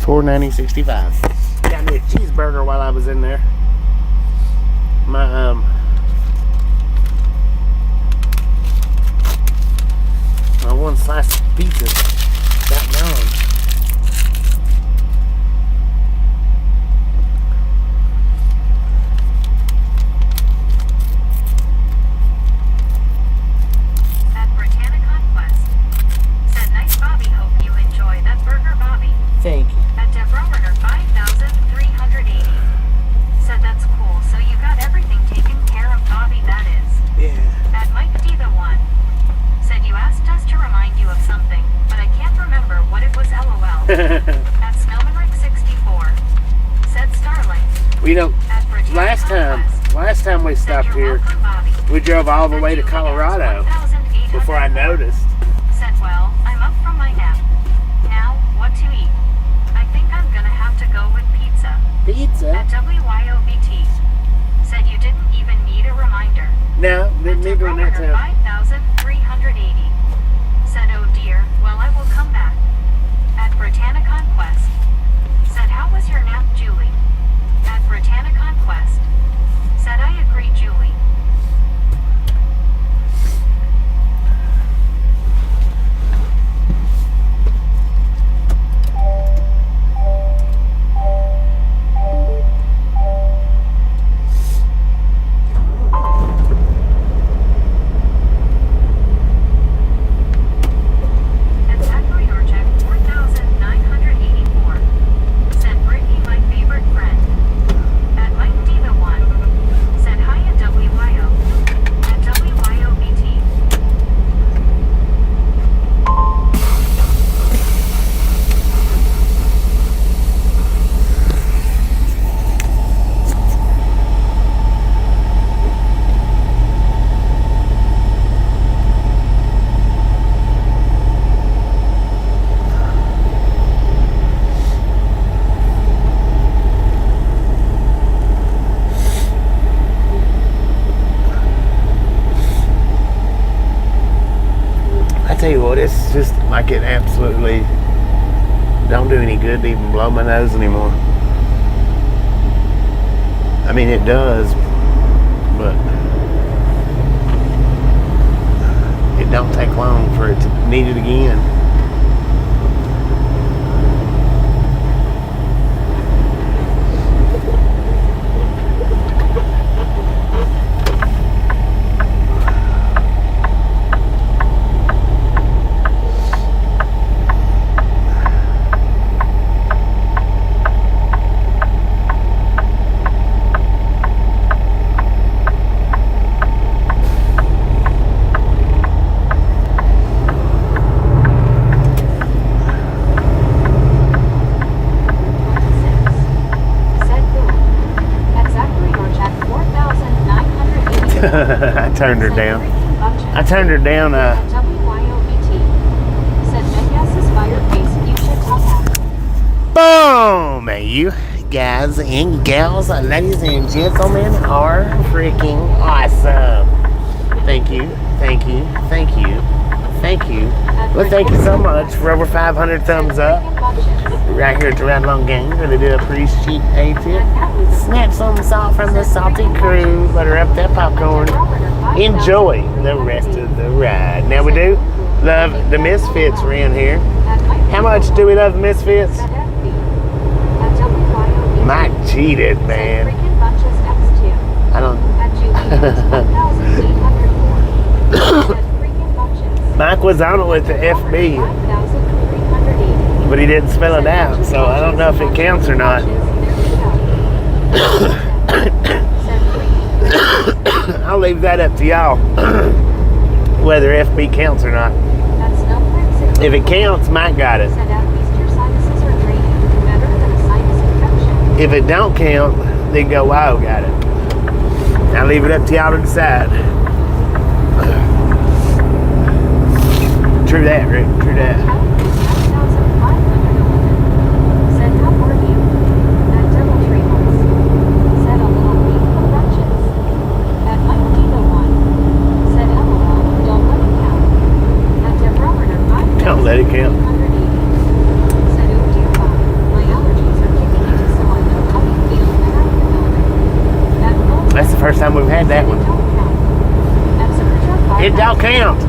$490.65. Got me a cheeseburger while I was in there. My my one slice of pizza got gone. Thank you. At Devrometer 5,380. Said that's cool, so you got everything taken care of, Bobby, that is. Yeah. At Mike D the one. Said you asked us to remind you of something, but I can't remember what it was, LOL. At Snowmanrick 64. Said Starlink. We don't. At Britannia Last time we Said stopped you're here, welcome, Bobby. we drove all the way to Said you Colorado advanced 1,804. before I noticed. Said, well, I'm up from my nap. Now, what to eat? I think I'm gonna have to go with pizza. Pizza? At WYOBT. Said you didn't even need a reminder. No, didn't need one that time. 5,380. Said, oh dear, well I will come back. At Britannia Conquest. Said, how was your nap, Julie? At Britannia Conquest. Said, I agree, Julie. Tell you what, it's just like it absolutely don't do any good to even blow my nose anymore. I mean, it does, but it don't take long for it to need it again. I turned her down. I turned her down. WYOBT. Said Megas is Fireface. You should tell that. Boom! You guys and gals, ladies and gentlemen, are freaking awesome. Thank you, thank you, thank you, thank you. Well, thank you so much for over 500 thumbs up. Right here at the Ride Along Gang. Really do appreciate it. Snap some salt from the salty crew. Butter up that popcorn. Enjoy the rest of the ride. Now we do love the misfits around here. How much do we love the Misfits? Said FB. At WYOB. Mike cheated, Said man. freaking bunches X2. I don't. At Julian's 1,804. Said freaking bunches. Mike was on it with the FB, 5,380. but he didn't spell it out, so I don't know if it counts or not. I'll leave that up to y'all, whether FB counts or not. If it counts, Mike got it. If it don't count, then go wild got it. I'll leave it up to y'all to decide. True that, Rick. True that. Don't let it count. That's the first time we've had that one. It don't count.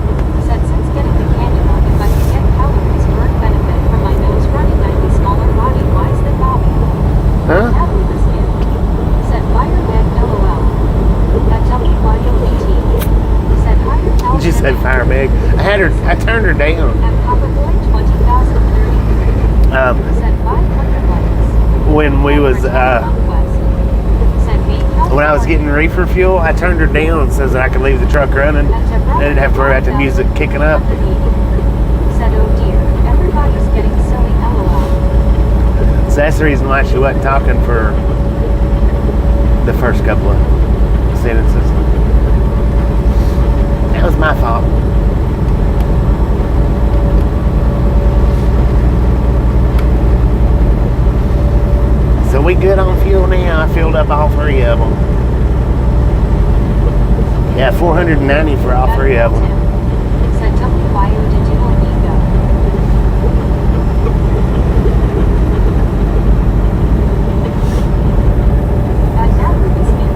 Said since getting the cannula, if I can get calories for benefit from my nose running, I'd be smaller body wise than Bobby. Huh? Happy this kid. Said fire bed LOL. That WYOBT. Said higher power. She said fire bag. I turned her down. At Papa Boy 20,033. Said 500 likes. When we was when I was getting reefer fuel, I turned her down so that I could leave the truck running. I didn't have to worry about the music kicking up. Said, oh dear, everybody's getting silly LOL. So that's the reason why she wasn't talking for the first couple of sentences. That was my fault. So we good on fuel now. I filled up all three of them. Yeah, 490 for all three of them. Said WYO digital ego. At Ruby Skin.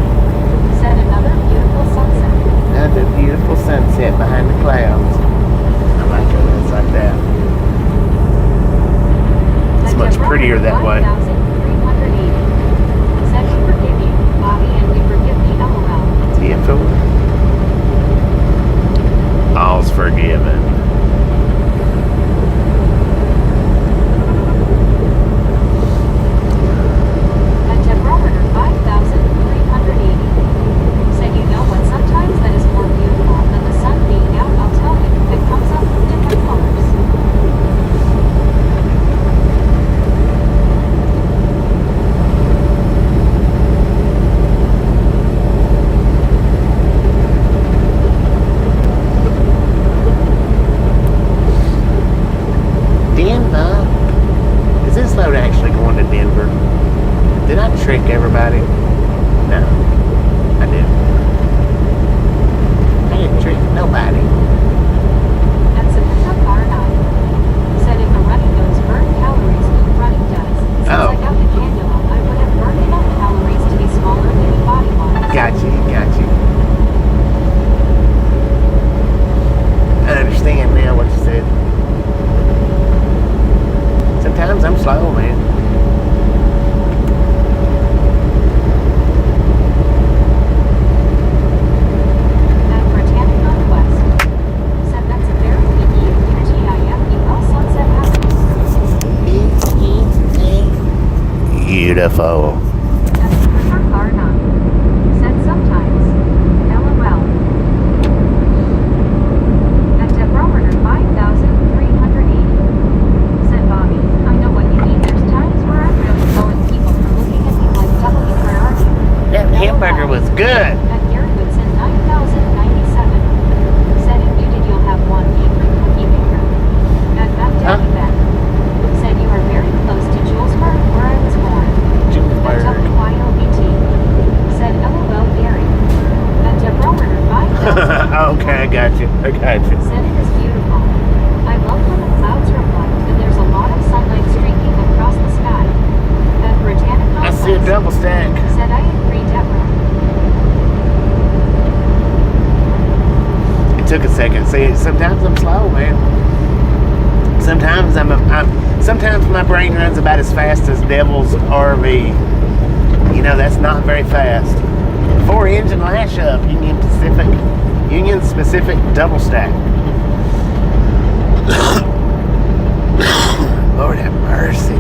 Said another beautiful sunset. Another beautiful sunset behind the clouds. I like it when it's like that. It's much prettier that way. 5,380. Said we forgive you, Bobby, and we forgive the LOL. TFO. All's forgiven. At Tebrometer 5,380. Said you know what, sometimes that is more beautiful than the sun being out. I'll tell you, it comes up with different colors. Denver? Is this load actually going to Denver? Did I trick everybody? No, I didn't. I didn't trick nobody. At Sabina Car 9. Said if the running nose burn calories, food running does. Since I got the cannula, I would have burned enough calories to be smaller than body wise. Got you. I understand now what you said. Sometimes I'm slow, man. At Britannica West. Said that's a very BEUTIFUL sunset happening. Beautiful. At Super Car 9. Said sometimes. LOL. At Tebrometer 5,380. Said Bobby, I know what you mean. There's times where I'm really blowing people for looking at me like W for arguing. That hamburger was good. At Gary Woodson 9,097. Said if muted you'll have one angry cookie maker. At Matt Daddy Beck. Said you are very close to Julesburg where I was born. At WYOBT. Said LOL Gary. At Tebrometer 5,000. Okay, I got you. Said it is beautiful. I love when the clouds reflect and there's a lot of sunlight streaking across the sky. At Britannica I see a West. double stack. Said I agree, Deborah. It took a second. See, sometimes I'm slow, man. Sometimes my brain runs about as fast as Devil's RV. You know, that's not very fast. 4-engine lash up, Union Specific double stack. Lord have mercy.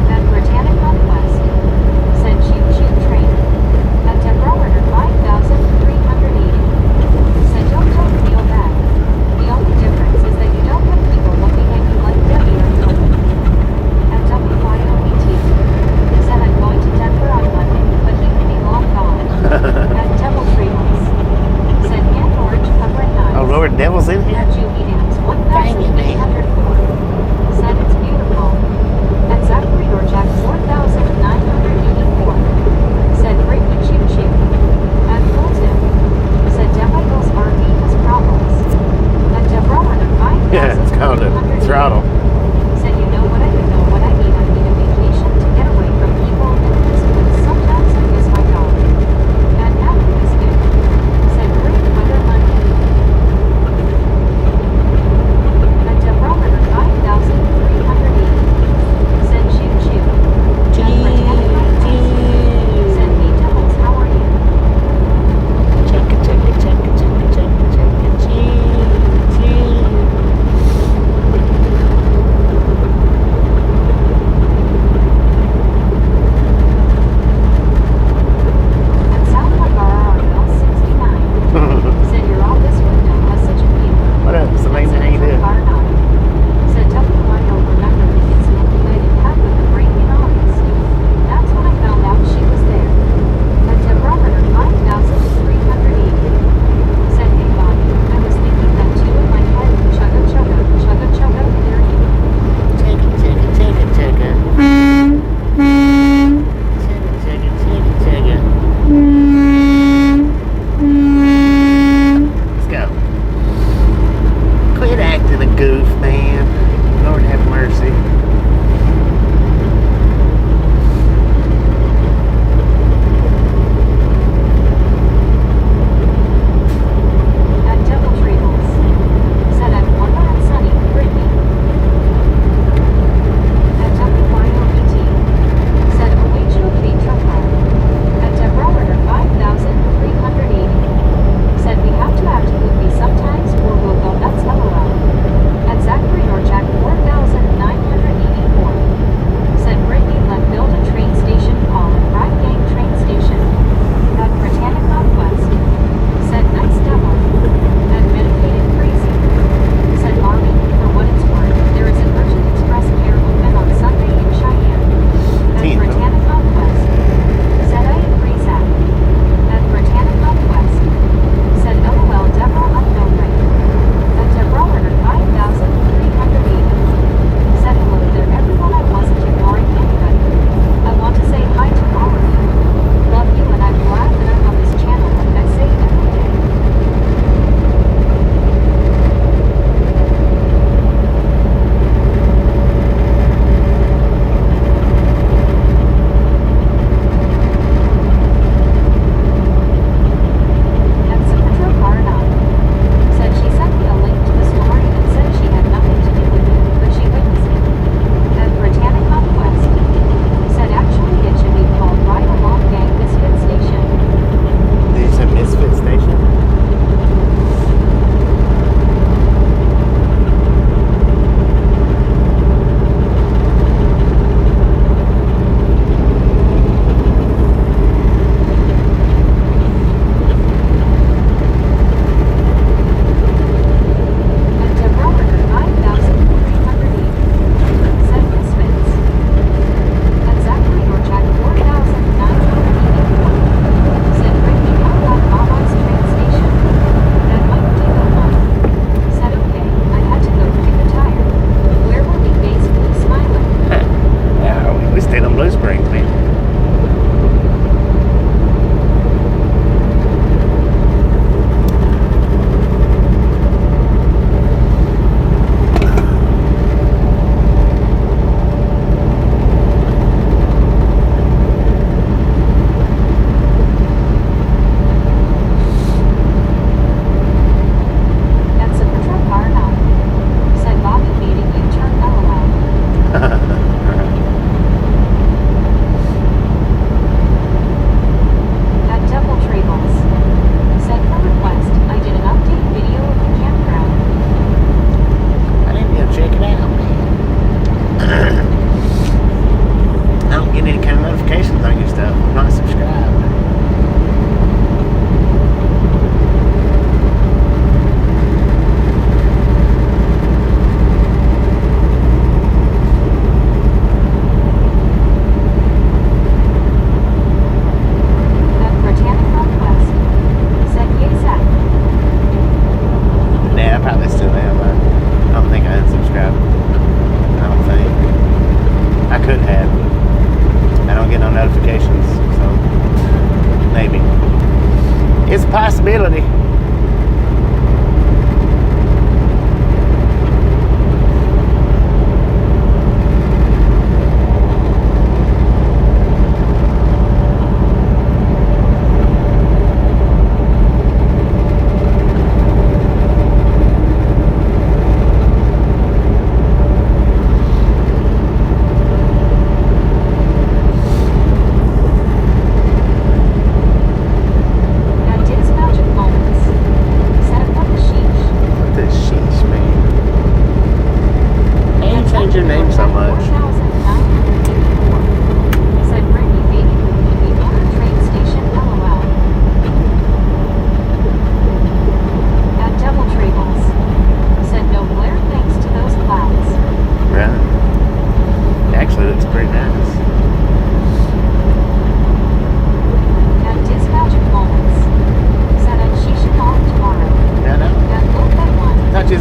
At Britannic Northwest, said choo choo train. At Devereaux 5,380. Said don't feel bad. The only difference is that you don't have people looking at you like Debbie or Tony. At WYOET, said I'm going to Denver on Monday, but he could be long gone. At Devil Treehouse, said Aunt Orange cover at 9. Oh Lord, Devil's in here? At Juby Dams 1,804. Said it's beautiful. At Zachary or Jack 4,984. Said great with choo choo. At Fulton, said Devil's RV has problems. At Deborah 5,380. Yeah, it's called a throttle. Said you know what I need. I need a vacation to get away from people and this, but sometimes I miss my dog. And Adam is good. Said great weather Monday. At Deborah 5,380. Said choo choo. At Britannic Northwest, said hey Devils, how are you? At South Bar RL 69. Said your office window has such a view. What up? It's amazing how you do. Bar 9. Said WYO remember the incident you guys had with the break in August. That's when I found out she was there. At Deborah 5,380. Said hey Bobby, I was thinking that too in my head. Chugga chugga, chugga chugga, there you go. Let's go. Quit acting a goof, man. Lord have mercy. At Devil Treehouse. Said I'm Wanda and Sunny, Brittany. At WYOET. Said OHOP truck ride. At Deborah 5,380. Said we have to act goofy sometimes or we'll go nuts LOL. At Zachary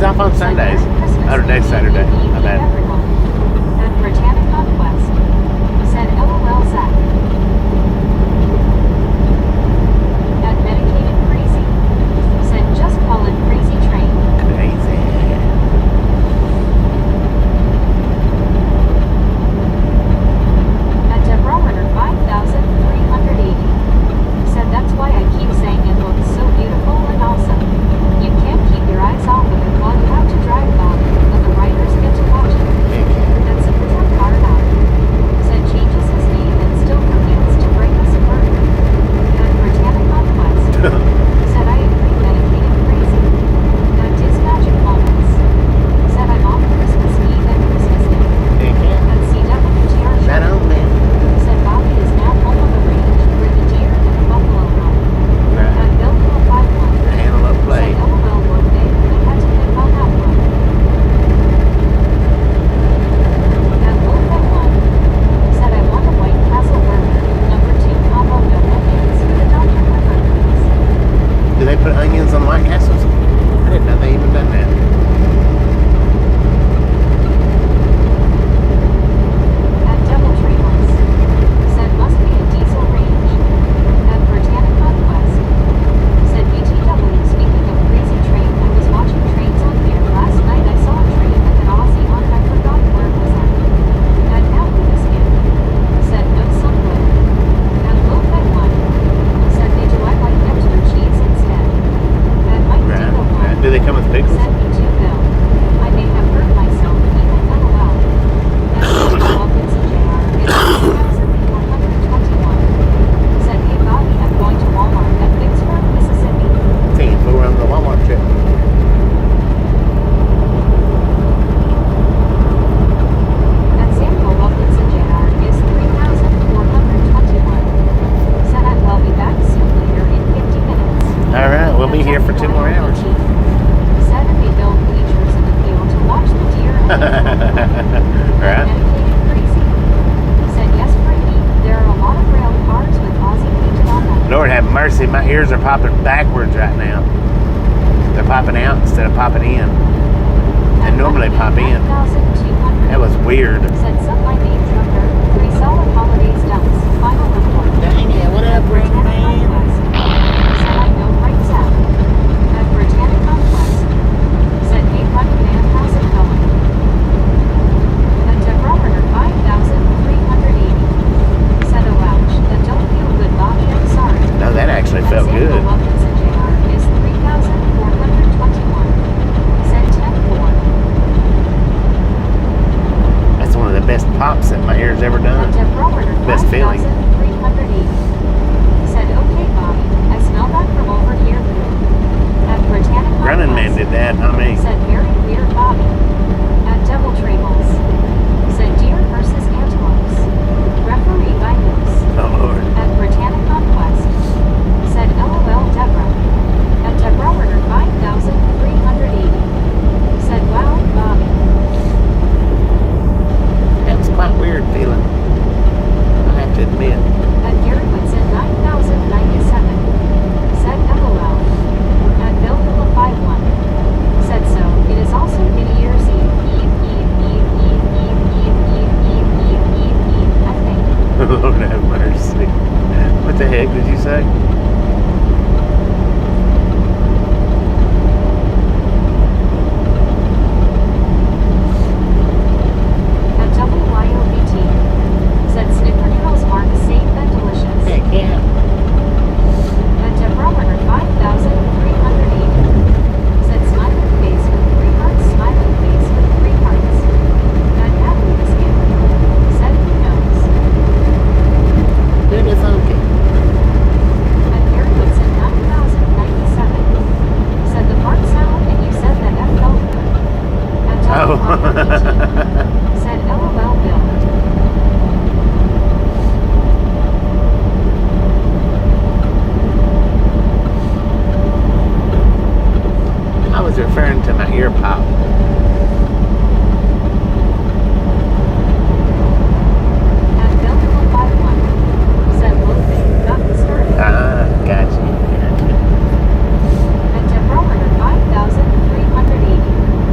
off on Sundays. Oh, today's Saturday. My bad. At Britannic Conquest. Said LOL Zach. At Medicated Crazy. Said just call it Crazy Train. Crazy. At Debrometer 5380. Said that's why I keep saying it looks so beautiful and awesome. You can't keep your eyes off of it while you have to drive Bob, but the riders get to watch it. And super truck hard out. Said changes his name and still forgets to bring us a burger. At Britannic Conquest. Said I agree Medicated Crazy. At Diz Magic Moments. Said I'm off Christmas Eve and Christmas Day. At CWTR. Right on, man. Said Bobby is now home of the range where the deer and the buffalo roam. At Bill 51. Antelope play. Said LOL one day I had to pick on that one. At Wolf at 1. Said I want a White Castle burger. Number 2 combo no onions with a Dr. Pepper, please. Do they put onions on White Castles? I didn't know they even done that. At Devil Trails. Said must be a diesel range. At Britannic Conquest. Said BTW speaking of Crazy Train, I was watching trains on here last night. I saw a train with an Aussie on it. I forgot where it was at. At Now Lucas Skin. Said no sunwood. At Loaf at 1. Said they do I like extra cheese instead. At Mike Right. Digo 1. Do they come with pickles? Send me 2 Bill. I may have hurt myself, even LOL. And Wilkins and JR is 3,421. Said, hey Bobby, I'm going to Walmart at Vicksburg, Mississippi. Team, we were on the Walmart trip. And Samuel Wilkins and JR is 3,421. Said I will be back soon later in 50 minutes. All right, we'll be here for 2 more hours. Said they build bleachers in the field to watch the deer and the Right. Medicated Crazy. Said yes, Brady. There are a lot of rail cars with Aussie painted on them. Lord have mercy, my ears are popping backwards right now. They're popping out instead of popping in. They normally pop in. 9,200. That was weird. Said some my name trucker. 3 solid holidays dumps. Final report. Dang it, what up, Rick, Britannic man? Conquest. Said I know right out. At Britannic Conquest. Said hey buddy man, how's it going? At Debrometer 5380. Said oh ouch, that don't feel good Bobby, I'm sorry. No, that actually felt Samuel good. Wilkins and JR is 3,421. Said 10-4. That's one of the best pops that my ears ever done. Best feeling. 5,380. Said, okay, Bobby, I smell that from over here. At Britannic Running Man Conquest. did that, not me. Said, very weird, Bobby. At Devil Trails. Said, deer versus antelopes. Referee by Moose. Oh, Lord. At Britannic Conquest. Said, LOL, Deborah. At Debrometer 5380. Said, wow, Bobby. That was quite weird feeling. I have to admit. At Gary Woodson 9097. Said LOL. At Bill 51. Said so. It is also New Year's Eve. I think. Lord have mercy. What the heck did you say? At WYOBT. Said snickerdoodles are safe and delicious. Heck yeah. At Debrometer 5380. Said smiling face with 3 hearts, smiling face with 3 hearts. At Natalie the Skin. Said who knows. Good as okay. At Gary Woodson 9097. Said the fart sound and you said that F felt good. At WYOBT. Said LOL Bill. I was referring to my ear pop. At Bill 51. Said loafing got me started. Ah, gotcha. At Debrometer 5380.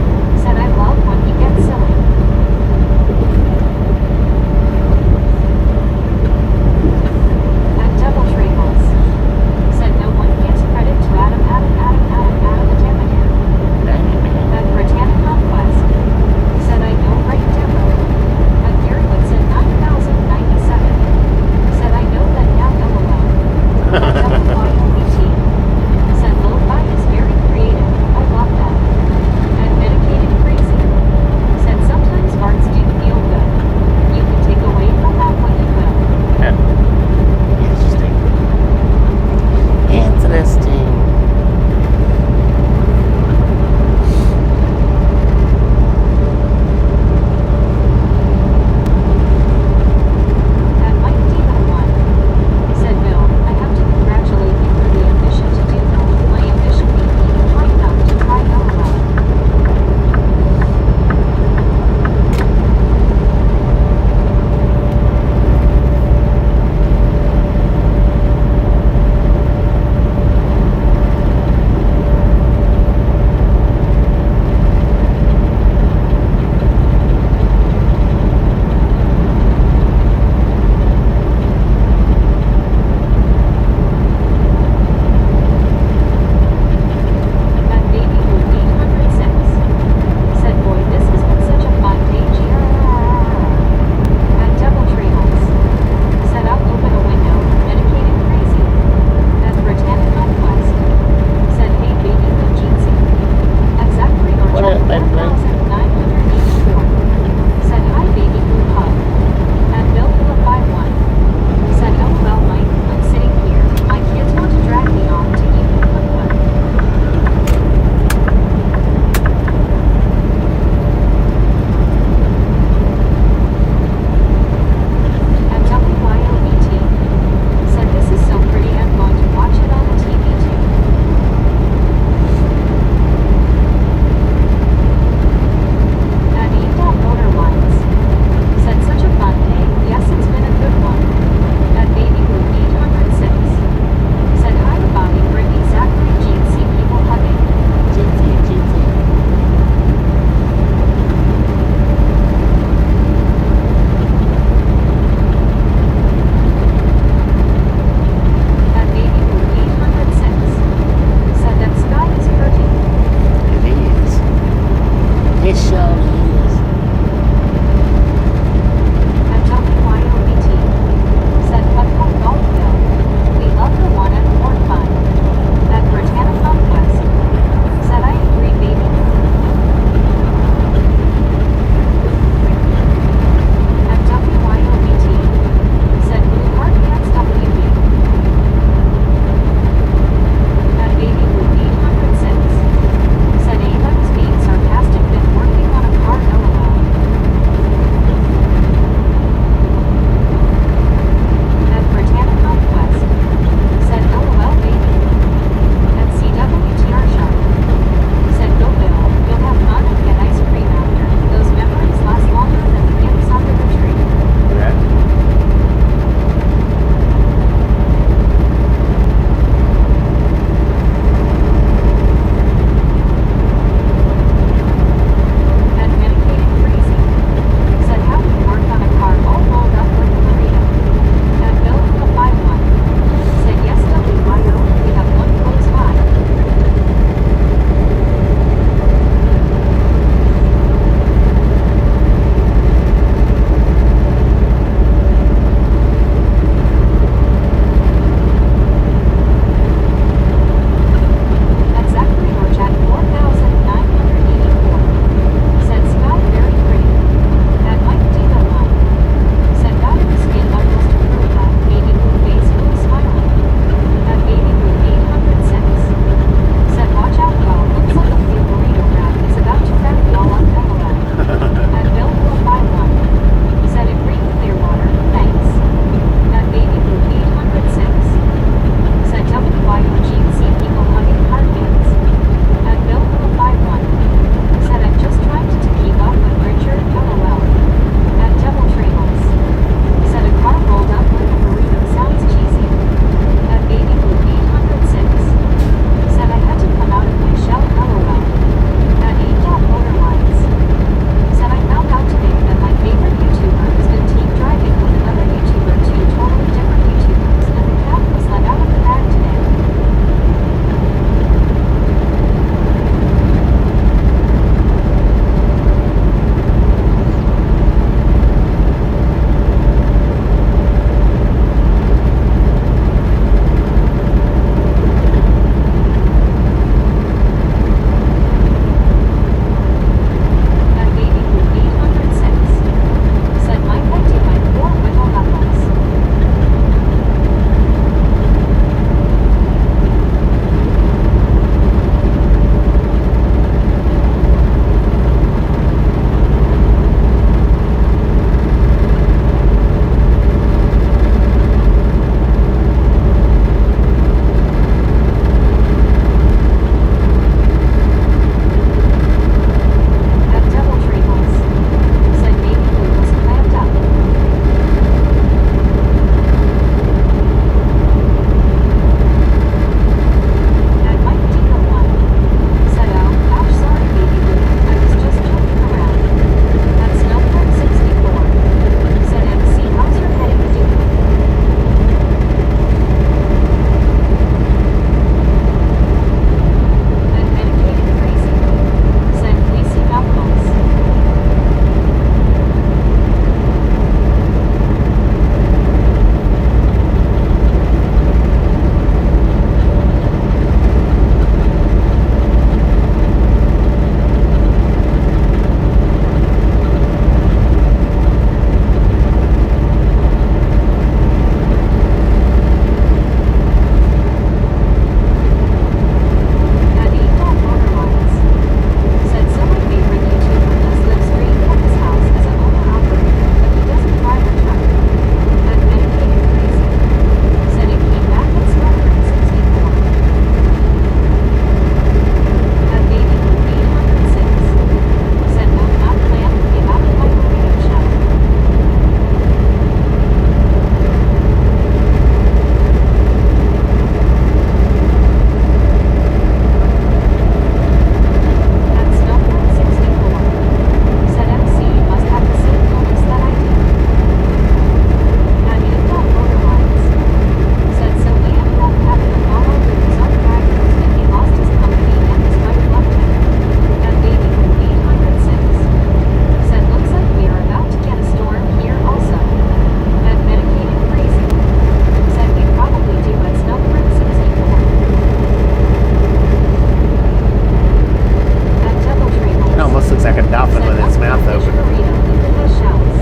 Looks like a dolphin Said with its Buffalo mouth Fish open. Burrito into the shouts.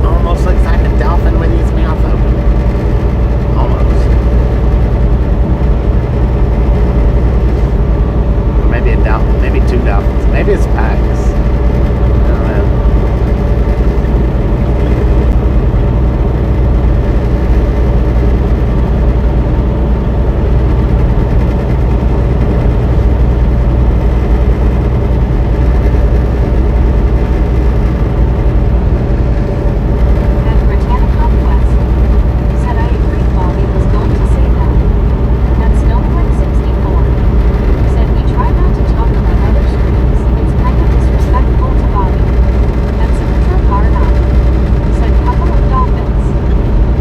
Almost looks like a dolphin with his mouth open. Almost. Or maybe a dolphin, maybe two dolphins. Maybe it's pikes. I don't know. At Britannica West. Said I agree Bobby was going to say that. At Snowwood 64. Said we try not to talk about other streams. It's kind of disrespectful to Bobby. At Signature Car 9. Said couple of dolphins.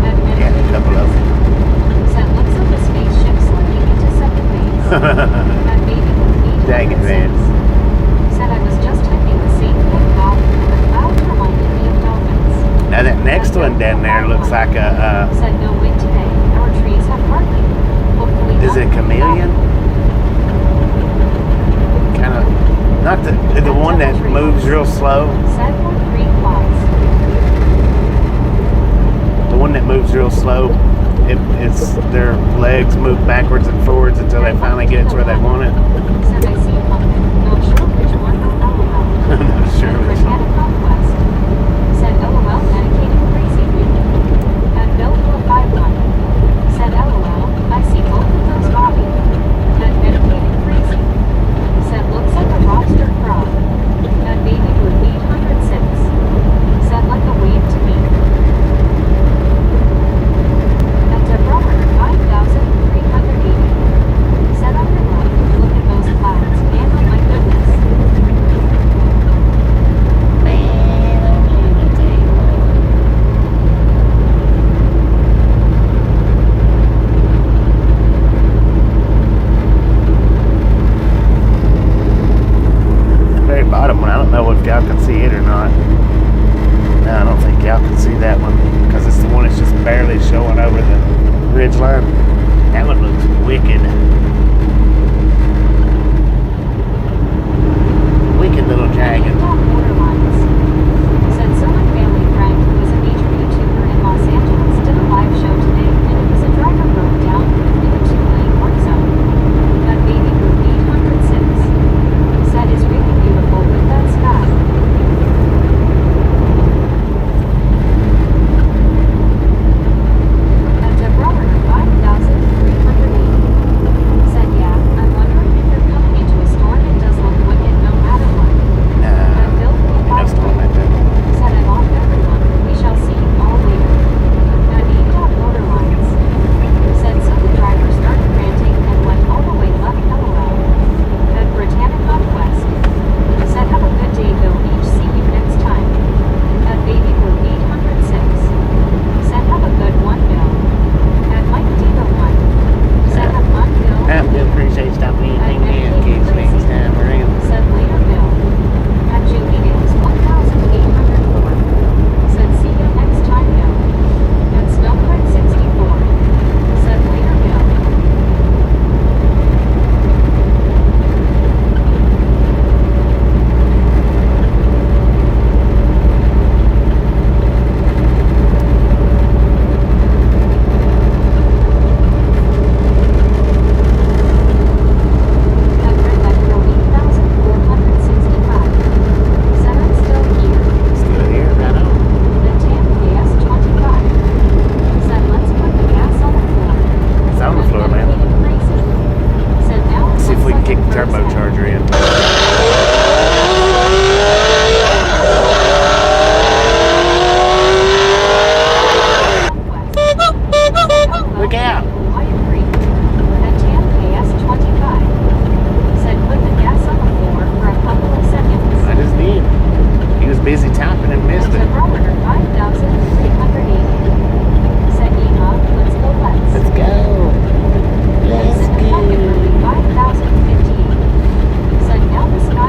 At Yeah, a couple of them. Said looks like a spaceship slipping into second base. At Baby with Dang it, man. 806. Said I was just typing the same thing Bobby, but the clouds reminded me of dolphins. Now that next one down there looks like a, Said no wind today. Our trees have hardly. Hopefully is it a chameleon? Kind of, not the one that moves real slow. Said for 3 clouds. The one that moves real slow. It's their legs move backwards and forwards until they finally get to where they want it. Said I see something. Not sure which one. LOL. I'm not sure which one. Britannica West. Said LOL medicating crazy week. At Bill 451. Said LOL. I see both of those Bobby. At medicating crazy. Said looks like a lobster frog. At Baby Blue 806. Said like a wave to me. At Deborah 5380. Said I'm in love. Look at those clouds. And oh my goodness. The very bottom one, I don't know if y'all can see it or not. No, I don't think y'all can see that one because it's the one that's just barely showing over the ridge line. That one looks wicked. Wicked little dragon. Top borderlines. Said someone family friend who is a major YouTuber in Los Angeles did a live show today and it was a driver broke down in a 2-lane work zone. That Baby Blue 806. Said is really beautiful with that sky. At Deborah 5380. Said yeah, I'm wondering if you're coming into a storm. It does look wicked no matter what. At Bill No storm like that. Said I'm off everyone. We shall see you all later. At E.Borderlines. Said so the driver started ranting and went all the way left LOL. At Britannica West. Said have a good day Bill Beach. See you next time. At Baby Blue 806. Said have a good one Bill. At Mike Diva 1. Said have fun Bill. I do appreciate stopping anything in case next time around. Said later Bill. At Julie Dale's 1804. Said see you next time Bill. At Snowcrate 64. Said later Bill. At Red Electro 8465. Said I'm still here. Still here, right on. The TAM KS 25. Said let's put the gas on the floor. It's on the floor, man. Crazy. Said now it Let's see if looks we can like kick a the bird's head. turbocharger in. Look out! I agree. At TAM KS 25. Said put the gas on the floor for a couple of seconds. I just did. He was busy tapping and missed Said it. Robert 5380. Said Eva, let's go let's. Let's go. Let's Said go. 5058. Said now the sky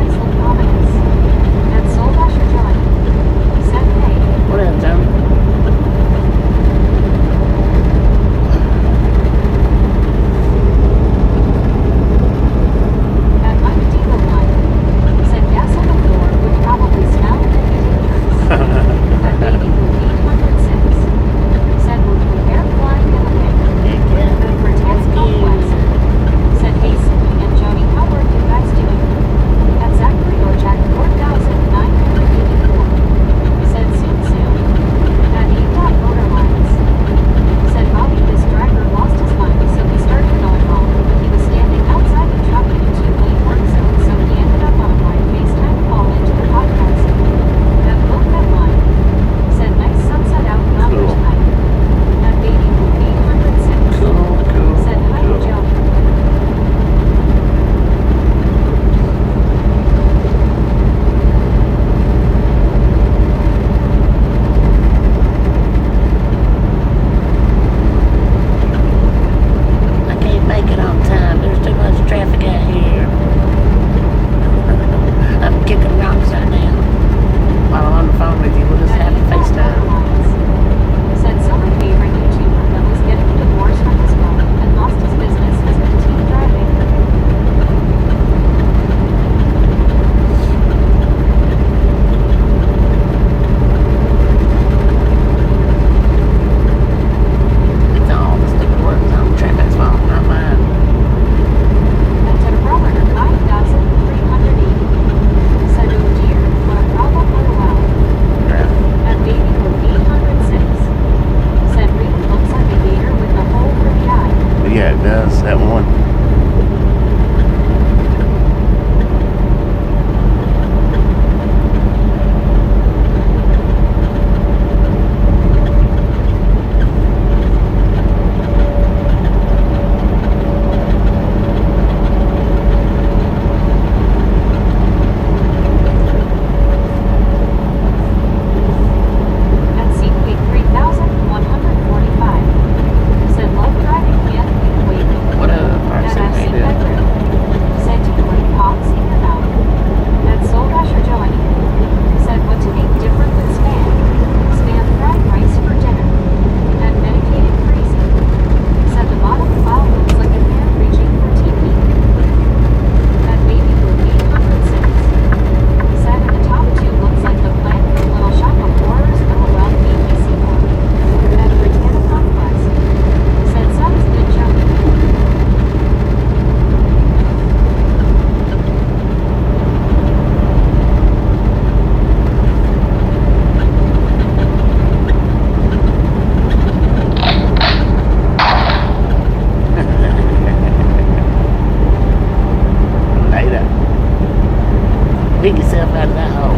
Pick yourself out of that hole.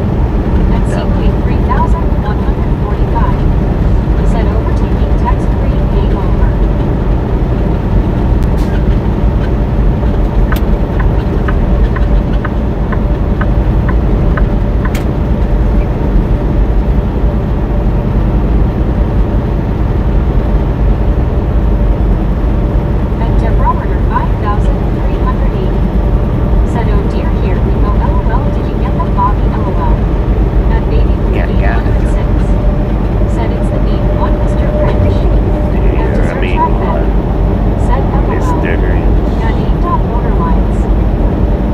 At Seaway 3,145. Said overtaking tax-free game over. At Deborah 5,380. Said, oh dear, here we go. LOL, did you get that, Bobby? LOL. At Baby Yeah, 806. Said it's the beat on Mr. French. At Dessert mean Track what? Bed. Said It's LOL. different. At 8 borderlines.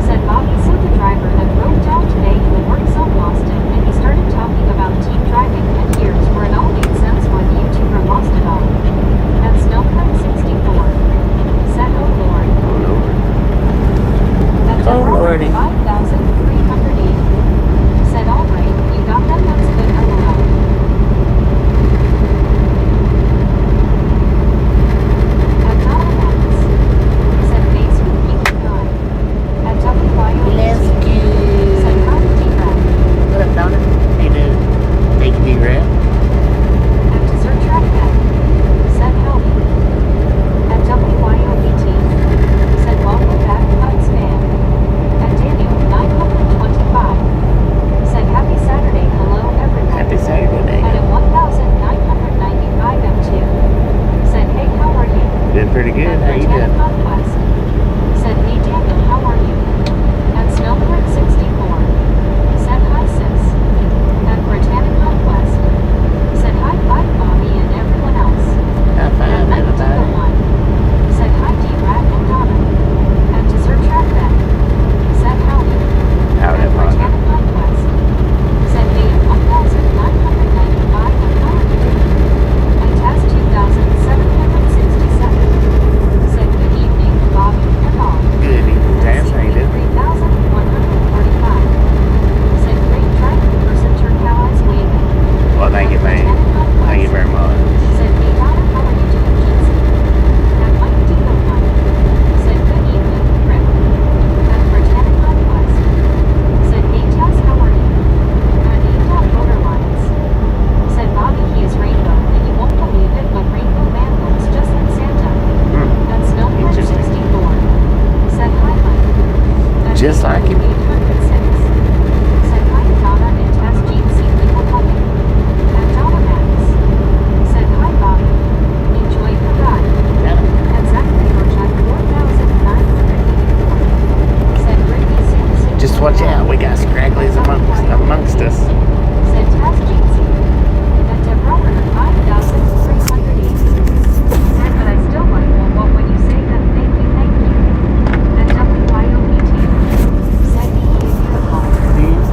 Said Bobby, so the driver that broke down today in the work zone lost it, and he started talking about team driving, and here's where it all made sense when the YouTuber lost it all. At Snowcrab 64. Said, oh Lord. Oh, Lord. At Oh, Deborah Lordy. 5,380. Said, all right, you got that, that's good, LOL. At Donna Max. Said, face with Geeky Guy. At WYO. Let's go. Said, hi, D-Rap. What up, Donna? Hey, dude. Thank you, D-Rap. At Dessert Track Bed. Said, howdy. At WYOBT. Said, welcome back, Hugs fan. At Daniel 925. Said, happy Saturday, hello everyone. Happy Saturday. And at 1,995 M2. Said, hey, how are you? Did pretty good. How you doing? Conquest. Said, hey Daniel, how are you? At Snowbird 64. Said, hi sis. At Britannic Conquest. Said, hi bye Bobby and everyone else. High At five, Night everybody. One. Said, hi D-Rat and Donna. At Dessert Track Bed. Said, howdy. Howdy, At partner. Britannic Conquest. Said, hey, 1,995 and how are you doing? At Test 2,767. Said, good evening, Bobby and all. Good evening, Taz. How you doing? 3,145. Said, great driving person turned eyes waving. Well, thank you, man. Thank you very much. Said, hey Donna, how are you doing, Kinsey? At Mike Diva 1. Said, good evening, Rick. At Britannic Conquest. Said, hey Tess, how are you? At 8 Borderlines. Said, Bobby, he is rainbow, and you won't believe it, but Rainbow Man looks just like Santa. At Snowbird Interesting. 64. Said, hi Mike. At Just like him. 806. Said, hi Donna and Tess GC people coming. At Donna Max. Said, hi Bobby. Enjoy the ride. At Zach Laborjack 4,984. Said, Brittany Sanderson. Just watch out. We got scragglies amongst us. Said, Tess GC. At Deborah 5,380. Said, but I still like what when you say that thank you, thank you. At WYOBT. Said, he is beautiful.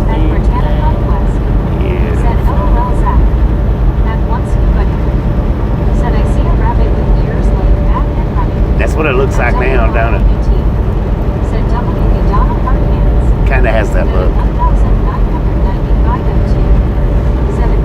At Britannic Conquest. Yeah. Said, LOL Zach. At once you got it. Said, I see a rabbit with ears like that and running. That's what it looks like now, don't it? Said WB Donna Hard Hands. Kind of has that At look. 1,995 M2. Said at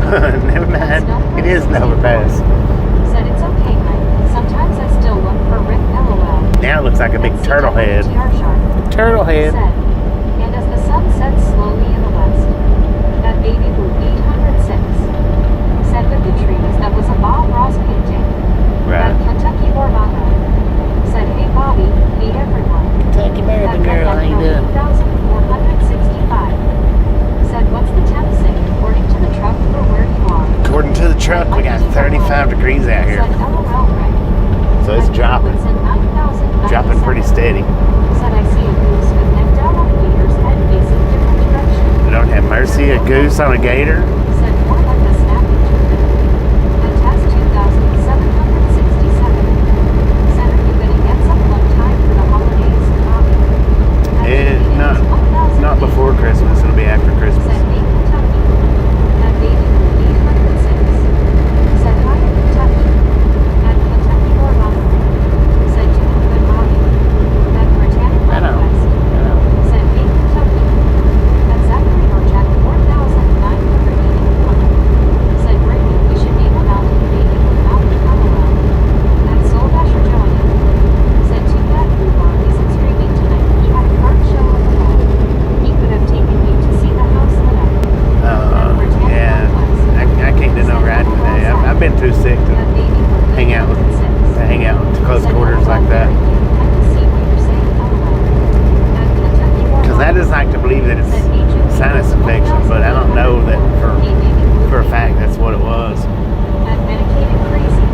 Never mind. It is an overpass. Said it's okay, Mike. Sometimes I still look for Rick LOL. Now it looks like a big turtle head. Turtle head. Said, and as the sun sets slowly in the west, that baby blue 806 said with the trees that was a Bob Ross painting. Right. That Kentucky Bormato said, hey Bobby, hey everyone. Kentucky Bourbon girl, how you doing? 1465 said, what's the temp say according to the truck for where you are? According to the truck, we got 35 degrees out here. Said LOL, right? So it's dropping. It's in 9,097. Dropping pretty steady. Said I see a goose with neck down on the gator's head facing different direction. We don't have mercy, a goose on a gator. Said more like a snapping turtle. The test 2,767. Said are you gonna get some fun time for the holidays, Bobby? Not before Christmas. It'll be after Christmas. Said hey Kentucky. That baby blue 806. Said hi Kentucky. That Kentucky Bormato. Said doing good, Bobby. That Britannic I know. Northwest. Said hey Kentucky. That Zachary or Jack 4,981. Said Brady, we should name a mountain baby with Mountain Commonwealth. That Soul Dasher Johnny. Said too bad Rhubarb isn't streaming tonight. He had a card show on the wall. He could have taken me to see the house lit up. Yeah. I can't do no riding today. I've been too sick to That baby blue hang out with 806. to hang out to close Said, quarters "Oh, like that. I can see what you're saying, LOL." That Kentucky Because I Bormato. just like to believe that it's Said agent sinus infection, but I don't know that for a fact that's what it was. That medicated crazy.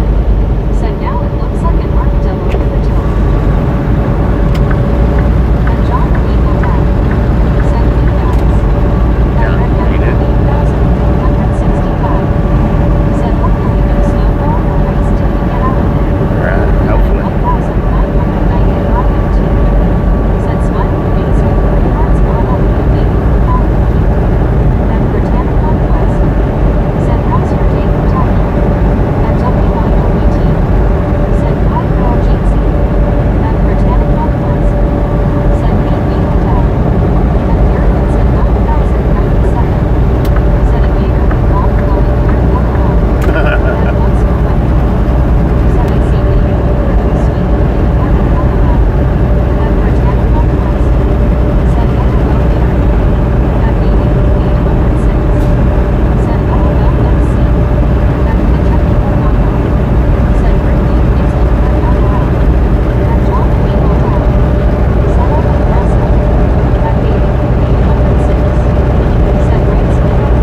Said now it looks like an armadillo with a toe. That John Eagle died. Said hey guys. That John, Red how you Dead doing? 8,465. Said hopefully no snow or ice till you get out of there. Right, hopefully. 1,995 empty. Said smiley face with 3 hearts on up with baby without a key. That Britannic Northwest. Said how's your day, Kentucky? That W1OBT. Said hi girl Jeezy. That Britannic Northwest. Said hey Eagle Dad. That Garrett said 9,097. Said a gator with long flowing hair LOL. That what's your weapon? Said I see the sweet looking Martin LOL. That Britannic Northwest. Said LOL Gary. That baby blue 806. Said LOL MC. That Kentucky Bormato. Said Brittany it's in her LOL. That John Eagle Dad. Said I'm aggressive. That baby blue 806. Said Ransom LOL.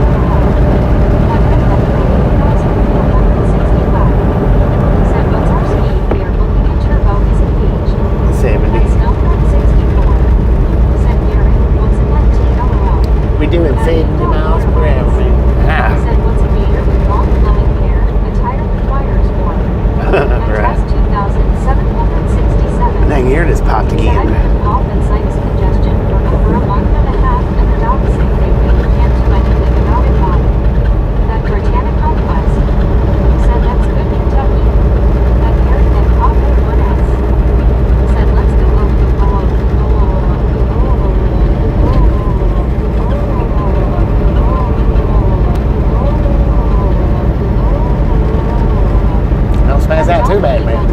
That Red Dead 8,465. Said what's our speed? We are looking at turbo is engaged. 70. That Snow 164. Said Gary, what's an FT LOL? We doing 70 miles per hour, man. Ah, Said what's a gator with long flowing hair, a tire with wires for? That right. test 2,767. Dang, your just popped Said I've again. been cough and sinus congestion for over a month and a half, and the doc said they really can't do anything about it, Bob. That Britannic Northwest. Said that's good, Kentucky. That Garrett and Copper 1S. Said let's go. Don't spaz out too bad, man.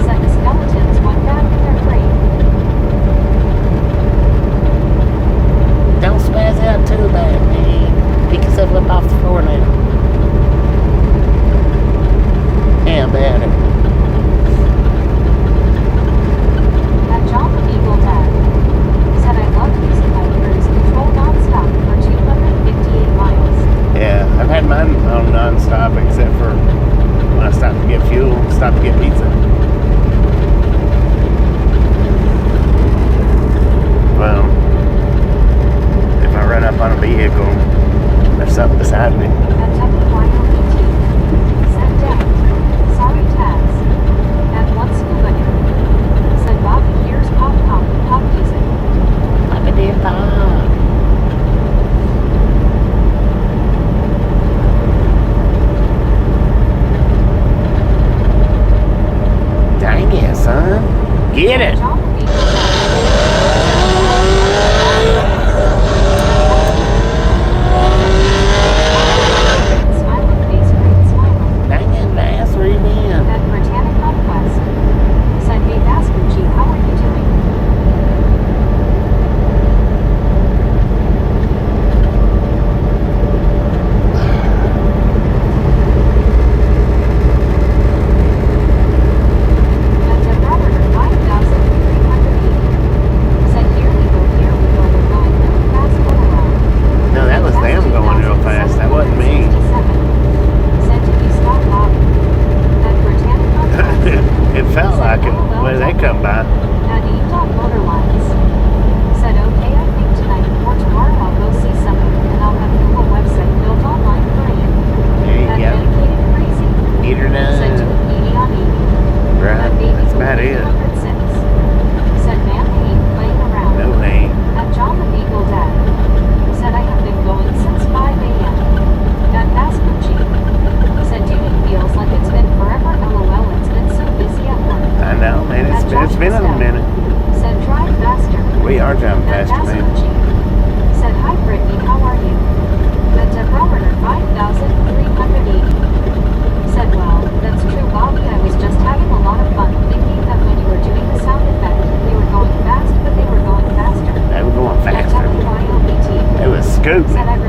Said the skeletons went back in their grave. Don't spaz out too bad, man. Pick yourself up off the floor now. Yeah, better. That John Eagle Dad. Said I love using my cruise control non-stop for 258 miles. Yeah, I've had mine on non-stop except for when I stopped to get fuel, stopped to get pizza. Well, if I run up on a vehicle, there's something beside me. That WYOBT. Said Dad. Sorry Taz. That one scuba dude. Said Bobby here's pop music. Papa dear pop. Dang it, son. Get it. John Eagle Dad.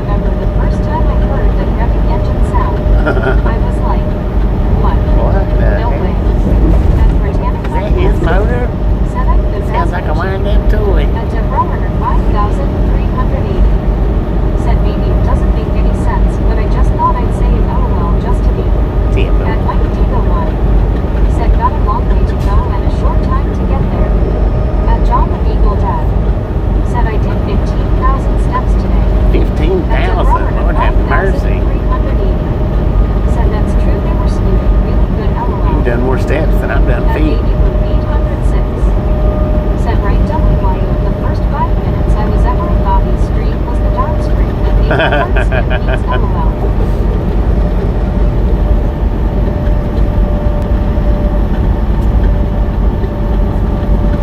remember the first time I heard the heavy engine sound. I was like, what? What the No heck? way. And Britannic Is that his motor? said I'm the Sounds like a best wind-up toy. at a barometer 5,380. Said maybe it doesn't make any sense, but I just thought I'd say LOL just to be. Damn. And Mike Digo one. Said got a long way to go and a short time to get there. At John the Beagle Dad. Said I did 15,000 steps today. 15,000. Lord have mercy. 5,380. Said that's true, they were smooth, really good LOL. You've done more steps than I've done At feet. baby boom 806. Said right WYU in the first 5 minutes I was ever in Bobby's stream was the dark screen that made my heart skip beats LOL.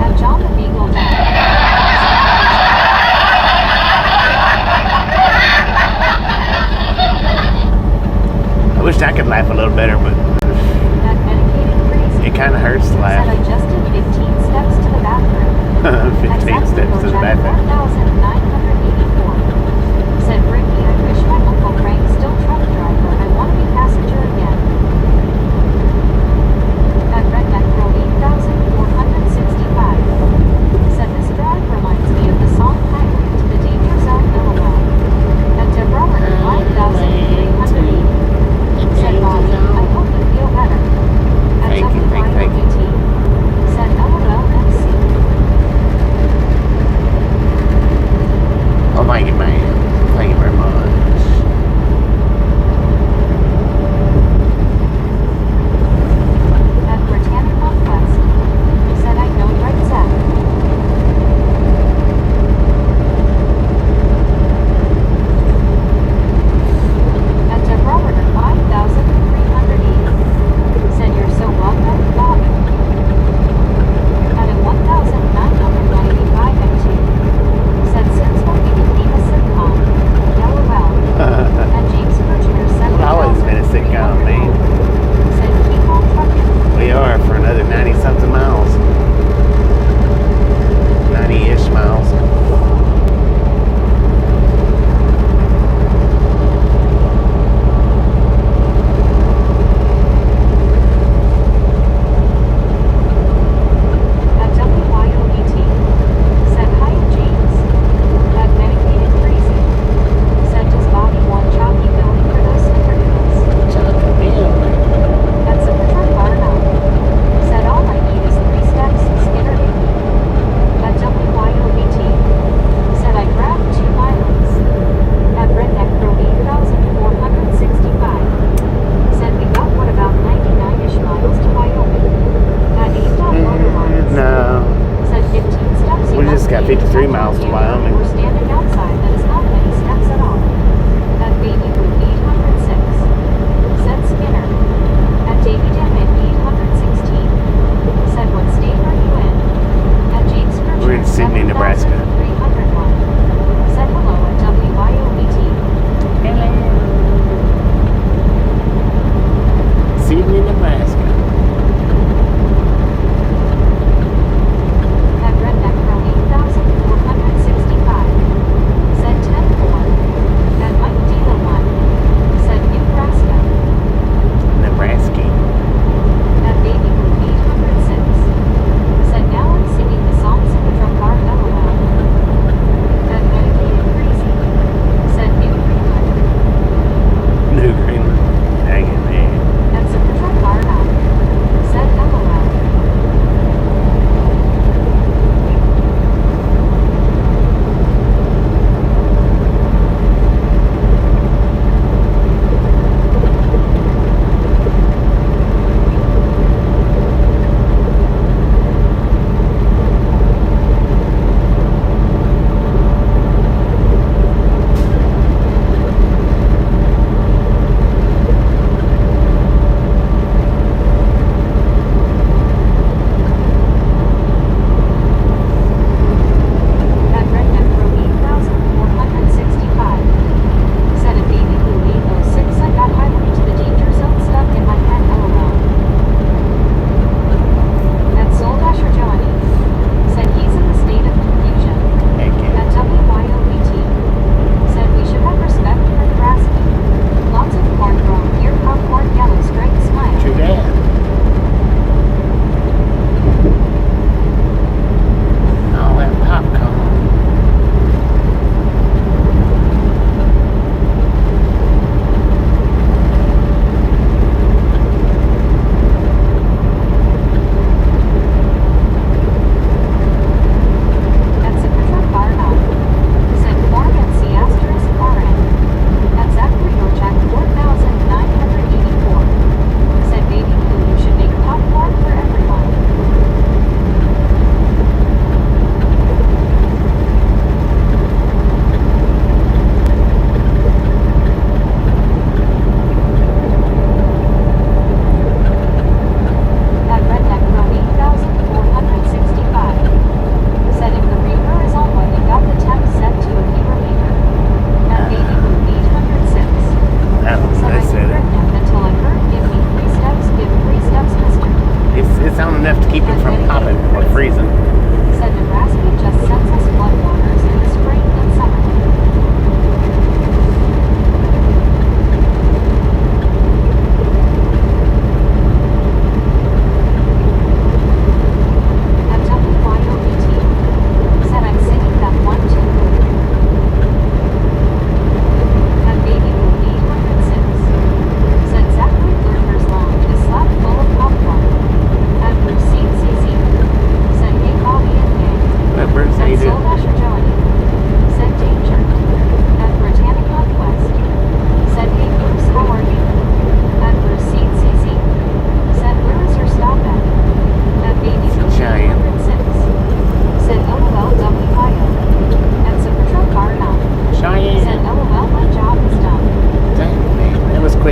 At John the Beagle Dad. I wish I could laugh a little better, but That medicated crazy. it kind of hurts to Said I laugh. just did 15 steps to the bathroom. 15 steps to the bathroom. 4,984. Said Brittany, I wish my Uncle Frank still truck driver. I want to be passenger again. At Redneck Pro 8,465. Said this drive reminds me of the song Highway to the Danger Zone LOL. At Deborah 5,380. Said Bobby, I hope you feel better. At Thank you, thank you. WYOBT. Said LOL MC.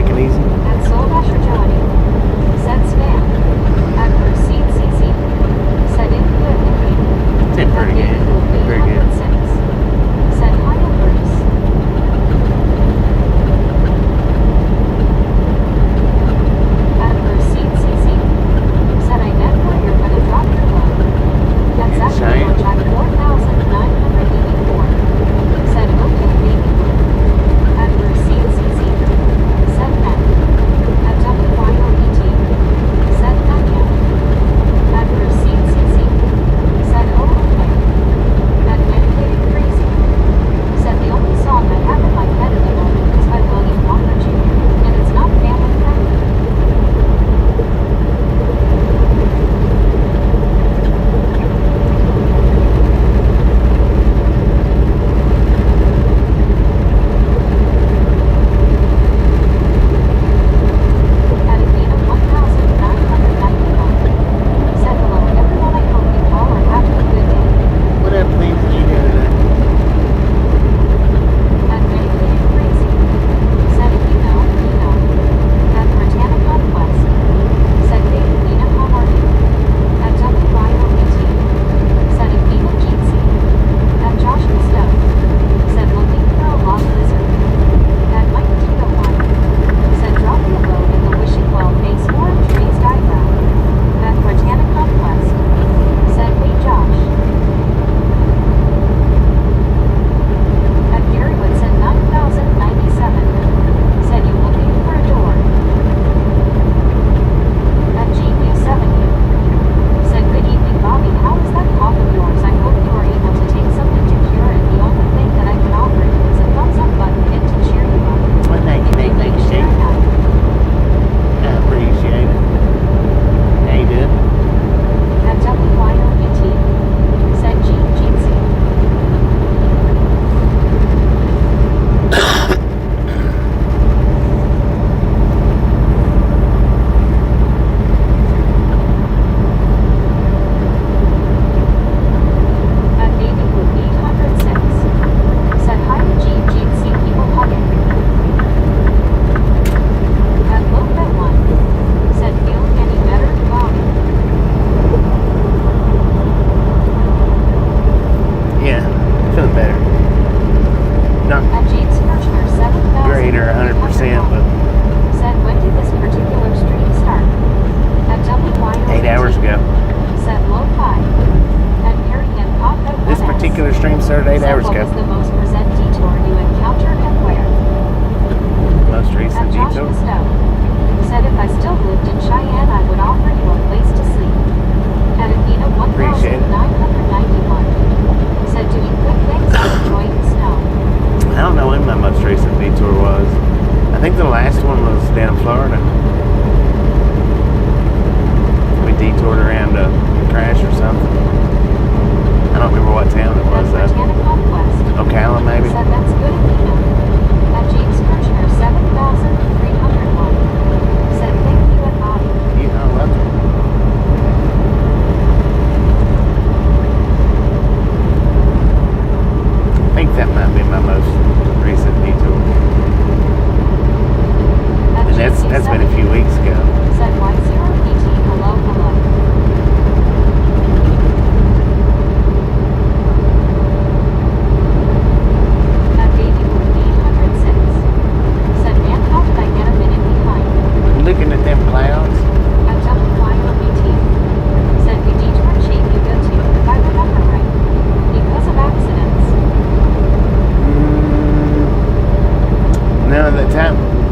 quick and easy. At Soul Dasher Johnny. Said Spam. At Proceed CC. Said Input Indicator. Did pretty good. Very good. Said Hi and Bruce. At Proceed CC. Said I bet where you're gonna drop your load. That's actually on track 4,984. Said okay baby. At Proceed CC. Said Matt. At WYOET. Said Nanya. At Proceed CC. Said oh okay. At Medicated Crazy. Said the only song I have in my head at the moment is by William Walker Jr. and it's not family friendly. At Athena 1991. Said hello everyone, I hope you all are having a good day. What up, please? How you doing today? At Medicated Crazy. Said if you know, you know. At Britannic Conquest. Said David Lena, how are you? At WYOET. Said Athena Jeetsy. At Josh Costello. Said looking for a lost lizard. At Mike Tito 1. Said drop me a load in the wishing well face orange trees diagram. At Britannic Conquest. Said hey Josh. At Garywood said 9,097. Said you looking for a door. At GU7U. Said good evening Bobby, how is that cough of yours? I hope you are able to take something to cure it. The only thing that I can offer you is a thumbs up button hit to cheer you up. Well, thank you, thank you, Share thank you. that. I appreciate it. How you doing? At WYOET. Said Gene Jeetsy. At Baby Blue 806. Said hi to Gene Jeetsy, people hugging. At Lope 1. Said feeling any better, Bobby? Yeah, feeling better. Not At James Kirchner 7,000. great or 100%, but Said when did this particular stream start? At WYOET. 8 hours ago. Said low 5. At Perry and Pop at 1S. This particular stream started 8 hours Said ago. what was the most present detour you encountered and where? Most At recent Joshua detour. Stowe. Said if I still lived in Cheyenne, I would offer you a place to sleep. At Athena Appreciate it. 1991. Said doing good things and enjoying the snow. I don't know when my most recent detour was. I think the last one was down in Florida. We detoured around a crash or something. I don't remember what town it was At though. Britannic Conquest. Ocala maybe? Said that's good, Athena. At James Kirchner 7,301. Said thank you and Bobby. Yeah, I love it. I think that might be my most recent detour. At And that's been a few weeks ago. Said Y0PT, hello, hello. At Baby Blue 806. Said man, how did I get a minute behind? Looking at them clouds. At WYOBT. Said we detoured Shape you go to, if I remember right. Because of accidents. No,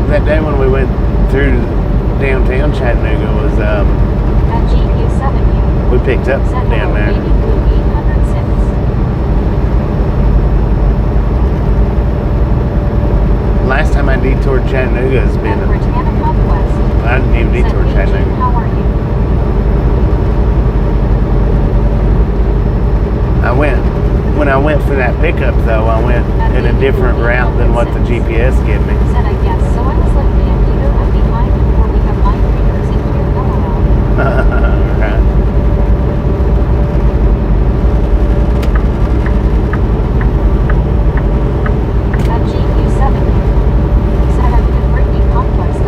that day when we went through downtown Chattanooga was At GU7U. we picked up Said down hello, there. Baby Blue 806. Last time I detoured Chattanooga has At been. Britannic Conquest. I didn't even Said detour hey, Gene, Chattanooga. how are you? When I went for that pickup though, I went in a different route than what the GPS gave me. Said I guess, so I was like, man, either I'm behind or we have mind readers in here, LOL. Right. At GU7. Said I've been breaking conquest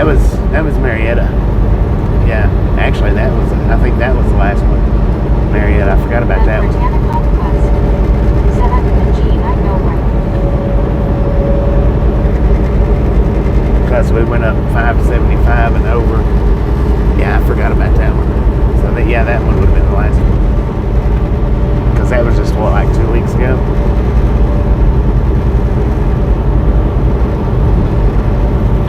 That was Marietta. Yeah, actually I think that was the last one. Marietta, I forgot about that one. Britannic Northwest. Said Gene, I know right. Because we went up 575 and over. Yeah, I forgot about that one. So that one would have been the last one. Because that was just what, like 2 weeks ago.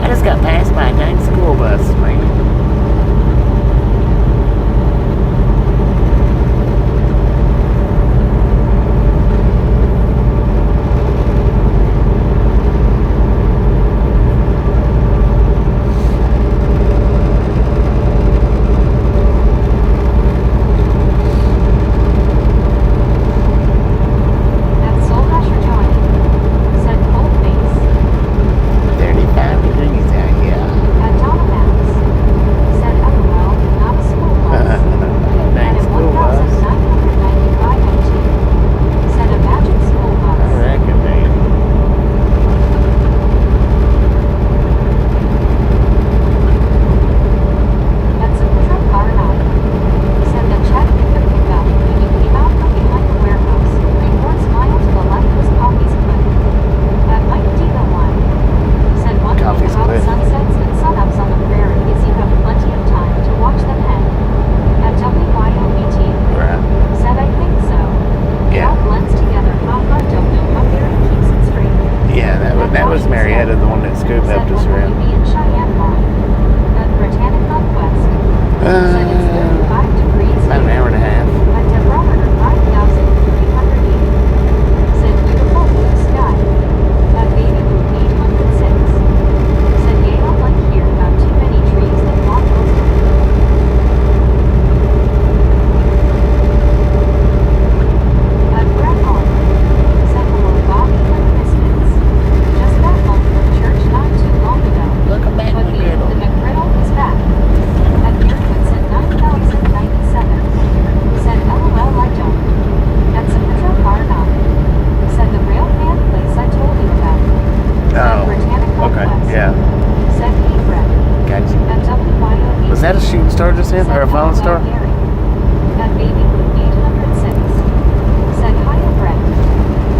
I just got passed by a dang school bus, man. That's Soul Crusher joining. Said Cold Face. 35 degrees out here. At Donna Max. Said LOL, not a school bus. Dang And at school bus. 1995 MT. Said imagine school I bus. reckon, man. At Super Truck Car 9. Said the check in the pickup when you came out from behind the warehouse. Reports mile to the left was Coffee's Cliff. At Mike Diva 1. Said one thing Coffee's about Cliff. sunsets and sunups on the prairie is you have plenty of time to watch them head. At WYOBT. Right. Said I think so. It Yeah. all blends together. Haha, don't know how Barry keeps it straight. Yeah, that was Marietta, the one that Scoop Said helped us will around. you be in Cheyenne Wy? At Britannic Northwest. Said it's 35 degrees. About an hour and a half. At Thermometer 5,380. Said beautiful blue sky. At Baby Blue 806. Said Yale like here got too many trees that block most of it. At Brett Hall. Said hello Bobby and the Misfits. Just got home from church not too long ago. Look at that But the McGriddle. McGriddle is back. At Deerwood said 9,097. Said LOL I don't. At Supertruck Car 9. Said the rail fan place I told you about. Said Oh, Britannic okay, Northwest. yeah. Said Hey Brett. Gotcha. At WYOB. Was that a shooting star just in, or a falling star? At Baby Blue 806. Said Hiya Brett.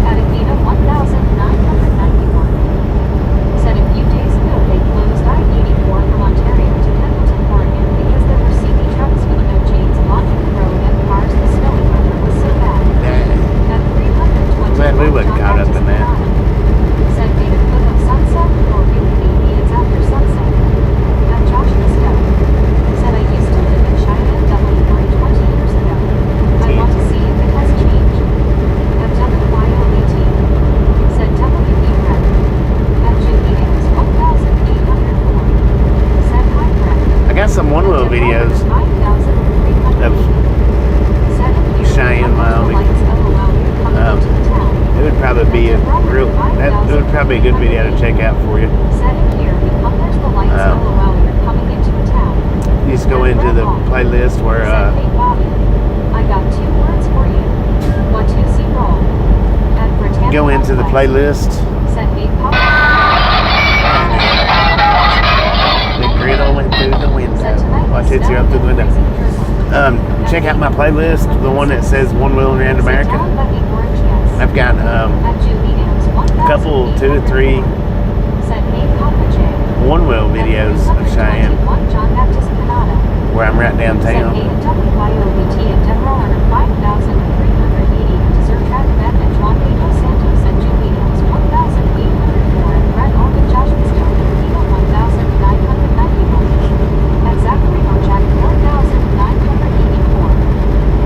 At Akita 1,991. Said a few days ago they closed I-84 from Ontario to Pendleton, Oregon because there were CV trucks with no chains blocking the road and cars the snowy weather was so bad. At 320. Glad we wasn't caught up in that. Said Big Cliff of Sunset or really maybe it's after sunset. At Josh Misto. Said I used to live in Cheyenne W 20 years ago. I want to see if it has changed. At WYOBT. Said WB Brett. At Julie Dance 1,804. Said hi Brett. I got some one-wheel videos of Cheyenne, Wyoming. It would probably be a good video to check out for you. You just go into the playlist where I got 2 words for you. What to see roll. At Britannic go into the Northwest. playlist. Said hey Pop. The griddle went through the window. Watch it, you're up through the window. Check out my playlist, the one that says One Wheel Around America. I've got a couple, 2 or 3 one-wheel videos of Cheyenne where I'm right downtown.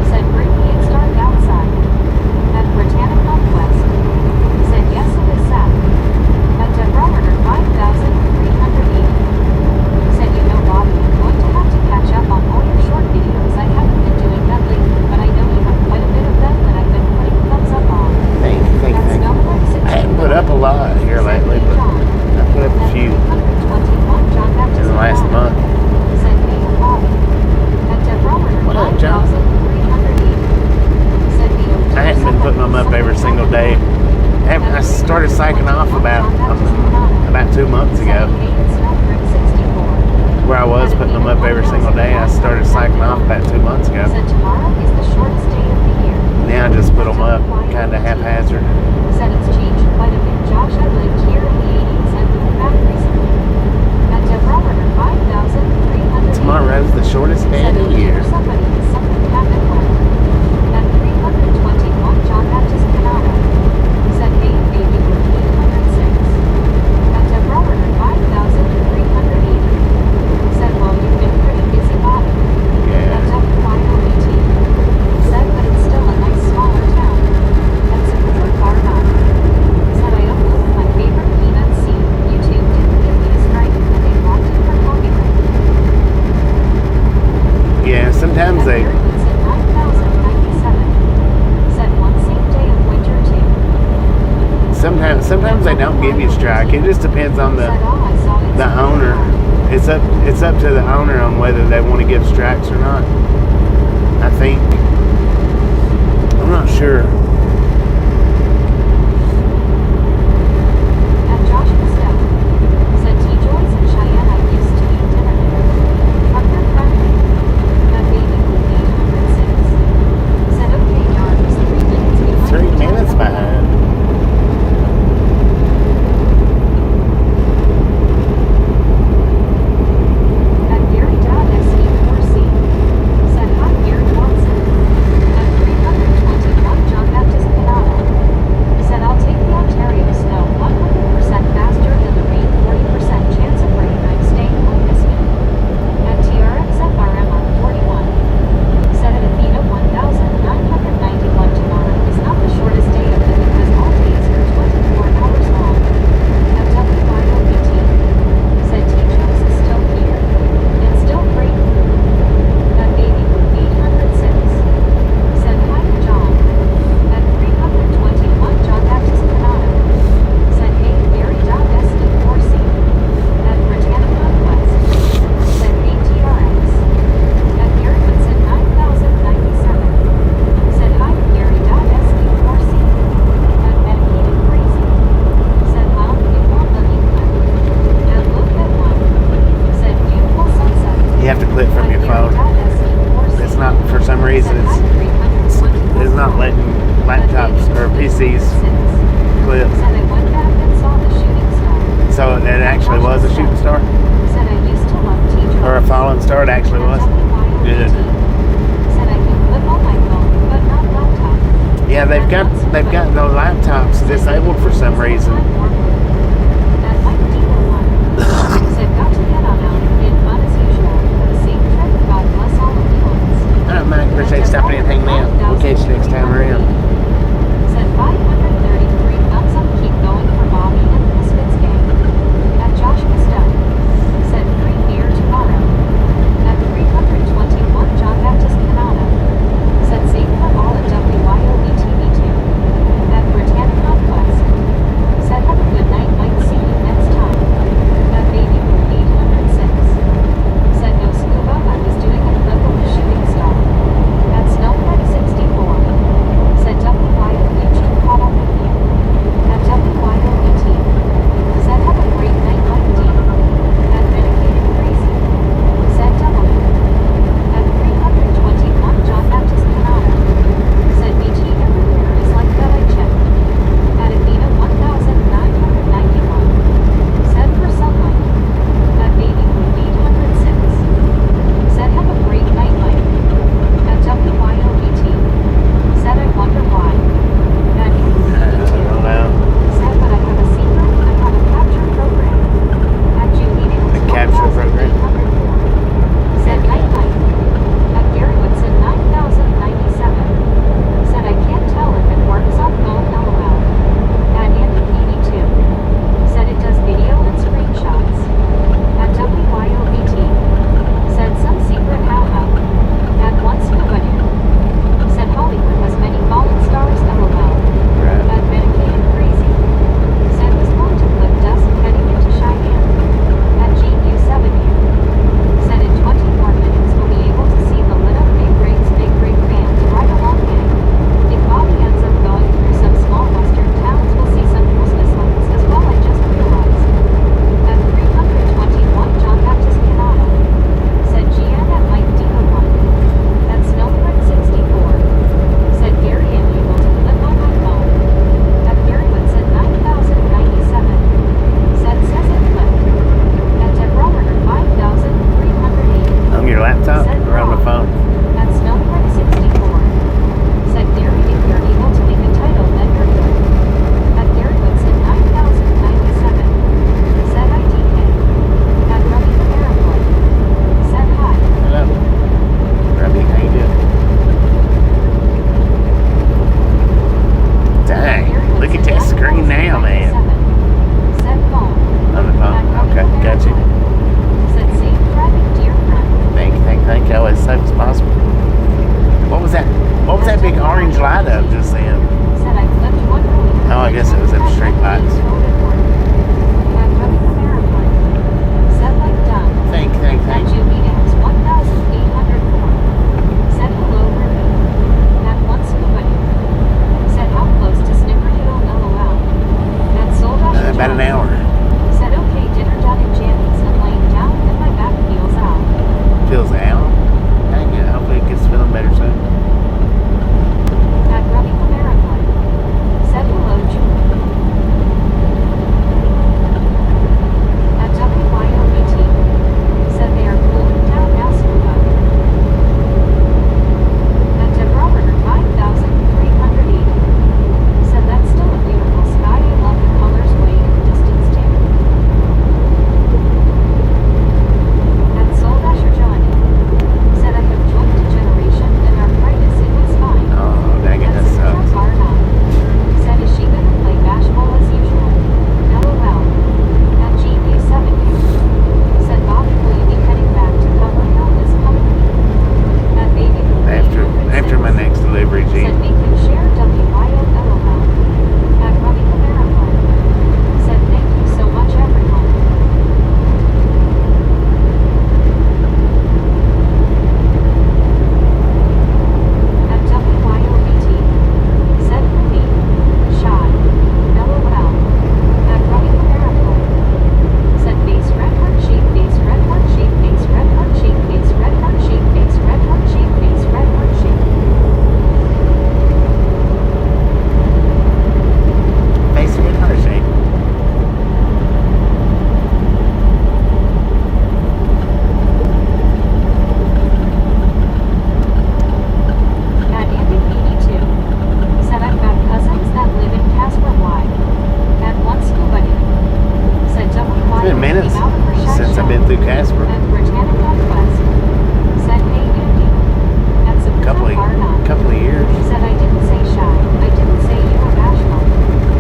Said bring me it started outside. At Britannic Northwest. Said yes it is Seth. At Thermometer 5,380. Said you know Bobby, I'm going to have to catch up on all your short videos I have up every single day. I started cycling off about 2 months ago. Said tomorrow is the shortest day of the year. Now I just put them up kind of haphazard. Said it's changed quite a bit. Josh, I lived here in the 80s and moved back recently. At Deborah, 5,300. Tomorrow's the shortest day Said of the year. somebody is something happened when. At 321 John Baptist Canada. Said hey baby with 806. At Deborah, 5,380. Said well you've been pretty busy Bobby. Yeah. At WYOET. Said but it's still a nice smaller town. At Super Bar 9. Said I uploaded my favorite peanut seed. YouTube didn't give me a strike and they blocked it for copyright. Yeah, sometimes they. Said 9,097. Said one same day of winter too. Sometimes they don't give you a strike. It just depends on Said all I saw is the owner. It's up to the owner on whether they want to give strikes or not. I think. I'm not sure. At Josh Costello. Said T-Joyce and Cheyenne I used to eat dinner there. Tucker friendly. That baby with 806. Said okay yard is 3 minutes behind. 3 minutes behind. At Gary Dodd SE4C. Said hi Gary Watson. At 321 John Baptist Canada. Said I'll take the Ontario snow 100% faster than the rain 40% chance of rain I'm staying home this week. At TRXFRM on 41. Said at Athena 1,991 tomorrow is not the shortest day of it because all days are 24 hours long. At WYOBT. Said T-Jones is still here. And still great food. That baby with 806. Said hi to John. At 321 John Baptist Canada. Said hey Gary Dodd SE4C. At Britannica West. Said hey TRX. At Gary Woodson 9,097. Said hi Gary Dodd SE4C. At Medicated Crazy. Said Mom you want the England. At look at one. Said beautiful sunset. You have to clip from your phone. It's not, for some reason, it's not letting laptops or PCs clip. Said I went back and saw the shooting star. So it actually was a shooting star, Said I used to love teachers. or a falling star. It actually was. Good. Said I can clip on my phone, but not laptop. Yeah, they've got the laptops disabled for some reason. That might be the one. Said got to get on out and fun as usual. For the same trip, God bless all of the ones. I don't mind. Appreciate you stopping in and hanging out. We'll catch you next time around. Said 533 thumbs up. Keep going for Bobby and the Misfits gang. At Josh Costello. Said free beer tomorrow. At 321 John Baptist Canada. Said safe for all at WYOBTV2. At Britannica West. Said have a laptop Said or on the Rob. phone? At Snowflake 64. Said Gary, if you're able to make a title, then you're good. At Gary Woodson 9097. Said IDK. At Ruby American. Said hi. Hello. Robbie, how you doing? Dang, look at that screen now, man. Said phone. On the phone? Okay, got you. Said safe driving, dear friend. Thank you. As safe as possible. What was that? What was that big orange light up just then? Said I flipped one earlier. Oh, I guess it was them street lights. At Ruby American. Said like done. Thank At you. Julie X 1804. Said hello, Ruby. At one scuba. Said how close to Snickerdoodle LOL. At Soul About an hour. Said okay, dinner done in jammies and laying down and my back feels out. Feels out. Dang it. Hopefully it gets feeling better soon. At Ruby American. Said hello, Julie. At WYOBT. Said they are cooling down now, scuba. At Deborah 5380. Said that's still a beautiful sky. I love the colors way in the distance too. At Soul Dasher Johnny. Said I have joined a generation and arthritis, it was fine. Oh, dang it. That sucks. Said is she gonna play bashful as usual? LOL. At GB7. Said Bobby, will you be heading back to covering out this company? At Baby After my next delivery, G. Said we can share WYOLOL. At Ruby America. Said thank you so much everyone. At WYOBT. Said Ruby. Shy. LOL. At Ruby America. Said face red heart shape, face red heart shape, face red heart shape, face red heart shape, face red heart shape, face red heart shape. Face red heart shape. At Andy82. Said I've got cousins that live in Casper Y. At one scuba. Said WYO It's been minutes came out of her shack since I've been through Casper. At Britannica Quest. Said hey Andy. At some Couple of years. Said I didn't say shy. I didn't say you were bashful.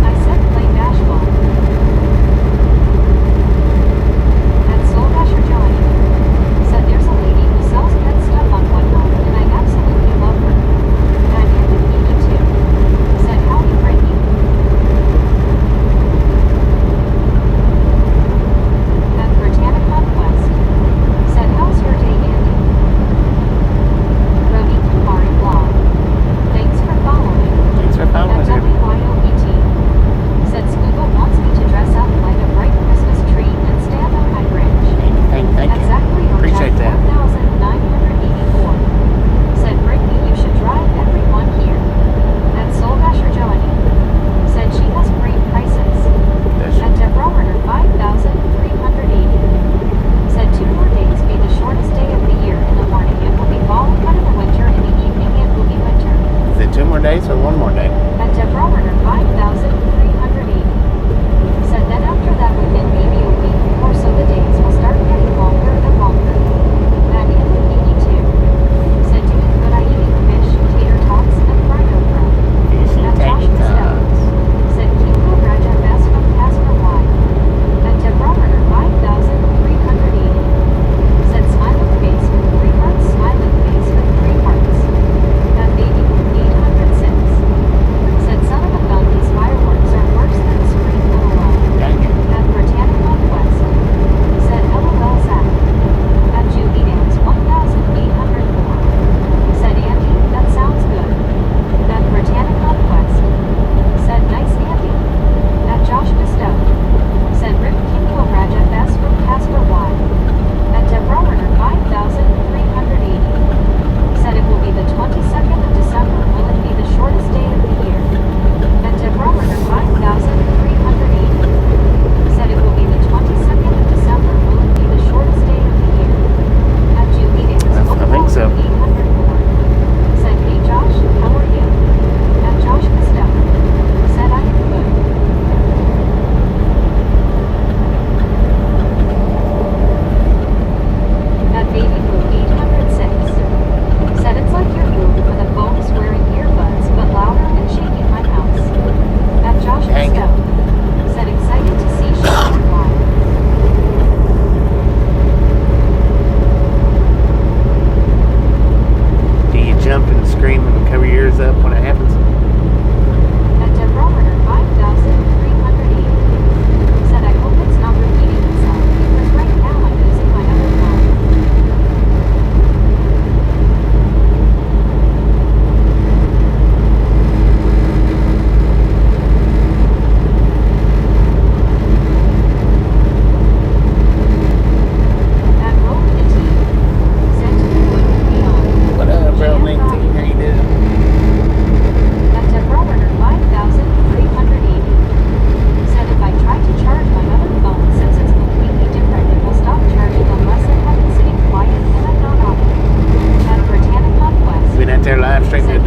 I said play bashful. At Soul Dasher Johnny. Said there's a lady who sells pet stuff on Whatnot and I absolutely love her. At Andy82. Said howdy Frankie. At Britannica Quest.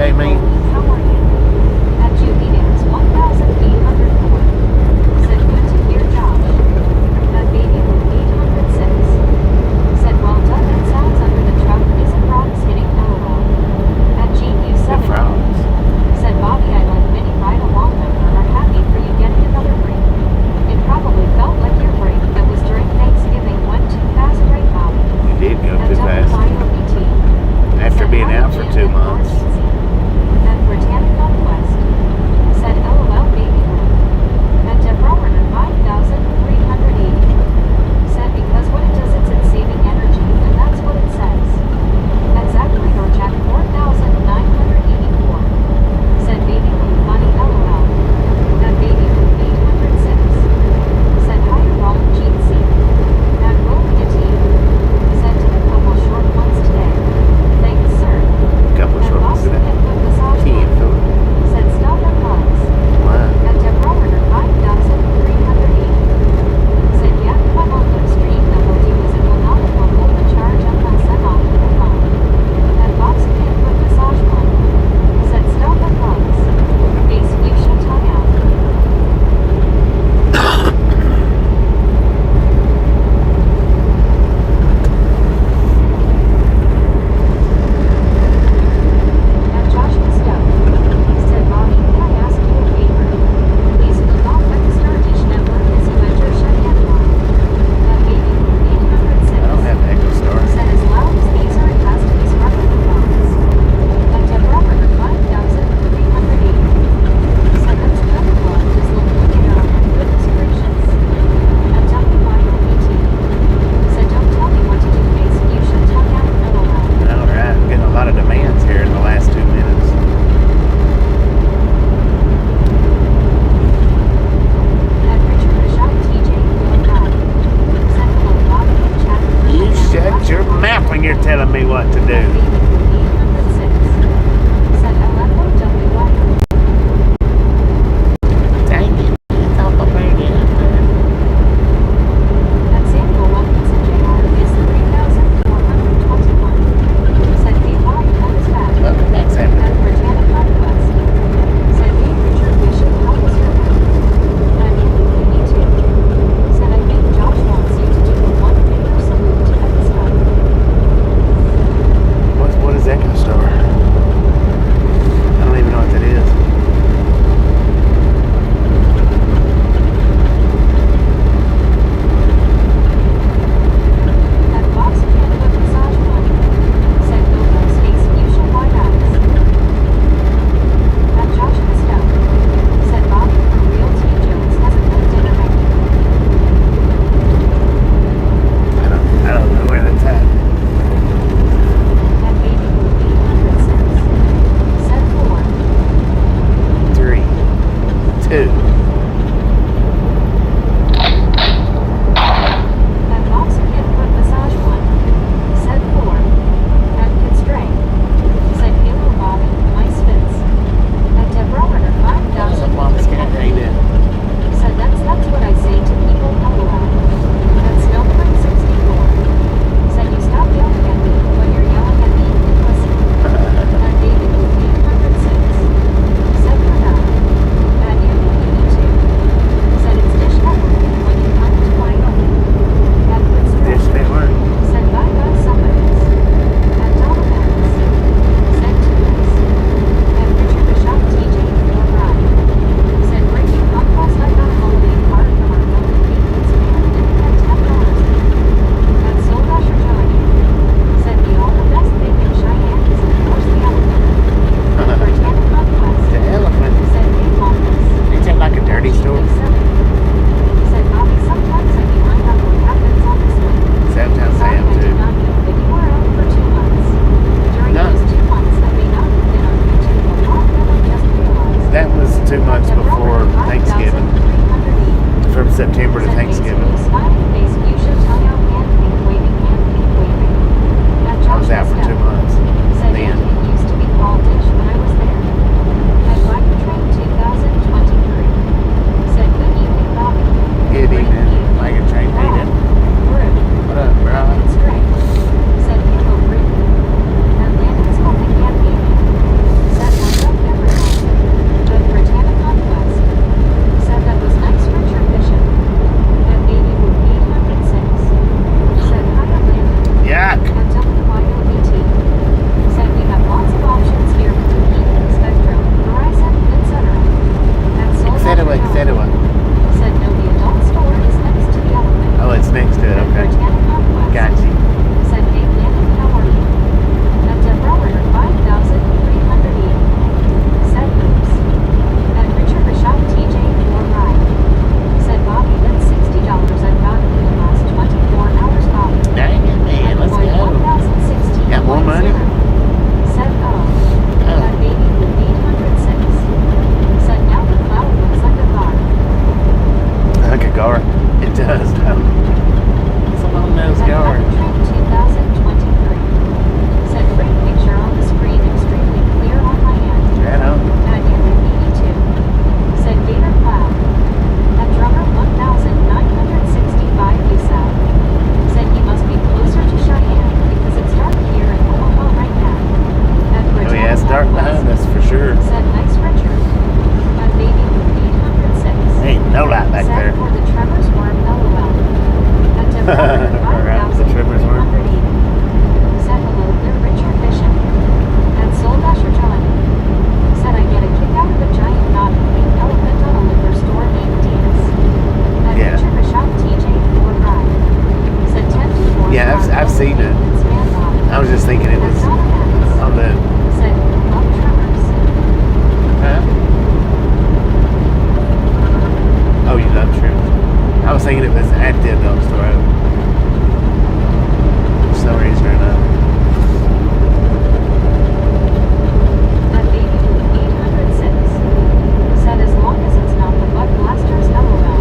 birthday mean? How are you? At Julie Dance 1,804. Said good to hear Josh. At Baby Boom 806. Said well done, that sounds under the truck isn't rocks hitting LOL. At GU The 7. frogs. Said Bobby, I like many ride along member are happy for you getting another break. It probably felt like your break that was during Thanksgiving went too fast, right, Bobby? You did go At too fast. WYOBT. After Said, being "How out did for you 2 and months. Florence see?" At Britannica Quest. Said LOL baby boom. At Deborah 5,380. Said because what it does it's saving energy, and that's what it says. At Zachary or Jack 4,984. Said baby boom funny LOL. At baby boom 806. Said hi Rome Jeetsy. At rolling a team. Said to the couple short ones today. Thanks sir. Couple At short ones Boston today. and Foot Massage Team Club. food. Said stop and hugs. Wow. At Deborah 5,380. Said yeah, come on the stream that will do is it will not hold the charge up and send off to the phone. At Boston and Foot Massage Club. Said stop and hugs. Face fuchsia tongue out. At Josh Costello. Said Bobby, can I ask you a favor? Please look off at the Star Dish Network as you enter Cheyenne Wy. At Baby Boom I don't 806. have Echo Star. Said as loud as these are, it has to be scrubbing the phones. At Deborah 5,380. Said that's another one, just look at our goodness gracious. At WYOBT. Said don't tell me what to do, face fuchsia tongue out LOL. All right, I'm getting a lot of demands here in the last 2 minutes. At Richard Rashad TJ 45. Said hello Bobby and chat. You shut your mouth when you're telling me what to do. Said LFOWY. Dang it. It's off of my At Samuel Wilkinson Jr. is 3,421. Said hey Bobby, that is bad. Welcome back, Samuel. At Britannica Quest. Said hey Richard Bishop, how was your night? At Anthony 82. Said I think Josh wants you to do a one-finger salute to Episcop. What is I've seen it. I was just thinking it was on the. Said, love Tremors. Huh? Oh, you love Tremors. I was thinking it was at the adult store. For some reason or another. That baby 806. Said as long as it's not the Butt Blasters LOL.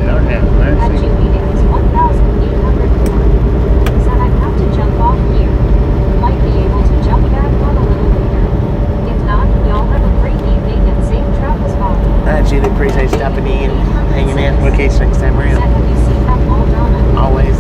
Lord have At mercy. Julian's 1804. Said I'd have to jump off here. Might be able to jump that one a little later. If not, y'all have a great evening and safe travels, Bob. Alright, Julie, appreciate you stopping in, hanging out. We'll catch you next time Said around. have you seen that Aldana? Always.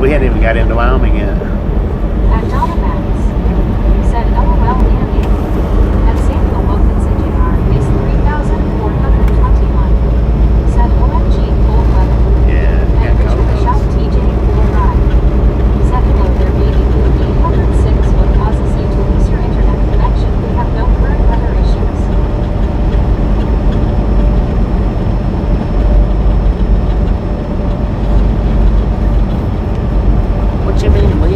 We hadn't even got into Wyoming yet. At Donomax, said LOL Andy. At Samuel Wilkinson Jr. is 3,421. Said OMG cold weather. Yeah, And got Richard cold. Bishop TJ for a ride. Said hello there baby blue 806. What causes you to lose your internet connection? We have no current weather issues. What you mean we?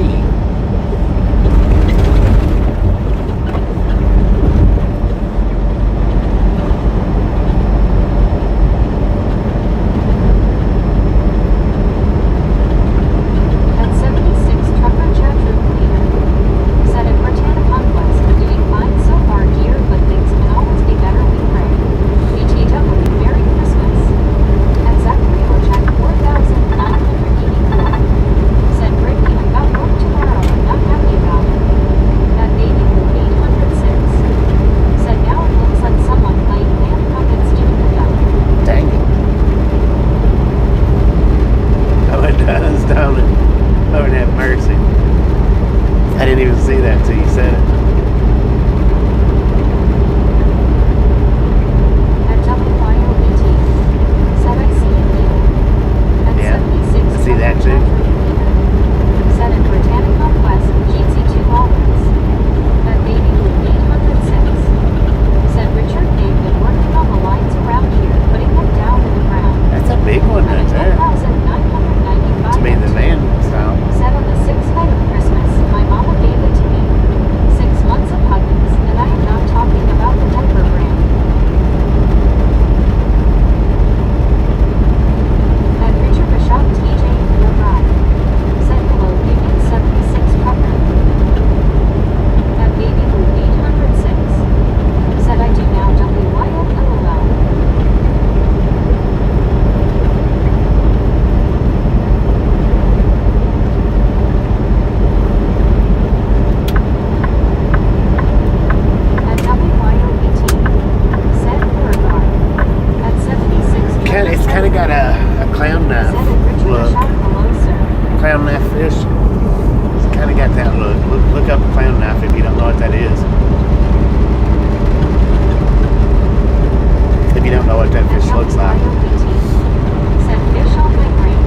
At 76 trucker chat room leader. Said at Britannia Conquest, we're doing fine so far dear, but things can always be better we pray. BTW, Merry Christmas. At Zachary Orchak 4,984. Said Brittany, I've got work tomorrow, I'm not happy about it. At Baby Blue 806. Said now it looks like someone playing land puppets doing the dump. Dang it. Oh, it does, don't it? Lord have mercy. I didn't even see that till you said it. At WYOBT. Said I see it here. At Yeah, 76 I see that too. Said at Britannia Conquest, GC 2 always. At Baby Blue 806. Said Richard, they've been working on the lines around here, putting them down in the ground. That's a big one right At there. 12,995. To me, the van style. Said on the 6th night of Christmas, my mama gave it to me. 6 months of huggings, and I am not talking about the diaper brand. At Richard Bishop TJ for a ride. Said hello Union 76 trucker. At Baby Blue 806. Said I do now WYO LOL. At WYOBT. Said Beauregard. At 76. It's kind of got a clown Said knife at Richard look. Bishop hello sir. Clown knife fish. It's kind of got that look. Look up clown knife if you don't know what that is. If you don't know what that fish looks like. Said fish on my brain.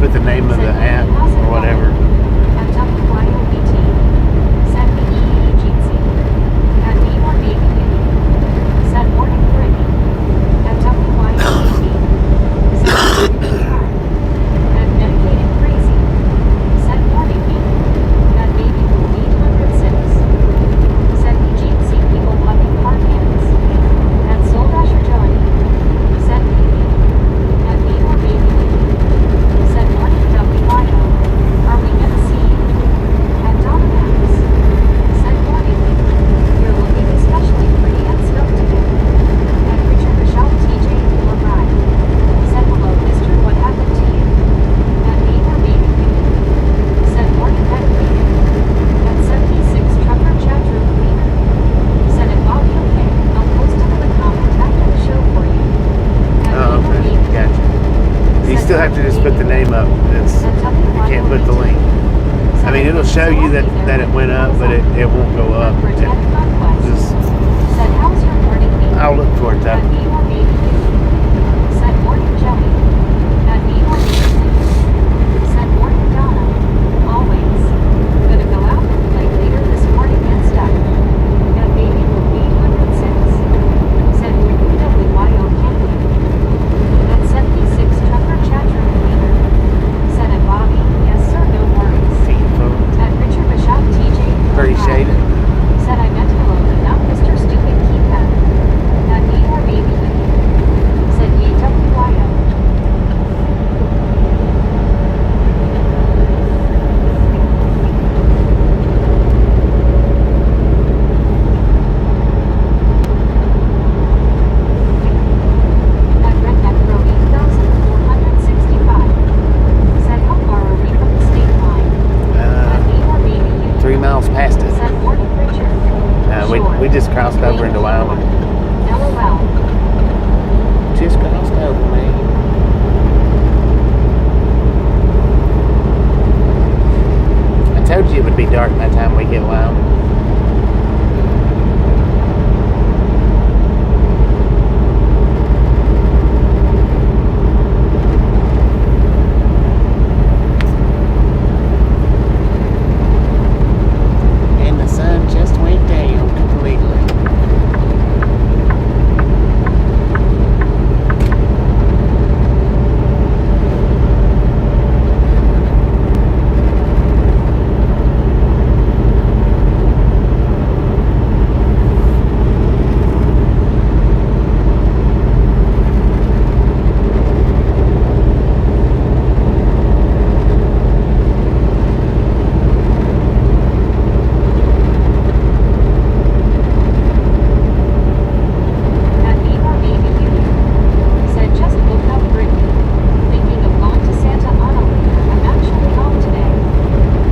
put the name of the app or whatever. At WYOBT, said BEE Jeansy. At B1 Baby Union, said Morning Brittany. At WYOBT, said Baby Time. At Dedicated Crazy, said Morning Me. At Baby Blue 806, said Jeansy People Loving Hard Hands. At Soul Dasher Johnny, said Baby. At B1 Baby Union, said Morning WYO. Are we gonna see you? At Donna Max, said Morning. You're looking especially pretty and snug today. At Richard Michelle TJ LeBride, said hello Mr. What happened to you? At Neighbor Baby Union, said Morning Medicated. At 76 Trucker Chat Room Cleaner, said it Bobby okay. I'll post another comment after the show for you. At Oh, Neighbor okay. Baby Gotcha. You still have to just put the name up. You can't put the link. I mean, it'll show you that it went up, but it won't go up. Just, said how's your morning meeting? I'll look for it At though. B1 Baby Union, said morning Jelly. At B1 Baby Union, said morning Donna. Always. Gonna go out and play later this morning and stuff. At Baby Blue 806, said WYO Canyon. At 76 Trucker Chat Room Cleaner, said at Bobby, yes sir, no worries. At Richard Bishop TJ, Appreciate it. said I meant hello, but not Mr. Stupid Keypad. At me or Baby Union, said WYO. At Redneck Row 8465, said how far are we from the state line? At me or Baby Union, 3 miles past it. said morning Richard. We just crossed over into Wyoming. LOL. Just crossed over, man. I told you it would be dark by the time we hit Wyoming. And the sun just went down completely. At Neighbor Baby Union, said just woke up Brittany. Thinking of going to Santa Ana later. I'm actually home today.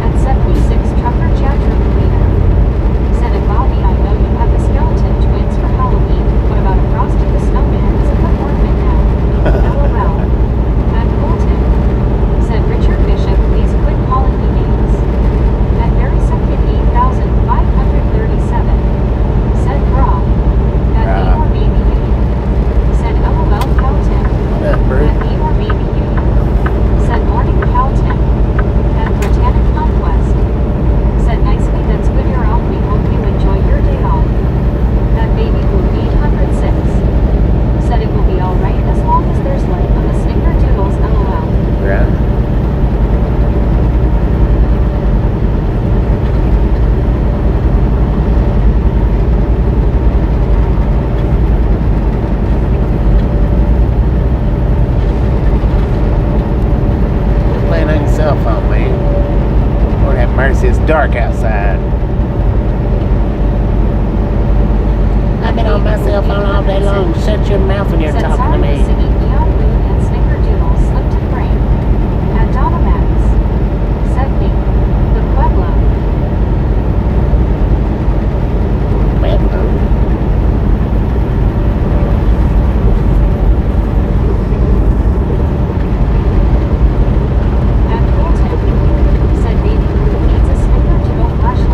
At 76 Trucker Chat Room Cleaner, said at Bobby I know you have the skeleton twins for Halloween. What about a Frosty the Snowman as a pet ornament now? LOL. At Colton, said Richard Bishop please quit calling me names. At Mary Second 8537, said Bra. At Neighbor Baby Union, said LOL Cowton. What up, bro? At Neighbor Baby Union, said morning Cowton. At Botanic Conquest, said nicely that's good you're off. We hope you enjoy your day off. At Baby Blue 806, said it will be alright as long as there's light on the snickerdoodles. LOL. Right. Quit playing on your cell phone, man. Lord have mercy, it's dark outside. I've been on my cell phone all day long. Shut your mouth when you're Said talking to sorry me. singing Neon Moon and Snickerdoodle slipped to frame. At Donna Max, said me, the Pueblo. Pueblo. At Colton, said Baby Blue needs a Snickerdoodle flashlight.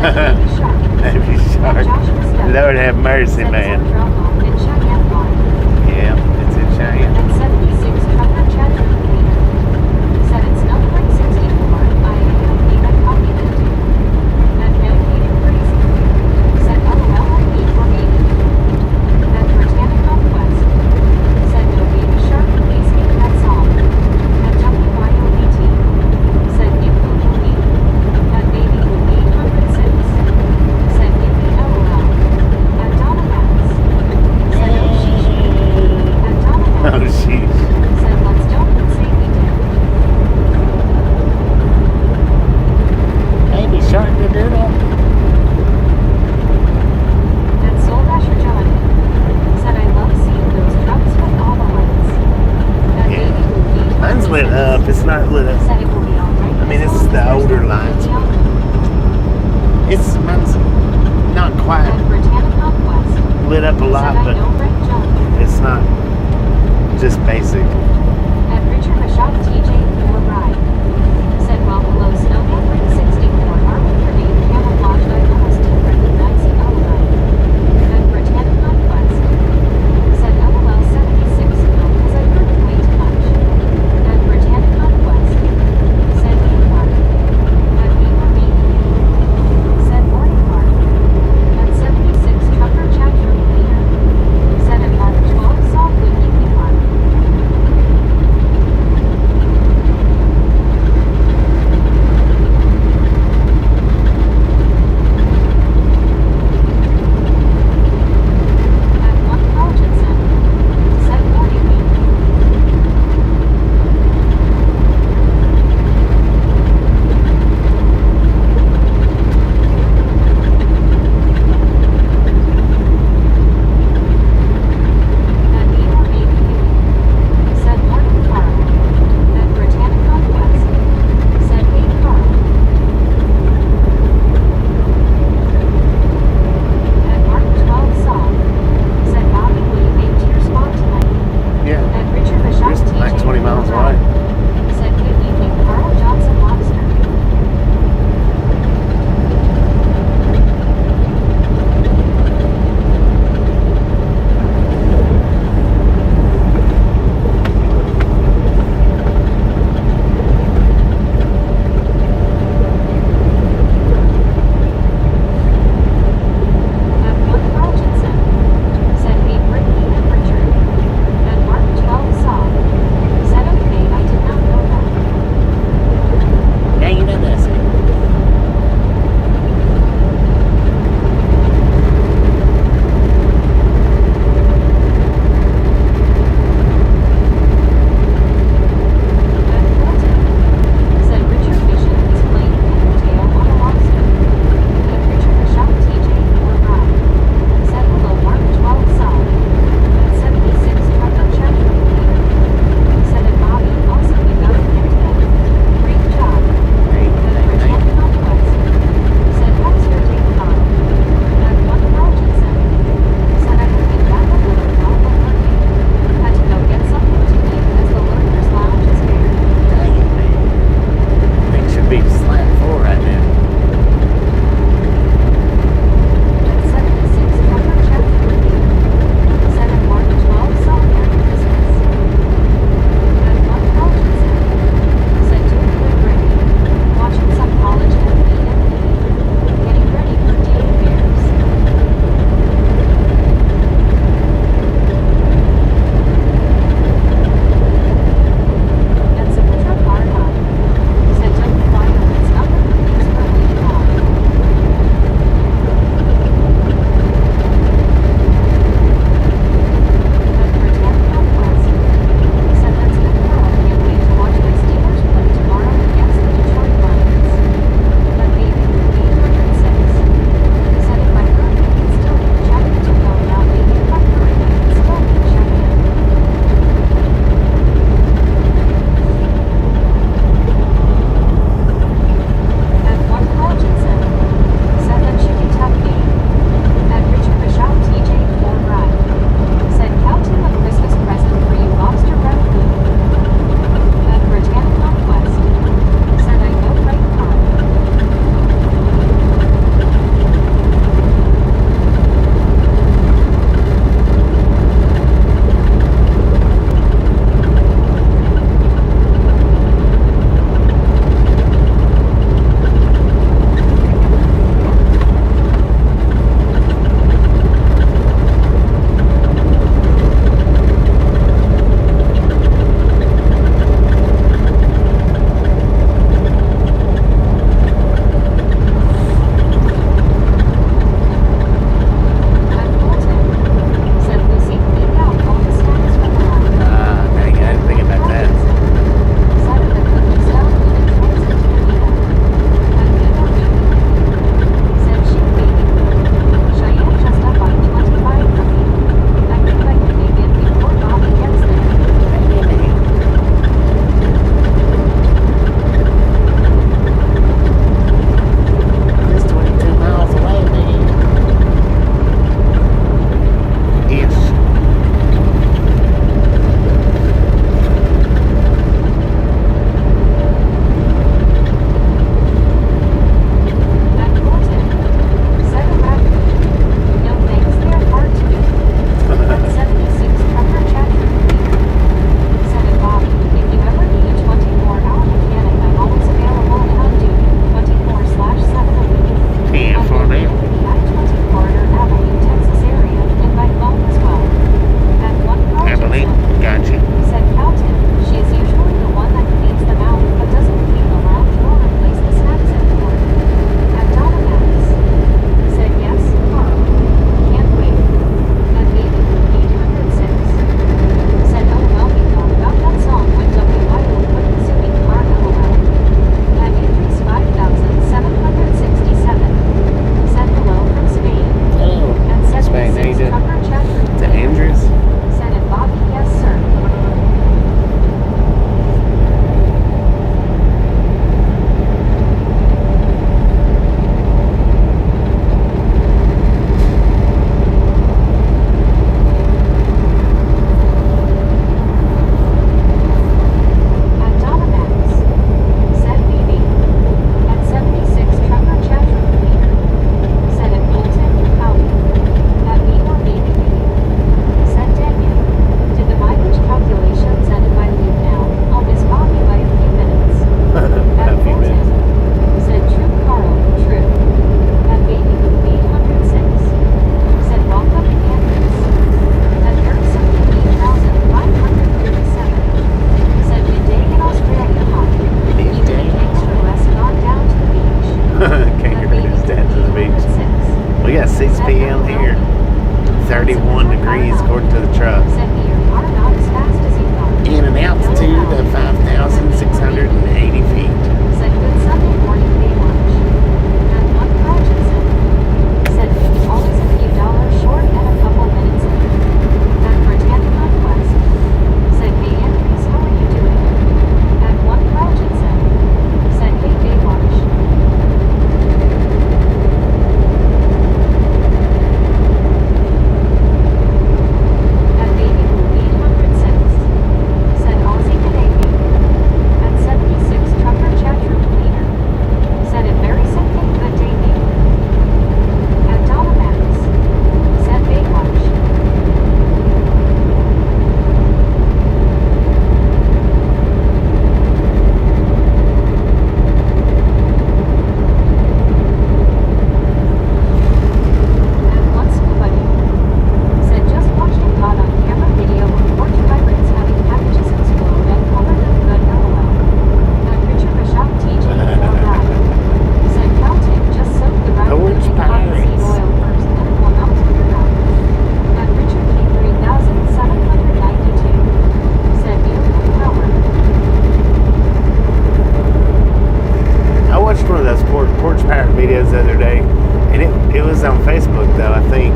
Said Baby Shark. Baby At shark. Joshua Stone. Lord have mercy, Said man. it's on drop-off in Cheyenne Wy. Yeah, it's in Cheyenne. At 76 Trucker Chadwick Leader. Said it's not like 64. I don't even copy it. At Medicated Crazy. Said LOL for baby. At Britannica West. Said no baby shark, please me, that's all. At WYOBT. Said new Google me. At baby with 806. Said give me LOL. At Donna Max. Said oh sheesh. At Donna Oh, Max. sheesh. Said let's don't say we did. Baby shark the doodle. And Soul Dasher Johnny said I love seeing those trucks with all the lights. That Yeah. baby will be Mine's lit up. It's not lit up. Said it will be alright. I mean, it's the older lights. It's mine's not quite At Britannica West lit up a lot, said I but know Red Jump. it's not just basic. At Richard Mashop TJ for Ride said while below Snowman Ring 64 Army Grenade camouflage I almost didn't recognize the LOL. At Britannica West said LOL 76 no because I heard it way too much. At Britannica West said Mark. At Beaver Meat said Morning Mark. At 76 Trucker Chapter Leader said at Mark 12 saw good evening Mark. Kangaroos down to the beach. We got 6 p.m. here. 31 degrees according to the truck. Said you are not as fast as you thought. In an altitude of 5,680 feet. Said good Sunday morning day lunch. And one Hutchinson. Said always a few dollars short and a couple minutes late. And Britannia Northwest. Said hey Andrews, how are you doing? And one Hutchinson. Said hey day lunch. And baby blue 806. Said Aussie Canadian. And 76 trucker chat room leader. Said it very simple, good day mate. And Donna Max. Said Baywatch. And one scuba dude. Said just watched and caught on camera video of porch pirates having packages explode and covered them good LOL. And Richard Bishop TJ before that. Said Caltech just soaked the rack Porch with cottonseed pirates. oil first and it will melt in your mouth. And Richard K 3792. Said alien power. I watched one of those porch pirate videos the other day, and it was on Facebook though, I think,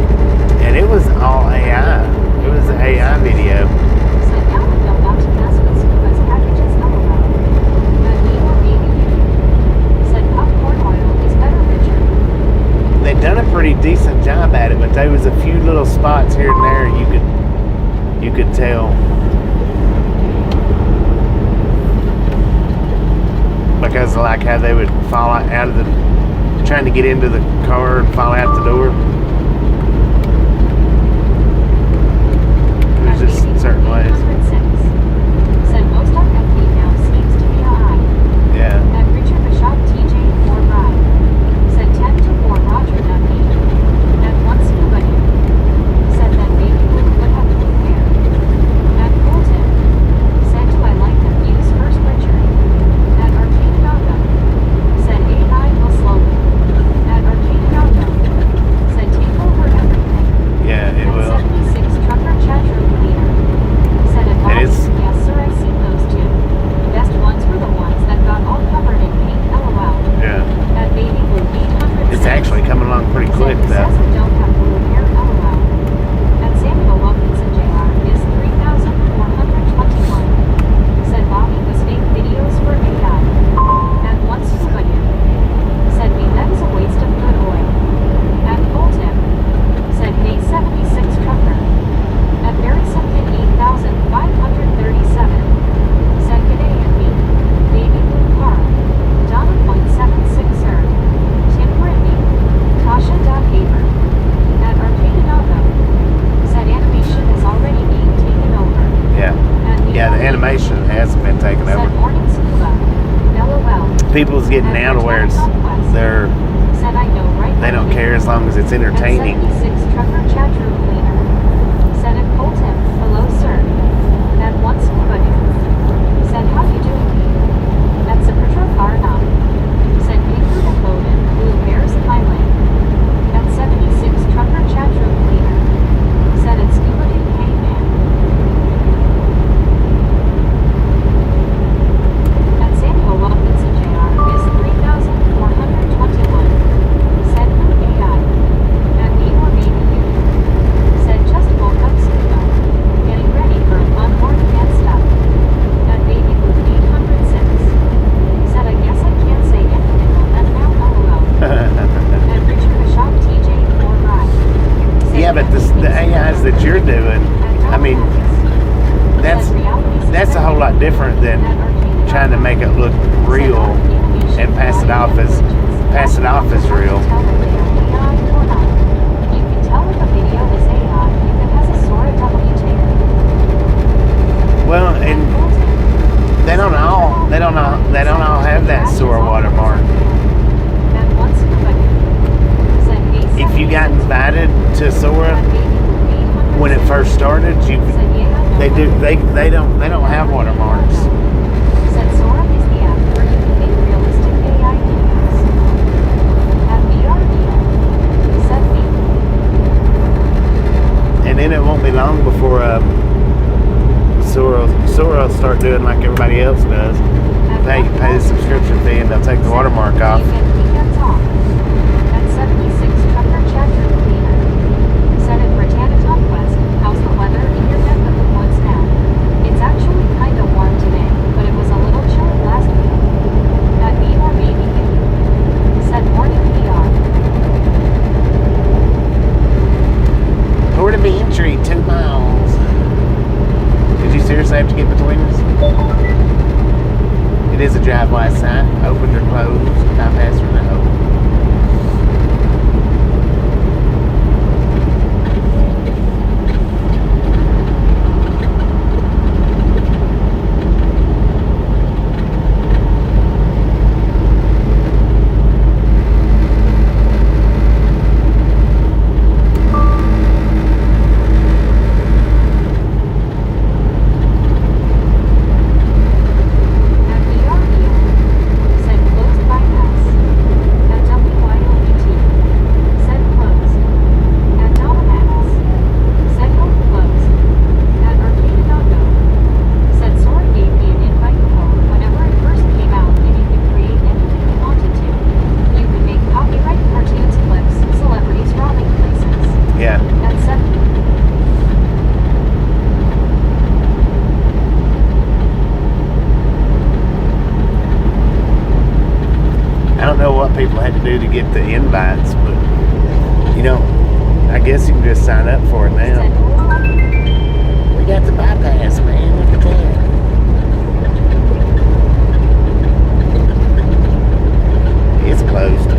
and it was all AI. It was an AI video. Said now we don't want to mess with scuba's packages LOL. And me or baby you. Said popcorn oil is better Richard. They'd done a pretty decent job at it, but there was a few little spots here and there you could tell. Because like how they would fall out of the, trying to get into the car and fall out the door. There's just certain ways. 806. Said most on FB now seems to be a high. Yeah. And Richard Bishop TJ 4 Ride. Said 10 to 4 Roger Dundee. And one scuba dude. Said that baby blue would have to prepare. And Colton. Said do I like the views first Richard. And Arcade Doggo. Said A9 will slowly. And Arcade Doggo. Said take over everything. Yeah, it And will. 76 trucker chat room leader. Said it It is. yes sir I've seen those too. Best ones were the ones that got all covered in pink LOL. Yeah. And baby blue 800. It's actually coming along pretty quick though. Says it don't have blue hair LOL. And Samuel Wilkinson Jr. is 3,421. Said Bobby was fake videos for AI. And one scuba dude. Said me that is a waste of good oil. And Colton. Said hey 76 trucker. And Barry Simpkin 8,537. Said g'day and me. Baby blue car. Donna .76er. Tim Brittany. Tasha Haver. And Arcade Doggo. Said animation is already being taken over. Yeah. And Yeah, the animation has been taken Said over. morning scuba. LOL. People's getting now to where it's, they're, Said I know right they don't care as long as it's entertaining. And 76 trucker chat room leader. Said it Colton. Hello sir. And one scuba dude. Said how you doing me? That's a Petro car now. Said Paper and Loaded. Blue Bears Highland. And 76 trucker chat room leader. Said it's scuba dude hey man. And Samuel Wilkinson Jr. is 3,421. Said who AI. And me or maybe you. Said just woke up scuba. Getting ready for a fun morning and stuff. And baby blue 806. Said I guess I can't say anything on that now LOL. And Richard Bishop TJ 4 Ride. Said Yeah, but the AIs that you're doing, I mean, that's a whole lot different than trying to make it look real and pass it off as real. You can tell if a video is AI if it has a Sora W tail. Well, and they don't all have that Sora watermark. And one scuba dude. Said hey, If you got invited to Sora when it first started, they don't have watermarks. Said Sora is the app where you can make realistic AI videos. start doing like everybody else does. Pay the subscription fee and they'll take the watermark off. Weekends off. At 76 Trucker Tractor Cleaner. Said at Britannica West, how's the weather in your neck of the woods now? It's actually kind of warm today, but it was a little chilly last week. That me or maybe you. Said morning PR. Port of entry, 2 miles. Did you seriously have to get between us? It is a driveway sign. Opened or closed. Bypass or no. People had to do to get the invites, but you know, I guess you can just sign up for it now. We got the bypass, man. Look at that. It's closed.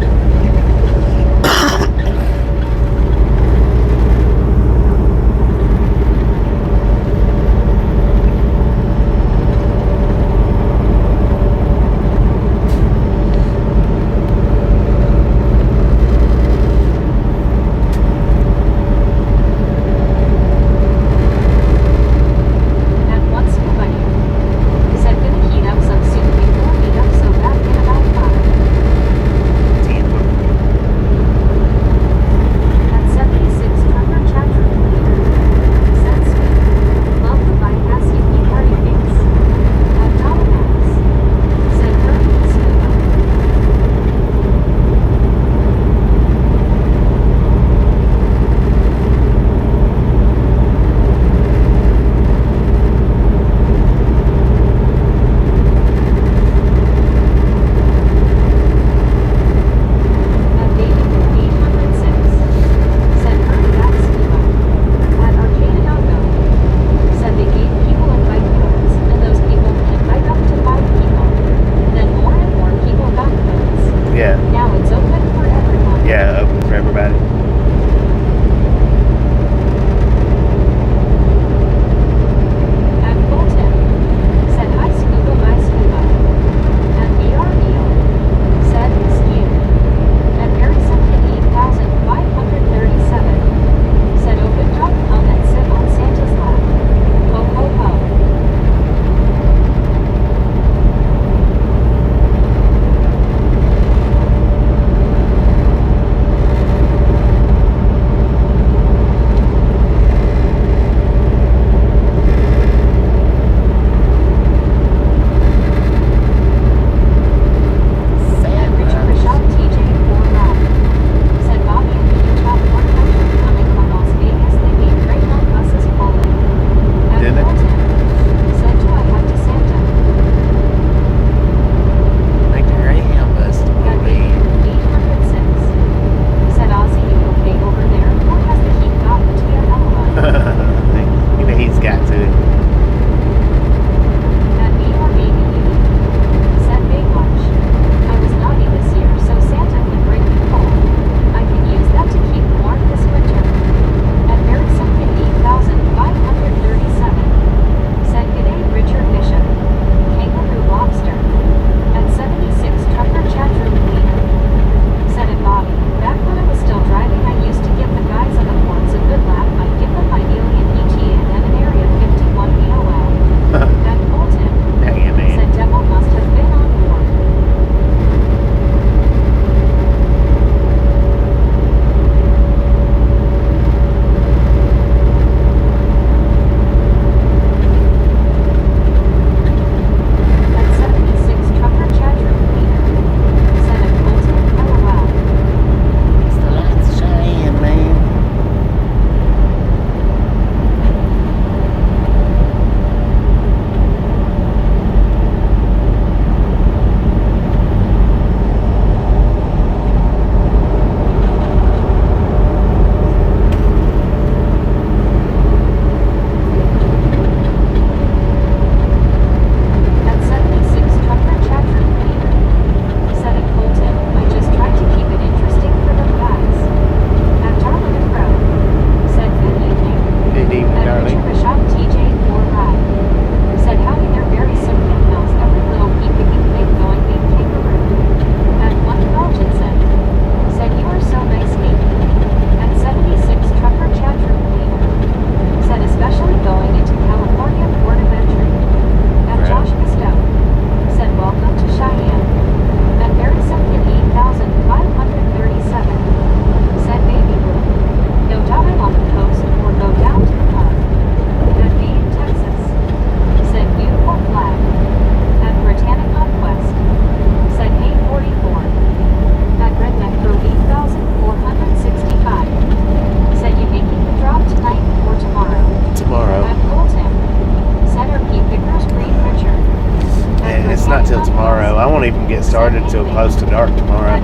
tomorrow.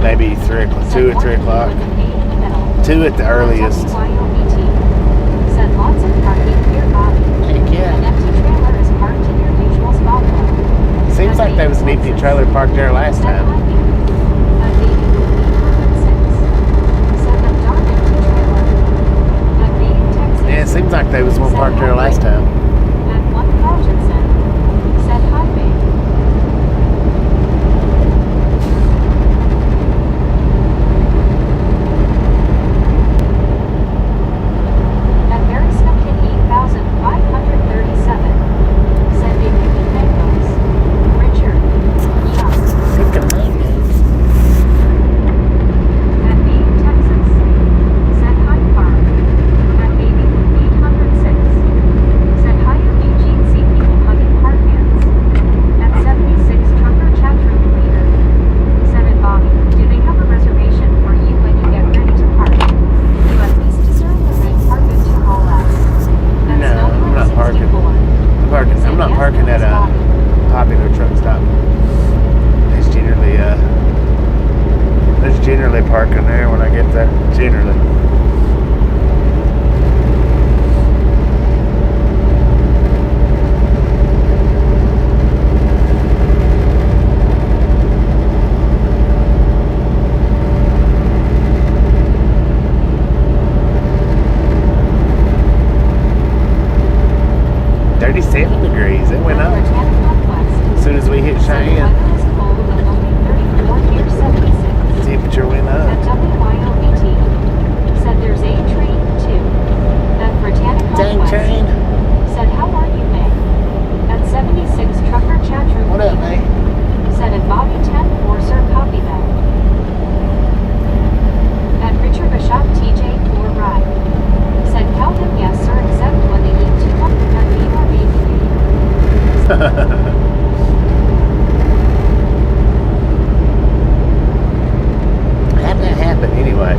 Maybe 2 or 3 o'clock. 2 at the earliest. Said lots of parking near Bobby. Heck An yeah. empty trailer is parked in your usual spot though. Seems like there was an empty trailer parked there last time. Yeah, it seems like there was one parked there last time. And one Rogerson said hi, babe. And Mary snuck in 8,537 said they could eat mangoes. Richard, yeah. And me in Texas said hi, farm. And baby 806 said hi, Eugene. See people hugging hard hands. And 76 trucker chat room leader said it, Bobby. Do they have a reservation for you when you get ready to park? You at least deserve a red carpet to haul out. And No, I'm not parking. I'm not parking at a popular truck stop. There's generally parking there when I get there. Generally. Degrees. It went up as soon as we hit Cheyenne. Temperature went up. Said there's a train too. At Britannica Dang West train. said how are you, May? At 76 trucker chat room What up, leader May? said at Bobby 10-4 sir, copy that. At Richard Bishop TJ 4 ride said count them yes sir, except when they eat 200 at me or baby. How'd that happen anyway?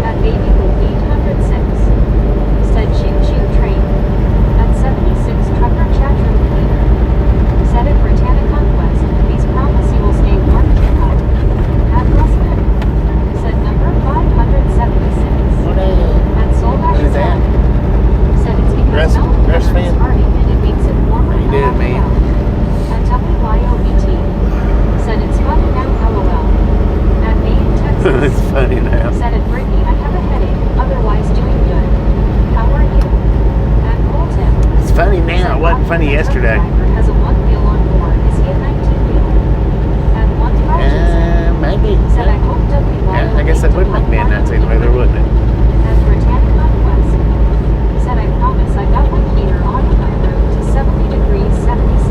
At baby Boo 806 said choo choo train. At 76 trucker chat room leader said at Britannica West, please promise you will stay warm tonight. At Russman said number 576. What At Soul What is that? said it's because Russ- Mountain Russ weather is fan? party and it makes it warmer. How you doing, man? At WYOBT said it's funny now, LOL. At me in Texas It's funny now. said at Brittany, I have a headache, otherwise doing good. How are you? At Colton It's funny now. It wasn't funny yesterday. has a one wheel on board. Is he a 19 wheel? And one Rogerson Maybe. said I hope WYOBT Yeah, I guess that would make me a 19 wheeler, wouldn't it? At Britannica West said I promise I got my heater on when I rode to 70 degrees 76.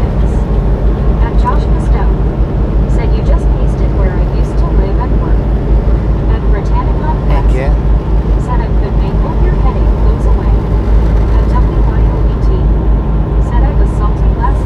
At Josh Mustow said you just pasted where I used to live and work. At Britannica Heck West yeah. said I could make hope your headache goes away. At WYOBT said I was salty last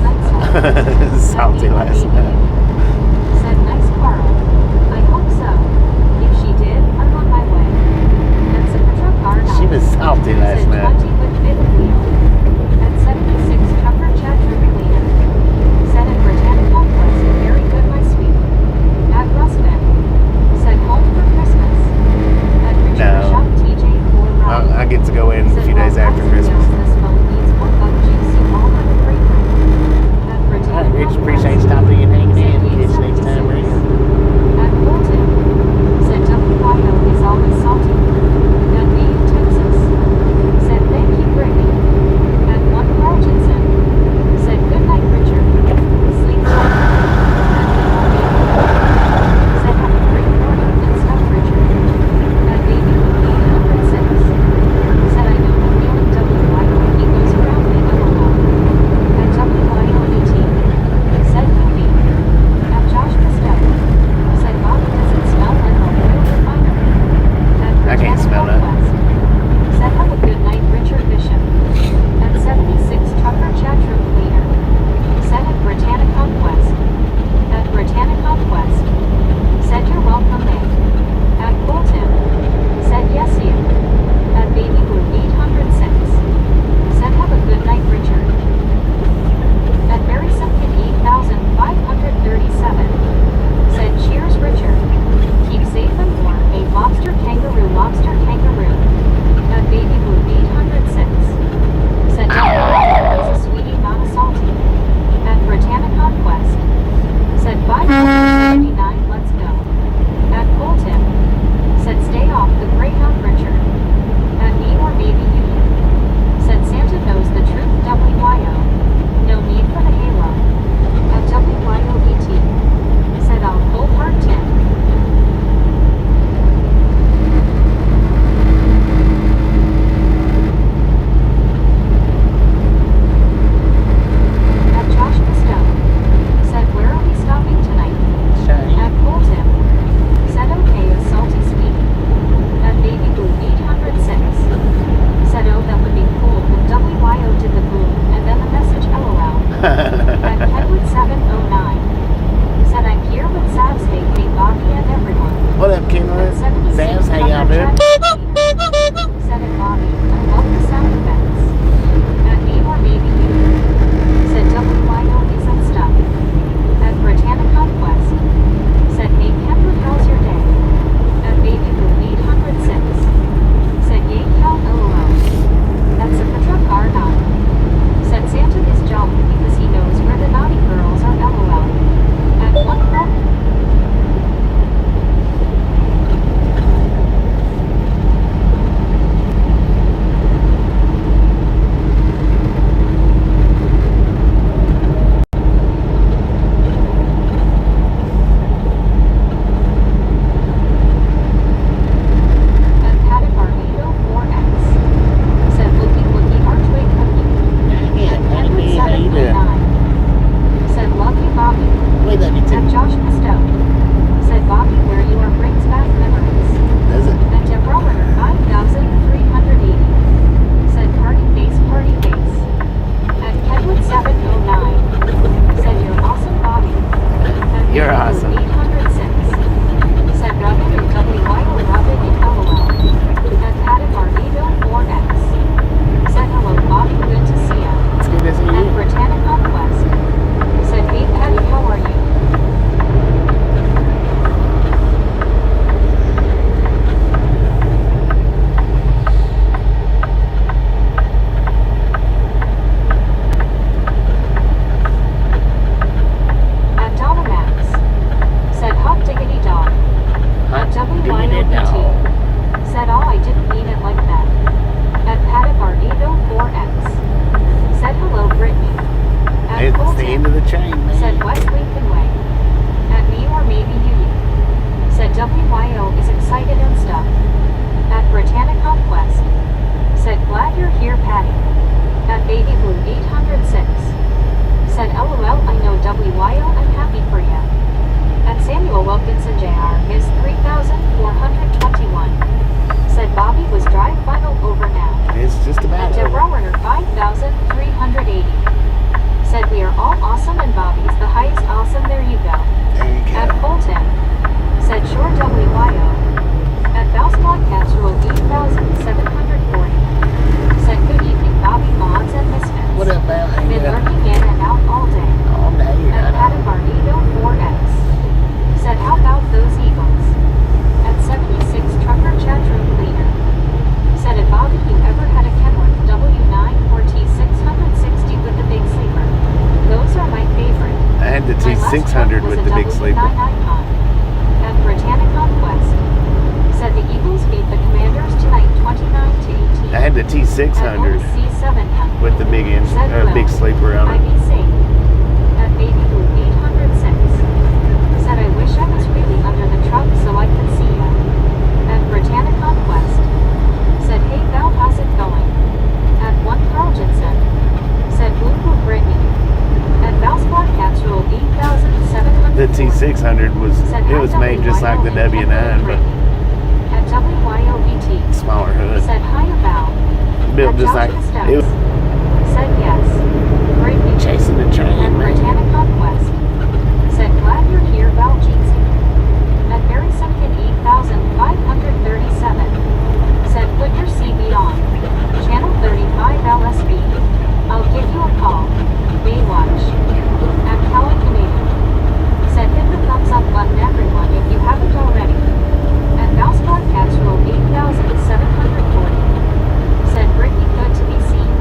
You're awesome. 806. Said Rubbin and WYO Rubbin and LOL. And Patted Marnito 4X. Said hello Bobby, good to see ya. It's good to see And you. Britannic Conquest. Said hey Patty, how are you? And Donna Max. Said hot diggity dog. Hot And diggity WYOBT. dog. Said oh I didn't mean it like that. And Patted Marnito 4X. Said hello Brittany. And It's Colton. the end of the chain, Said man. West Lincoln Way. At me or maybe you. Said WYO is excited and stuff. At Britannic Conquest. Said glad you're here Patty. At Baby Blue 806. Said LOL I know WYO I'm happy for ya. At Samuel Wilkinson Jr. is 3,421. Said Bobby was drive final over now. It's just At about Deborah over. Werner 5,380. Said we are all awesome and Bobby's the highest awesome, there you go. There you At go. Colton. Said sure WYO. At Valspot Casserole 8,740. Said good evening Bobby Mods and Misfits. What up, Val? How you Been doing? lurking in and out all day. All day. At Patted Marnito 4X. Said how about those Eagles? At 76 Trucker Chat Room Cleaner. Said if Bobby you ever had a Kenworth W9 or T660 with the big sleeper. Those are my favorite. I had the My last T600 truck was with a the big W9 sleeper. Icon. At Britannic Conquest. Said the Eagles beat the Commanders tonight 29-18. I had the At T600 C7M. with the big engine, Said Will. big sleeper on it. IBC. At Baby Blue 806. Said I wish I was really under the truck so I could see ya. At Britannic Conquest. Said hey Val how's it going? At 1 Carl Jensen. Said Blue Blue Brittany. At Valspot Capsule 8,700. The T600 was made just like the W9, but At WYOBT. smaller hood. Said hi Val. Built At just like Joshua it was. Steps. Said yes. Brittany. Chasing the train, At man. Britannic Conquest. Said glad you're here Val Jeezy. At Barry Simkin 8,537. Said put your CB on. Channel 35 LSB. I'll give you a call. Baywatch. At Cowan Canadian. Said hit the thumbs up button everyone if you haven't already. At Valspot Casserole 8,740. Said Brittany good to be seen.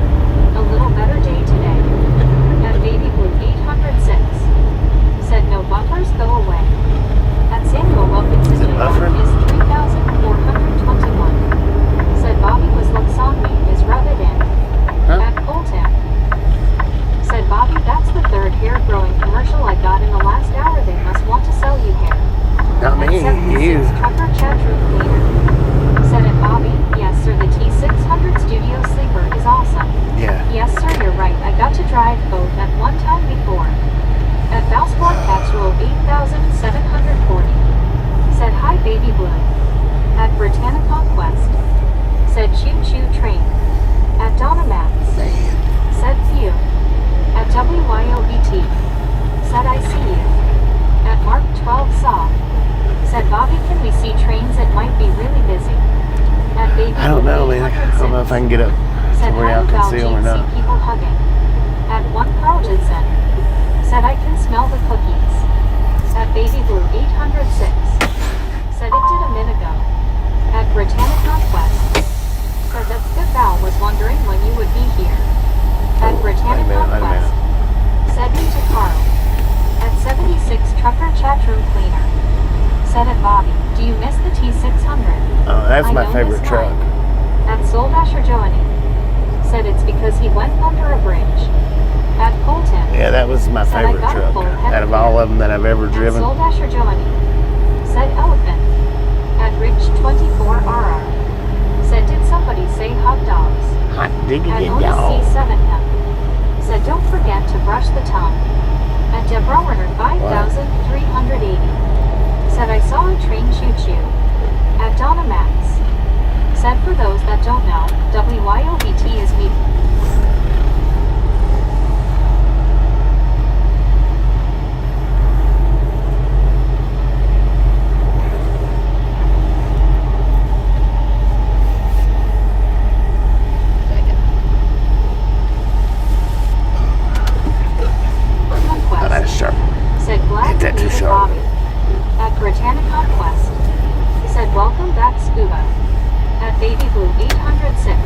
A little better day today. At Baby Blue 806. Said no buffers go away. At Samuel Wilkinson Is it buffering? is 3,421. Said Bobby was looks on me is rub it in. Huh? At Colton. Said Bobby that's the third hair growing commercial I got in the last hour they must want to sell you hair. Not At me. 76 You. Trucker Chat Room Cleaner. Said it Bobby, yes sir the T600 Studio Sleeper is awesome. Yeah. Yes sir you're right I got to drive both at one time before. At Valsport Casserole 8,740. Said hi Baby Blue. At Britannic Conquest. Said choo choo train. At Donna Max. Man. Said few. At WYOBT. Said I see you. At Mark 12 saw. Said Bobby can we see trains it might be really busy. At Baby I don't Blue know, man. I don't know if I can get up Said to where how y'all can about see them or see not. people hugging. At 1 Carl Jensen. Said I can smell the cookies. At Baby Blue 806. Said it did a minute ago. At Britannic Conquest. Said that's good Val was wondering when you would be here. At Britannic Wait a minute. Conquest. Said me to Carl. At 76 Trucker Chat Room Cleaner. Said it Bobby, do you miss the T600? Oh, that's I my know favorite this truck. line. At Soul Dasher Joanie. Said it's because he went under a bridge. At Colton. Yeah, that was my Said I favorite got a truck full head out of of all hair. of them that I've ever At driven. Soul Dasher Joanie. Said elephant. At Rich 24RR. Said did somebody say hot dogs? Hot At diggity Otis dog. C7M. Said don't forget to brush the tongue. At Deborah Werner 5,380. Said I saw a train choo-choo. At Donna Max. Said for those that don't know, WYOBT is me. so. Bobby. At Britannic Conquest. Said welcome back Scuba. At Baby Blue 806.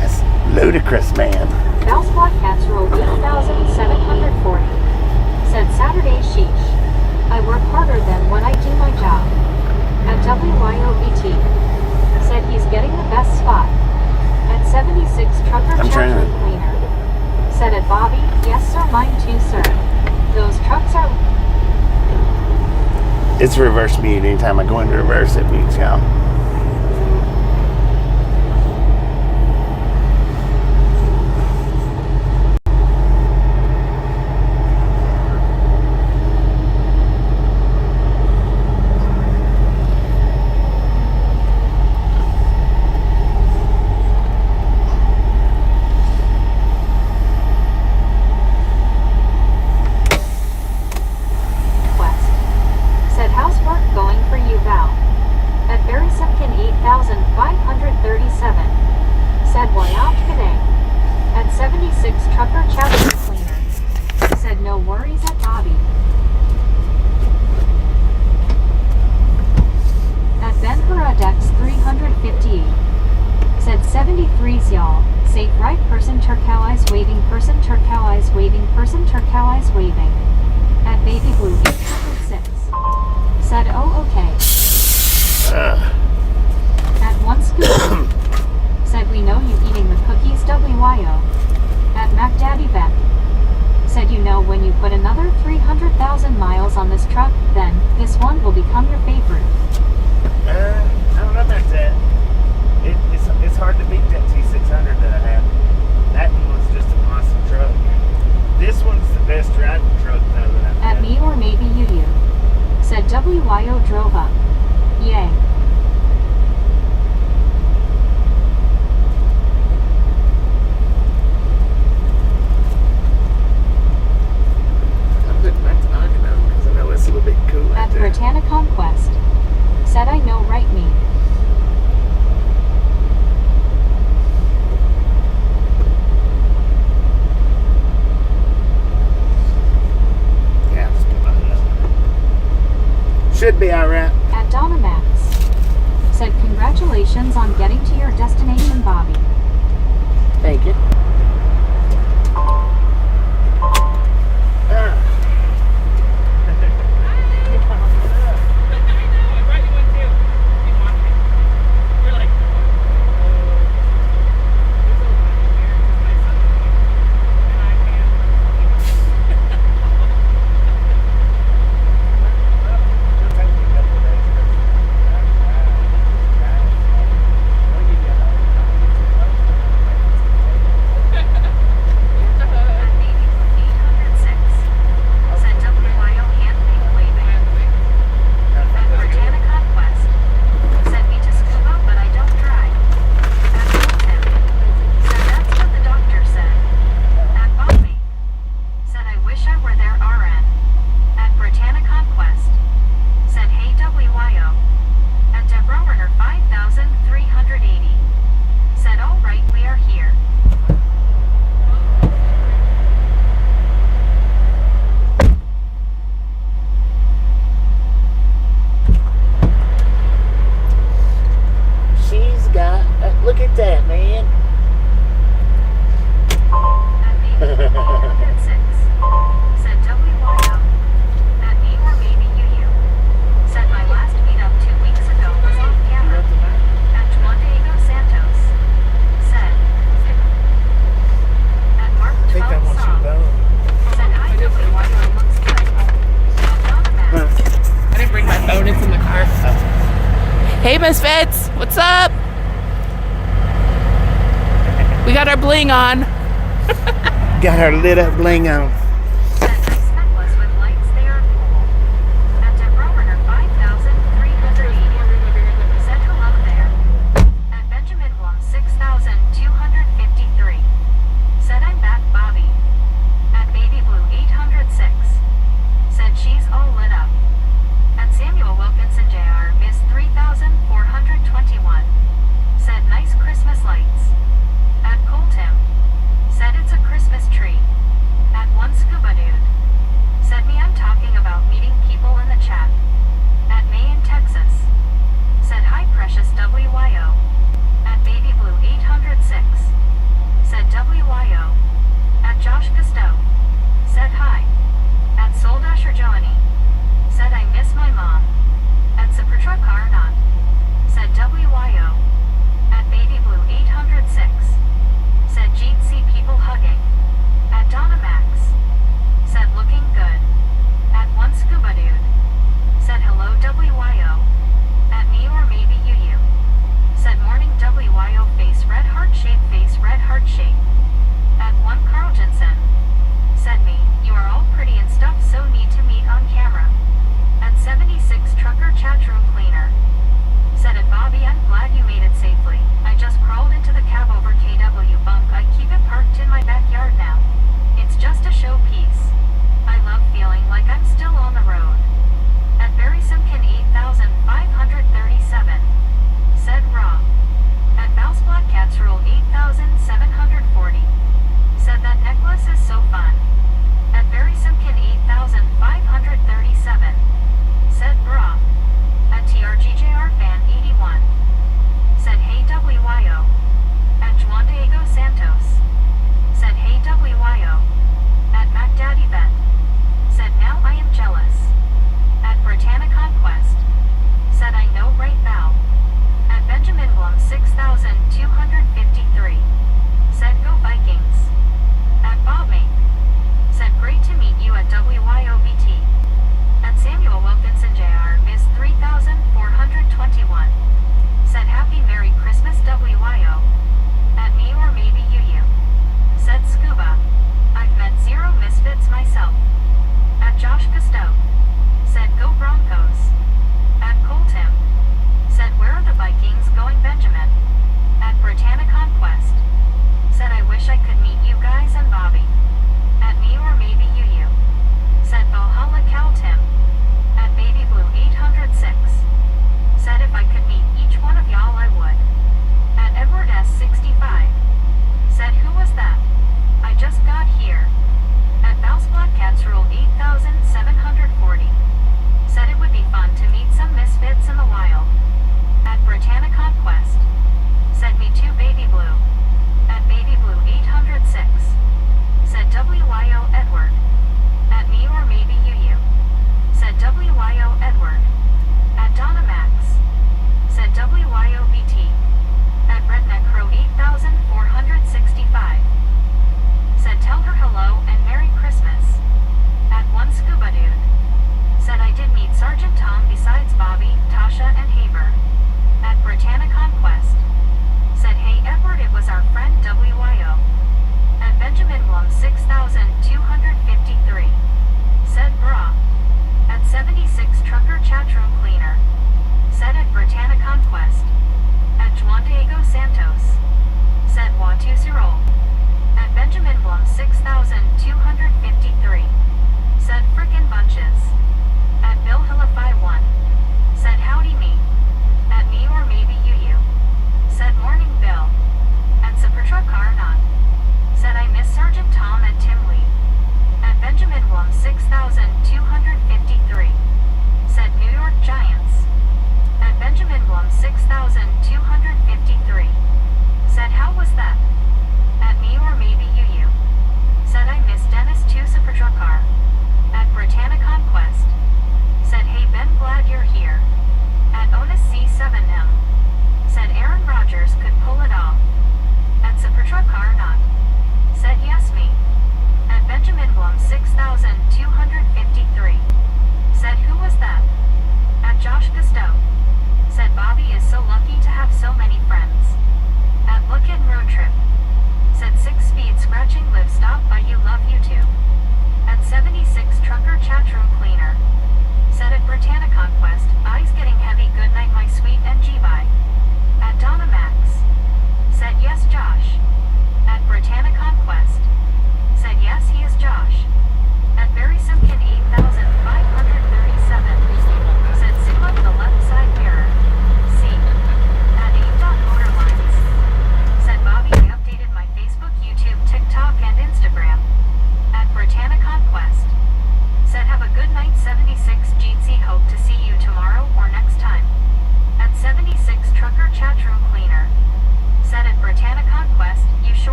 That's ludicrous, man. Bell's Block Casserole 8740. Said Saturday sheesh. I work harder than when I do my job. At WYOBT. Said he's getting the best spot. At 76 Trucker I'm trying Chapter to- Cleaner. Said at Bobby, yes sir, mine too sir. Those trucks are... It's reverse mute. Anytime I go into reverse, it mutes y'all. Quest. Said how's work going for you, Val? At Barry Simpkin 8537. Said voyage today. At 76 Trucker Chapter Cleaner. Said no worries at Bobby. At Ben Huradex 358. Said 73's y'all. Safe right person turquoise waving person turquoise waving person turquoise waving. At Baby Blue 806. Said oh okay. At one scoop. Said we know you eating the cookies WYO. At Mac Daddy Ben. Said you know when you put another 300,000 miles on this truck, then this one will become your favorite. I don't know about that. It's hard to beat that T600 that I have. That one was just an awesome truck. This one's the best driving truck though that I've At had. me or maybe you. Said WYO drove up. Yay. I'm putting my tonic on because I know it's a little bit cool out At there. Britannic Conquest. Said I know right me. Yeah, just put mine up. Should be alright. At Donna Max. Said congratulations on getting to your destination, Bobby. Thank you. At Baby Blue 806. Said WYO handmade waving. At Britannic Conquest. Said me to scuba, but I don't drive. At Hilton. Said that's what the doctor said. At Bobby. Said I wish I were there RN. At Britannic Conquest. Said hey WYO. At Deborah Werner 5380. Said alright we are here. She's got. Look at that, man. At Baby Blue 806. Said WYO. At me or maybe you. Said my last meetup 2 weeks ago was off camera. At Juan Diego Santos. Said. At Mark 12 Song. Said hi WYO looks good. At Donna Max. I didn't bring my phone, it's in the car. Hey Misfits, what's up? We got our bling on. Got her lit up bling on. Said nice necklace with lights, they are cool. At Deborah Werner 5380. Said hello there. At Benjamin Blum 6253. Said I'm back Bobby. At Baby Blue 806. Said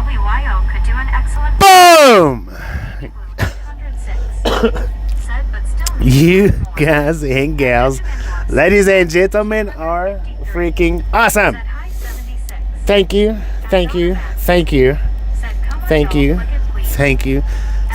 WYO could do an excellent Boom! 806. Said, but still needs You more. guys and gals, ladies and gentlemen, are freaking awesome. Said hi 76. Thank you, thank you, thank you, Said come on, thank y'all, you, click it, please. thank you.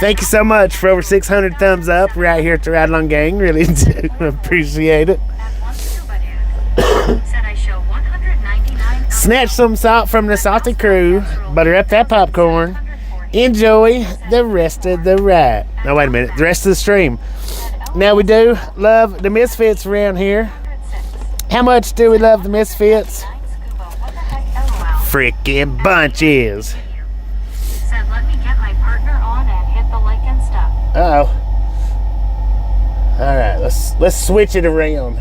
Thank you so much for over 600 thumbs up right here at the Ride Along Gang. Really do appreciate it. At one scuba dude. Said I show 199. Snatch some salt from the salty crew, butter up that popcorn, 740. enjoy the rest of the ride. No, wait a minute, the rest of the stream. Now, we do love the Misfits around here. 106. How much do we love the Misfits? 9 scuba. What the heck? LOL. Freaking bunches. Said let me get my partner on and hit the like and stuff. Uh-oh. All right, let's switch it around.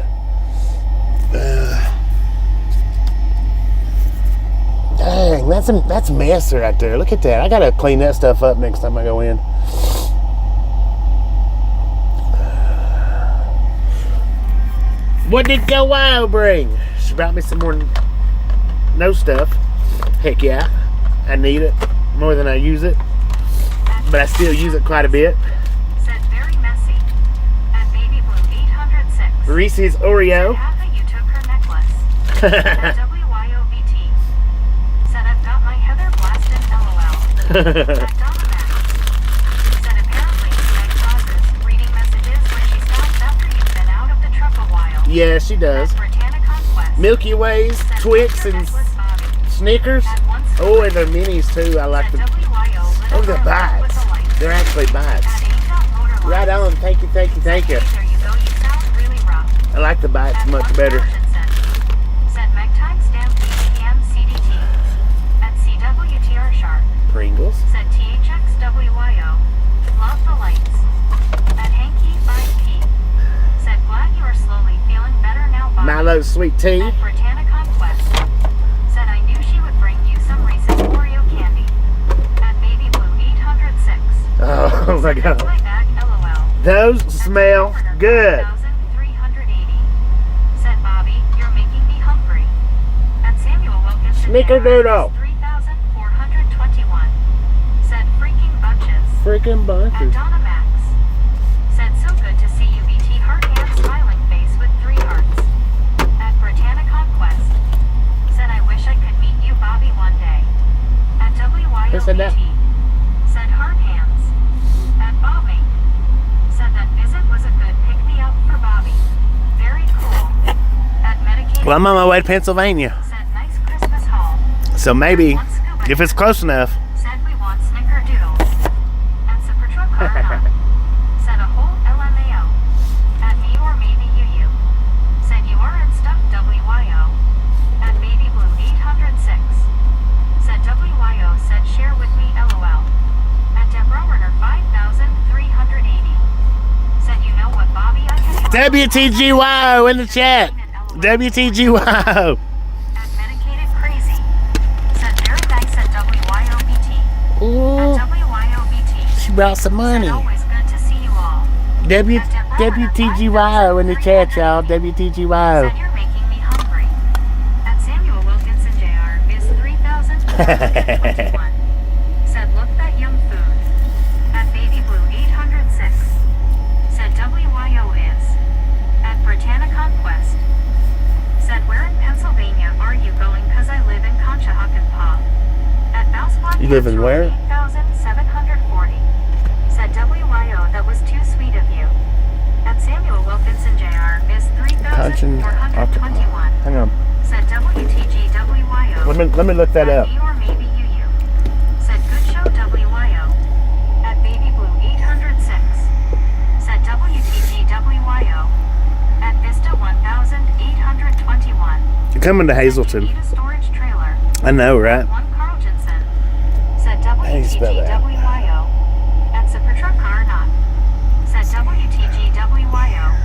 Dang, that's a mess right there. Look at that. I gotta clean that stuff up next time I go in. What did Go Wild bring? She brought me some more no stuff. Heck yeah, I need it more than I use it, but I still use it quite a bit. Said very messy. At Baby Blue 806. Reese's Said Oreo. Happy you took her necklace. At WYOBT. Said I've got my Heather blasted LOL. At Donovan. Said apparently Meg pauses reading messages when she stops after you've been out of the truck a while. Yeah, she does. At Britannia Conquest. Milky Ways, Said Twix, what's your and necklace, Bobby? Snickers. At one Oh, and the minis too. I like Said the. WYO Oh, the little girl with bites. a light. They're actually bites. At Angel Motor Right Lights. on. Thank you, thank you, thank you. Hey, there you go. You sound really rough. I like the bites At much one better. Said Meg timestamp BPM CDT. At CWTR Sharp. Pringles. Said THXWYO. Love the lights. At Hanky 5P. Said glad you are slowly feeling better now, Bob. Milo sweet tea. At Britannia Conquest. Said I knew she would bring you some Reese's Oreo candy. At Baby Blue 806. Oh my Said god. that's my bag, LOL. Those smell good. 380. Said Bobby, you're making me hungry. At Samuel Wilkinson. Snickerdoodle. 3,421. Said freaking bunches. Freaking At bunches. Donna Max. Said so good to see you, BT heart and smiling face with 3 hearts. At Britannia Conquest. Said I wish I could meet you, Bobby, one day. At WYOBT. Who said that? Said heart hands. At Bobby. Said that visit was a good pick-me-up for Bobby. Very cool. At Medicated. Well, I'm on my way to Pennsylvania, Said nice Christmas haul. so maybe At one scuba if it's close enough. Said we want snickerdoodles. At Super Truck Car None. Said a whole LMAO. At me or maybe you. Said you are in stuff WYO. At Baby Blue 806. Said WYO said share with me LOL. At Deborah Werner 5,380. Said you know what Bobby I can WTGYO in the chat. WTGYO. At Medicated Crazy. Said very nice at WYOBT. Ooh, At WYOBT. she brought some money. Said always good to see you all. WTGYO in the chat, y'all. WTGYO. Said you're making me hungry. At Samuel Wilkinson Jr. is 3,421. Said look that yum food. At Baby Blue 806. Said WYO is. At Britannia Conquest. Said where in Pennsylvania are you going? Cause I live in Conshohocken-Paw. At Mousepot You live in where? 8,740. Said WYO that was too sweet of you. At Samuel Wilkinson Jr. is 3,421. Hang on. Said WTGWYO. Let me look that up. At me or maybe you. Said good show WYO. At Baby Blue 806. Said WTGWYO. At Vista 1,821. You're coming to Hazleton. Need a storage trailer. I know, right? One Carl Jensen. Said How do you spell that? WTGWYO. At Super Truck Car Not. Said WTGWYO.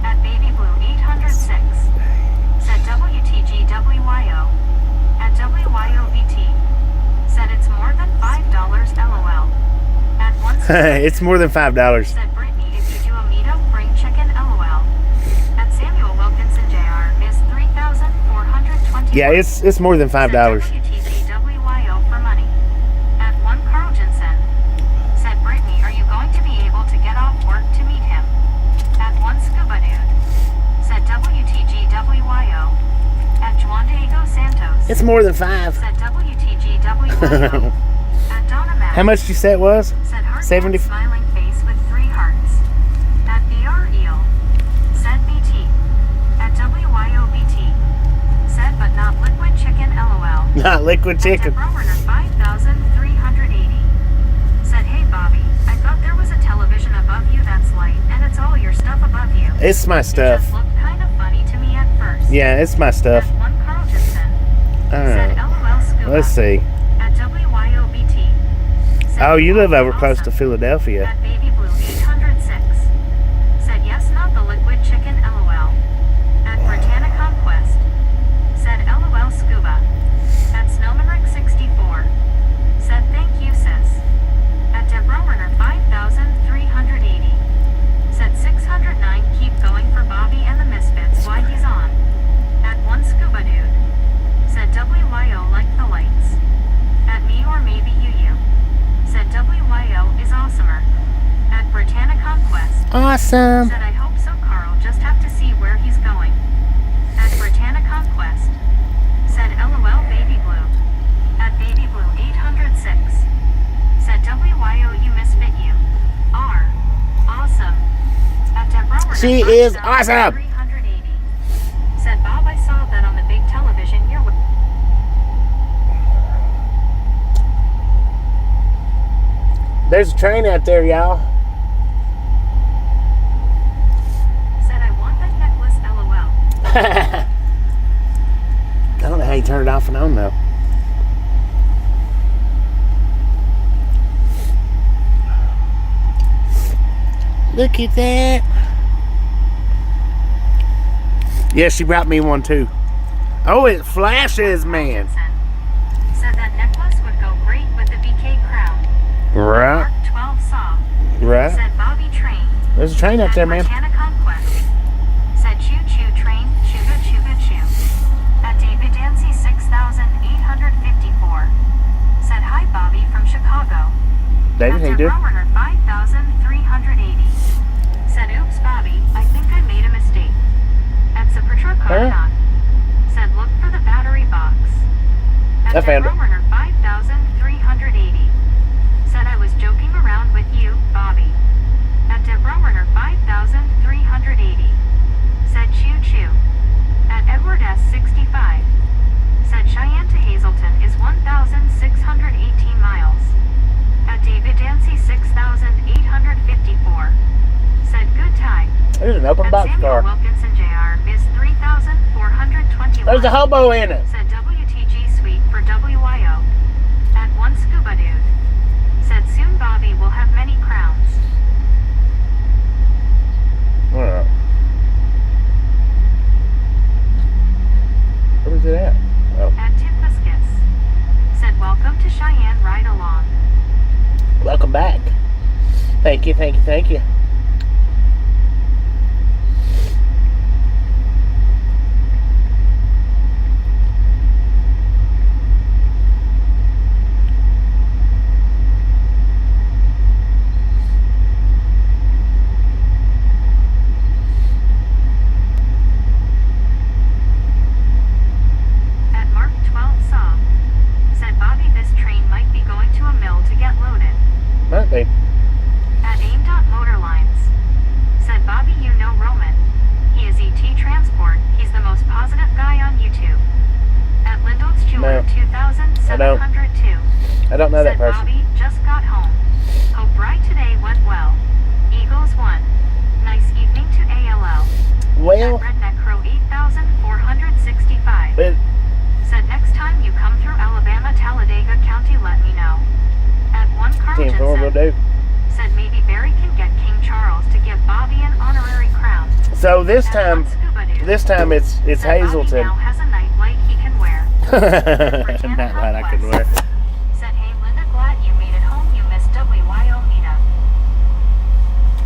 At Baby Blue 806. Said WTGWYO. At WYOBT. Said it's more than $5 LOL. At one It's more than $5. Said Brittany, if you do a meetup, bring chicken LOL. At Samuel Wilkinson Jr. is 3,420. Yeah, it's more than $5. WTGWYO for money. It's more than 5. Said WTGWYO. At Donna Max. How much did you say it was? Said heart 70. smiling face with 3 hearts. At BR Eel. Said BT. At WYOBT. Said but not liquid chicken LOL. Not liquid chicken. At Rowerner 5380. Said hey Bobby, I thought there was a television above you that's light and it's all your stuff above you. It's my It stuff. just looked kind of funny to me at first. Yeah, it's my stuff. At one Carltonson. Alright. Said LOL Scuba. Let's see. At WYOBT. Said Oh, you live over awesome. close to Philadelphia. At Baby Blue 806. Said yes, not the liquid chicken LOL. At Britannia Conquest. Said LOL Scuba. At Snowman Rick 64. Said thank you sis. At Debrowerner 5380. Said 609 keep going for Bobby and the Misfits why he's on. At one Scuba Dude. Said WYO like the lights. At me or maybe you. Said WYO is awesomer. At Britannia Conquest. Awesome. Said I hope so Carl, just have to see where he's going. At Britannia Conquest. Said LOL Baby Blue. At Baby Blue 806. Said WYO you misfit you. Are awesome. At Deborah She is awesome. 380. Said Bob I saw that on the big television you're with. There's a train out there, y'all. Said I want that necklace LOL. I don't know how you turn it off and on, though. Look at that. Yeah, she brought me one, too. Oh, it flashes, man. Said that necklace would go great with the BK crown. Right. Mark 12 saw. Right. Said Bobby train. There's a train out there, man. Britannia Conquest. Said choo choo train, chuga chuga choo. At David Dancy 6854. Said hi Bobby from Chicago. David, how you At doing? Rowerner 5380. Said oops Bobby, I think I made a mistake. At Supertruck Not. Said look for the battery box. At I found it. Rowerner 5380. Said I was joking around with you, Bobby. At Debrowerner 5380. Said choo choo. At Edward S 65. Said Cheyenne to Hazleton is 1,618 miles. At David Dancy 6854. Said good time. There's an open At box Samuel car. Wilkinson Jr. is 3,421. There's a hobo in it. Said WTG Suite for WYO. At one Scuba Dude. Said soon Bobby will have many crowns. Alright. Where is it at? Oh. At Tiffiscus. Said welcome to Cheyenne Ride Along. Welcome back. Thank you, thank you, thank you. At Mark 12 saw. Said Bobby this train might be going to a mill to get loaded. Might be. At AIM.Motorlines. Said Bobby you know Roman. He is ET Transport. He's the most positive guy on YouTube. At Lindol's Jeweler No. 2702. I don't know that Said person. Bobby just got home. Hope ride today went well. Eagles won. Nice evening to ALL. Well, At Redneck Crow 8465. it, Said next time you come through Alabama, Talladega County, let me know. At one Team Thor will Carlton do. said maybe Barry can get King Charles to give Bobby an honorary crown. So this At time, one Scuba Dude it's said Bobby Hazleton. now has a nightlight he can wear. Not what I can wear. Said hey Linda, glad you made it home. You missed WYO meetup.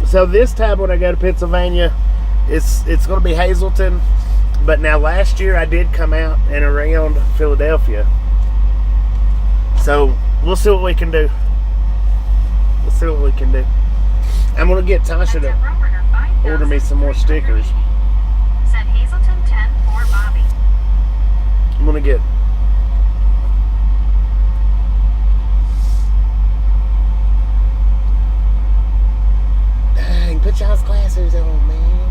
So this time when I go to Pennsylvania, it's going to be Hazleton. But now last year I did come out and around Philadelphia. So we'll see what we can do. We'll see what we can do. I'm going to get Tasha to order me some more stickers. Said Hazleton 10 for Bobby. I'm going to get put y'all's glasses on, man.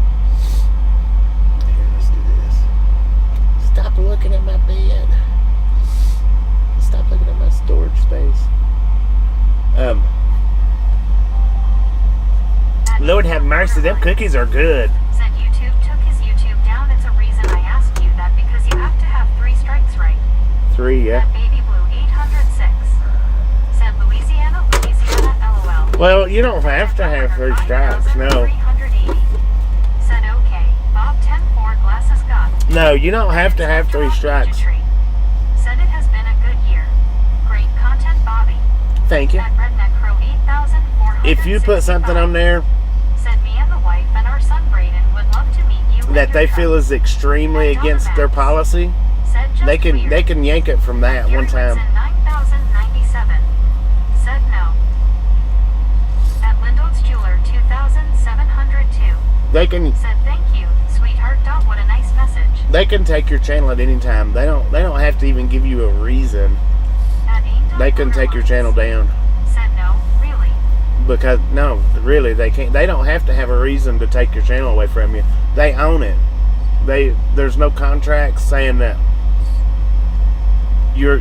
Here, let's do this. Stop looking at my bed. Stop looking at my storage space. Lord have mercy, them cookies are good. Said YouTube took his YouTube down. It's a reason I asked you that because you have to have 3 strikes right. 3, yeah. Said Baby Blue 806. Said Louisiana, LOL. Well, you don't have to have 3 strikes, no. 380. Said okay. Bob 10-4 glasses got. No, you don't have to have 3 strikes. Said it has been a good year. Great content, Bobby. Thank you. Said Redneck Crow 8,465. If you put something on there Said me and the wife and our son Braden would love to meet you. with that your they truck. feel is extremely against their policy, Said just they weird. can yank it from that Gary one time. Wilson 9097. Said no. At Lindell's Jeweler 2702. They can Said thank you, sweetheart. What a nice message. take your channel at any time. They don't have to even give you a reason. At Angel They can take your channel down. Said no, really. Because no, really they can't. They don't have to have a reason to take your channel away from you. They own it. There's no contract saying that you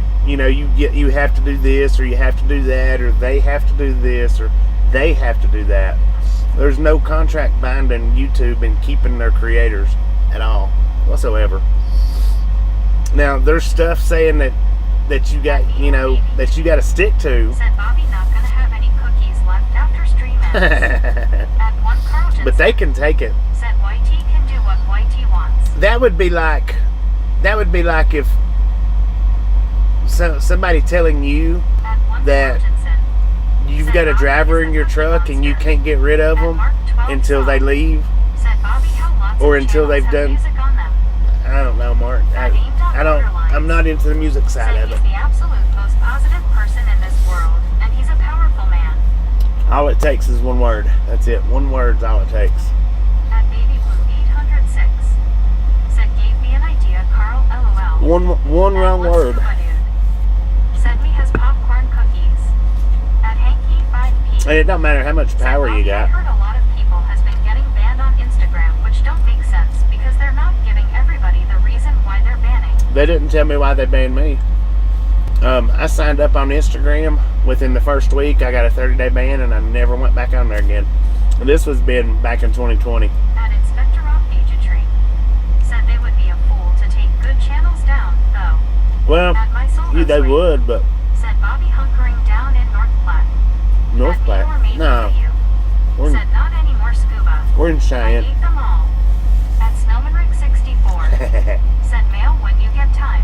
have to do this or you have to do that or they have to do this or they have to do that. There's no contract binding YouTube and keeping their creators at all whatsoever. Now there's stuff saying that you got that you got to stick to. Said Bobby not gonna have any cookies left after stream ends. At one Carlton. But they can take it. Said YT can do what YT wants. That would be like if somebody telling you At one that Carltonson. you've got a driver in your truck and you can't get rid of them until they leave, Said Bobby how lots or of until they've channels have done. music on them. I don't know, Mark. I'm not into the music side Said of he's it. the absolute most positive person in this world, and he's a powerful man. All it takes is one word. That's it. One word's all it takes. At Baby Blue 806. Said gave me an idea, Carl LOL. One At wrong one word. Scuba Dude. Said me has popcorn cookies. At Hanky 5P. And it don't matter how much Said power you Bobby, I got. heard a lot of people has been getting banned on Instagram, which don't make sense because they're not giving everybody the reason why they're banning. They didn't tell me why they banned me. I signed up on Instagram. Within the first week, I got a 30-day ban, and I never went back on there again. This was been back in 2020. At Inspector of Gadgetry. Said they would be a fool to take good channels down, though. Well, At My Soul Knows they Radio. would, but Said Bobby hunkering down in North Platte. North At Platte. Me or Maybe No, For You. we're Said not any more scuba. in I Cheyenne. ate them all. At Snowman Rig 64. Said mail when you get time.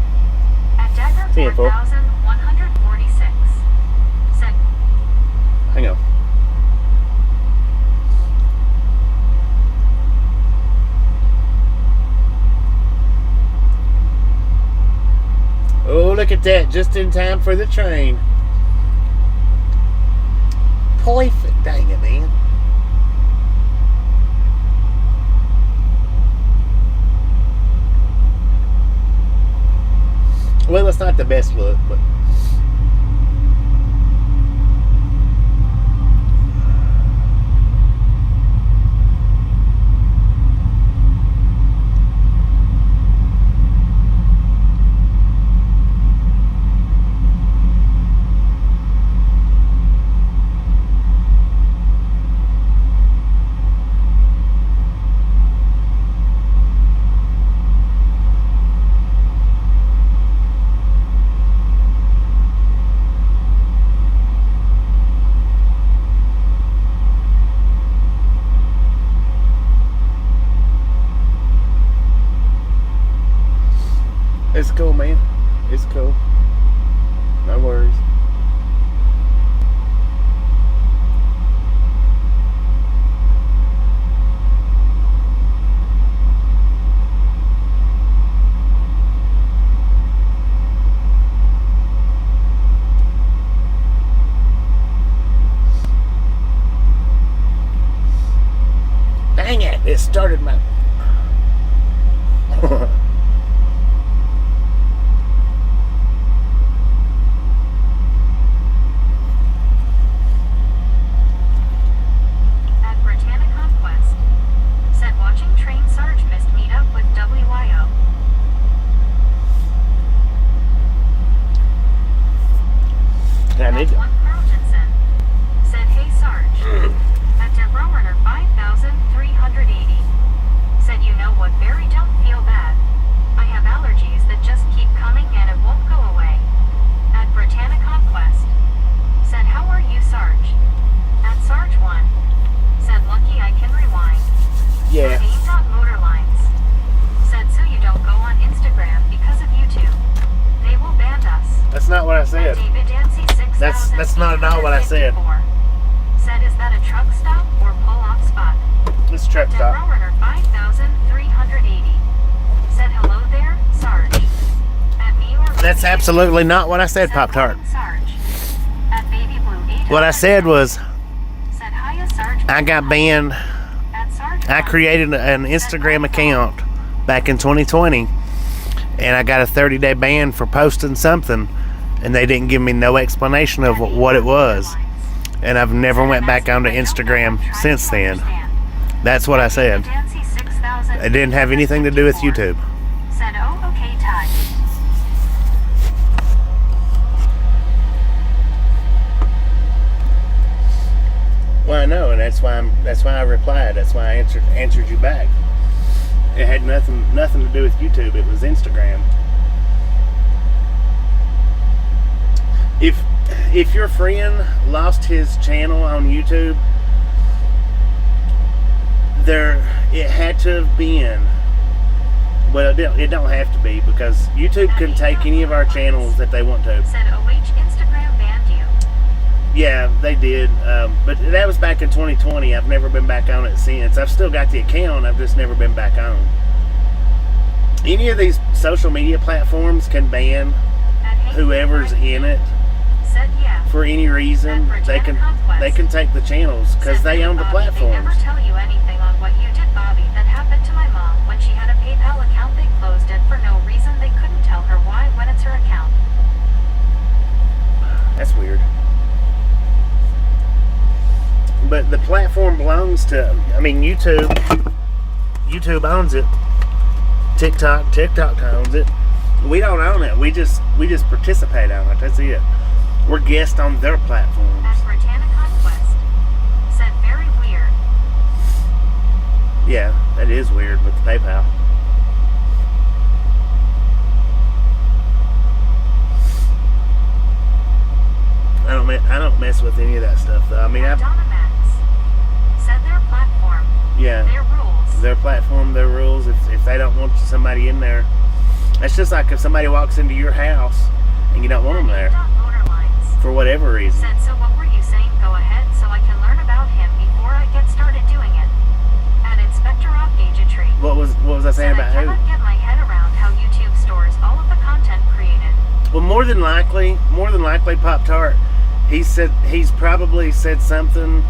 At Dagger 10-4. 4146. Said Hang on. Oh, look at that. Just in time for the train. Perfect. Dang it, man. Well, it's not the best look, but it's cool, man. It's cool. No worries. Dang it! It started my. at Britannic Conquest. said. David Dancy, That's not at all what I said. 6,854. Said, is that a truck stop or pull-off spot? This truck Dead stop. Rower 5,380. Said, hello there, Sarge. At me or That's absolutely not what I said, Said, Pop Tart. calling Sarge. At Baby Blue 8. What I said was, Said, hiya, Sarge. I got banned. At Sarge. I created an Instagram account back in 2020, and I got a 30-day ban for posting something, and they didn't give me no explanation of what it was. And I've never went back onto Instagram since then. That's what I said. Dancy 6,000. It didn't have anything to do with YouTube. Said, oh, okay, Ty. Well, I know, and that's why I replied. That's why I answered you back. It had nothing to do with YouTube. It was Instagram. If your friend lost his channel on YouTube, it had to have been. Well, it don't have to be, because YouTube can take any of our channels that they want to. Said, OH Instagram banned you. Yeah, they did. But that was back in 2020. I've never been back on it since. I've still got the account. I've just never been back on. Any of these social media platforms can ban whoever's in it Said, yeah. for any reason. They can take the channels because they own the Bobby, they platforms. never tell you anything on what you did, Bobby. That happened to my mom when she had a PayPal account. They closed it for no reason. They couldn't tell her why when it's her account. That's weird. But the platform belongs to, YouTube. YouTube owns it. TikTok owns it. We don't own it. We just participate on it. That's it. We're guests on their platforms. At Britannica Quest. Said, very weird. Yeah, that is weird with the PayPal. I don't mess with any of that stuff though. Donna Max. Said their platform. Yeah. Their rules. Their platform, their rules. If they don't want somebody in there, that's just like if somebody walks into your house and you don't want them there Motorlines. for whatever reason. Said, so what were you saying? Go ahead so I can learn about him before I get started doing it. At Inspector Off Gadgetry. What was I saying Said, about I who? cannot get my head around how YouTube stores all of the content created. Well, more than likely, Pop Tart. He's probably said something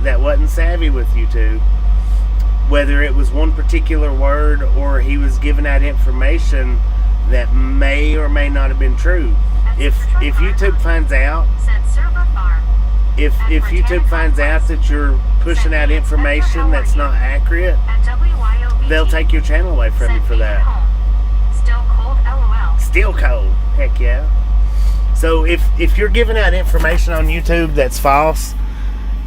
that wasn't savvy with YouTube. Whether it was one particular word or he was giving out information that may or may not have been true. If YouTube finds out, Said server farm. if YouTube finds out that you're pushing out information that's not accurate, At WYOBT. they'll take your channel away from you Said, for "Being at that. home. Still cold, LOL. Still cold, heck yeah. So if you're giving out information on YouTube that's false,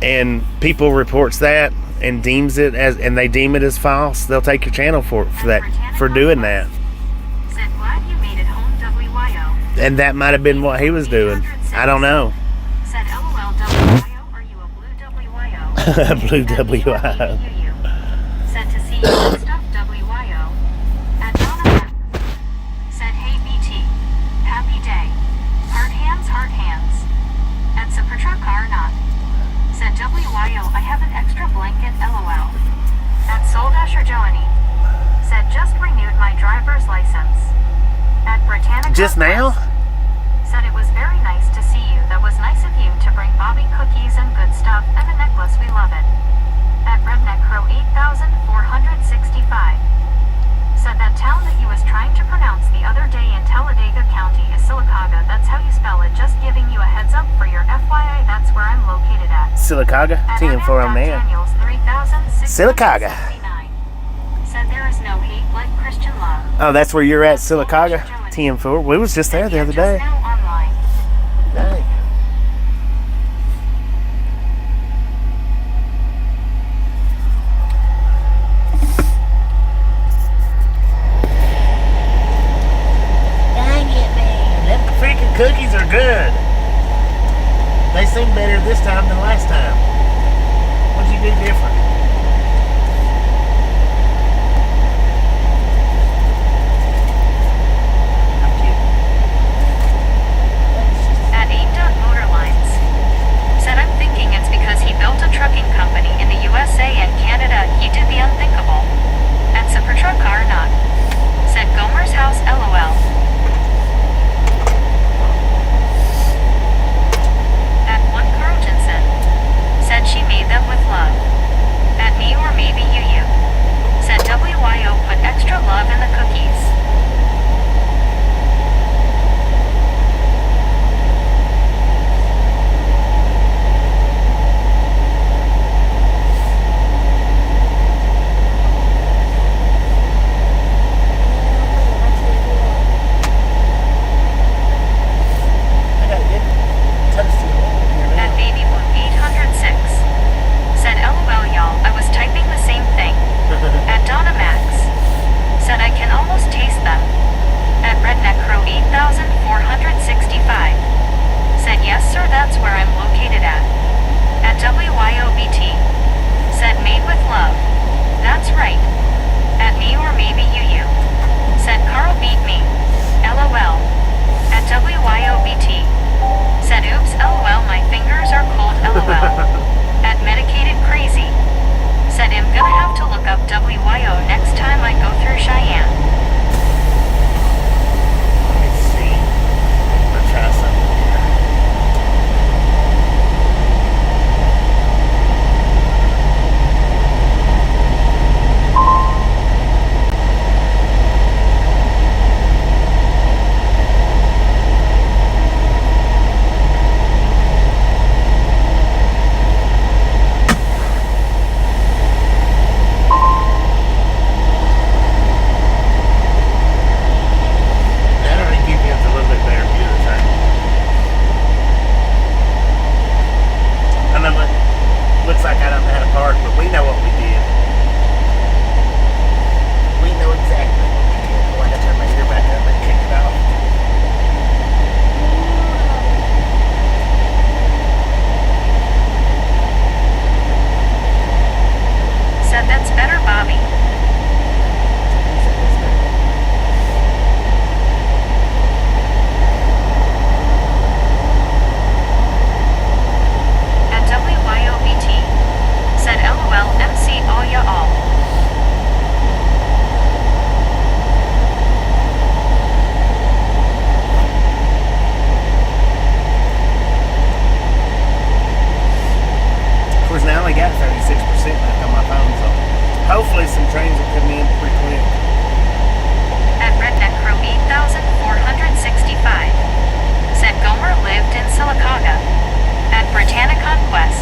and people reports that and deems it and they deem it as false, they'll take your channel for doing that. Said, glad you made it home, WYO. And that might have been what he was doing. I don't know. Said, LOL, WYO, are you a blue WYO? Blue Said, WYO. Said, to see you and stuff, WYO. At Donovan. Said, hey, BT. Happy day. Hard hands. At Supertruck or not. Said, WYO, I have an extra blanket, LOL. At Soldasher Joanie. Said, just renewed my driver's license. At Britannica. Just now? Said, it was very nice to see you. That was nice of you to bring Bobby cookies and good stuff and a necklace. We love it. At Redneck Crow 8,465. Said that town that you was trying to pronounce the other day in Talladega County is Sylacauga. That's how you spell it. Just giving you a heads up for your FYI. That's where I'm located at. Sylacauga? At TM4 on there. Daniels 3,669. Sylacauga. Said there is no hate like Christian love. Oh, that's where you're at, Sylacauga? TM4. We was just there the other day. Just now online. Dang. Dang it, man. Them freaking cookies are good. They seem better this time than last time. What'd you do different? I'm kidding. WYO next time I go through Cheyenne. Let me see. I'm gonna try something here. That already gives you a little bit better view of the turn. I know it looks like I don't know how to park, but we know what we did. We know exactly what we did. Oh, I gotta turn my ear back up and kick it off. Said that's better, Bobby. At WYOBT. Said LOL MC all ya all. Of course, now I only got 36% left on my phone, so hopefully some trains will come in pretty quick. At Redneck Crow 8465. Said Gomer lived in Silicaga. At Britannicon Quest.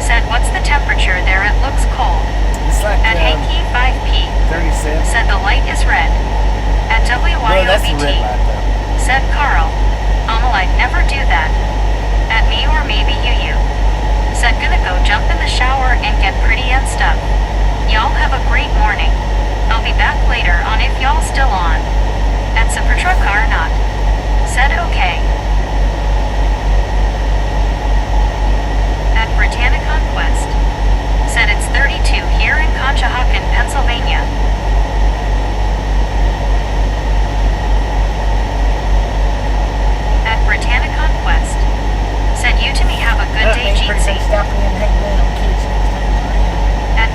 Said what's the temperature there? It looks cold. It's like At Hanky 5P. 37. Said the light is red. At Well, that's the red WYOBT. light, though. Said Carl. I'd never do that. At me or maybe you. Said gonna go jump in the shower and get pretty and stuff. Y'all have a great morning. I'll be back later on if y'all still on. At Supertruck or not. Said okay. At Britannicon Quest. Said it's 32 here in Conshohocken, Pennsylvania. At Britannicon Quest. Said you to me have a good day, Jeezy. Stop in and hang out, kids, next time around. At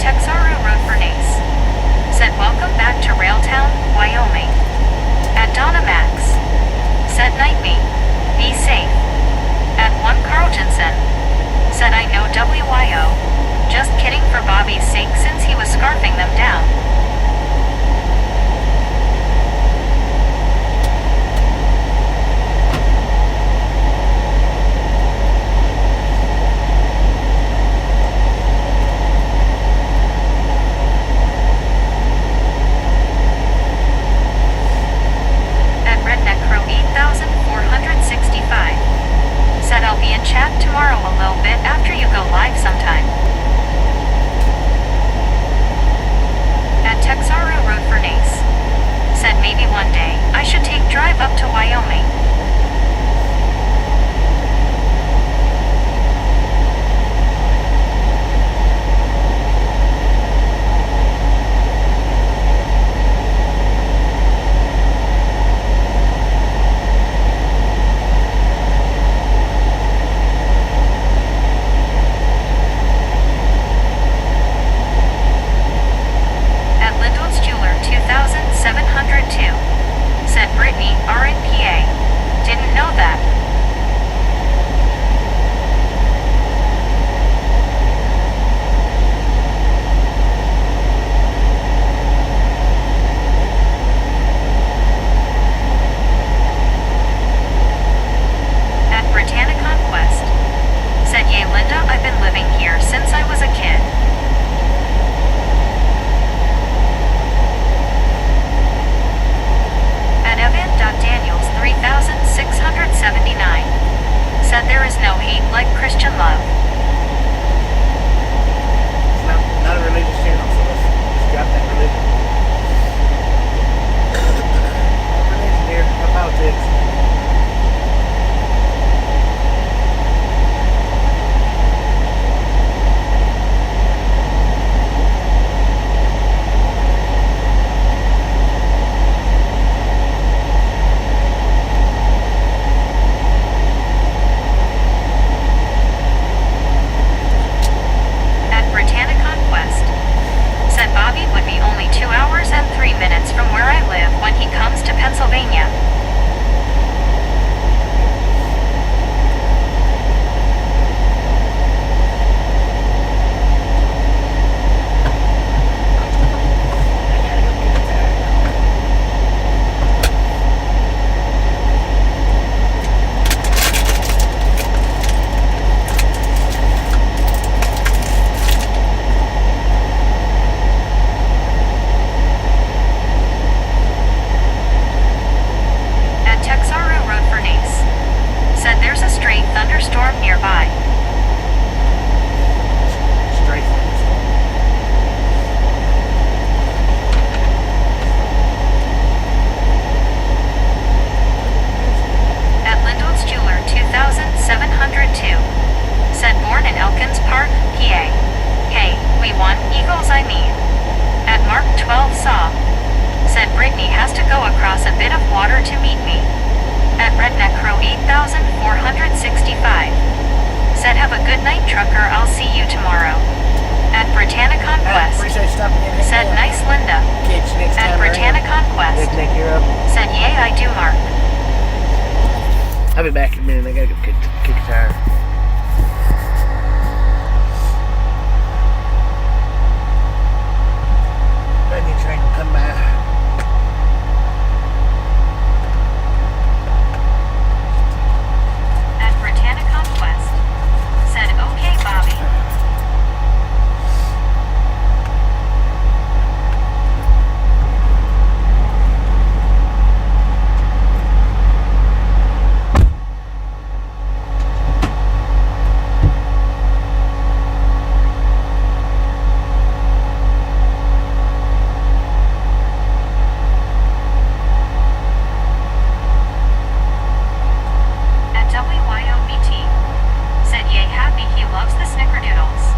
Mark 12 saw. Said Brittany has to go across a bit of water to meet me. At Redneck Row 8465. Said have a good night, trucker, I'll see you tomorrow. At Britannia Conquest. Appreciate you stopping in. Said nice Linda. Catch you next At time. Britannia Conquest. Nick, you're up. Said yay, I do, Mark. I'll be back in a minute. I gotta go kick a tire. I need train to come by. At Britannia Conquest. Said okay, Bobby. At WYOBT. Said yay, happy he loves the snickerdoodles.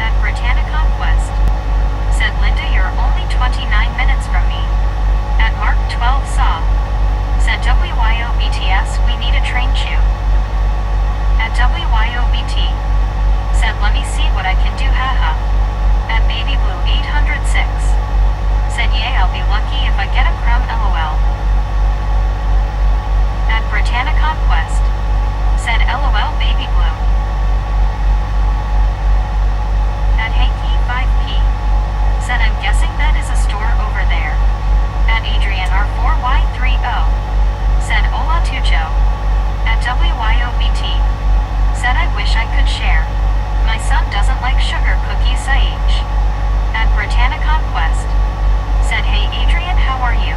At Britannia Conquest. Said Linda, you're only 29 minutes from me. At Mark 12 saw. Said WYOBTS, we need a train shoe. At WYOBT. Said let me see what I can do, haha. At Baby Blue 806. Said yay, I'll be lucky if I get a crumb, lol. At Britannia Conquest. Said LOL, Baby Blue. At Hanky 5P. Said I'm guessing that is a store over there. At Adrian R4Y30. Said hola tucho. At WYOBT. Said I wish I could share. My son doesn't like sugar cookies, Saich. At Britannia Conquest. Said hey Adrian, how are you?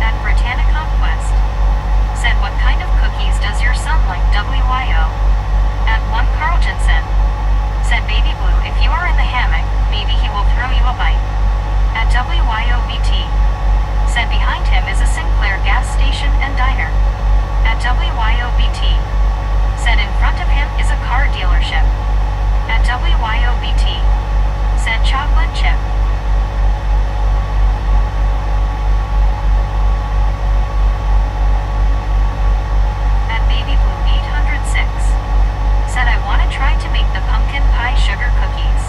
At Britannia Conquest. Said what kind of cookies does your son like, WYO? At one Carl Jensen. Said Baby Blue, if you are in the hammock, maybe he will throw you a bite. At WYOBT. Said behind him is a Sinclair gas station and diner. At WYOBT. Said in front of him is a car dealership. At WYOBT. Said chocolate chip. At Baby Blue 806. Said I want to try to make the pumpkin pie sugar cookies.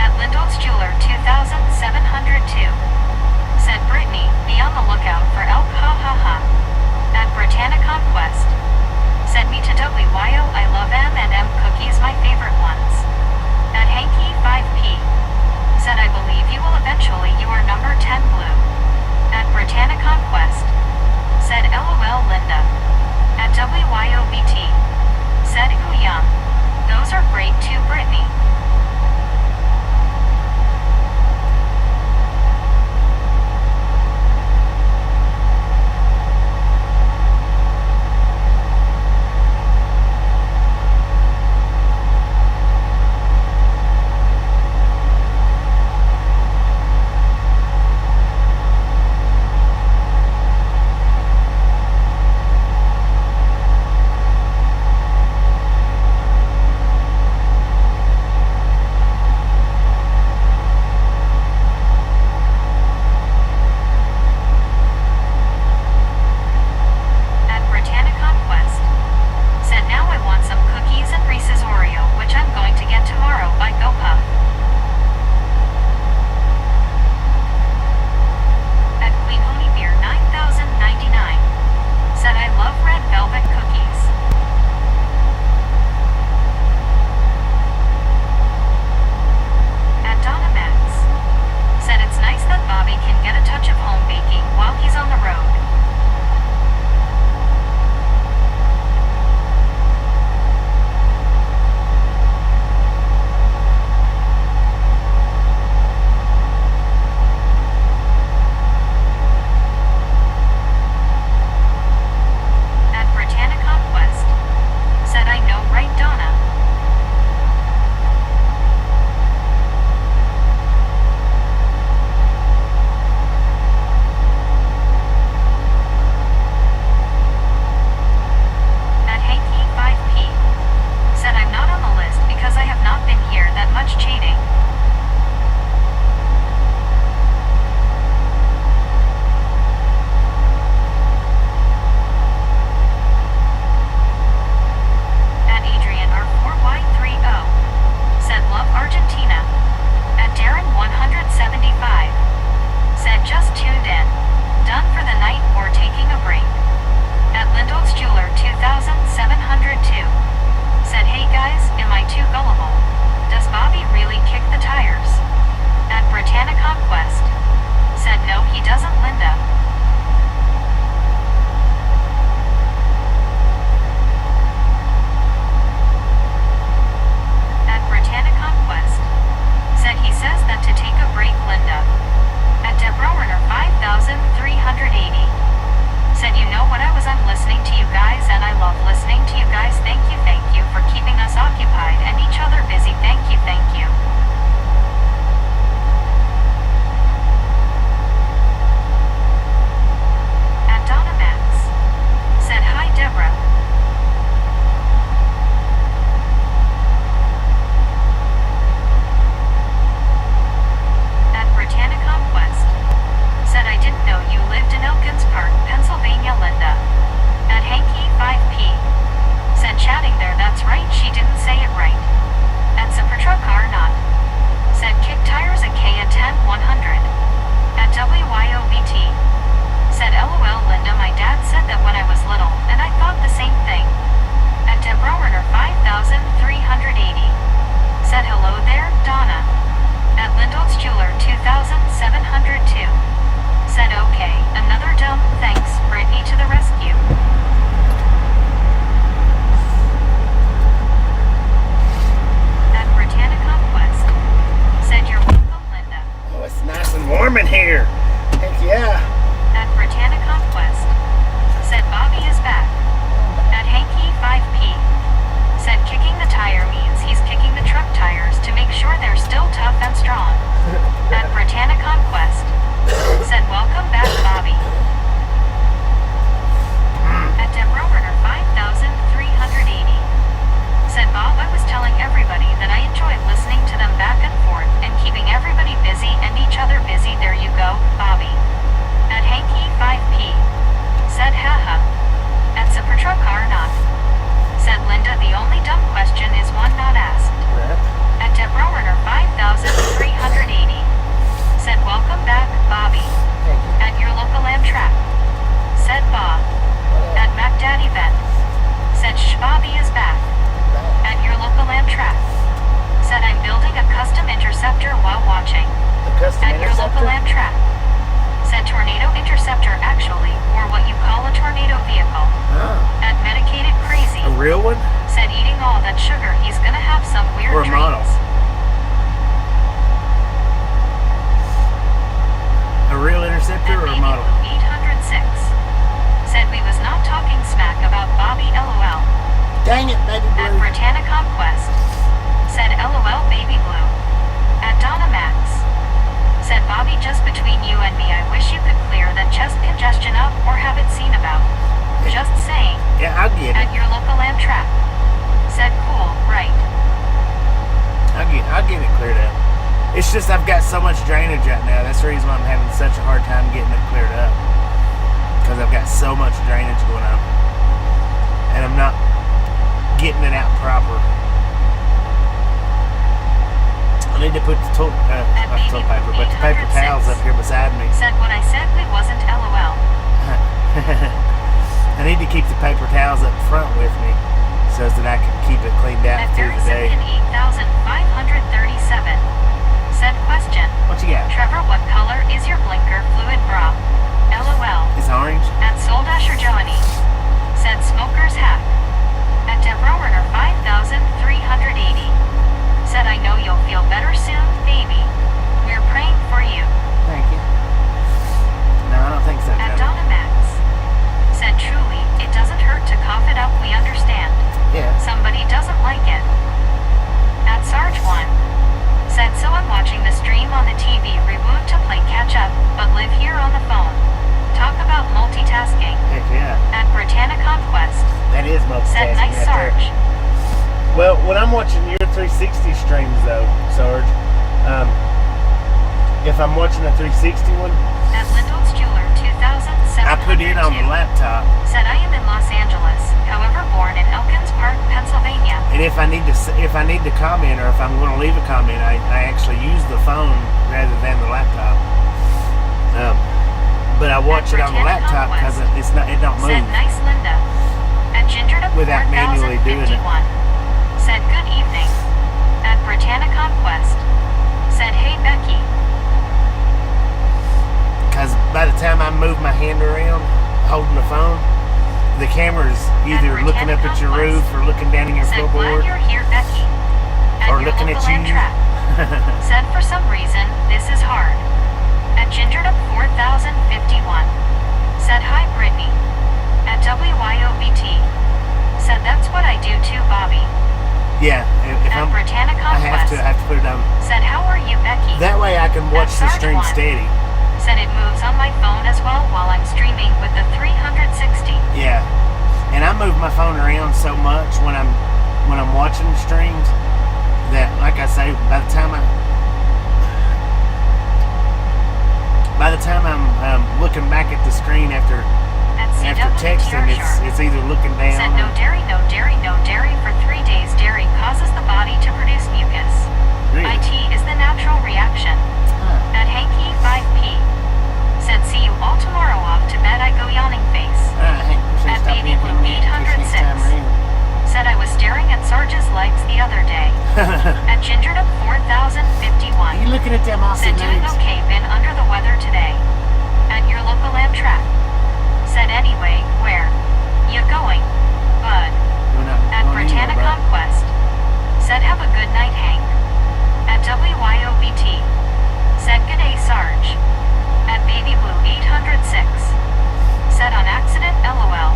At Lindol's Jeweler 2702. Said Brittany, be on the lookout for elk, ha ha ha. At Britannia Conquest. Said me to WYO, I love M&M cookies, my favorite ones. At Hanky 5P. Said I believe you will eventually, you are number 10 blue. At Britannia Conquest. Said LOL Linda. At WYOBT. Said ooh yum. Those are great too, Brittany. love listening to you guys. Thank you for keeping us occupied and each other busy. Thank you. And Donna Max said, hi Deborah. At Britannia Conquest said, I didn't know you lived in Elkins Park, Pennsylvania. Linda at Hanky 5P said, chatting there, that's right, she didn't say it right. At Supertruck R not said, kick tires at K at 10-100. At WYOBT said, LOL Linda, my dad said that when I was little, and I thought the same thing. At Debrowerner 5380 said, hello there, Donna. At Lindoltz Jeweler 2702 said, okay, another dumb, thanks, Brittany to the rescue. At Britannia Conquest said, you're welcome, Linda. Oh, it's nice and warm in here. Heck yeah. At Britannia Conquest said, Bobby is back. At Hanky 5P said, kicking the tire means he's kicking the truck tires to make sure they're still tough and strong. At Britannia Conquest said, welcome back, Bobby. At Debrowerner 5380 said, Bob, I was telling everybody that I enjoy listening to them back and forth and keeping everybody busy and each other busy. There you go, Bobby. At Hanky 5P said, haha. At Supertruck R not said, Linda, the only dumb question is one not asked. At Debrowerner 5380 said, welcome back, Bobby. At your local Amtrak said, Bob. At Mac Daddy Vet said, Bobby is back. At your local Amtrak said, I'm building a custom interceptor while watching. At your local Amtrak said, tornado interceptor actually, or what you call a tornado vehicle. At Medicated Crazy A real one? said, eating all that sugar, he's gonna have some weird Or a dreams. model? A real interceptor or a model? 806 said, we was not talking smack about Bobby, LOL. Dang it, baby At blue. Britannia Conquest said, LOL baby blue. At Donna Max said, Bobby, just between you and me, I wish you could clear that chest congestion up or have it seen about. Just saying. Yeah, I'll get At it. your local Amtrak said, cool, right. I'll get it cleared up. It's just I've got so much drainage right now. That's the reason why I'm having such a hard time getting it cleared up. Because I've got so much drainage going on. And I'm not getting it out proper. I need to put the toilet paper, but the paper towels up here beside me. Said, what I said we wasn't LOL. I need to keep the paper towels up front with me so that I can keep it cleaned out At through the day. 8537 said, question. What you got? Trevor, what color is your blinker fluid bra? LOL. It's orange? At Soul Dasher Joanie said, smoker's hack. At Debrowerner 5380 said, I know you'll feel better soon, baby. We're praying for you. Thank you. No, I don't think so, At Johnny. Donna Max said, truly, it doesn't hurt to cough it up, we understand. Yeah. Somebody doesn't like it. At Sarge 1 said, so I'm watching the stream on the TV, reboot to play catch up, but live here on the phone. Talk about multitasking. Heck yeah. At Britannia Conquest That is said, multitasking nice right there. Sarge. Well, when I'm watching your 360 streams, though, Sarge, if I'm watching a 360 one, At Lindoltz Jeweler 2702 I put it on the laptop, said, I am in Los Angeles, however born in Elkins Park, Pennsylvania. and if I need to comment or if I'm going to leave a comment, I actually use the phone rather than the laptop. But I watch it on the laptop because it don't move. Said, nice Linda. At Gingered Up Without manually doing it. 4051 said, good evening. At Britannia Conquest said, hey Becky. Because by the time I move my hand around holding the phone, the camera's either looking up at your roof or looking down in your Said, floorboard. glad you're here, Becky. At Or your looking at local you. Amtrak said, for some reason, this is hard. At Gingered Up 4051 said, hi Brittany. At WYOBT Yeah, if At I'm, Britannia I have to Conquest. put it on. Said, how are you, Becky? That way I can watch the Sarge stream one. steady. Said it moves on my phone as well while I'm streaming with the 360. Yeah, and I move my phone around so much when I'm watching streams that, like I say, by the time I'm looking back at the screen after At texting, CWTR it's either looking down. said no dairy, no dairy, no dairy for 3 days. Dairy causes the body to produce mucus. Really? IT is the natural reaction. Huh. At Hanky 5P said, see you all tomorrow. Off to bed. I go yawning face. Hank, At Baby Blue 806 said I was staring at Sarge's legs the other day. At Gingered Up 4051 You looking at them awesome said doing names? okay. Been under the weather today. At your local Amtrak said anyway. Where you going, bud? We're not At going Britannia anywhere, bud. Conquest said have a good night, Hank. At WYOBT said good day, Sarge. At Baby Blue 806 said on accident, LOL.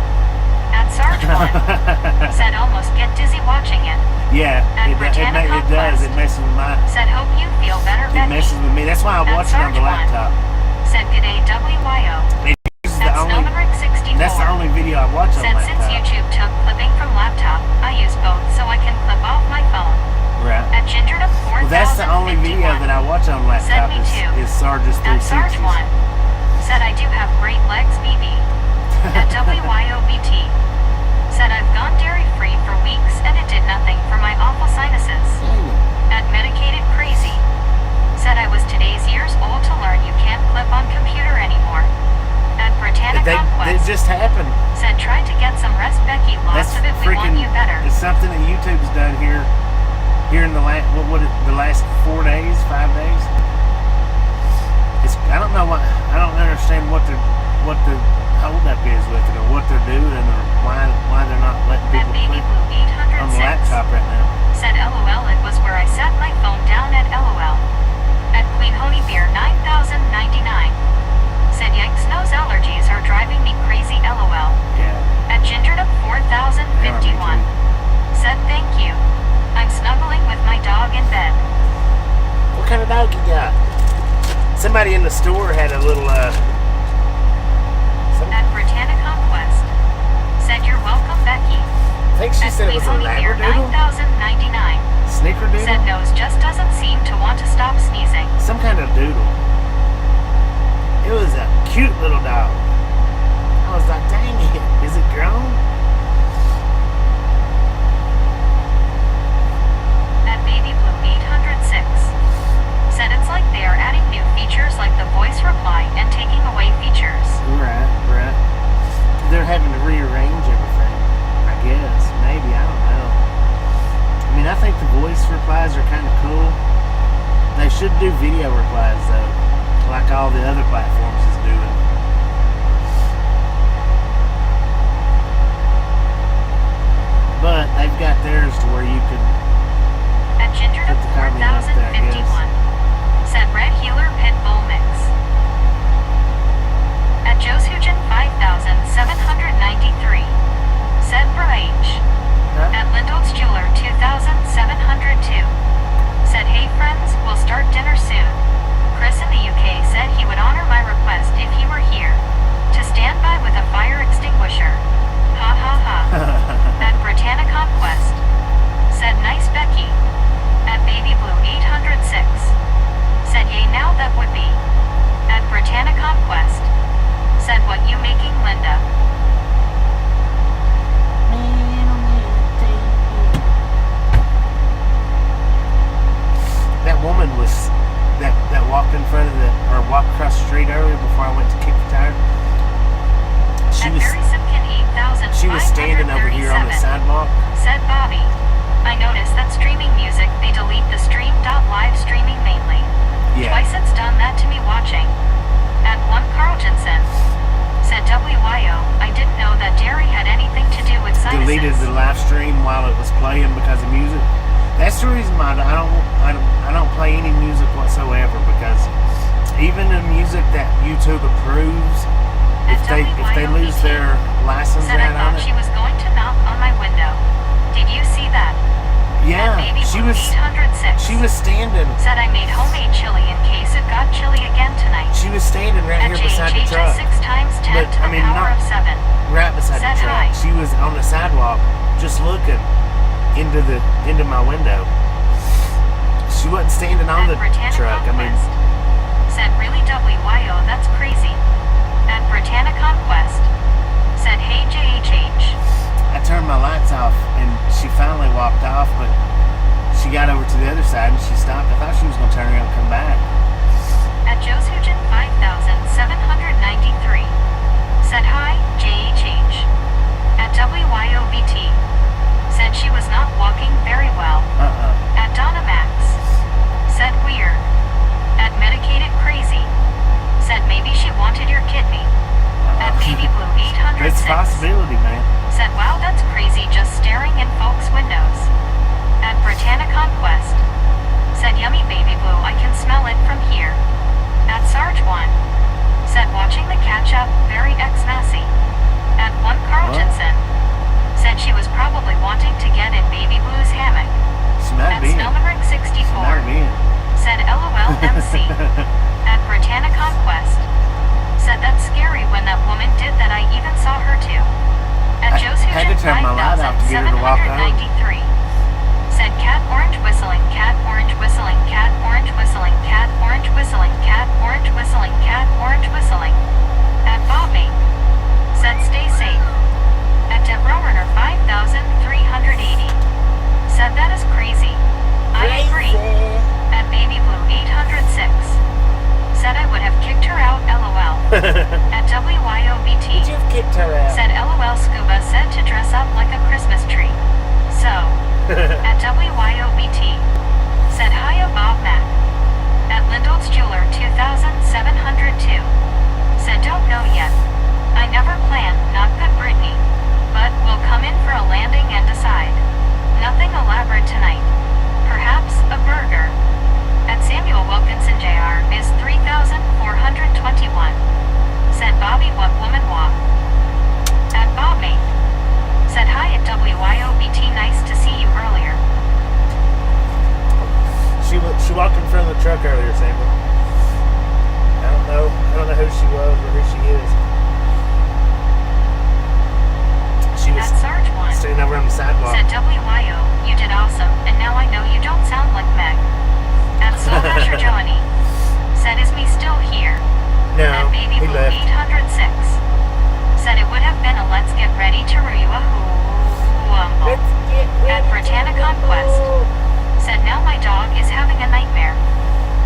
At Sarge 1 said almost get dizzy watching it. Yeah, At it Britannia does. Conquest It messes with my. said hope you feel better, It Becky. messes with me. That's why I At watch it on the Sarge one. laptop. Said good day, WYO. This is At the only. Snowmanrick 64 That's the only video I watch on said since laptop. YouTube took clipping from laptop, I use both so I can clip off my phone. Right. At Gingered Up 4051 Well, that's the only video that I watch on laptop me too. is Sarge's At Sarge 1 360s. said I do have great legs, BB. At WYOBT said I've gone dairy free for weeks and it did nothing for my awful sinuses. At Medicated Crazy said I was today's years old to learn you can't clip on computer anymore. At Britannia It Conquest just happened. said try to get some rest, Becky. Lots That's of it. We want freaking. you better. It's something that YouTube's done here in the last the last 4 days, 5 days. I don't know why. I don't understand what the holdup is with it, or what they're doing, or why they're not letting At people Baby click Blue on the 806 laptop right now. said LOL. It was where I sat my phone down at LOL. At Queen Honey Beer 9099 said yikes, nose allergies are driving me crazy, LOL. Yeah. At Gingered Up 4051 said thank you. I'm snuggling with my dog in bed. What kind of dog you got? Somebody in the store had a little At Britannia Conquest said you're welcome, Becky. I think she At said it was a Queen Honey Beer labradoodle, 9099 said snickerdoodle, nose just doesn't seem to want to stop sneezing. some kind of doodle. It was a cute little dog. I was like, dang it, is it grown? At Baby Blue 806 said it's like they are adding new features like the voice reply and taking away features. Right. They're having to rearrange everything, I guess. Maybe, I don't know. I mean, I think the voice replies are kind of cool. They should do video replies, though, like all the other platforms is doing. But they've got theirs to where you can At Gingered Up put the comment up there, I guess. 4051 said Red Healer Pit Bull Mix. At Joe's Hugin 5793 said Bra H. Huh? At Lindol's Jeweler 2702 said hey friends, we'll start dinner soon. Chris in the UK said he would honor my request if he were here to stand by with a fire extinguisher. Ha ha ha. At Britannia Conquest said nice, Becky. At Baby Blue 806 said yay, now that would be. At Britannia Conquest said what you making, Linda. That woman was that walked in front of walked across the street earlier before I went to kick the tire. At Barry Simpkin 8537 She was standing over here on the sidewalk. said Bobby. I noticed that streaming music, they delete the stream. Live streaming mainly. Yeah. Twice it's done that to me watching. At one Carl Jensen said WYO, I didn't know that dairy had anything to do with sinuses. Deleted the live stream while it was playing because of music. That's the reason why I don't play any music whatsoever, because even the music that YouTube approves, if they lose their license said I right on thought it. she was going to knock on my window. Did you see that? Yeah, At Baby she Blue was 806. she was standing. Said I made homemade chili in case it got chilly again tonight. She was standing right At here beside the truck. 6 times 10 But, to the I mean, power not- of 7. Right beside the Said truck. hi. She was on the sidewalk, just looking into my window. She wasn't standing on At the Britannia truck. I mean, Conquest. Said really WYO, that's crazy. At Britannia Conquest. Said hey JHH. I turned my lights off, and she finally walked off, but she got over to the other side and she stopped. I thought she was going to turn around and come back. At Joe's Hugin 5793. Said hi, JHH. At WYOBT. Said she was not walking very well. At Donna Max. Said weird. At Medicated Crazy. Said maybe she wanted your kidney. At Baby Blue 806. It's a possibility, man. Said wow, that's crazy just staring in folks' windows. At Britannia Conquest. Said yummy Baby Blue, I can smell it from here. At Sarge 1. Said watching the catch up, very ex-massy. At 1 Carl Jensen. Said she was probably wanting to get in Baby Blue's hammock. She might At be. Snowmerick 64. She might be. Said LOL MC. At Britannia Conquest. Said that's scary when that woman did that, I even saw her too. At I Joe's had to Hugin turn my light off to get her to walk home. 5793. Said cat orange whistling, cat orange whistling, cat orange whistling, cat orange whistling, cat orange whistling, cat orange whistling. At Bobby. Said stay safe. At Debrowner 5380. Said that is crazy. I agree. At Baby Blue 806. Said I would have kicked her out, LOL. At WYOBT. You've kicked her out. Said LOL Scuba said to dress up like a Christmas tree. So, at WYOBT. Said hiya Bob Mac. At Lindol's Jeweler 2702. Said don't know yet. I never planned, not good Brittany. But we'll come in for a landing and decide. Nothing elaborate tonight. Perhaps a burger. At Samuel Wilkinson Jr. is 3421. Said Bobby what woman walk. At Bobby. Said hi at WYOBT, nice to see you earlier. She walked in front of the truck earlier, Samuel. I don't know who she was or who she is. She was At Sarge 1. standing over on the sidewalk. Said WYO, you did awesome, and now I know you don't sound like Meg. At Soul Asher Johnny. Said is me still here. No, At Baby he Blue left. 806. Said it would have been a let's get ready to rue a humble. At Britannia Conquest. Said now my dog is having a nightmare.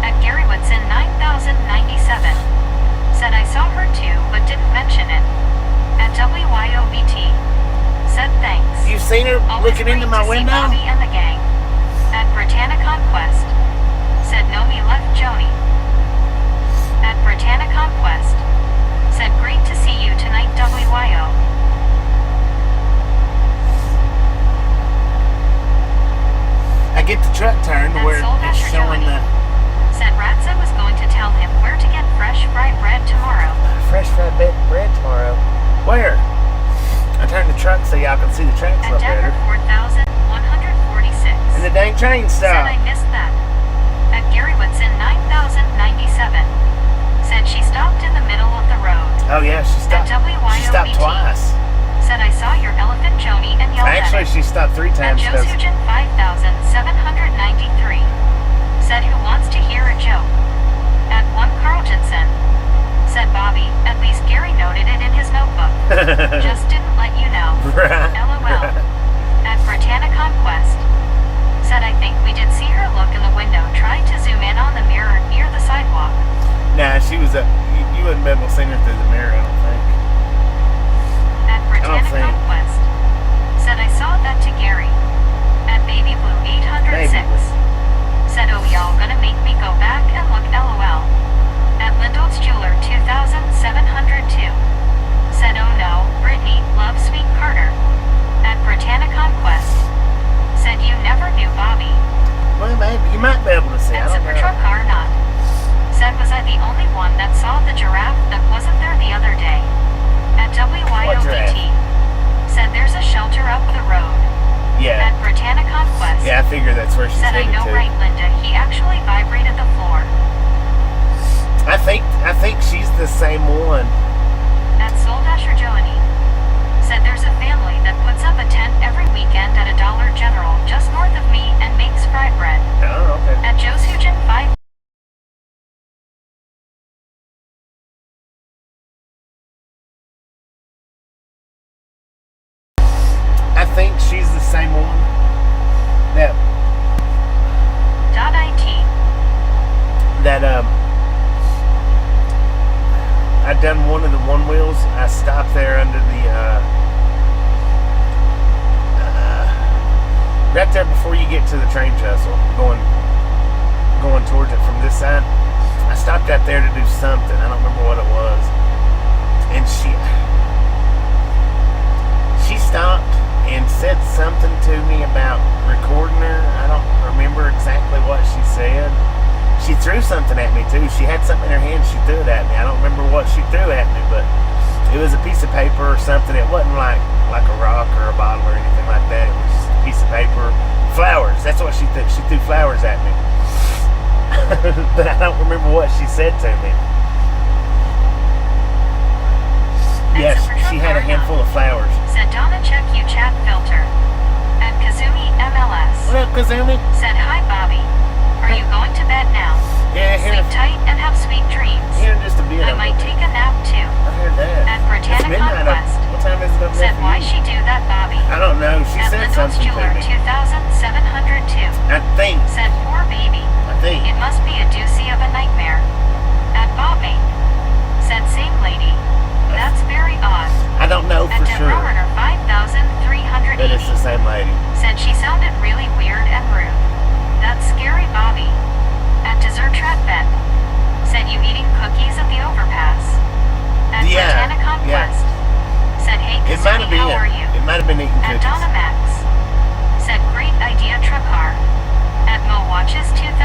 At Gary Woodson 9097. Said I saw her too, but didn't mention it. At WYOBT. Said thanks. You've seen her Always looking into great my to see window? Bobby and the gang. At Britannia Conquest. Said Nomi left Joni. At Britannia Conquest. Said great to see you tonight WYO. I get the truck turned At where Soul it's Asher showing Johnny. the Said Ratza was going to tell him where to get fresh fried bread tomorrow. fresh fried bread tomorrow. Where? I turned the truck so y'all can see the tracks At up Denver better. 4146. And the dang train Said stopped. I missed that. At Gary Woodson 9097. Said she stopped in the middle of the road. Oh yeah, she stopped. At WYOBT. She stopped twice. Said I saw your elephant Joni and yelled Actually, at it. she stopped 3 At times. Joe's Hugin 5793. Said who wants to hear a joke? At 1 Carl Jensen. Said Bobby, at least Gary noted it in his notebook. Just didn't let you know. Right. LOL. At Britannia Conquest. Said I think we did see her look in the window, trying to zoom in on the mirror near the sidewalk. Nah, she was up. You wouldn't be able to see her through the mirror, I don't think. At Britannia think. Conquest. Said I saw that to Gary. At Baby Blue 806. Baby Blue. Said oh y'all gonna make me go back and look LOL. At Lindol's Jeweler 2702. Said oh no, Brittany. figure that's where she's Said, I headed know, to. right, Linda. He actually vibrated the floor. I think she's the same one. At Soul-Dasher Joanie. Said there's a family that puts up a tent every weekend at a Dollar General just north of me and makes fried bread. Oh, okay. At Joe's Hugin 5. I think she's the same one. That .it. I'd done one of the one wheels. I stopped there under the right there before you get to the train trestle, going towards it from this side. I stopped out there to do something. I don't remember what it was, and she stopped and said something to me about recording her. I don't remember exactly what she said. She threw something at me too. She had something in her hand. She threw it at me. I don't remember what she threw at me, but it was a piece of paper or something. It wasn't like a rock or a bottle or anything like that. It was just a piece of paper. Flowers. That's what she threw. She threw flowers at me. But I don't remember what she said to me. Yes, she had a handful of flowers. Said Donna, check you chat filter. At Kazumi MLS. What up, Kazumi? Said, hi, Bobby. Are you going to bed now? Yeah, Sleep tight and have sweet dreams. Here in just a bit. I might take a nap too. I heard that. At It's Britannica midnight. Quest. What time is it up there Said, for why you? she do that, Bobby? I don't know. She At said Lyndon's something to Jeweler me. 2702. I think. Said, poor baby. I think. It must be a doozy of a nightmare. At Bobby. Said, same lady. That's very odd. I don't know At for sure. Debrowner 5380. But it's the same lady. Said she sounded really weird and rude. That's scary, Bobby. At Dessert Trap Bet. Said you eating cookies at the overpass. At Yeah, Britannica yeah. Quest. Said, hey, It might Kazumi, have been. how are you? It might have been eating At cookies. Donna Max. Said, great idea, Truckar. At Mo Watches 2000.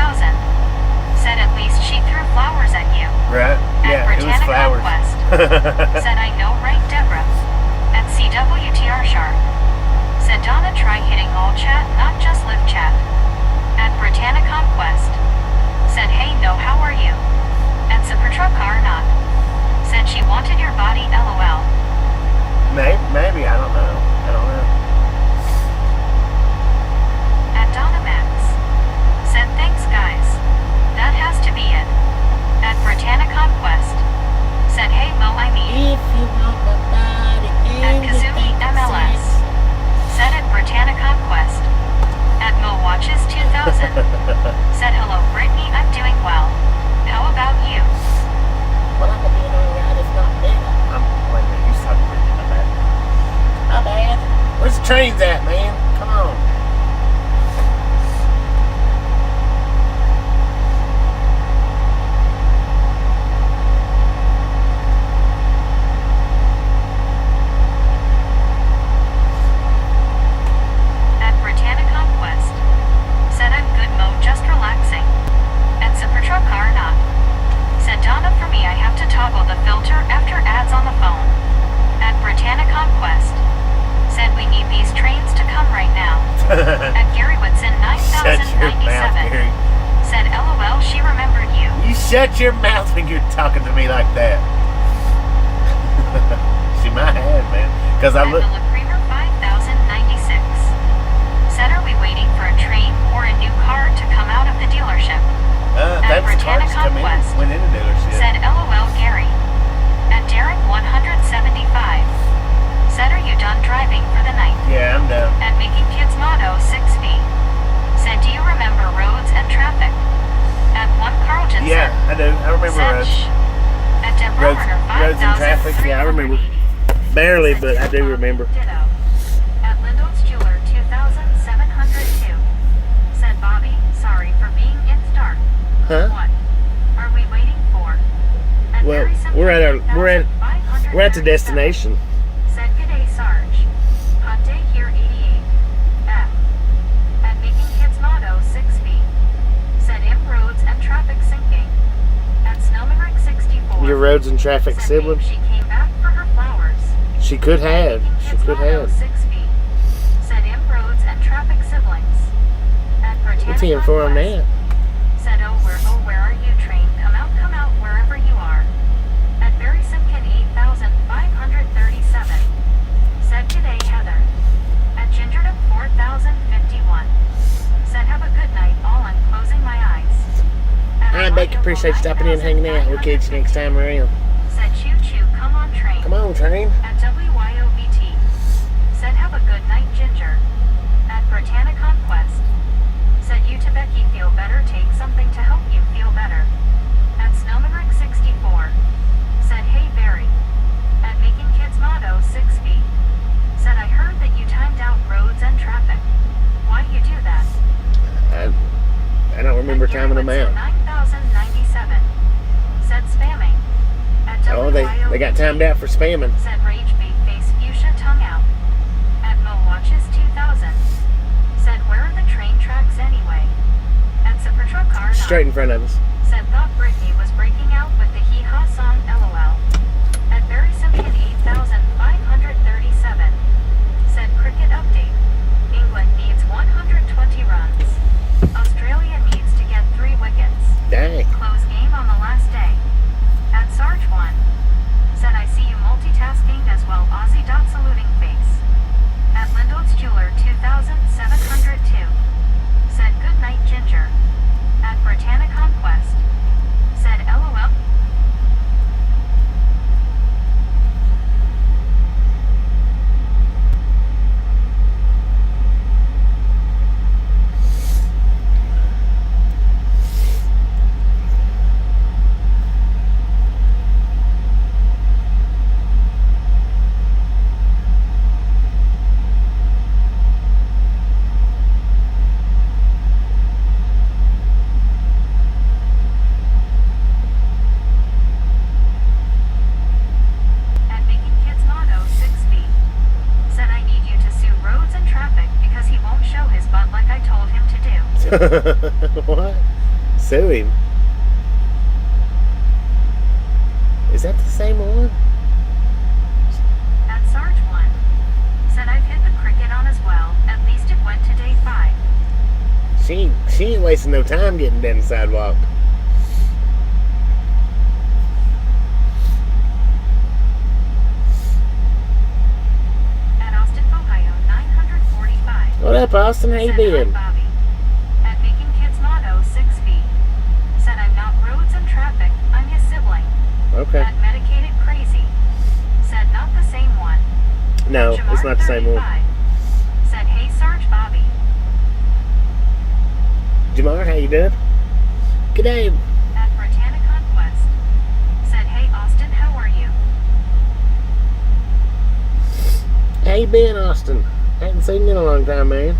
Said at least she threw flowers at you. Right? At Yeah, it was Britannica flowers. Quest. Said, I know, right, Deborah? At CWTR Sharp. Said Donna, try hitting all chat, not just live chat. At Britannica Quest. Said, hey, no, how are you? At Supertruckar not. Said she wanted your body, LOL. Maybe. I don't know. At Donna Max. Said, thanks, guys. That has to be it. At Britannica Quest. Said, hey, Mo, I mean. If you want my body At Kazumi MLS. Said at Britannica Quest. At Mo Watches 2000. Said, hello, Brittany, I'm doing well. How about you? Well, I'm doing alright. It's not bad. Wait a minute. You talking about that? Not bad. Where's the trains at, man? Come on. At Britannica Quest. Said I'm good, Mo, just relaxing. At Supertruckar not. Said Donna, for me I have to toggle the filter after ads on the phone. At Britannica Quest. Said we need these trains to come right now. At Gary Whitson Shut your mouth, 9097. Gary. Said LOL, she remembered you. You shut your mouth when you're talking to me like that. She might have, man. Because I At look. the Creamer 5096. Said, are we waiting for a train or a new car to come out of the dealership? That was cars Britannica come in. Quest. Went in the dealership. Said LOL, Gary. At Derek 175. Said, are you done driving for the night? Yeah, I'm done. At Making Kids Motto 6B. Said, do you remember roads and traffic? At 1 Carlton. Yeah, I do. I remember Said, roads. At Deborah Roads and traffic. Yeah, I remember. Barely, but I do remember. Ditto. At Lyndon's Jeweler 2702. Said Bobby, sorry for being in start. Huh? What are we waiting for? At Well, Mary Simpson we're at 2537. the destination. Said good day, Sarge. Hot day here 88. F. At Making Kids Motto 6B. Said imp roads and traffic sinking. At Snowmanrick 64. Your roads and traffic Said sibling. maybe she came back for her flowers. She could have. She could have. 6B. Said imp roads and traffic siblings. What's he in for on that? Said, oh, where are you, train? Come out, wherever you are. At Barry Simkin 8537. Said, g'day, Heather. At Gingerdom 4051. Said, have a good night, all. I'm closing my eyes. I bet you appreciate you stopping in and hanging out. We'll catch you next time around. Said, choo choo, come on, train. Come on, train. At WYOBT. Said, have a good night, Ginger. At Britannia Conquest. Said, you to Becky feel better, take something to help you feel better. At Snowmanrick 64. Said, hey Barry. At Making Kids Motto 6 feet. Said, I heard that you timed out roads and traffic. Why you do that? I don't remember timing them out. 9097. Said, spamming. At Oh, they got timed out for spamming. Said, rage bait face fuchsia tongue out. At Mo Watches 2000. Said, where are the train tracks anyway? At Supertruck Car 9. Straight in front of us. Said, thought Brittany was breaking out with the hee-haw song LOL. At Barry Simpkin 8537. Said, cricket update. England needs 120 runs. Australia needs to get 3 wickets. Dang. Close game on the last day. At Sarge 1. Said, I see you multitasking as well, Aussie. Saluting face. At Lindol's Jeweler 2702. Said, good night, Ginger. At Britannia Conquest. Said, LOL. At Making Kids Motto 6 feet. Said, I need you to sue roads and traffic because he won't show his butt like I told him to do. What? Sue him. Is that the same one? At Sarge 1. Said, I've hit the cricket on as well. At least it went to day 5. She ain't wasting no time getting down the sidewalk. At Austin, Ohio 945. What up, Austin? How you Said, been? hi, Bobby. At Making Kids Motto 6 feet. Said, I'm not roads and traffic. I'm his sibling. Okay. At Medicated Crazy. Said, not the same one. No, Jamar it's not the same one. 35. Said, hey Sarge Bobby. Jamar, how you doing? G'day. At Britannia Conquest. Said, hey Austin, how are you? How you been, Austin? Haven't seen you in a long time, man.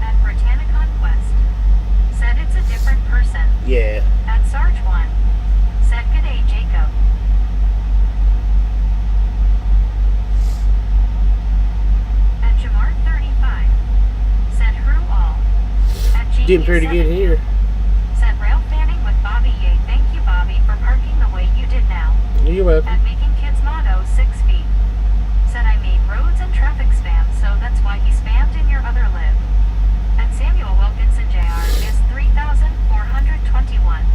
At Britannia Conquest. Said, it's a different person. Yeah. At Sarge 1. Said, g'day Jacob. At Jamar 35. Said, who all? At G Doing pretty good here. Said, rail fanning with Bobby. Yay, thank you Bobby for parking the way you did now. You're welcome. At Making Kids Motto 6 feet. Said, I made roads and traffic spam, so that's why he spammed in your other live. At Samuel Wilkinson Jr. is 3,421.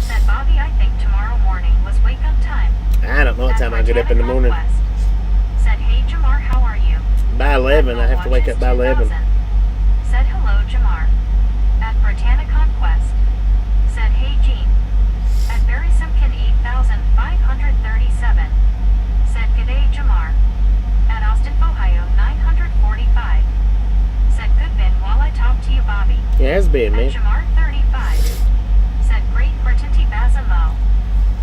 Said, Bobby, I think tomorrow morning was wake up time. I don't know what At time I get up in the morning. Conquest. Said, hey Jamar, how are you? By 11. I have to wake up by 11. Said, hello Jamar. At Britannia Conquest. Said, hey Jean. At Barry Simpkin 8537. Said, g'day Jamar. At Austin, Ohio 945. Said, good been while I talk to you Bobby. Yeah, it has been, At man. Jamar 35. Said, great Britanty Bazamo.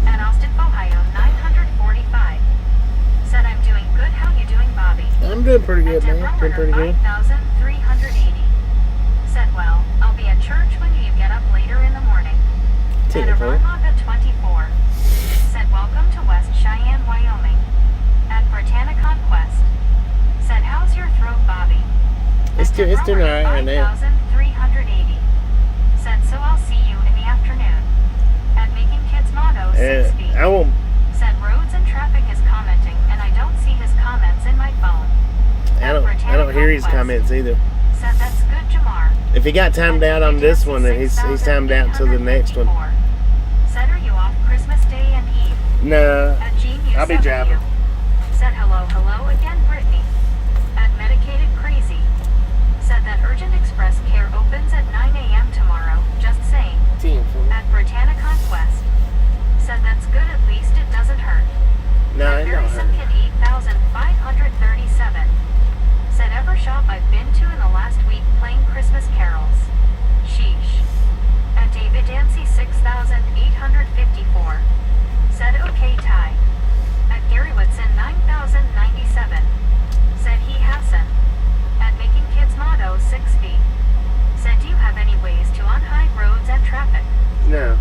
At Austin, Ohio 945. Said, I'm doing good, how you doing Bobby? I'm doing pretty good, man. Doing pretty good. 5,380. Said, well, I'll be at church when you get up later in the morning. At 10-4. Aramaga 24. Said, welcome to West Cheyenne, Wyoming. At Britannia Conquest. Said, how's your throat, Bobby? It's doing alright right now. 5,380. Said, so I'll see you in the afternoon. At Making Kids Motto 6 feet. I won't. Said, roads and traffic is commenting, and I don't see his comments in my phone. I don't hear his comments either. Said, that's good, Jamar. If he got timed out on this one, then he's timed out until the next one. Said, are you off Christmas Day and Eve? No, At Gene I'll be driving. Said hello again, Brittany. At Medicated Crazy. Said that Urgent Express Care opens at 9 a.m. tomorrow. Just saying. At Britannia Conquest. Said that's good, at least it doesn't hurt. No, At it don't hurt. Kid 8537. Said ever shop I've been to in the last week playing Christmas carols. Sheesh. At David Dancy 6854. Said okay Ty. At Gary Whitson 9097. Said he hasn't. At Making Kids Motto 6 feet. Said do you have any ways to unhide roads and traffic? No.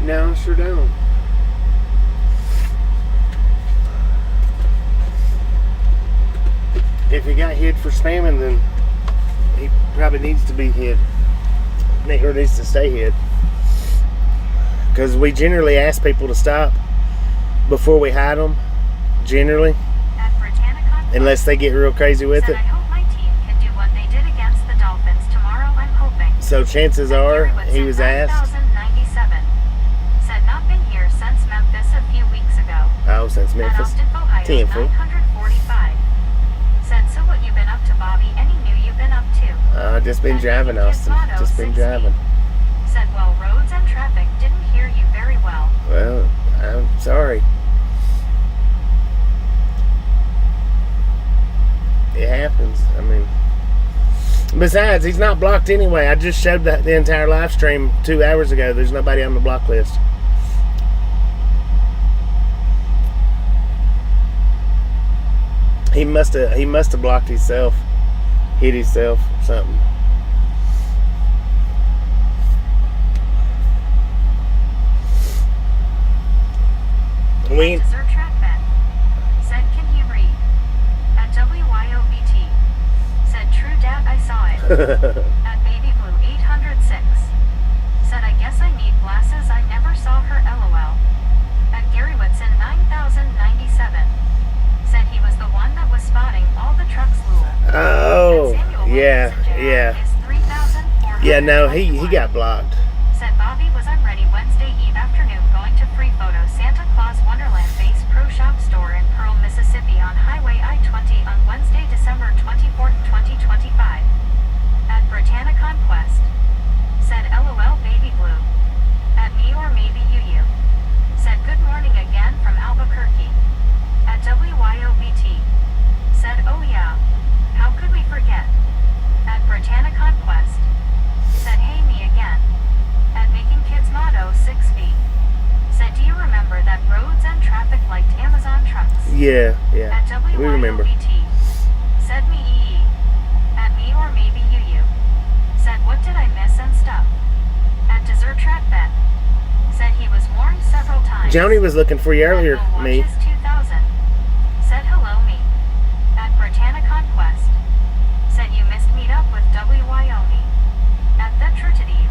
No, sure don't. If he got hit for spamming, then he probably needs to be hit. Or needs to stay hit. Because we generally ask people to stop before we hide them. Generally. At Britannia Conquest. Unless they get real crazy with Said it. I hope my team can do what they did against the Dolphins tomorrow, I'm hoping. So chances are he was asked. 9097. Said not been here since Memphis a few weeks ago. Oh, since At Memphis. Austin, Ohio, 10-4. 945. Said so what you been up to, Bobby? Any new you been up to? Just been driving, Austin. Just been driving. Said well, roads and traffic didn't hear you very well. Well, I'm sorry. It happens. I mean, besides, he's not blocked anyway. I just showed the entire live stream 2 hours ago. There's nobody on the block list. He must have blocked himself, hit himself, or something. We Dessert track bet. Said can he read? At WYOBT. Said true dad, I saw it. At Baby Blue 806. Said I guess I need glasses, I never saw her, LOL. At Gary Whitson 9097. Said he was the one that was spotting all the trucks Lul. Oh, At Samuel yeah, Wilkinson Jr. yeah. Is 3,421. Yeah, no, he got blocked. Said Bobby was I'm ready Wednesday Eve afternoon going to Free Photo Santa Claus Wonderland Base Pro Shop Store in Pearl, Mississippi on Highway I-20 on Wednesday, December 24th, 2025. At Britannia Conquest. Said LOL Baby Blue. At me or maybe you. Said good morning again from Albuquerque. At WYOBT. Said oh yeah. How could we forget? At Britannia Conquest. Said hey me again. At Making Kids Motto 6 feet. Said do you remember that roads and traffic liked Amazon trucks? Yeah, yeah. At We remember. WYOBT. Said me EE. At me or maybe you. Said what did I miss and stuff? At Dessert Track Bet. Said he was warned several times. Joni was looking for you earlier, At Will me. Watches 2000. Said hello me. At Britannia Conquest. Said you missed meet up with WYOME. At the Trutity.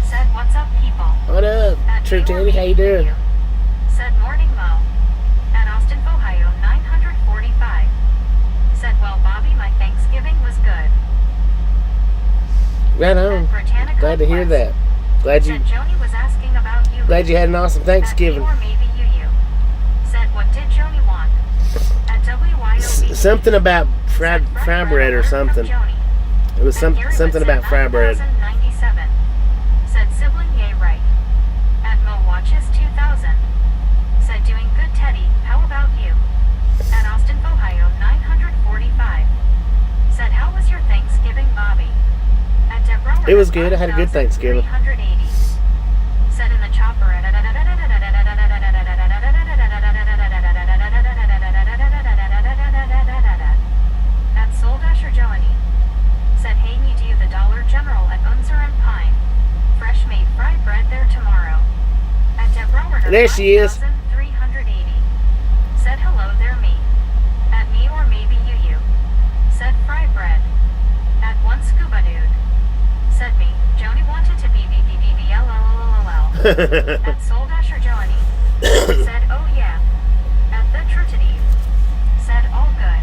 Said what's up people. What up, At True me or Teddy? How you maybe doing? you. Said morning Mo. At Austin, Ohio 945. Said well Bobby my Thanksgiving was good. Right on. At Britannia Glad to hear Conquest. that. Glad you Said Joni was asking about you. glad you had an awesome Thanksgiving. At me or maybe you. Said what did Joni want? At WYOB. Something about fry bread or something. It was something about fry bread. 9097. Said sibling yay right. At Mo Watches 2000. Said doing good Teddy, how about you? At Austin, Ohio 945. Said how was your Thanksgiving, Bobby? At Deborah. It was good. I had a good Thanksgiving. 380. Said in the chopper at Soul Dasher Joanie. Said hey me do you the Dollar General at Unser and Pine. Fresh made fried bread there tomorrow. At Deborah. There she is. 380. Said hello there me. At me or maybe you. Said fry bread. At one scuba dude. Said me, Joni wanted to be BBBBLLLL. At Soul Dasher Joanie. Said oh yeah. At the Trutity. Said all good.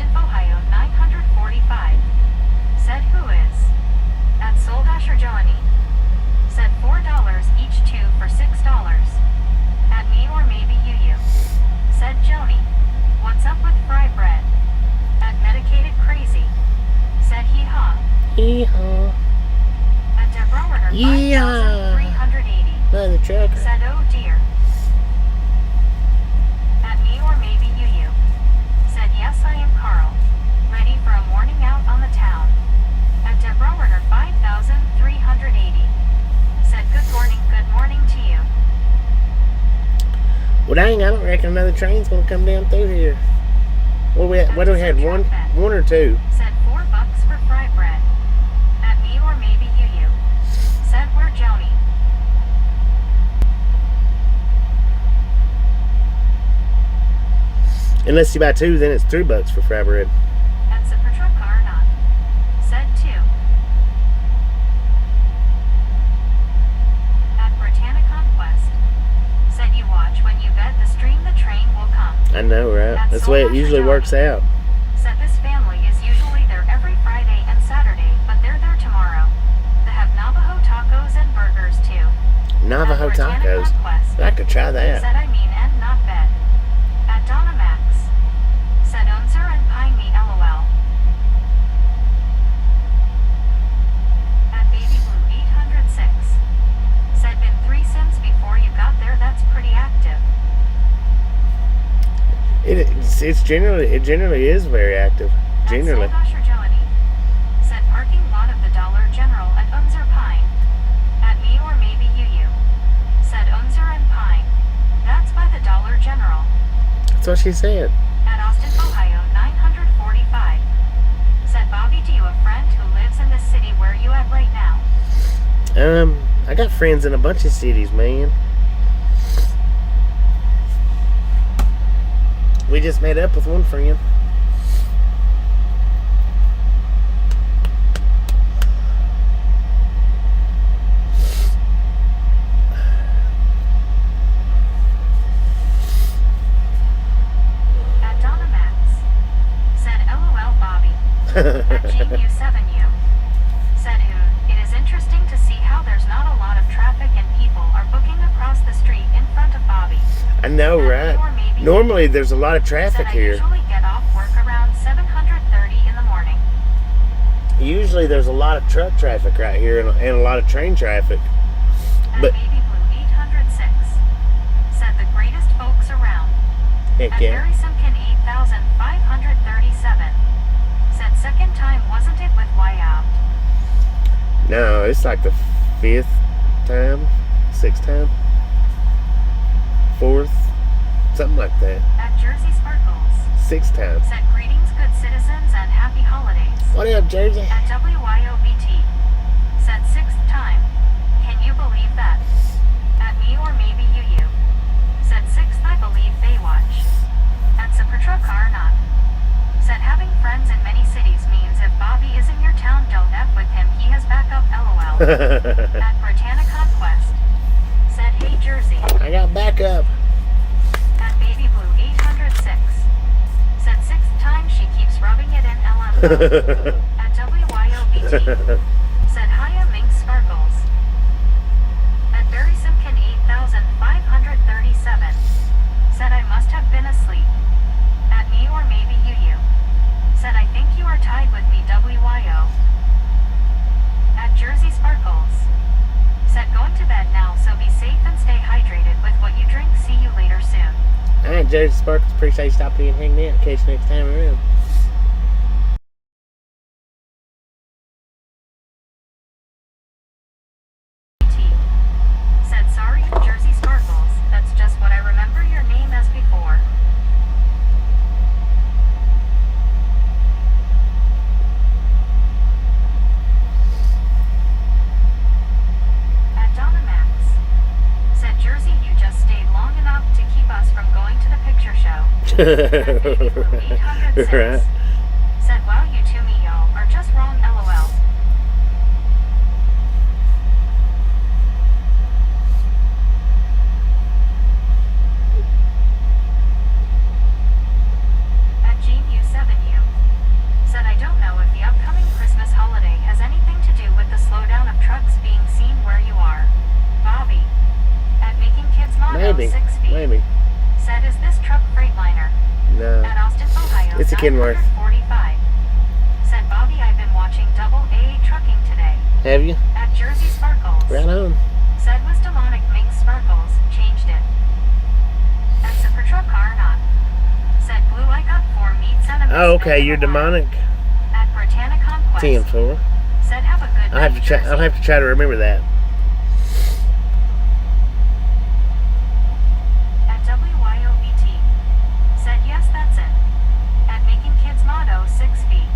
Austin, Ohio 945. Said who is? At Soldasher Johnny. Said $4 each, two for $6. At me or maybe you. Said Joni. What's up with fry bread? At Medicated Crazy. Said hee haw. Hee-haw. At Deborah Werner Yeah. 5380. Mother trucker. Said oh dear. At me or maybe you. Said yes, I am Carl. Ready for a morning out on the town. At Deborah Werner 5380. Said good morning to you. Well, dang, I don't reckon another train's gonna come down through here. What do we have? One or two? Said $4 for fry bread. At me or maybe you. Said we're Joni. Unless you buy two, then it's $3 for fry bread. At Supertruck or not. Said 2. At Britannia Conquest. Said you watch when you bet the stream the train will come. I know, right? That's the way it usually works out. Said this family is usually there every Friday and Saturday, but they're there tomorrow. They have Navajo tacos and burgers too. Navajo At Britannia tacos. Conquest. I could try that. Said I mean and not bet. At Donna Max. Said Unser and Pine Me LOL. At Baby Blue 806. Said been 3 cents before you got there, that's pretty active. It generally is very active. Generally. At Soldasher Johnny. Said parking lot of the Dollar General at Unser Pine. At me or maybe you. Said Unser and Pine. That's by the Dollar General. That's what she said. At Austin, Ohio 945. Said Bobby, do you a friend who lives in this city? Where you at right now? I got friends in a bunch of cities, man. We just met up with one friend. At Donna Max. Said LOL Bobby. At GU7U. Said who, it is interesting to see how there's not a lot of traffic and people are booking across the street in front of Bobby. I know, right? Normally there's a lot of traffic Said I here. usually get off work around 7:30 in the morning. Usually there's a lot of truck traffic right here and a lot of train traffic. At But Baby Blue 806. Said the greatest folks around. heck At yeah. Barry Simpkin 8537. Said second time wasn't it with Y out? No, it's like the 5th time, 6th time, 4th, something like that. At Jersey Sparkles. 6th time. Said greetings good citizens and happy holidays. What up, Jersey? At WYOBT. Said 6th time. Can you believe that? At me or maybe you. Said 6th I believe Baywatch. At Supertruck or not. Said having friends in many cities means if Bobby is in your town don't F with him, he has backup LOL. At Britannia Conquest. Said hey Jersey. I got backup. At Baby Blue 806. Said 6th time she keeps rubbing it in LML. At WYOBT. Said hiya Mink Sparkles. At Barry Simpkin 8537. Said I must have been asleep. At me or maybe you. Said I think you are tied with me WYO. At Jersey Sparkles. Said going to bed now, so be safe and stay hydrated with what you drink. See you later soon. Alright, Jersey Sparkles, appreciate you stopping in and hanging out. Catch you next time around. Said sorry Jersey Sparkles. At Baby Blue 806. Right. Said, wow, you two me y'all are just wrong, lol. At Gene U7U. Said, I don't know if the upcoming Christmas holiday has anything to do with the slowdown of trucks being seen where you are. Bobby. At Making Kids Motto Maybe. 6 feet. Maybe. Said, is this truck Freightliner? No. At Austin, Ohio, It's a Kenworth. 945. Said, Bobby, I've been watching Double AA Trucking today. Have you? At Jersey Sparkles. Right on. Said, was demonic Mink Sparkles. Changed it. At Super Truck Car Not. Said, Blue, I got 4 meats and a Oh, biscuit okay. in You're a while. demonic. At Britannia Conquest. 10-4. Said, have a good I'll have to night, try. Jersey. I'll have to try to remember that. At WYOBT. Said, yes, that's it. At Making Kids Motto 6 feet.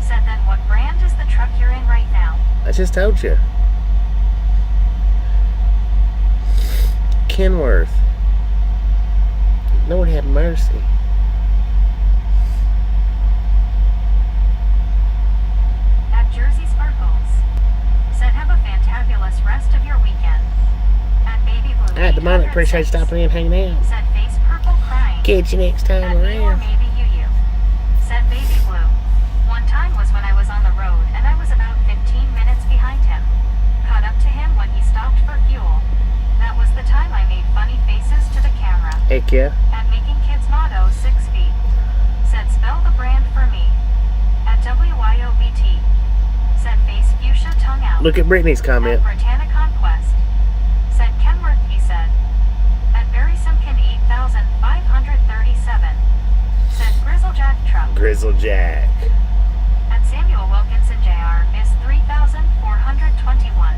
Said, then what brand is the truck you're in right now? I just told you. Kenworth. Lord have mercy. At Jersey Sparkles. Said, have a fantabulous rest of your weekend. At Baby Blue. Alright, demonic. Appreciate you 806. stopping in and hanging out. Said, face purple crying. Catch you next time At me or around. maybe you. Said Baby Blue. One time was when I was on the road and I was about 15 minutes behind him. Caught up to him when he stopped for fuel. That was the time I made funny faces to the camera. Heck yeah. At Making Kids Motto 6 feet. Said, spell the brand for me. At WYOBT. Said, face fuchsia tongue out. Look at Brittany's comment. At Britannia Conquest. Said, Kenworth, he said. At Barry Simpkin 8537. Said, Grizzlejack truck. Grizzle Jack. At Samuel Wilkinson Jr. is 3,421.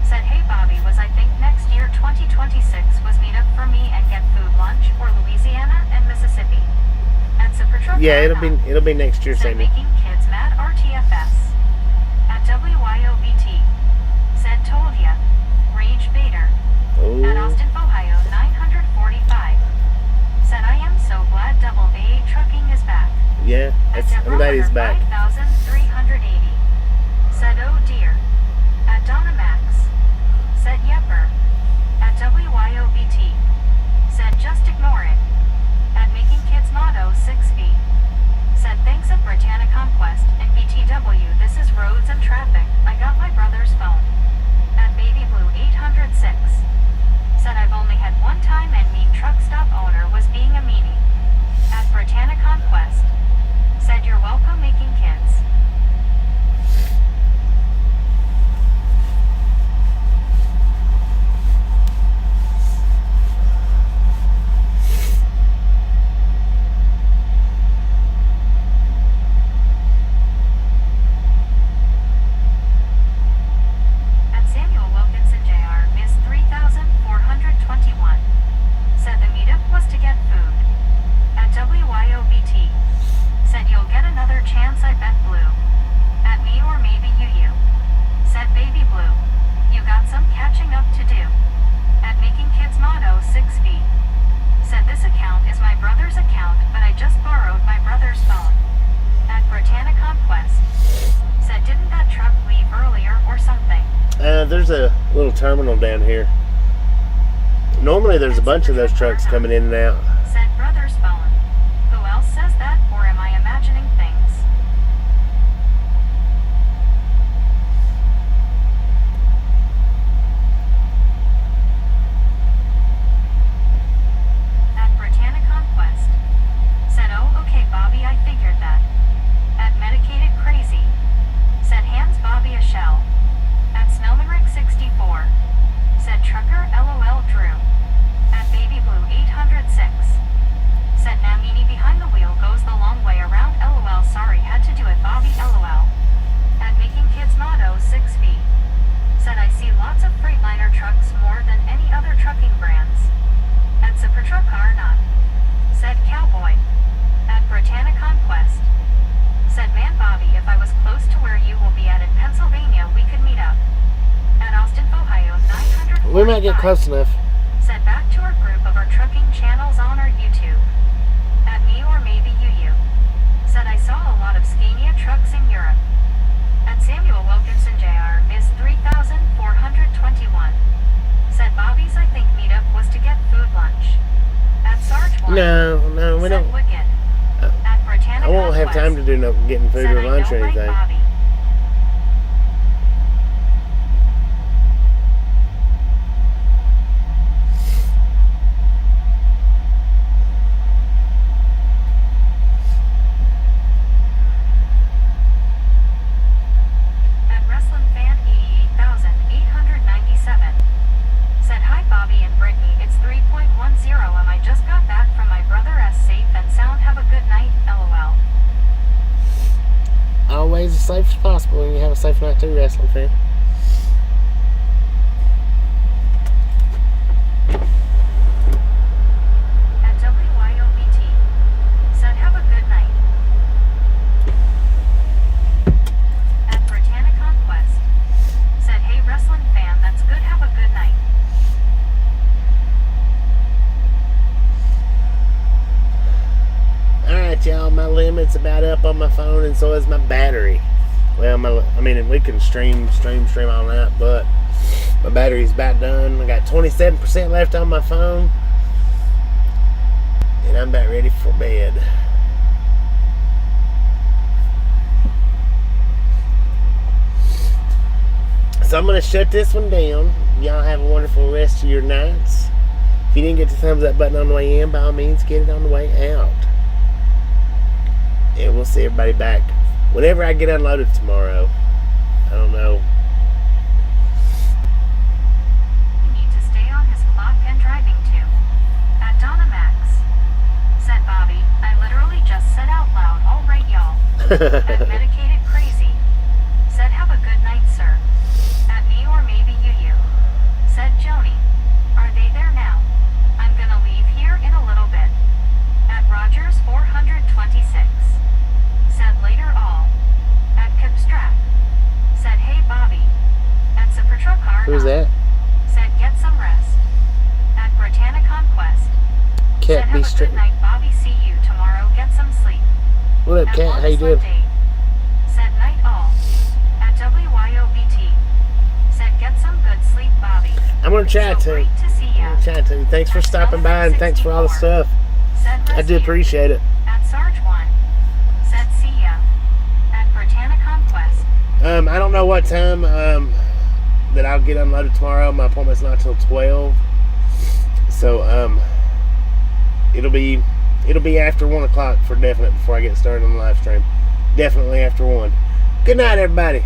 Said, hey Bobby, was I think next year 2026 was meet up for me and get food lunch or Louisiana and Mississippi. At Super Truck. Yeah, it'll be next year, Said, Sammy. Making Kids Mad RTFS. At WYOBT. Said, told ya. Rage Bader. At Oh, Austin, Ohio 945. Said, I am so glad Double AA Trucking is back. yeah. I'm glad he's back. 5,380. Said, oh dear. At Donna Max. Said, yepper. At WYOBT. Said, just ignore it. At Making Kids Motto 6 feet. Said, thanks at Britannia Conquest and BTW, this is roads and traffic. I got my brother's phone. At Baby Blue 806. Said, I've only had one time and mean truck stop owner was being a meanie. At Britannia Conquest. Said, you're welcome, Making Kids. At Samuel Wilkinson Jr. is 3,421. Said the meetup was to get food. At WYOBT. Said you'll get another chance, I bet, Blue. At me or maybe you. Said Baby Blue. You got some catching up to do. At Making Kids Motto 6 feet. Said this account is my brother's account, but I just borrowed my brother's phone. At Britannia Conquest. Said didn't that truck leave earlier or something? There's a little terminal down here. Normally there's a bunch of those trucks coming in and out. Said brother's phone. Who else says that, or am I imagining things? At Britannia Conquest. Said, oh, okay, Bobby, I figured that. At Medicated Crazy. Said, hands Bobby a shell. At Snowmanrick 64. Said, trucker, LOL Drew. At Baby Blue 806. Said, Namini behind the wheel goes the long way around, LOL, sorry, had to do it, Bobby, LOL. At Making Kids Motto 6 feet. Said, I see lots of Freightliner trucks more than any other trucking brands. At Super Truck Car Not. Said, Cowboy. At Britannia Conquest. Said, man Bobby, if I was close to where you will be at in Pennsylvania, we could meet up. At Austin, Ohio 945. We might get close enough. Said, back to our group of our trucking channels on our YouTube. No, we said don't. Wicked. At Britannica I won't have time to do no getting food said or I lunch or don't like anything. Bobby. At Wrestling Fan 88,897 said hi Bobby and Brittany, it's 3.10 and I just got back from my brother as safe and sound, have a good night, lol. Always as safe as possible, and you have a safe night too, wrestling fan. At WYOBT said have a good night. At Britannica Conquest said hey wrestling fan, that's good, have a good night. Alright, y'all, my limit's about up on my phone, and so is my battery. Well, we can stream all night, but my battery's about done. I got 27% left on my phone, and I'm about ready for bed. So I'm going to shut this one down. Y'all have a wonderful rest of your nights. If you didn't get the thumbs up button on the way in, by all means, get it on the way out. And we'll see everybody back whenever I get unloaded tomorrow. I don't know. You need to stay on his clock and driving to. At Donna Max said Bobby, I literally just said out loud, all right y'all. At Medicated Crazy said have a good night sir. At me or maybe you said Joni, are they there now? I'm gonna leave here in a little bit. At Rogers 426 said later all. At Kipstrap said hey Bobby. At Supertruck Car Who's that? said get some rest. At Britannica Conquest said Cat, be have a straight. good night Bobby, see you tomorrow, get some sleep. What up, At Cat? How you Longslip doing? Date said night all. At WYOBT said get some good sleep Bobby. I'm going to try So to. great to see ya. I'm gonna try to. Thanks for stopping by, and thanks for all the stuff. Said I rest do you. appreciate it. At Sarge 1 said see ya. At Britannica Conquest I don't know what time that I'll get unloaded tomorrow. My appointment's not till 12, so it'll be after 1 o'clock for definite before I get started on the live stream. Definitely after 1. Good night, everybody.